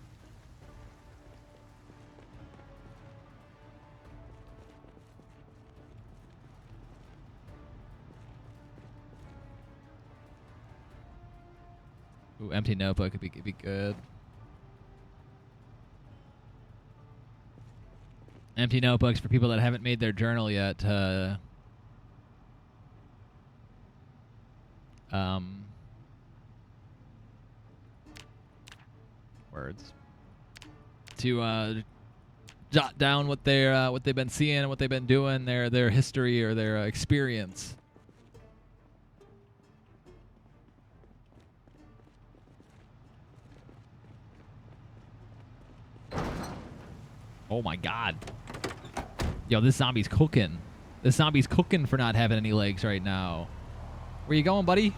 Ooh, empty notebook could be good. Empty notebooks for people that haven't made their journal yet. Words to jot down what they've been seeing and what they've been doing, their history or their experience. Oh my god. Yo, this zombie's cooking. This zombie's cooking for not having any legs right now. Where you going, buddy?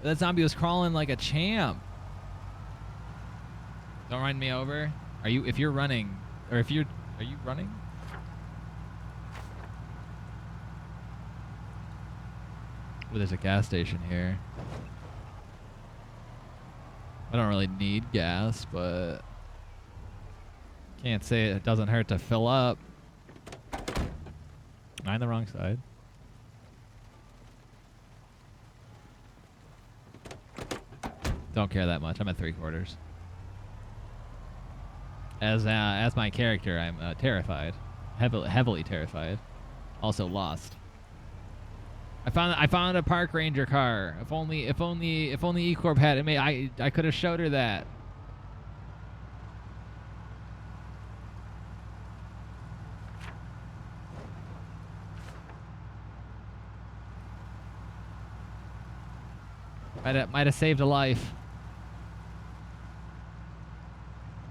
That zombie was crawling like a champ. Don't run me over. Are you running? Are you running? Ooh, there's a gas station here. I don't really need gas, but can't say it doesn't hurt to fill up. Am I on the wrong side? Don't care that much. I'm at 3/4. As my character, I'm terrified, heavily terrified. Also lost. I found a park ranger car. If only E Corp had it. I could have showed her that. Might have saved a life.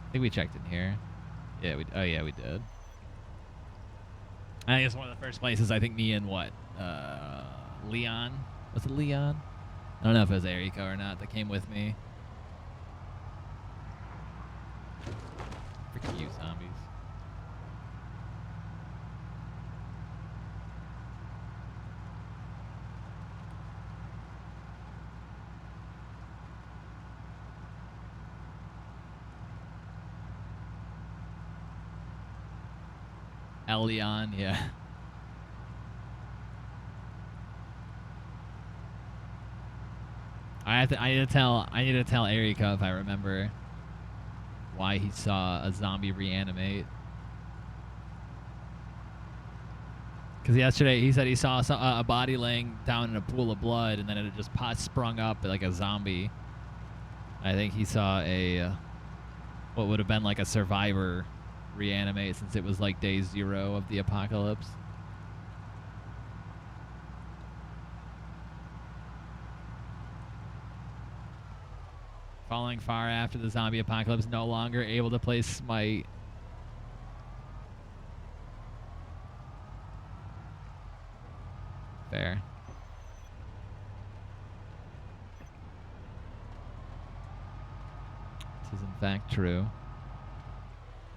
I think we checked in here. Yeah, we did. I think it's one of the first places. I think me and Leon. Was it Leon? I don't know if it was Erika or not that came with me. Freaking you zombies. Leon, yeah. I need to tell Erika if I remember why he saw a zombie reanimate. Because yesterday he said he saw a body laying down in a pool of blood, and then it had just sprung up like a zombie. I think he saw what would have been like a survivor reanimate, since it was like day 0 of the apocalypse. Falling far after the zombie apocalypse, no longer able to play Smite. Fair. This is in fact true.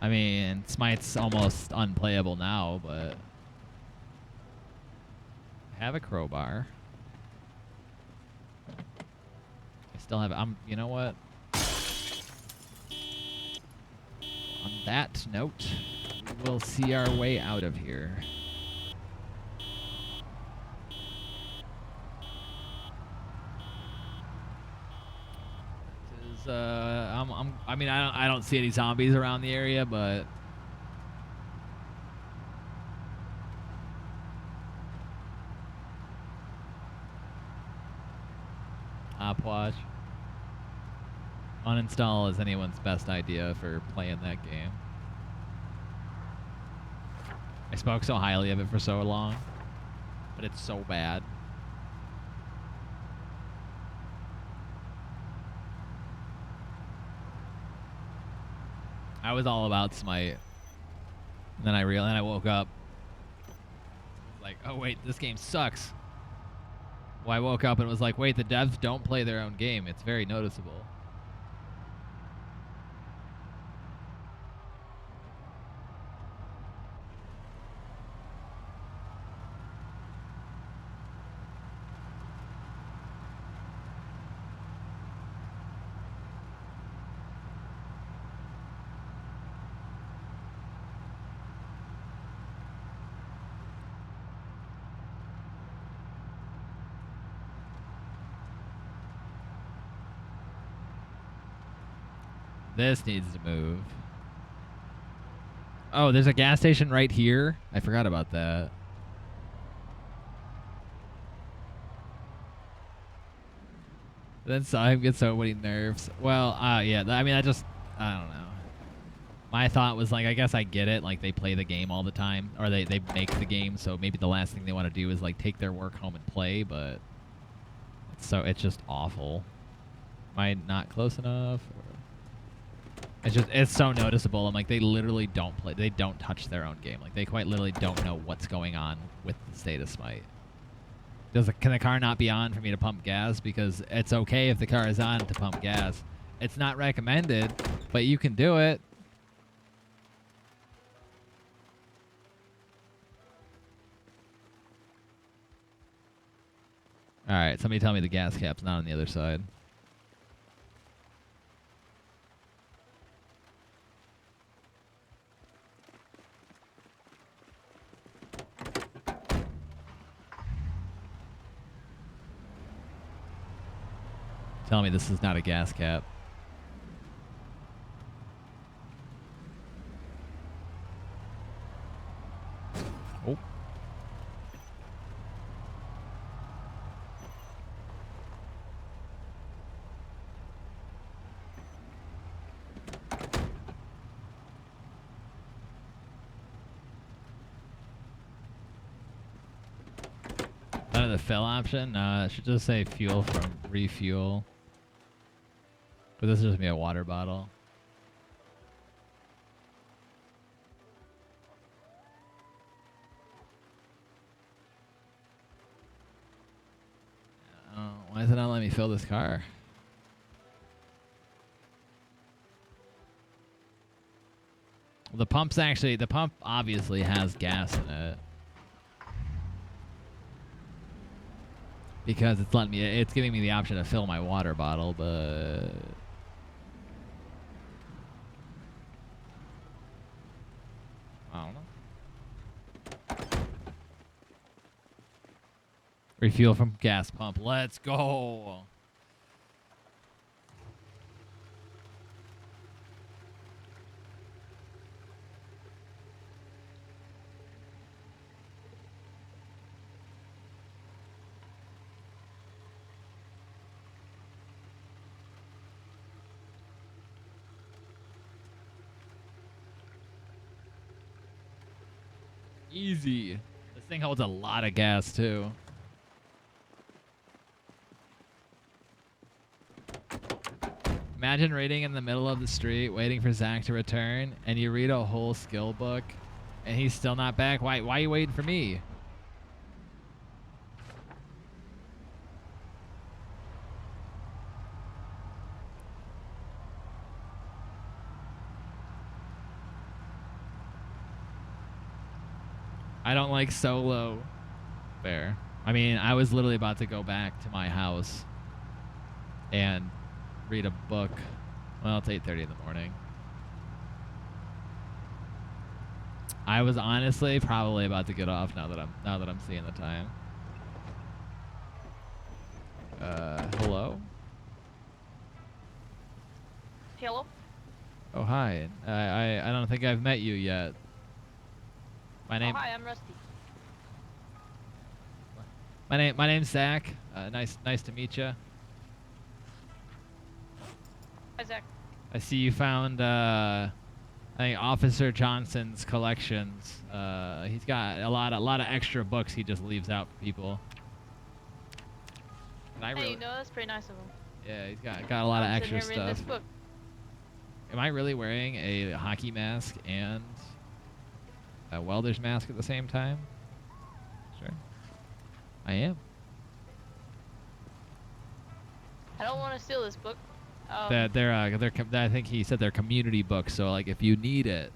I mean, Smite's almost unplayable now, but I have a crowbar. I still have. You know what? On that note, we will see our way out of here. I mean, I don't see any zombies around the area, but Opwatch. Uninstall is anyone's best idea for playing that game. I spoke so highly of it for so long, but it's so bad. I was all about Smite. And then I woke up like, oh wait, this game sucks. Well, I woke up and it was like, wait, the devs don't play their own game. It's very noticeable. This needs to move. Oh, there's a gas station right here. I forgot about that. Then saw him get so many nerfs. Well, yeah. I mean, I don't know. My thought was like, I guess I get it. Like, they play the game all the time, or they make the game, so maybe the last thing they want to do is like take their work home and play. But it's just awful. Am I not close enough? It's so noticeable. I'm like, they literally don't play. They don't touch their own game. Like, they quite literally don't know what's going on with the state of Smite. Can the car not be on for me to pump gas? Because it's okay if the car is on to pump gas. It's not recommended, but you can do it. All right, somebody tell me the gas cap's not on the other side. Tell me this is not a gas cap. Oh. Under the fill option? No, it should just say fuel from refuel. But this is just me a water bottle. Why does it not let me fill this car? Well, the pump obviously has gas in it. Because it's giving me the option to fill my water bottle, but I don't know. Refuel from gas pump. Let's go. Easy. This thing holds a lot of gas, too. Imagine waiting in the middle of the street, waiting for Zack to return, and you read a whole skill book, and he's still not back. Why are you waiting for me? I don't like solo. Fair. I mean, I was literally about to go back to my house and read a book. Well, it's 8:30 in the morning. I was honestly probably about to get off now that I'm seeing the time. Hello? Hello? Oh, hi. I don't think I've met you yet. My name. Oh, hi, I'm Rusty. My name's Zack. Nice to meet you. Hi, Zack. I see you found I think Officer Johnson's collections. He's got a lot of extra books he just leaves out for people. And Hey, you know, that's pretty nice of him. Yeah, he's got a lot of I'm extra sitting here reading stuff. this book. Am I really wearing a hockey mask and a welder's mask at the same time? Sure. I am. I don't want to steal this book. They're I think he said they're community books, so like if you need it,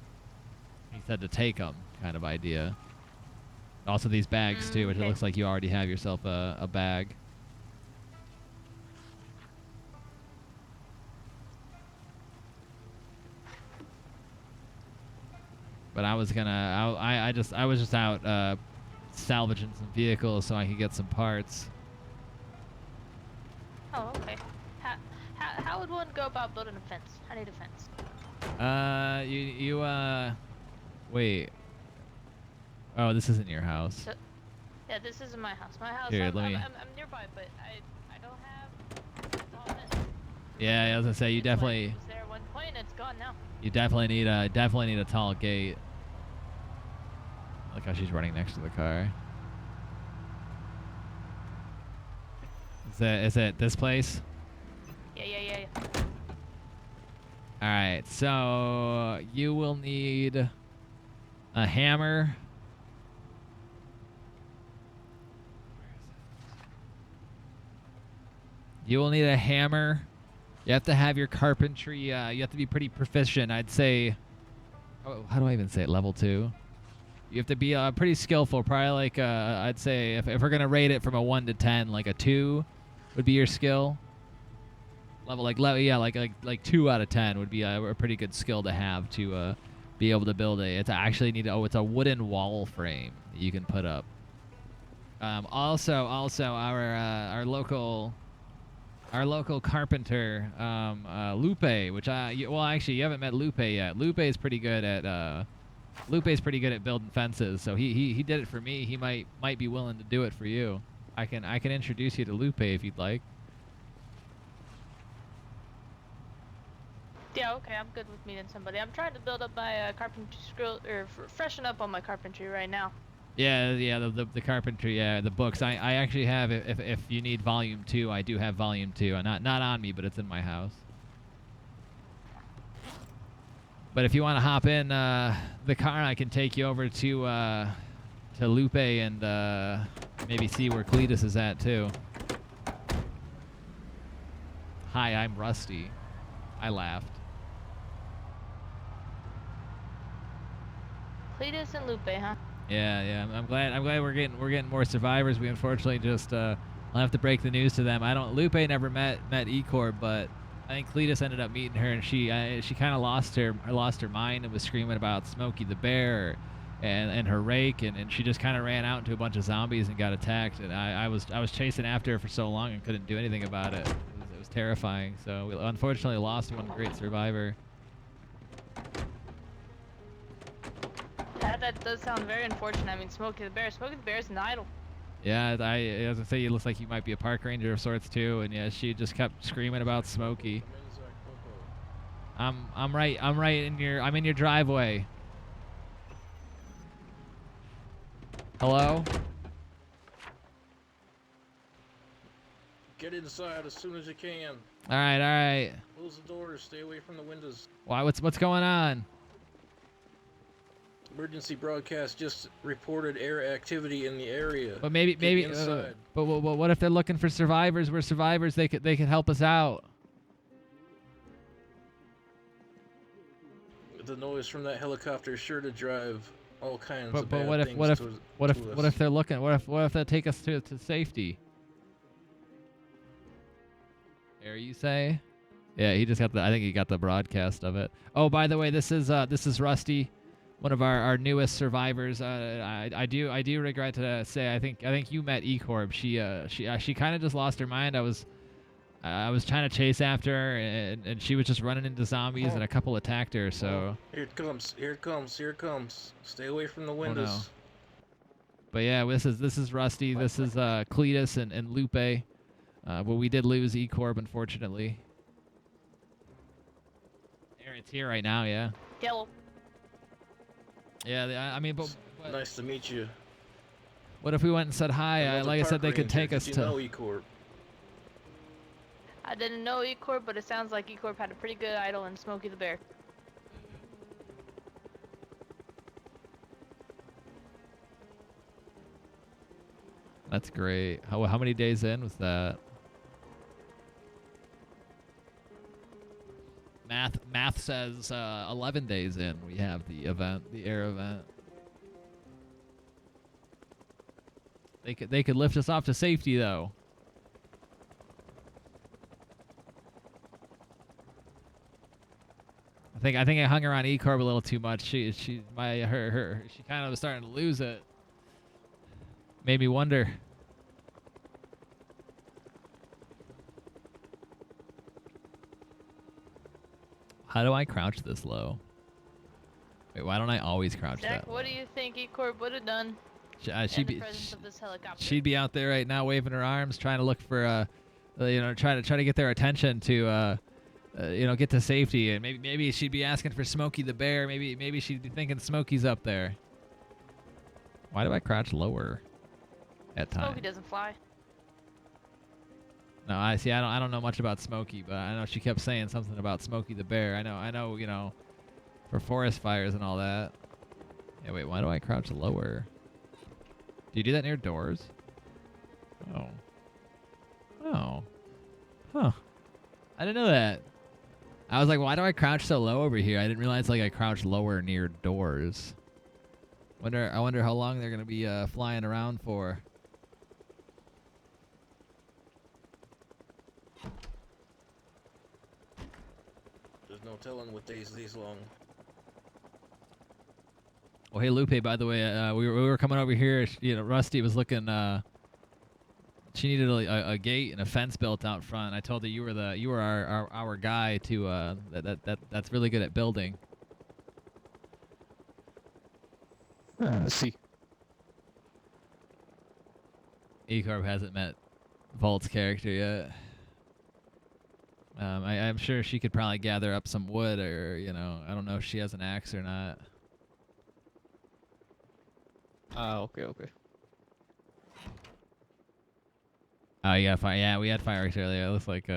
he said to take them, kind of idea. Also these bags too, which it okay. looks like you already have yourself a bag. But I was I was just out salvaging some vehicles so I could get some parts. Oh, okay. How would one go about building a fence? I need a fence. Wait. Oh, this isn't your house. So, yeah, this isn't my house. My house. Here, I'm let me- I'm nearby, but I don't have a tall fence. Yeah, I was gonna say you It definitely was there at one point, and it's gone now. you definitely need a tall gate. Look how she's running next to the car. Is it this place? Yeah. All right, so you will need a hammer. You will need a hammer. You have to have your carpentry. You have to be pretty proficient. I'd say. Oh, how do I even say it? Level 2. You have to be pretty skillful. Probably like I'd say if we're gonna rate it from a 1 to 10, like a 2 would be your skill. Like 2 out of 10 would be a pretty good skill to have to be able to build it's a wooden wall frame that you can put up. Also our local our local carpenter, Lupe, which well, actually, you haven't met Lupe yet. Lupe's pretty good at building fences. So he did it for me. He might be willing to do it for you. I can introduce you to Lupe if you'd like. Yeah, okay, I'm good with meeting somebody. I'm trying to build up my carpentry skill, or freshen up on my carpentry right now. Yeah, the carpentry, yeah, the books. I actually have, if you need volume 2, I do have volume 2. Not on me, but it's in my house. But if you want to hop in the car, I can take you over to Lupe and maybe see where Cletus is at too. Hi, I'm Rusty. I laughed. Cletus and Lupe, huh? Yeah. I'm glad we're getting more survivors. We unfortunately just I'll have to break the news to them. Lupe never met Ecor, but I think Cletus ended up meeting her, and she kind of lost her mind and was screaming about Smokey the Bear and her rake, and she just kind of ran out into a bunch of zombies and got attacked. And I was chasing after her for so long and couldn't do anything about it. It was terrifying. So we unfortunately lost one great survivor. That does sound very unfortunate. I mean, Smokey the Bear is an idol. Yeah, as I say, it looks like you might be a park ranger of sorts too, and yeah, she just kept screaming about Smokey. I'm in your driveway. Hello? Get inside as soon as you can. All right. Close the doors. Stay away from the windows. Why? What's going on? Emergency broadcast just reported air activity in the area. But maybe inside. But what if they're looking for survivors? We're survivors. They could help us out. The noise from that helicopter is sure to drive all kinds of But bad what if things what to us. if they're looking? What if they take us to safety? There you say? Yeah, he just got I think he got the broadcast of it. Oh, by the way, this is Rusty, one of our newest survivors. I do regret to say I think you met Ecorb. She kind of just lost her mind. I was trying to chase after her, and she was just running into zombies, and a couple attacked her. So Here it comes. Stay away from the windows. no. But yeah, this is Rusty. This is Cletus and Lupe. But we did lose Ecorb, unfortunately. It's here right now, yeah. Yellow. Yeah, I mean, but Nice to meet you. what if we went and said hi? Another Like I said, they park could take ranger. us Did to. you know E-Corp? I didn't know Ecorp, but it sounds like Ecorp had a pretty good idol in Smokey the Bear. That's great. How many days in was that? Math says 11 days in. We have the event, the air event. They could lift us off to safety though. I think I hung around Ecorb a little too much. She kind of was starting to lose it. Made me wonder. How do I crouch this low? Wait, why don't I always crouch Zack, that low? what do you think Ecorp would have done in the presence of this helicopter? She'd be out there right now waving her arms, trying to look for, try to get their attention to, get to safety, and maybe she'd be asking for Smokey the Bear. Maybe she'd be thinking Smokey's up there. Why do I crouch lower at times? Smokey doesn't fly. No, I don't know much about Smokey, but I know she kept saying something about Smokey the Bear. I know, for forest fires and all that. Yeah, wait, why do I crouch lower? Do you do that near doors? Oh. Huh. I didn't know that. I was like, why do I crouch so low over here? I didn't realize I crouched lower near doors. I wonder how long they're gonna be flying around for. There's no telling what days these long. Oh, hey Lupe, by the way, we were coming over here. Rusty was looking. she needed a gate and a fence built out front. I told her you were our guy to that's really good at building. See. E-Corp hasn't met Volt's character yet. I'm sure she could probably gather up some wood, or I don't know if she has an axe or not. Okay. Oh, you got fire. Yeah, we had fireworks earlier. It looks like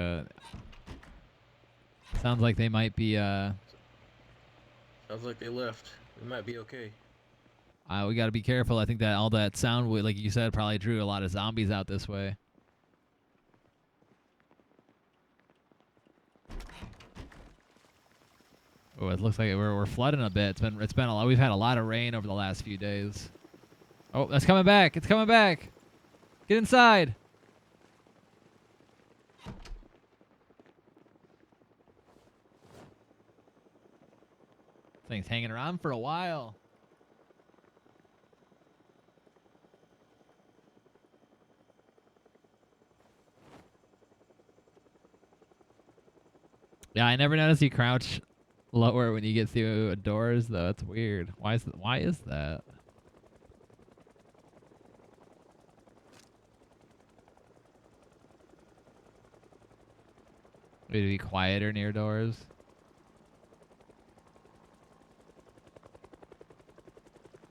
sounds like they might be Sounds like they left. We might be okay. we got to be careful. I think that all that sound, like you said, probably drew a lot of zombies out this way. Oh, it looks like we're flooding a bit. It's been a lot. We've had a lot of rain over the last few days. Oh, that's coming back. It's coming back. Get inside. Thing's hanging around for a while. Yeah, I never noticed you crouch lower when you get through doors, though. It's weird. Why is that? Way to be quieter near doors.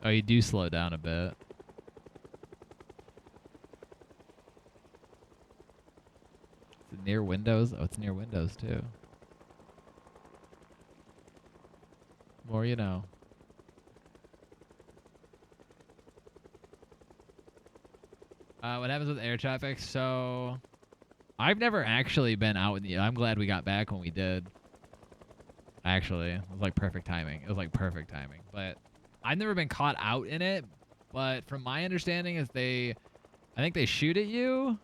Oh, you do slow down a bit. Is it near windows? Oh, it's near windows, too. More you know. What happens with air traffic? So, I've never actually been out in the... I'm glad we got back when we did. Actually, it was like perfect timing. But I've never been caught out in it. But from my understanding is I think they shoot at you.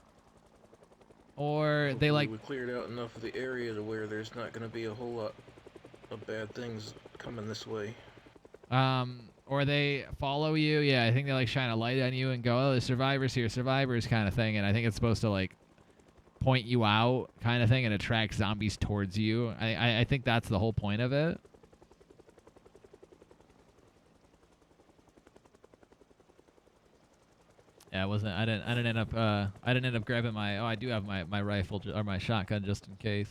Or they like... We cleared out enough of the area to where there's not going to be a whole lot of bad things coming this way. Or they follow you. Yeah, I think they like shine a light on you and go, oh, there's survivors here, survivors kind of thing. And I think it's supposed to like point you out kind of thing and attract zombies towards you. I think that's the whole point of it. Yeah, it wasn't. I didn't end up grabbing my. Oh, I do have my rifle or my shotgun just in case.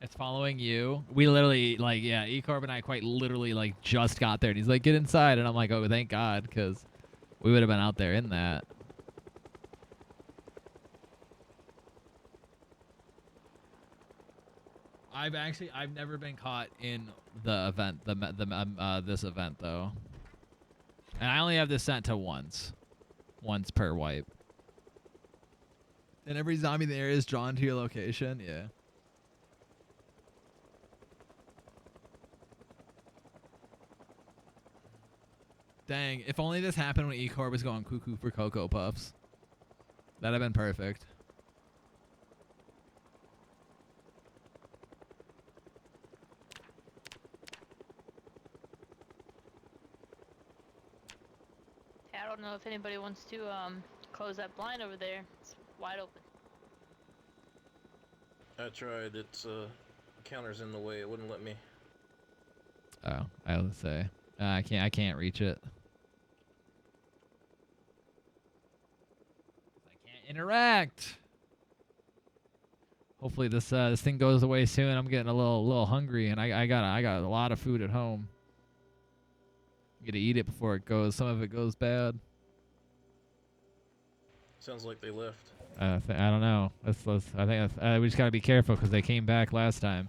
It's following you. We literally, like, yeah, E-Corp and I quite literally, like, just got there. And he's like, get inside. And I'm like, oh, thank God, because we would have been out there in that. I've never been caught in the event, this event, though. And I only have this set to once per wipe. And every zombie in the area is drawn to your location, yeah. Dang, if only this happened when E-Corp was going cuckoo for Cocoa Puffs. That'd have been perfect. Hey, I don't know if anybody wants to close that blind over there. It's wide open. I tried. It's counter's in the way. It wouldn't let me. Oh, I would say I can't reach it. I can't interact. Hopefully this thing goes away soon. I'm getting a little hungry, and I got a lot of food at home. I'm gonna eat it before it goes. Some of it goes bad. Sounds like they left. I don't know. I think we just gotta be careful because they came back last time.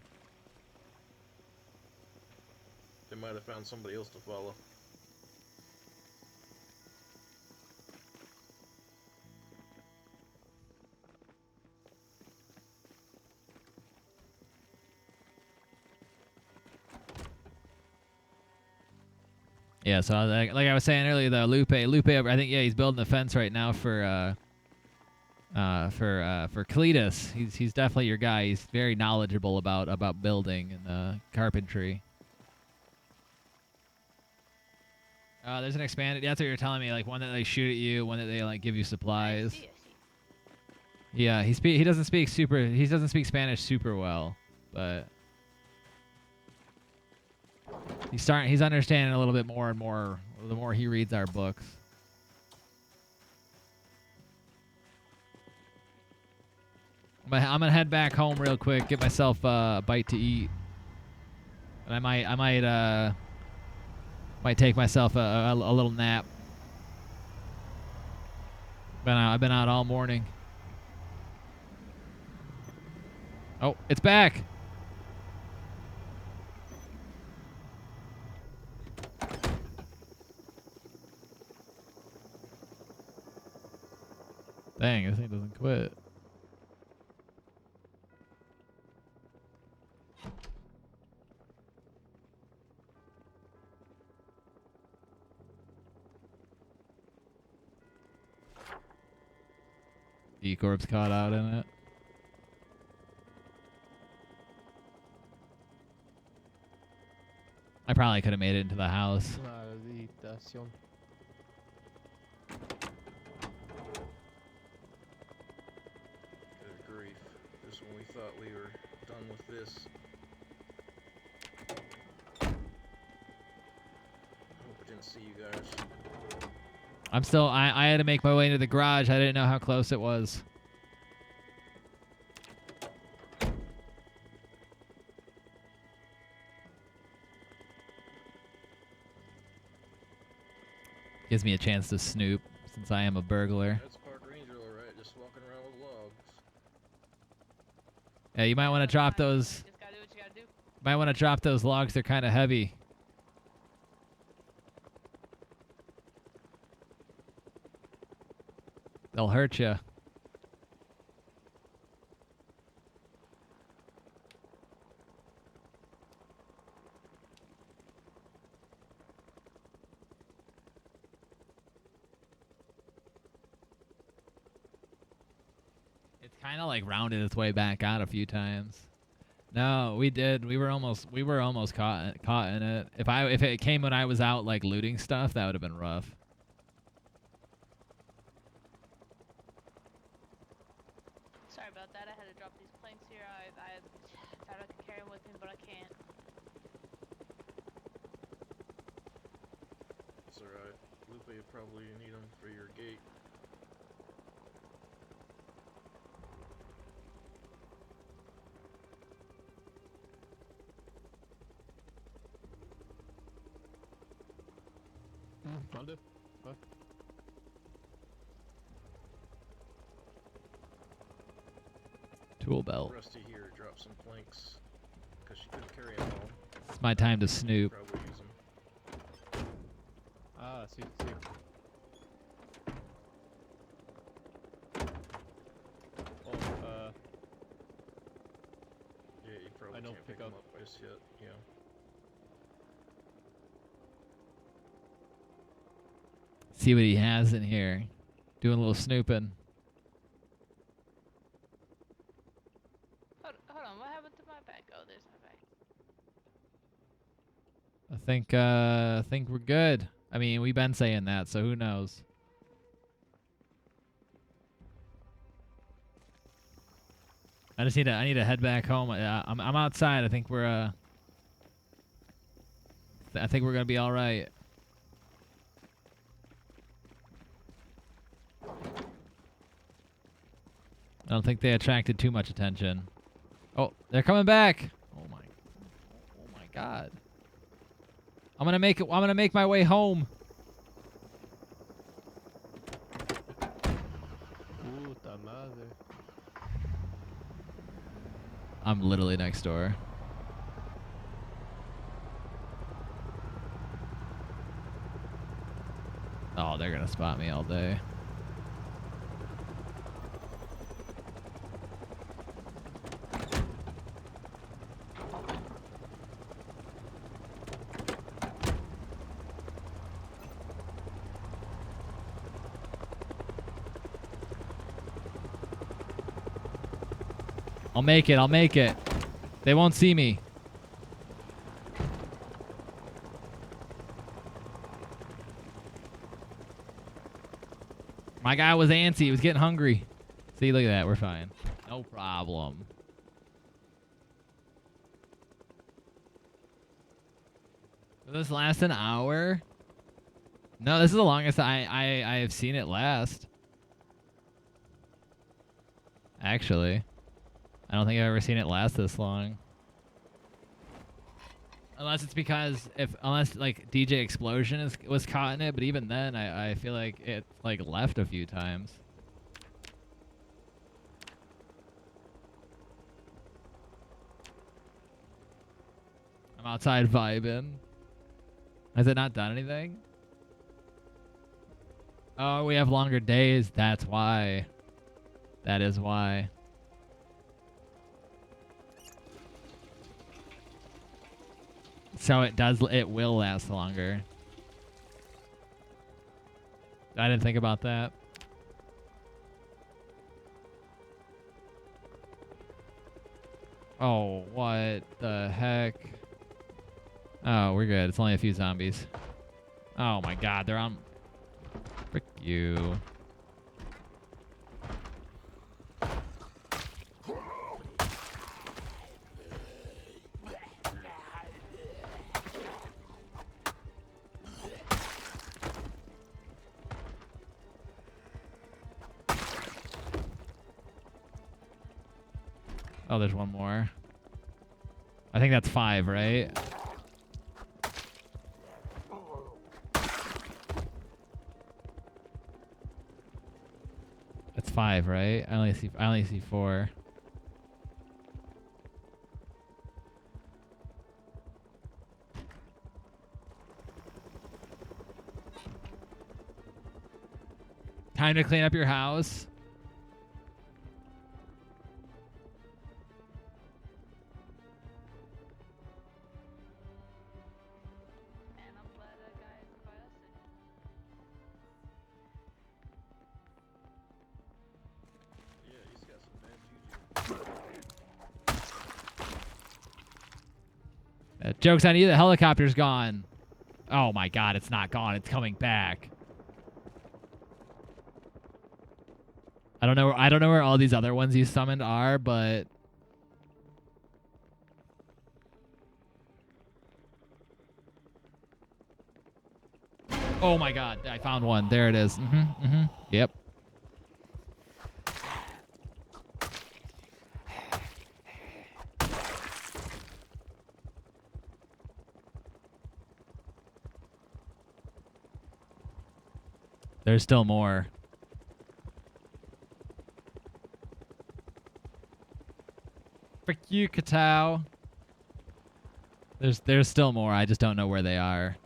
They might have found somebody else to follow. Yeah, so like I was saying earlier, though, Lupe, I think he's building a fence right now for Cletus. He's definitely your guy. He's very knowledgeable about building and carpentry. There's an expanded. That's what you're telling me. Like one that they shoot at you, one that they like give you I supplies. see. Yeah, he doesn't speak Spanish super well, but he's understanding a little bit more and more the more he reads our books. I'm gonna head back home real quick, get myself a bite to eat, and I might take myself a little nap. I've been out all morning. Oh, it's back. Dang, this thing doesn't quit. E-Corp's caught out in it. I probably could have made it into the house. Maldición. Good grief. Just when we thought we were done with this. I hope I didn't see you guys. I'm still. I had to make my way into the garage. I didn't know how close it was. Gives me a chance to snoop since I am a burglar. That's park ranger, alright. Just walking around with logs. Yeah, you might want to drop those. Just gotta do what you gotta do. Might want to drop those logs. They're kind of heavy. They'll hurt you. It's kind of like rounded its way back out a few times. No, we did. We were almost caught in it. If it came when I was out like looting stuff, that would have been rough. Sorry about that. I had to drop these planks here. I thought I could carry them with me, but I can't. It's alright. Lupe, you probably need them for your gate. Valde. What? Tool belt. Rusty here dropped some planks because she couldn't carry them all. It's my time to snoop. Probably use them. Ah, sí, sí. Oh, Yeah, you probably I don't can't pick pick them up. up just yet. Yeah. See what he has in here. Doing a little snooping. Hold on. What happened to my bag? Oh, there's my bag. I think we're good. I mean, we've been saying that, so who knows? I need to head back home. I'm outside. I think we're gonna be all right. I don't think they attracted too much attention. Oh, they're coming back. Oh my God. I'm gonna make my way home. puta madre. I'm literally next door. Oh, they're gonna spot me all day. I'll make it. They won't see me. My guy was antsy. He was getting hungry. See, look at that. We're fine. No problem. Will this last an hour? No, this is the longest I have seen it last. Actually, I don't think I've ever seen it last this long. Unless it's because unless like DJ Explosion was caught in it, but even then I feel like it like left a few times. I'm outside vibing. Has it not done anything? Oh, we have longer days. That's why. That is why. So it will last longer. I didn't think about that. Oh, what the heck? Oh, we're good. It's only a few zombies. Oh my god, they're on... Frick you. Oh, there's one more. I think that's 5, right? That's 5, right? I only see 4. Time to clean up your house. Yeah, he's got some bad juju. Joke's on you, the helicopter's gone. Oh my god, it's not gone. It's coming back. I don't know where all these other ones you summoned are, but oh my god, I found one. There it is. Yep. There's still more. Frick you, Katao. There's still more. I just don't know where they are.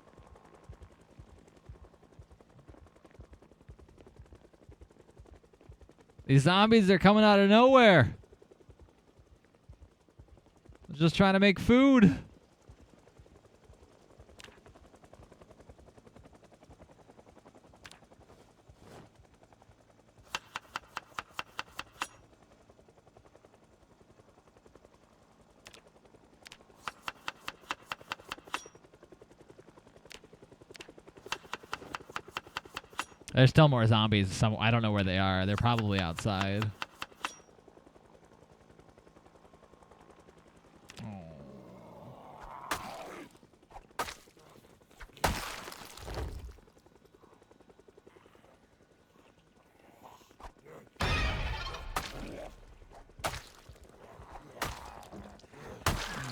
These zombies are coming out of nowhere. I'm just trying to make food. There's still more zombies. I don't know where they are. They're probably outside.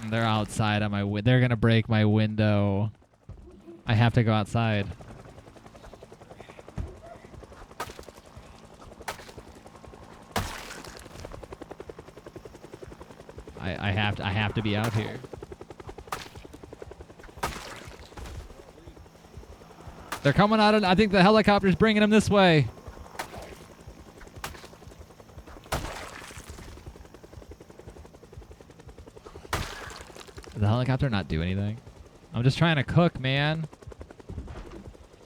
They're outside on my they're gonna break my window. I have to go outside. I have to be out here. They're coming out, and I think the helicopter's bringing them this way. Did the helicopter not do anything? I'm just trying to cook, man.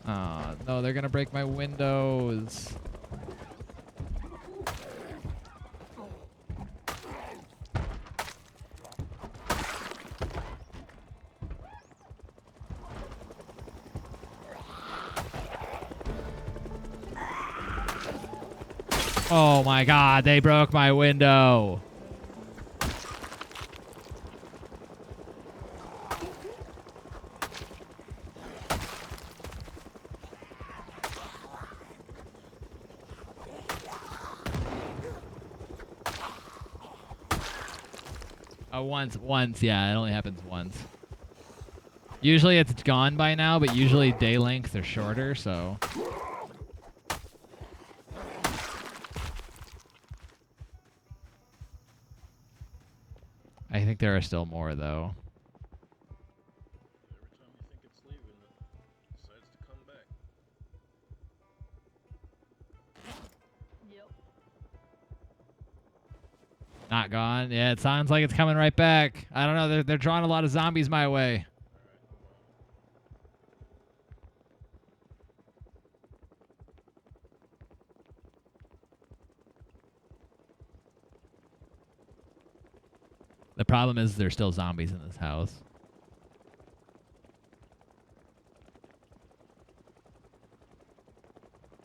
Oh, no, they're gonna break my windows. Oh my god, they broke my window. Once, yeah, it only happens once. Usually it's gone by now, but usually day lengths are shorter, so. I think there are still more, though. Every time you think it's leaving, it decides to come back. Yep. Not gone. Yeah, it sounds like it's coming right back. I don't know. They're drawing a lot of zombies my way. The problem is there's still zombies in this house.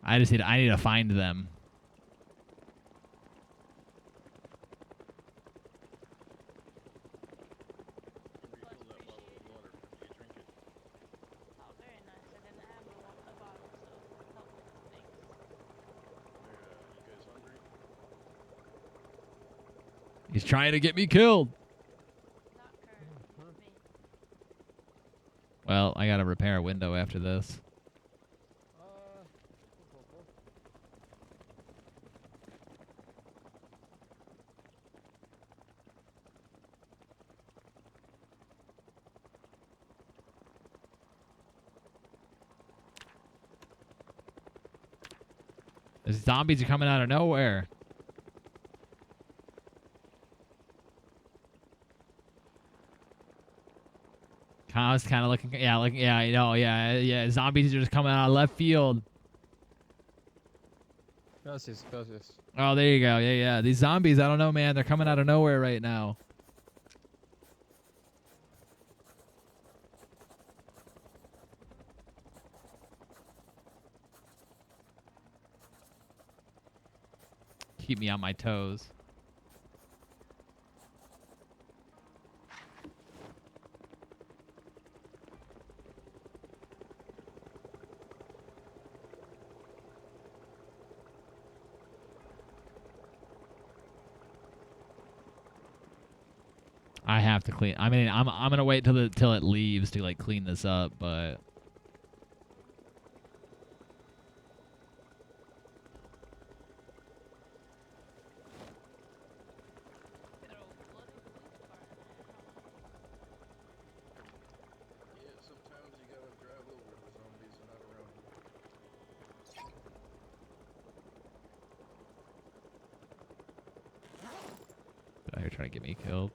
I need to find them. Refill that bottle of water before you drink it. Oh, very nice. I didn't have a bottle, so helpful. Thanks. You guys hungry? He's trying to get me killed. Not currently. Me. Well, I gotta repair a window after this. The zombies are coming out of nowhere. I was kind of looking, yeah, you know, yeah. Zombies are just coming out of left field. Gracias, gracias. Oh, there you go. Yeah. These zombies, I don't know, man. They're coming out of nowhere right now. Keep me on my toes. I have to clean. I mean, I'm gonna wait till it leaves to like clean this up, but Yeah, sometimes you gotta drive over the zombies and not around them. they're out here trying to get me killed.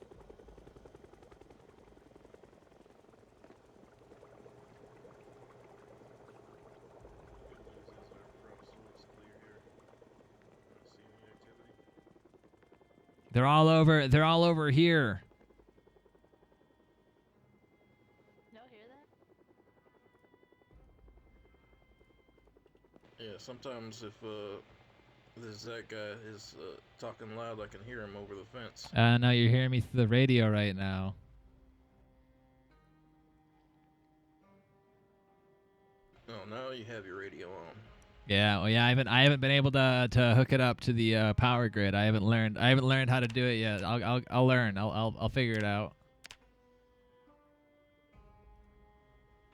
Good news is our front looks clear here. Don't see any activity. They're all over. They're all over here. Y'all hear that? Yeah, sometimes if this Zack guy is talking loud, I can hear him over the fence. No, you're hearing me through the radio right now. Oh, now you have your radio on. Yeah, well, yeah. I haven't been able to hook it up to the power grid. I haven't learned how to do it yet. I'll learn. I'll figure it out.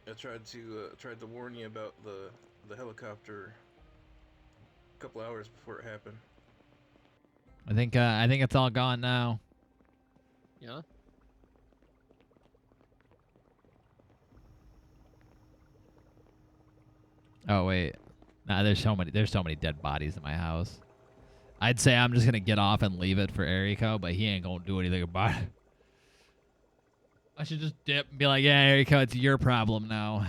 I tried to warn you about the helicopter a couple hours before it happened. I think it's all gone now. Yeah? Oh wait, nah. There's so many dead bodies in my house. I'd say I'm just gonna get off and leave it for Eriko, but he ain't gonna do anything about it. I should just dip and be like, yeah, Eriko, it's your problem now.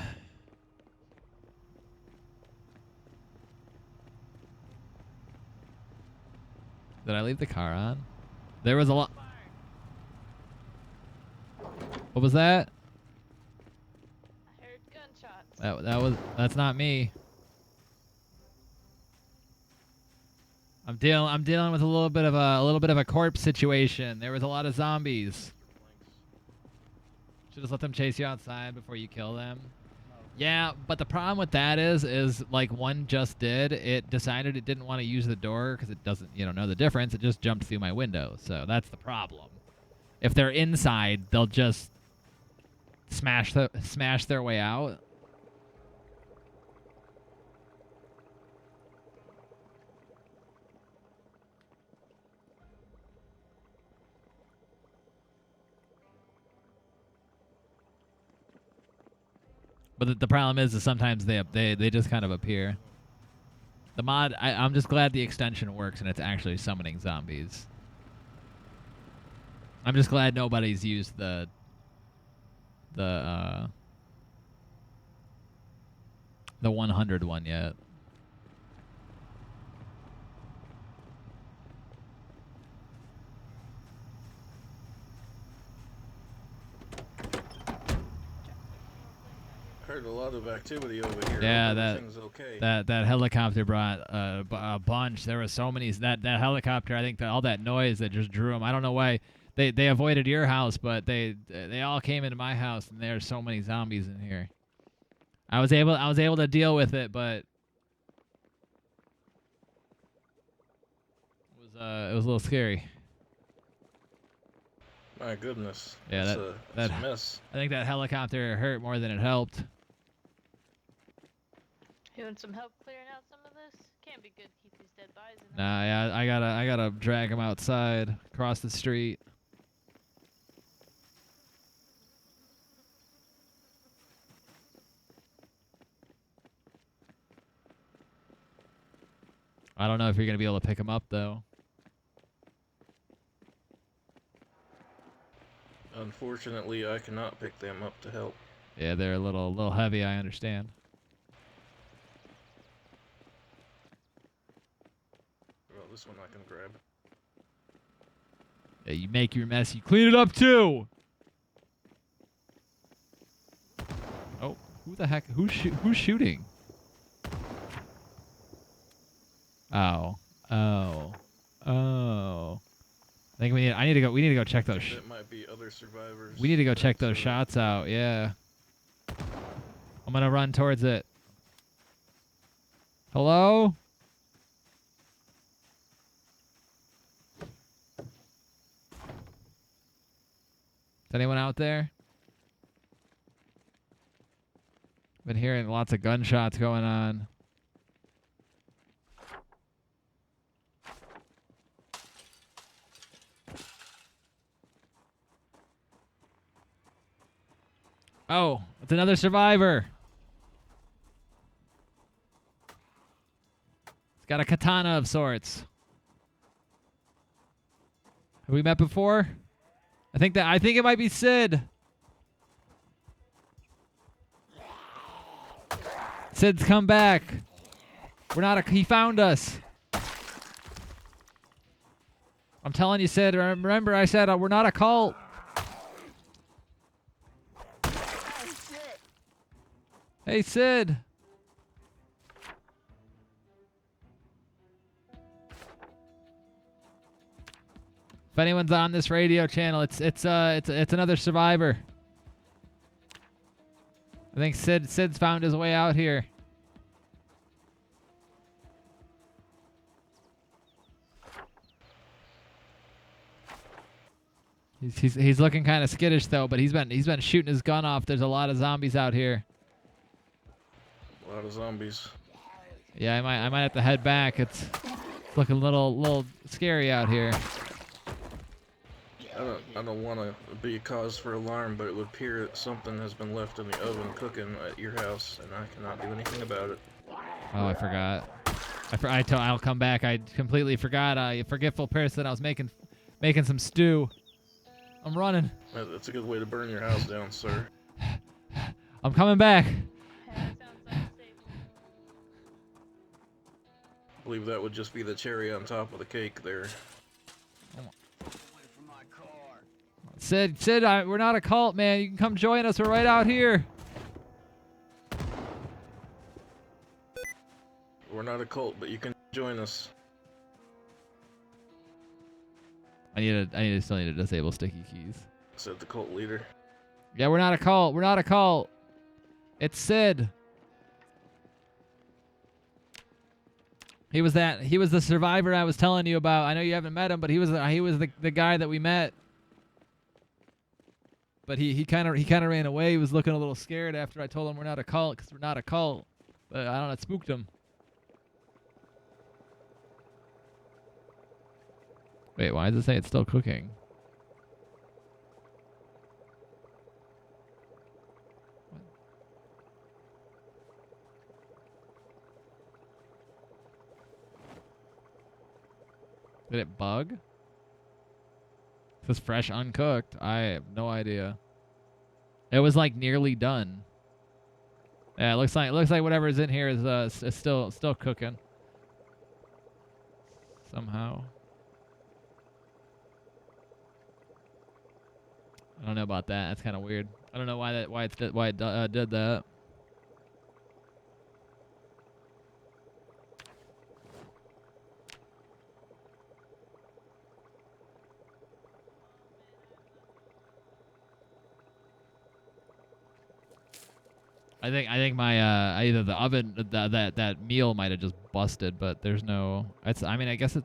Did I leave the car on? There was a lot. What was that? I heard gunshots. That's not me. I'm dealing with a little bit of a corpse situation. There was a lot of zombies. Should just let them chase you outside before you kill them. Yeah, but the problem with that is like one just did. It decided it didn't want to use the door because it doesn't, know the difference. It just jumped through my window. So that's the problem. If they're inside, they'll just smash their way out. But the problem is sometimes they just kind of appear. The mod, I'm just glad the extension works and it's actually summoning zombies. I'm just glad nobody's used the 100 one yet. Heard a lot of activity over here. Yeah, Everything's okay. that helicopter brought a bunch. There were so many. That helicopter, I think that all that noise that just drew them. I don't know why they avoided your house, but they all came into my house, and there's so many zombies in here. I was able to deal with it, but it was a little scary. My goodness. Yeah, that's a mess. I think that helicopter hurt more than it helped. You want some help clearing out some of this? Can't be good to keep these dead bodies in Nah, yeah, I gotta drag him outside, across the street. I don't know if you're gonna be able to pick him up though. Unfortunately, I cannot pick them up to help. Yeah, they're a little heavy. I understand. Well, this one I can grab. Yeah, you make your mess, you clean it up too. Oh, who the heck? Who's shooting? Oh. I think we need to go check those. That might be other survivors. We need to go check those shots out. Yeah. I'm gonna run towards it. Hello? Is anyone out there? Been hearing lots of gunshots going on. Oh, it's another survivor. It's got a katana of sorts. Have we met before? I think it might be Sid. Sid's come back. He found us. I'm telling you, Sid. Remember I said we're not a cult. Hey, Sid. If anyone's on this radio channel, it's another survivor. I think Sid's found his way out here. He's looking kind of skittish though, but he's been shooting his gun off. There's a lot of zombies out here. A lot of zombies. Yeah, I might have to head back. It's looking a little scary out here. I don't want to be a cause for alarm, but it would appear that something has been left in the oven cooking at your house, and I cannot do anything about it. Oh, I forgot. I'll come back. I completely forgot. A forgetful person. I was making some stew. I'm running. That's a good way to burn your house down, sir. I'm coming back. That sounds unstable. I believe that would just be the cherry on top of the cake there. Sid, we're not a cult, man. You can come join us. We're right out here. We're not a cult, but you can join us. still need to disable sticky keys. Said the cult leader. Yeah, we're not a cult. We're not a cult. It's Sid. He was the survivor I was telling you about. I know you haven't met him, but he was the guy that we met. But he kind of ran away. He was looking a little scared after I told him we're not a cult, because we're not a cult. But I don't know, it spooked him. Wait, why does it say it's still cooking? Did it bug? It says fresh uncooked. I have no idea. It was like nearly done. Yeah, it looks like whatever's in here is still cooking. Somehow. I don't know about that. That's kind of weird. I don't know why it did that. I think my either the oven that meal might have just busted, but there's no. I mean I guess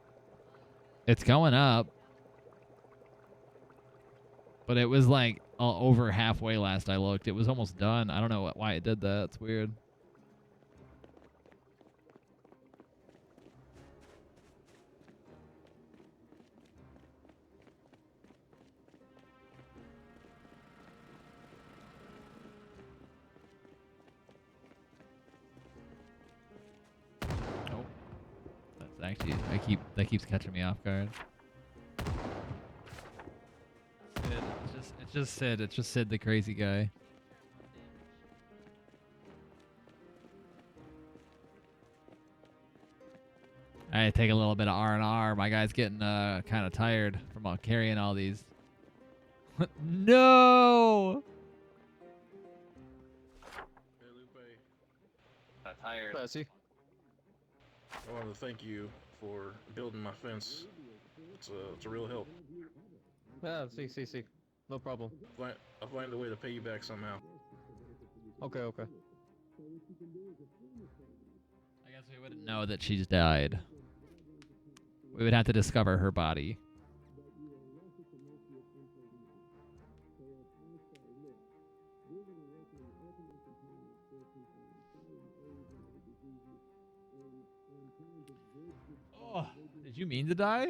it's going up, but it was like over halfway last I looked. It was almost done. I don't know why it did that. It's weird. Actually, that keeps catching me off guard. Sid, it's just Sid. It's just Sid, the crazy guy. I take a little bit of R&R. My guy's getting kind of tired from carrying all these. No. Hey, Lupe. Tired. Classy. I wanted to thank you for building my fence. It's a real help. Yeah, see. No problem. I'll find a way to pay you back somehow. Okay. I guess we wouldn't know that she's died. We would have to discover her body. Oh, did you mean to die?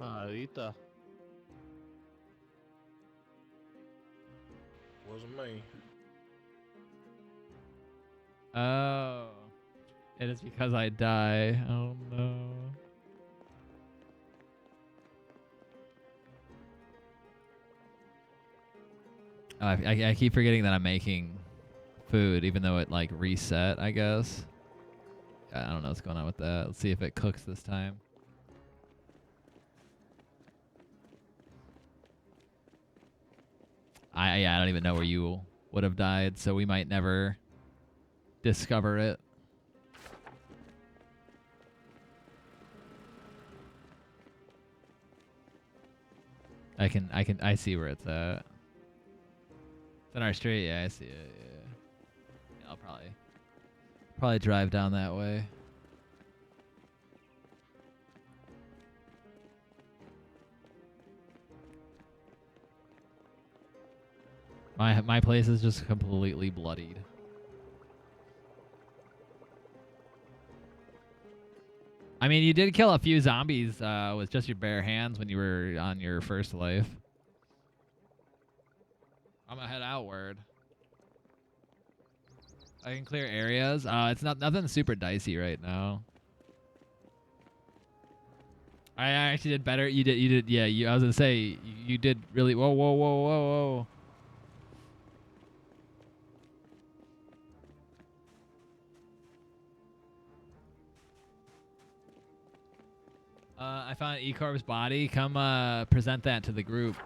Marita. Wasn't me. Oh. It is because I die. Oh no. Oh, I keep forgetting that I'm making food, even though it like reset, I guess. I don't know what's going on with that. Let's see if it cooks this time. I don't even know where you would have died, so we might never discover it. I see where it's at. It's in our street, yeah, I see it, yeah. I'll probably drive down that way. My place is just completely bloodied. I mean, you did kill a few zombies with just your bare hands when you were on your first life. I'm gonna head outward. I can clear areas. It's nothing super dicey right now. I actually did better. You did. Yeah. I was gonna say you did really. Whoa. I found E-Corp's body. Come present that to the group.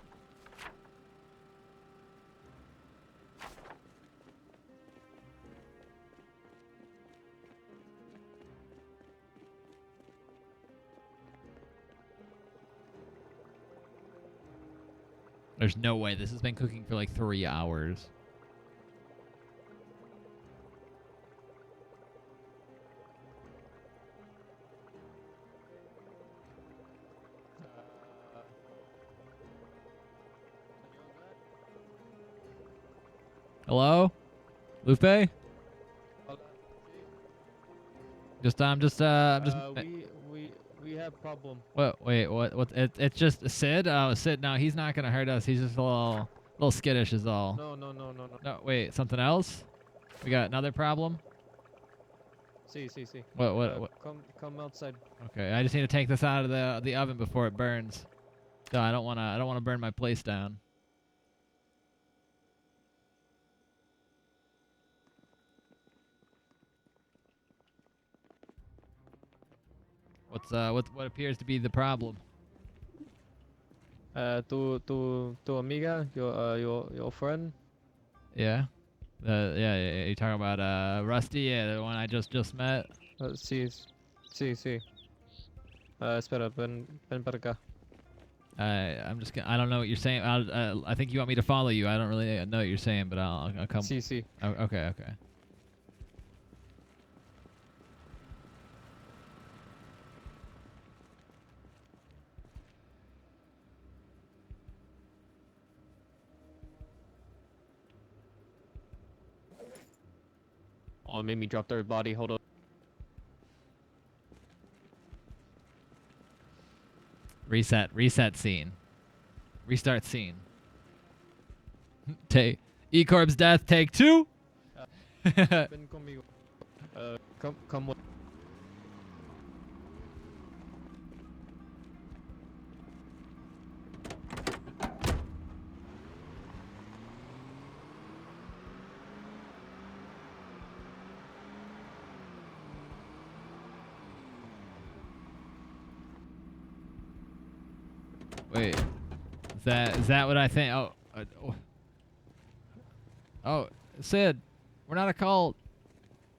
There's no way. This has been cooking for like 3 hours. Hello? Lupe? I'm just We have problem. what? Wait, what? It's just Sid. Oh, Sid. No, he's not gonna hurt us. He's just a little skittish, is all. No. No, wait, something else? We got another problem. See. What? Come outside. Okay, I just need to take this out of the oven before it burns. No, I don't wanna burn my place down. What appears to be the problem? Tu amiga, your friend. Yeah. Yeah. You talking about Rusty? Yeah, the one I just met. Sí. Espera, ven para acá. I don't know what you're saying. I think you want me to follow you. I don't really know what you're saying, but I'll come. Sí. Oh, okay. Oh, it made me drop their body. Hold up. Reset scene. Restart scene. Take E-Corp's death. Take 2. Ven conmigo. Come with. Wait, is that what I think? Oh, Sid, we're not a cult.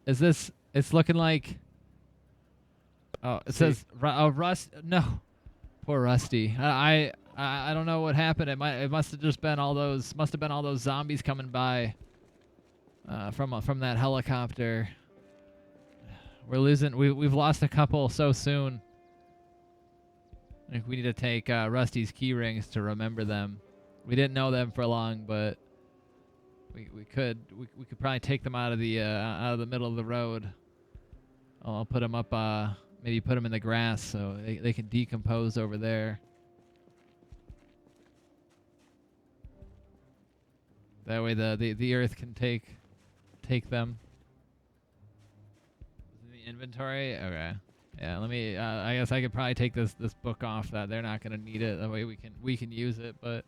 Is this? It's looking like. Oh, it says Rust. No, poor Rusty. I don't know what happened. It must have just been all those. Must have been all those zombies coming by. From that helicopter. We're losing. We've lost a couple so soon. I think we need to take Rusty's key rings to remember them. We didn't know them for long, but we could probably take them out of the middle of the road. I'll put them up. Maybe put them in the grass so they can decompose over there. That way the earth can take them. In the inventory, okay. Yeah, let me. I guess I could probably take this book off. That they're not gonna need it. That way we can use it. But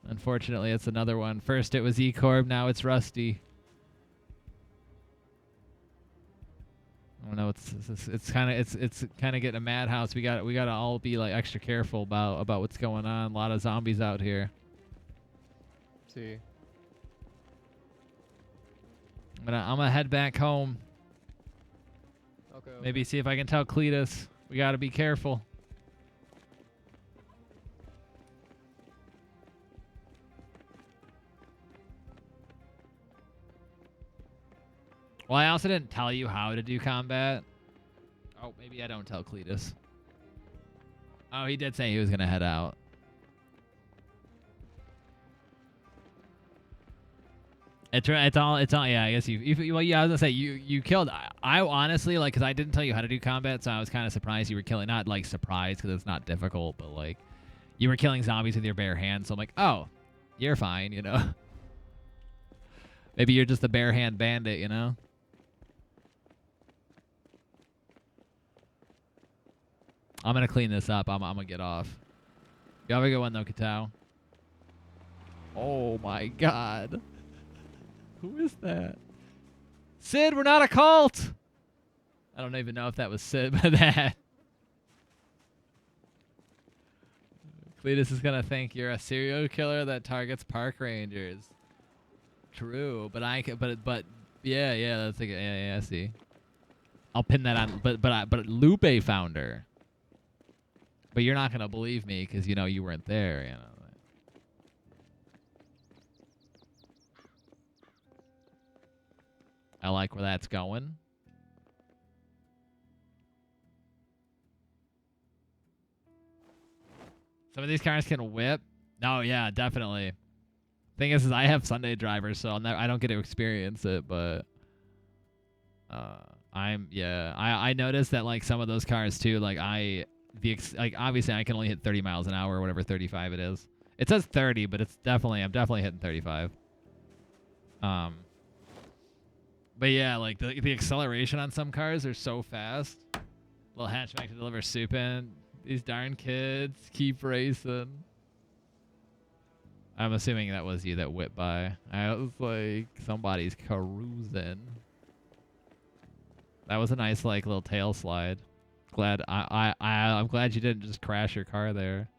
unfortunately, it's another one. First it was E-Corp. Now it's Rusty. I don't know. It's kind of getting a madhouse. We gotta all be like extra careful about what's going on. A lot of zombies out here. See. I'm gonna head back home. Okay. Maybe see if I can tell Cletus. We gotta be careful. Well, I also didn't tell you how to do combat. Oh, maybe I don't tell Cletus. Oh, he did say he was gonna head out. It's all yeah. I guess well, yeah. I was gonna say you killed. I honestly like because I didn't tell you how to do combat, so I was kind of surprised you were killing. Not like surprised because it's not difficult, but like you were killing zombies with your bare hands. So I'm like, oh, you're fine, you know. Maybe you're just a bare hand bandit, you know. I'm gonna clean this up. I'm gonna get off. You have a good one though, Katao. Oh my God. Who is that? Sid, we're not a cult! I don't even know if that was Sid, but that. Cletus is gonna think you're a serial killer that targets park rangers. True, but yeah, that's like yeah, I see. I'll pin that on, but Lupe found her. But you're not gonna believe me because you know you weren't there, you know. I like where that's going. Some of these cars can whip. No, yeah, definitely. Thing is I have Sunday drivers, so I don't get to experience it, but I noticed that like some of those cars too, like like obviously I can only hit 30 miles an hour or whatever 35 it is. It says 30, but I'm definitely hitting 35. But yeah, like the acceleration on some cars are so fast. Little hatchback to deliver soup in. These darn kids keep racing. I'm assuming that was you that whipped by. I was like, somebody's cruising. That was a nice like little tail slide. I'm glad you didn't just crash your car there.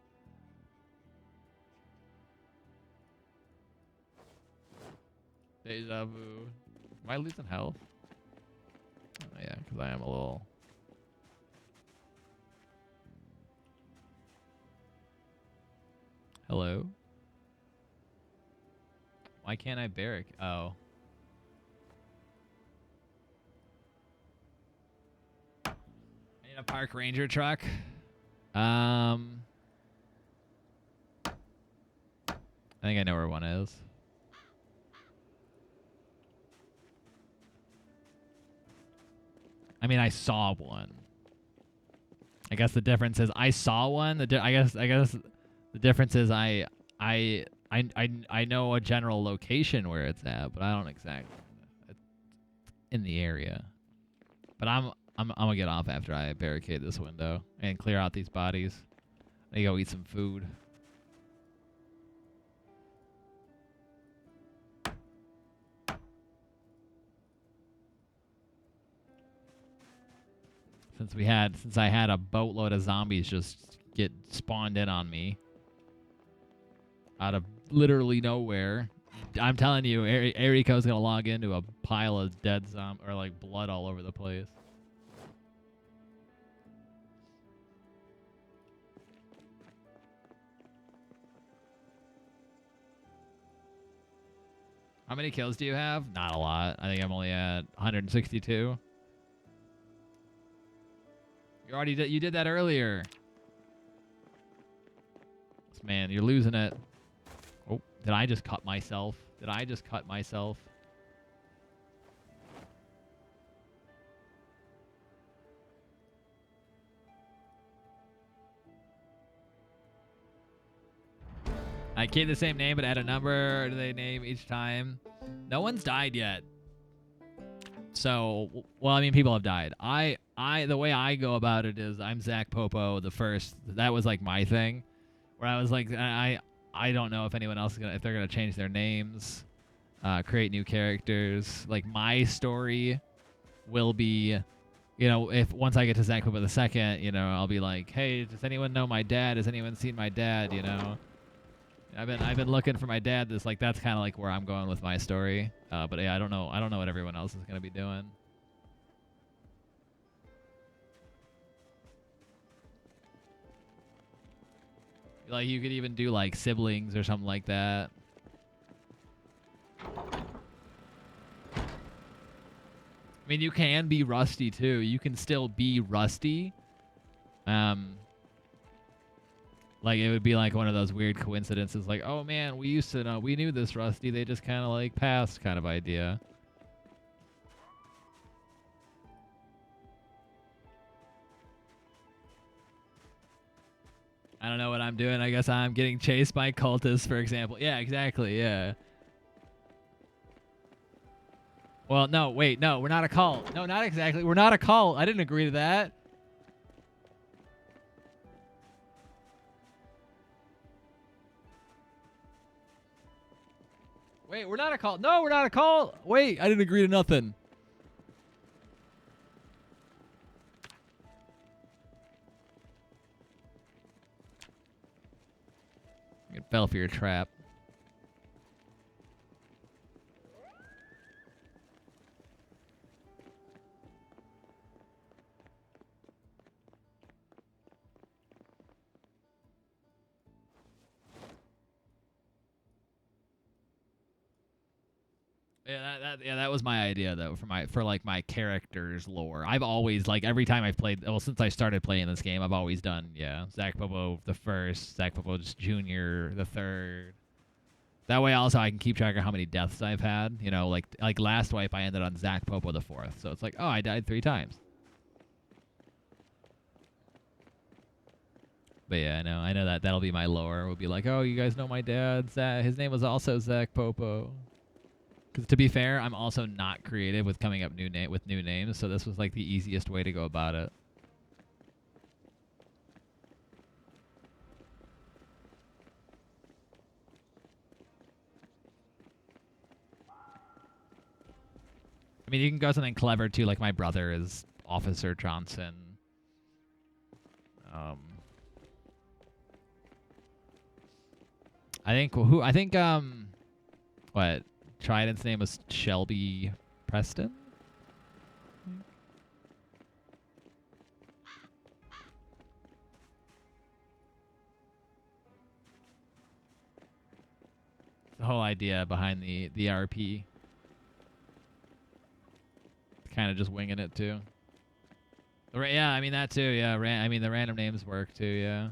Deja vu. Am I losing health? Oh, yeah, because I am a little. Hello? Why can't I barrack? Oh. I need a park ranger truck. I think I know where one is. I mean, I saw one. I guess the difference is I saw one. I guess the difference is I know a general location where it's at, but I don't exactly it's in the area. But I'm gonna get off after I barricade this window and clear out these bodies. I go eat some food. Since I had a boatload of zombies just get spawned in on me out of literally nowhere. I'm telling you, Eriko's gonna log into a pile of dead or like blood all over the place. How many kills do you have? Not a lot. I think I'm only at 162. You did that earlier. Man, you're losing it. Oh, did I just cut myself? Did I just cut myself? I keep the same name but add a number. Do they name each time? No one's died yet. So, well, I mean, people have died. The way I go about it is I'm Zack Popo the first. That was like my thing, where I was like, I don't know if anyone else is if they're gonna change their names, create new characters. Like my story will be, if once I get to Zack Popo the second, I'll be like, hey, does anyone know my dad? Has anyone seen my dad? I've been looking for my dad. That's kind of like where I'm going with my story. But yeah, I don't know what everyone else is gonna be doing. Like you could even do like siblings or something like that. I mean, you can be Rusty too. You can still be Rusty. Like it would be like one of those weird coincidences, like, oh man, we used to know, we knew this Rusty, they just kind of like passed kind of idea. I don't know what I'm doing. I guess I'm getting chased by cultists, for example. Yeah, exactly. Yeah. Well, no, wait, no, we're not a cult. No, not exactly. We're not a cult. I didn't agree to that. Wait, we're not a cult. No, we're not a cult. Wait, I didn't agree to nothing. You fell for your trap. That was my idea though for like my character's lore. I've always like every time I've played, well, since I started playing this game, I've always done Zack Popo the first, Zack Popo Junior the third. That way also I can keep track of how many deaths I've had. You know, like last wipe I ended on Zack Popo the fourth, so it's like, oh, I died 3 times. But yeah, I know that'll be my lore. We'll be like, oh, you guys know my dad, Zack. His name was also Zack Popo. Because to be fair, I'm also not creative with coming up with new names, so this was like the easiest way to go about it. I mean, you can go something clever too, like my brother is Officer Johnson. I think what Trident's name was Shelby Preston. The whole idea behind the RP. Kind of just winging it too. Yeah, I mean that too. Yeah, I mean the random names work too. Yeah.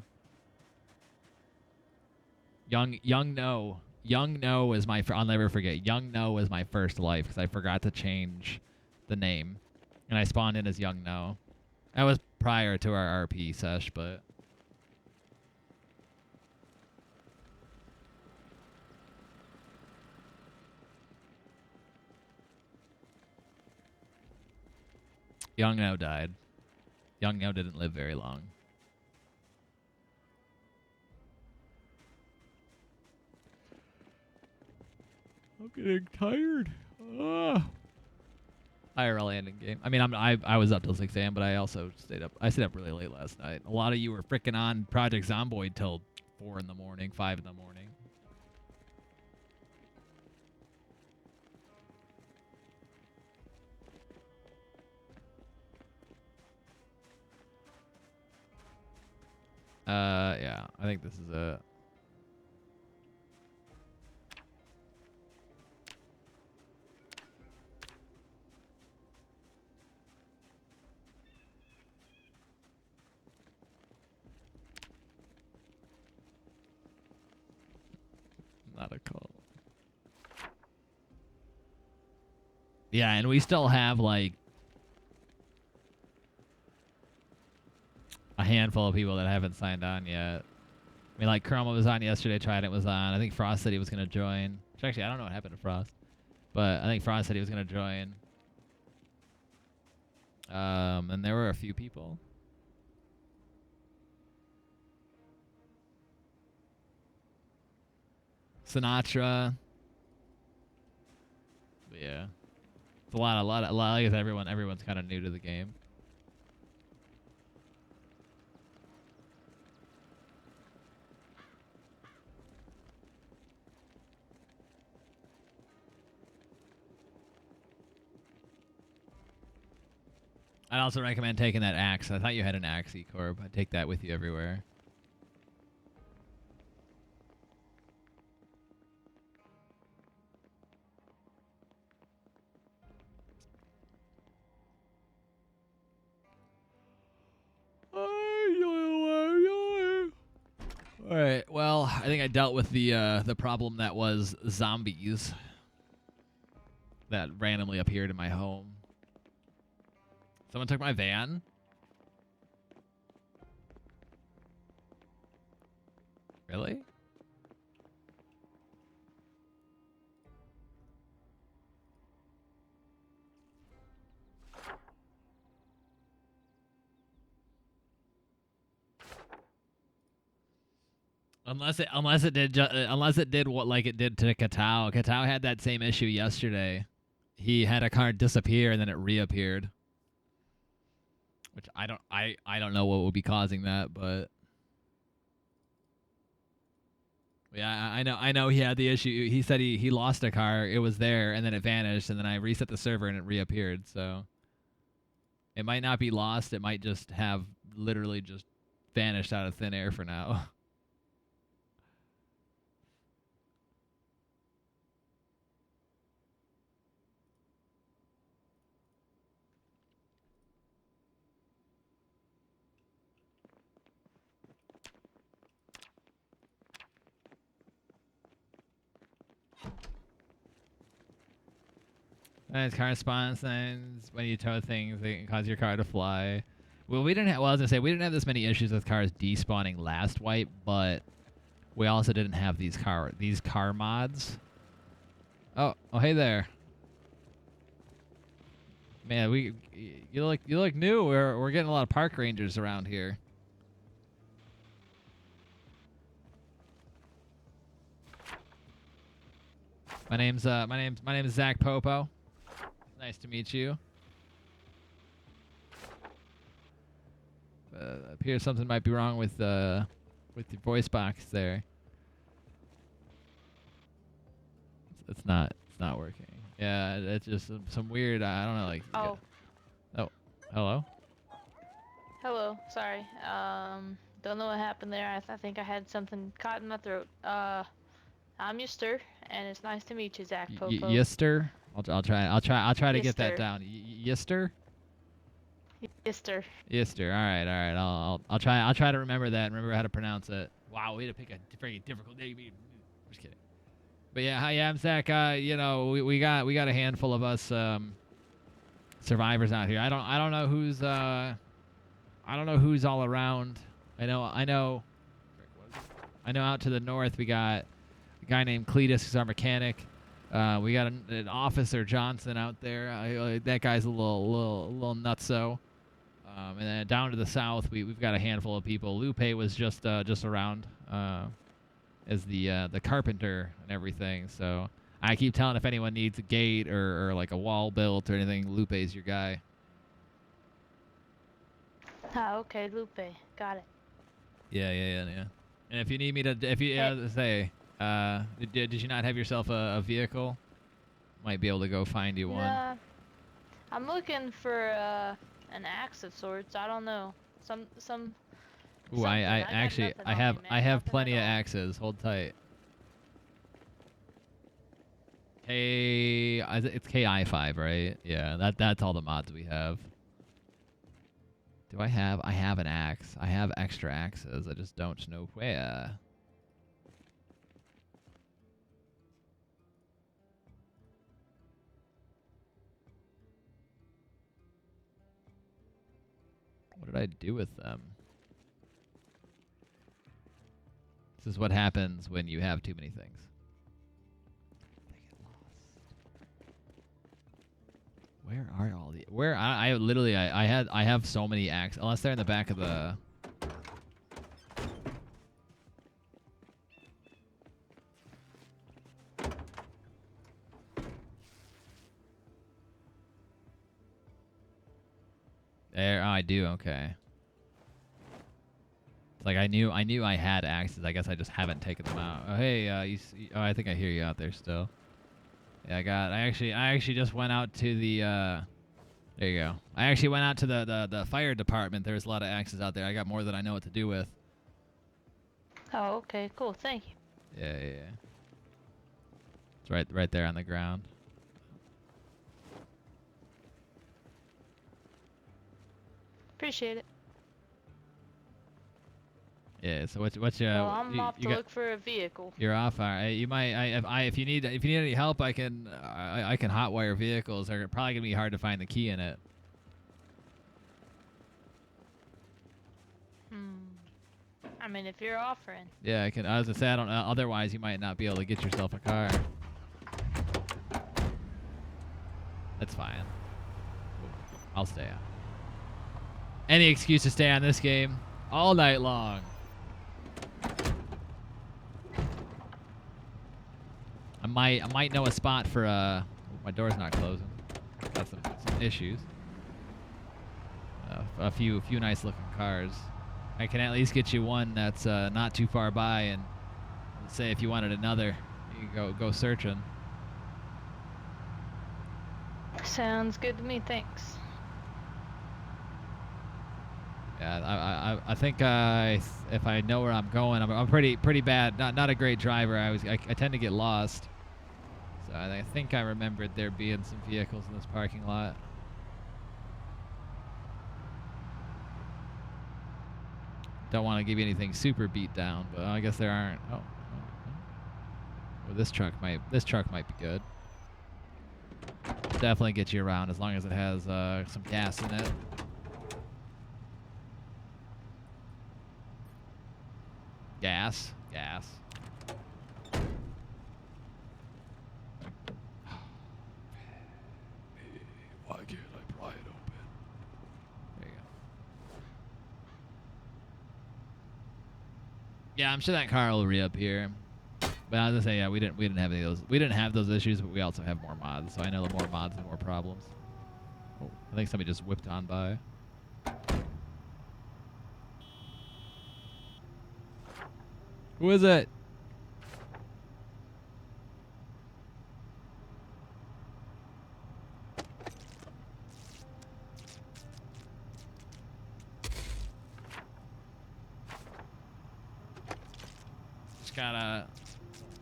Young No is my. I'll never forget. Young No was my first life because I forgot to change the name, and I spawned in as Young No. That was prior to our RP sesh, but. Young No died. Young No didn't live very long. I'm getting tired. IRL ending game. I mean, I was up till 6 a.m., but I also stayed up. I stayed up really late last night. A lot of you were freaking on Project Zomboid till 4 in the morning, 5 in the morning. Yeah, I think this is a. Not a call. Yeah, and we still have like a handful of people that haven't signed on yet. I mean, like Chroma was on yesterday, Trident was on. I think Frost said he was going to join. Which actually, I don't know what happened to Frost. But I think Frost said he was going to join. And there were a few people. Sinatra. But yeah. It's a lot. I guess everyone's kind of new to the game. I'd also recommend taking that axe. I thought you had an axe, E-Corp. I'd take that with you everywhere. Alright, well, I think I dealt with the problem that was zombies that randomly appeared in my home. Someone took my van? Really? Unless it did what like it did to Katao. Katao had that same issue yesterday. He had a card disappear and then it reappeared. Which I don't know what would be causing that, but yeah, I know he had the issue. He said he lost a car, it was there, and then it vanished, and then I reset the server and it reappeared, so it might not be lost, it might just have literally just vanished out of thin air for now. And it's car spawn signs. When you tow things, they can cause your car to fly. Well, we didn't have. Well, I was gonna say we didn't have this many issues with cars despawning last wipe, but we also didn't have these car mods. Oh, hey there. Man, you look new. We're getting a lot of park rangers around here. My name's Zack Popo. Nice to meet you. Appears something might be wrong with your voice box there. It's not working. Yeah, it's just some weird. I don't know, like. Oh. Oh, hello. Hello. Sorry. Don't know what happened there. I think I had something caught in my throat. I'm Yuster, and it's nice to meet you, Zack Popo. Yister. I'll try to get that Yister. down. Yister. Yister. Yister. All right. I'll try to remember that. And remember how to pronounce it. Wow, way to pick a freaking difficult name. Just kidding. But yeah, hi, I'm Zack. You know, we got a handful of us survivors out here. I don't know who's all around. I know out to the north we got a guy named Cletus who's our mechanic. We got an officer Johnson out there. That guy's a little nutso. And then down to the south we've got a handful of people. Lupe was just around as the carpenter and everything. So I keep telling if anyone needs a gate or like a wall built or anything, Lupe's your guy. Ah, okay, Lupe. Got it. Yeah. And if you need me to, did you not have yourself a vehicle? Might be able to go find you one. Nah, I'm looking for an axe of sorts. I don't know. Some. Ooh, I got actually nothing I on have me, man. I have Nothing plenty at of all. axes. Hold tight. It's KI5, right? Yeah, that's all the mods we have. I have an axe. I have extra axes. I just don't know where. What did I do with them? This is what happens when you have too many things. They get lost. Where are all the? Where I literally I have so many axes. Unless they're in the back of the. There, oh, I do. Okay. It's like I knew I had axes. I guess I just haven't taken them out. Oh, hey, I think I hear you out there still. Yeah, I actually just went out to the. There you go. I actually went out to the fire department. There's a lot of axes out there. I got more than I know what to do with. Oh, okay, cool. Thank you. Yeah. It's right there on the ground. Appreciate it. Yeah. So what's your? Well, I'm off to look for a vehicle. You're off. All right. You might. If you need any help, I can hotwire vehicles. They're probably gonna be hard to find the key in it. I mean, if you're offering. Yeah, I can. I was gonna say I don't. Otherwise, you might not be able to get yourself a car. That's fine. I'll stay on. Any excuse to stay on this game all night long. I might know a spot for my door's not closing. Got some issues. A few nice looking cars. I can at least get you one that's not too far by, and let's say if you wanted another, you can go searching. Sounds good to me. Thanks. Yeah, I think if I know where I'm going, I'm pretty bad. Not a great driver. I tend to get lost. So I think I remembered there being some vehicles in this parking lot. Don't want to give you anything super beat down, but I guess there aren't. Oh. Well, this truck might be good. definitely get you around as long as it has some gas in it. Gas. Why can't I pry it open? There you go. Yeah, I'm sure that car will re-up here. But I was gonna say, yeah, we didn't have any of those. We didn't have those issues, but we also have more mods. So I know the more mods, the more problems. Oh, I think somebody just whipped on by. Who is it?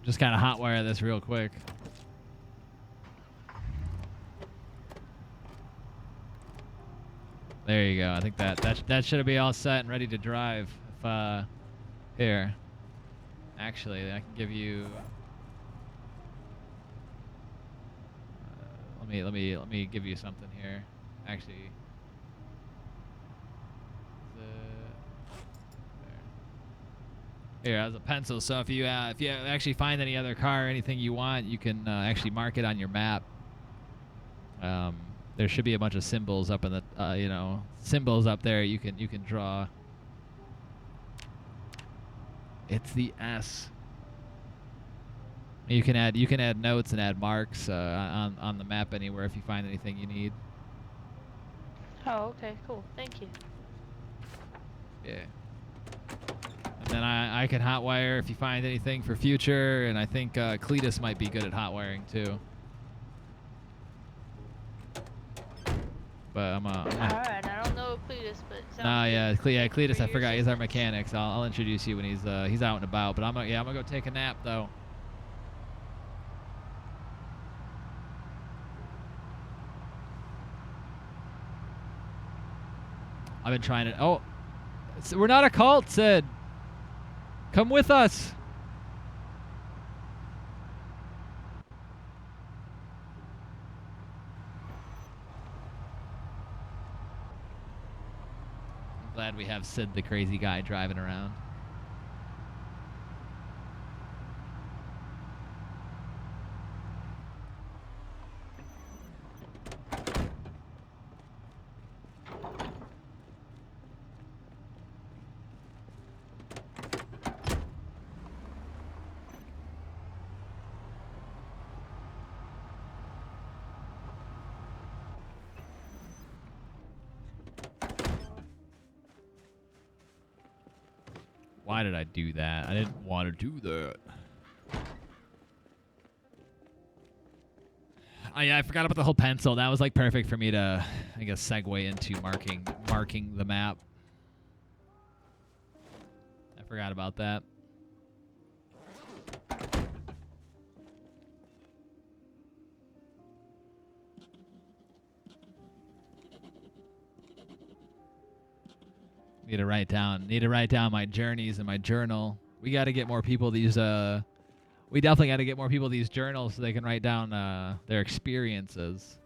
Just gotta hotwire this real quick. There you go. I think that should be all set and ready to drive. If here, actually, I can give you. Let me give you something here. Actually. Here, as a pencil. So if you actually find any other car or anything you want, you can actually mark it on your map. There should be a bunch of symbols up in the symbols up there. You can draw. It's the S. You can add notes and add marks on the map anywhere if you find anything you need. Oh, okay, cool. Thank you. Yeah. And then I can hotwire if you find anything for future, and I think Cletus might be good at hotwiring too. But I'm Alright, I don't know Cletus, but sounds yeah, Cletus. For I your forgot he's our assistance. mechanic. So I'll introduce you when he's out and about. But I'm gonna go take a nap though. I've been trying to. Oh, we're not a cult, Sid. Come with us. I'm glad we have Sid, the crazy guy, driving around. Why did I do that? I didn't want to do that. Oh yeah, I forgot about the whole pencil. That was like perfect for me to, I guess, segue into marking the map. I forgot about that. Need to write down my journeys in my journal. We got to get more people these we definitely got to get more people these journals so they can write down their experiences.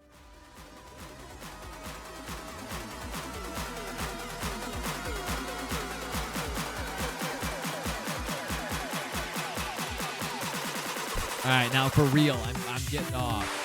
All right, now for real, I'm getting off.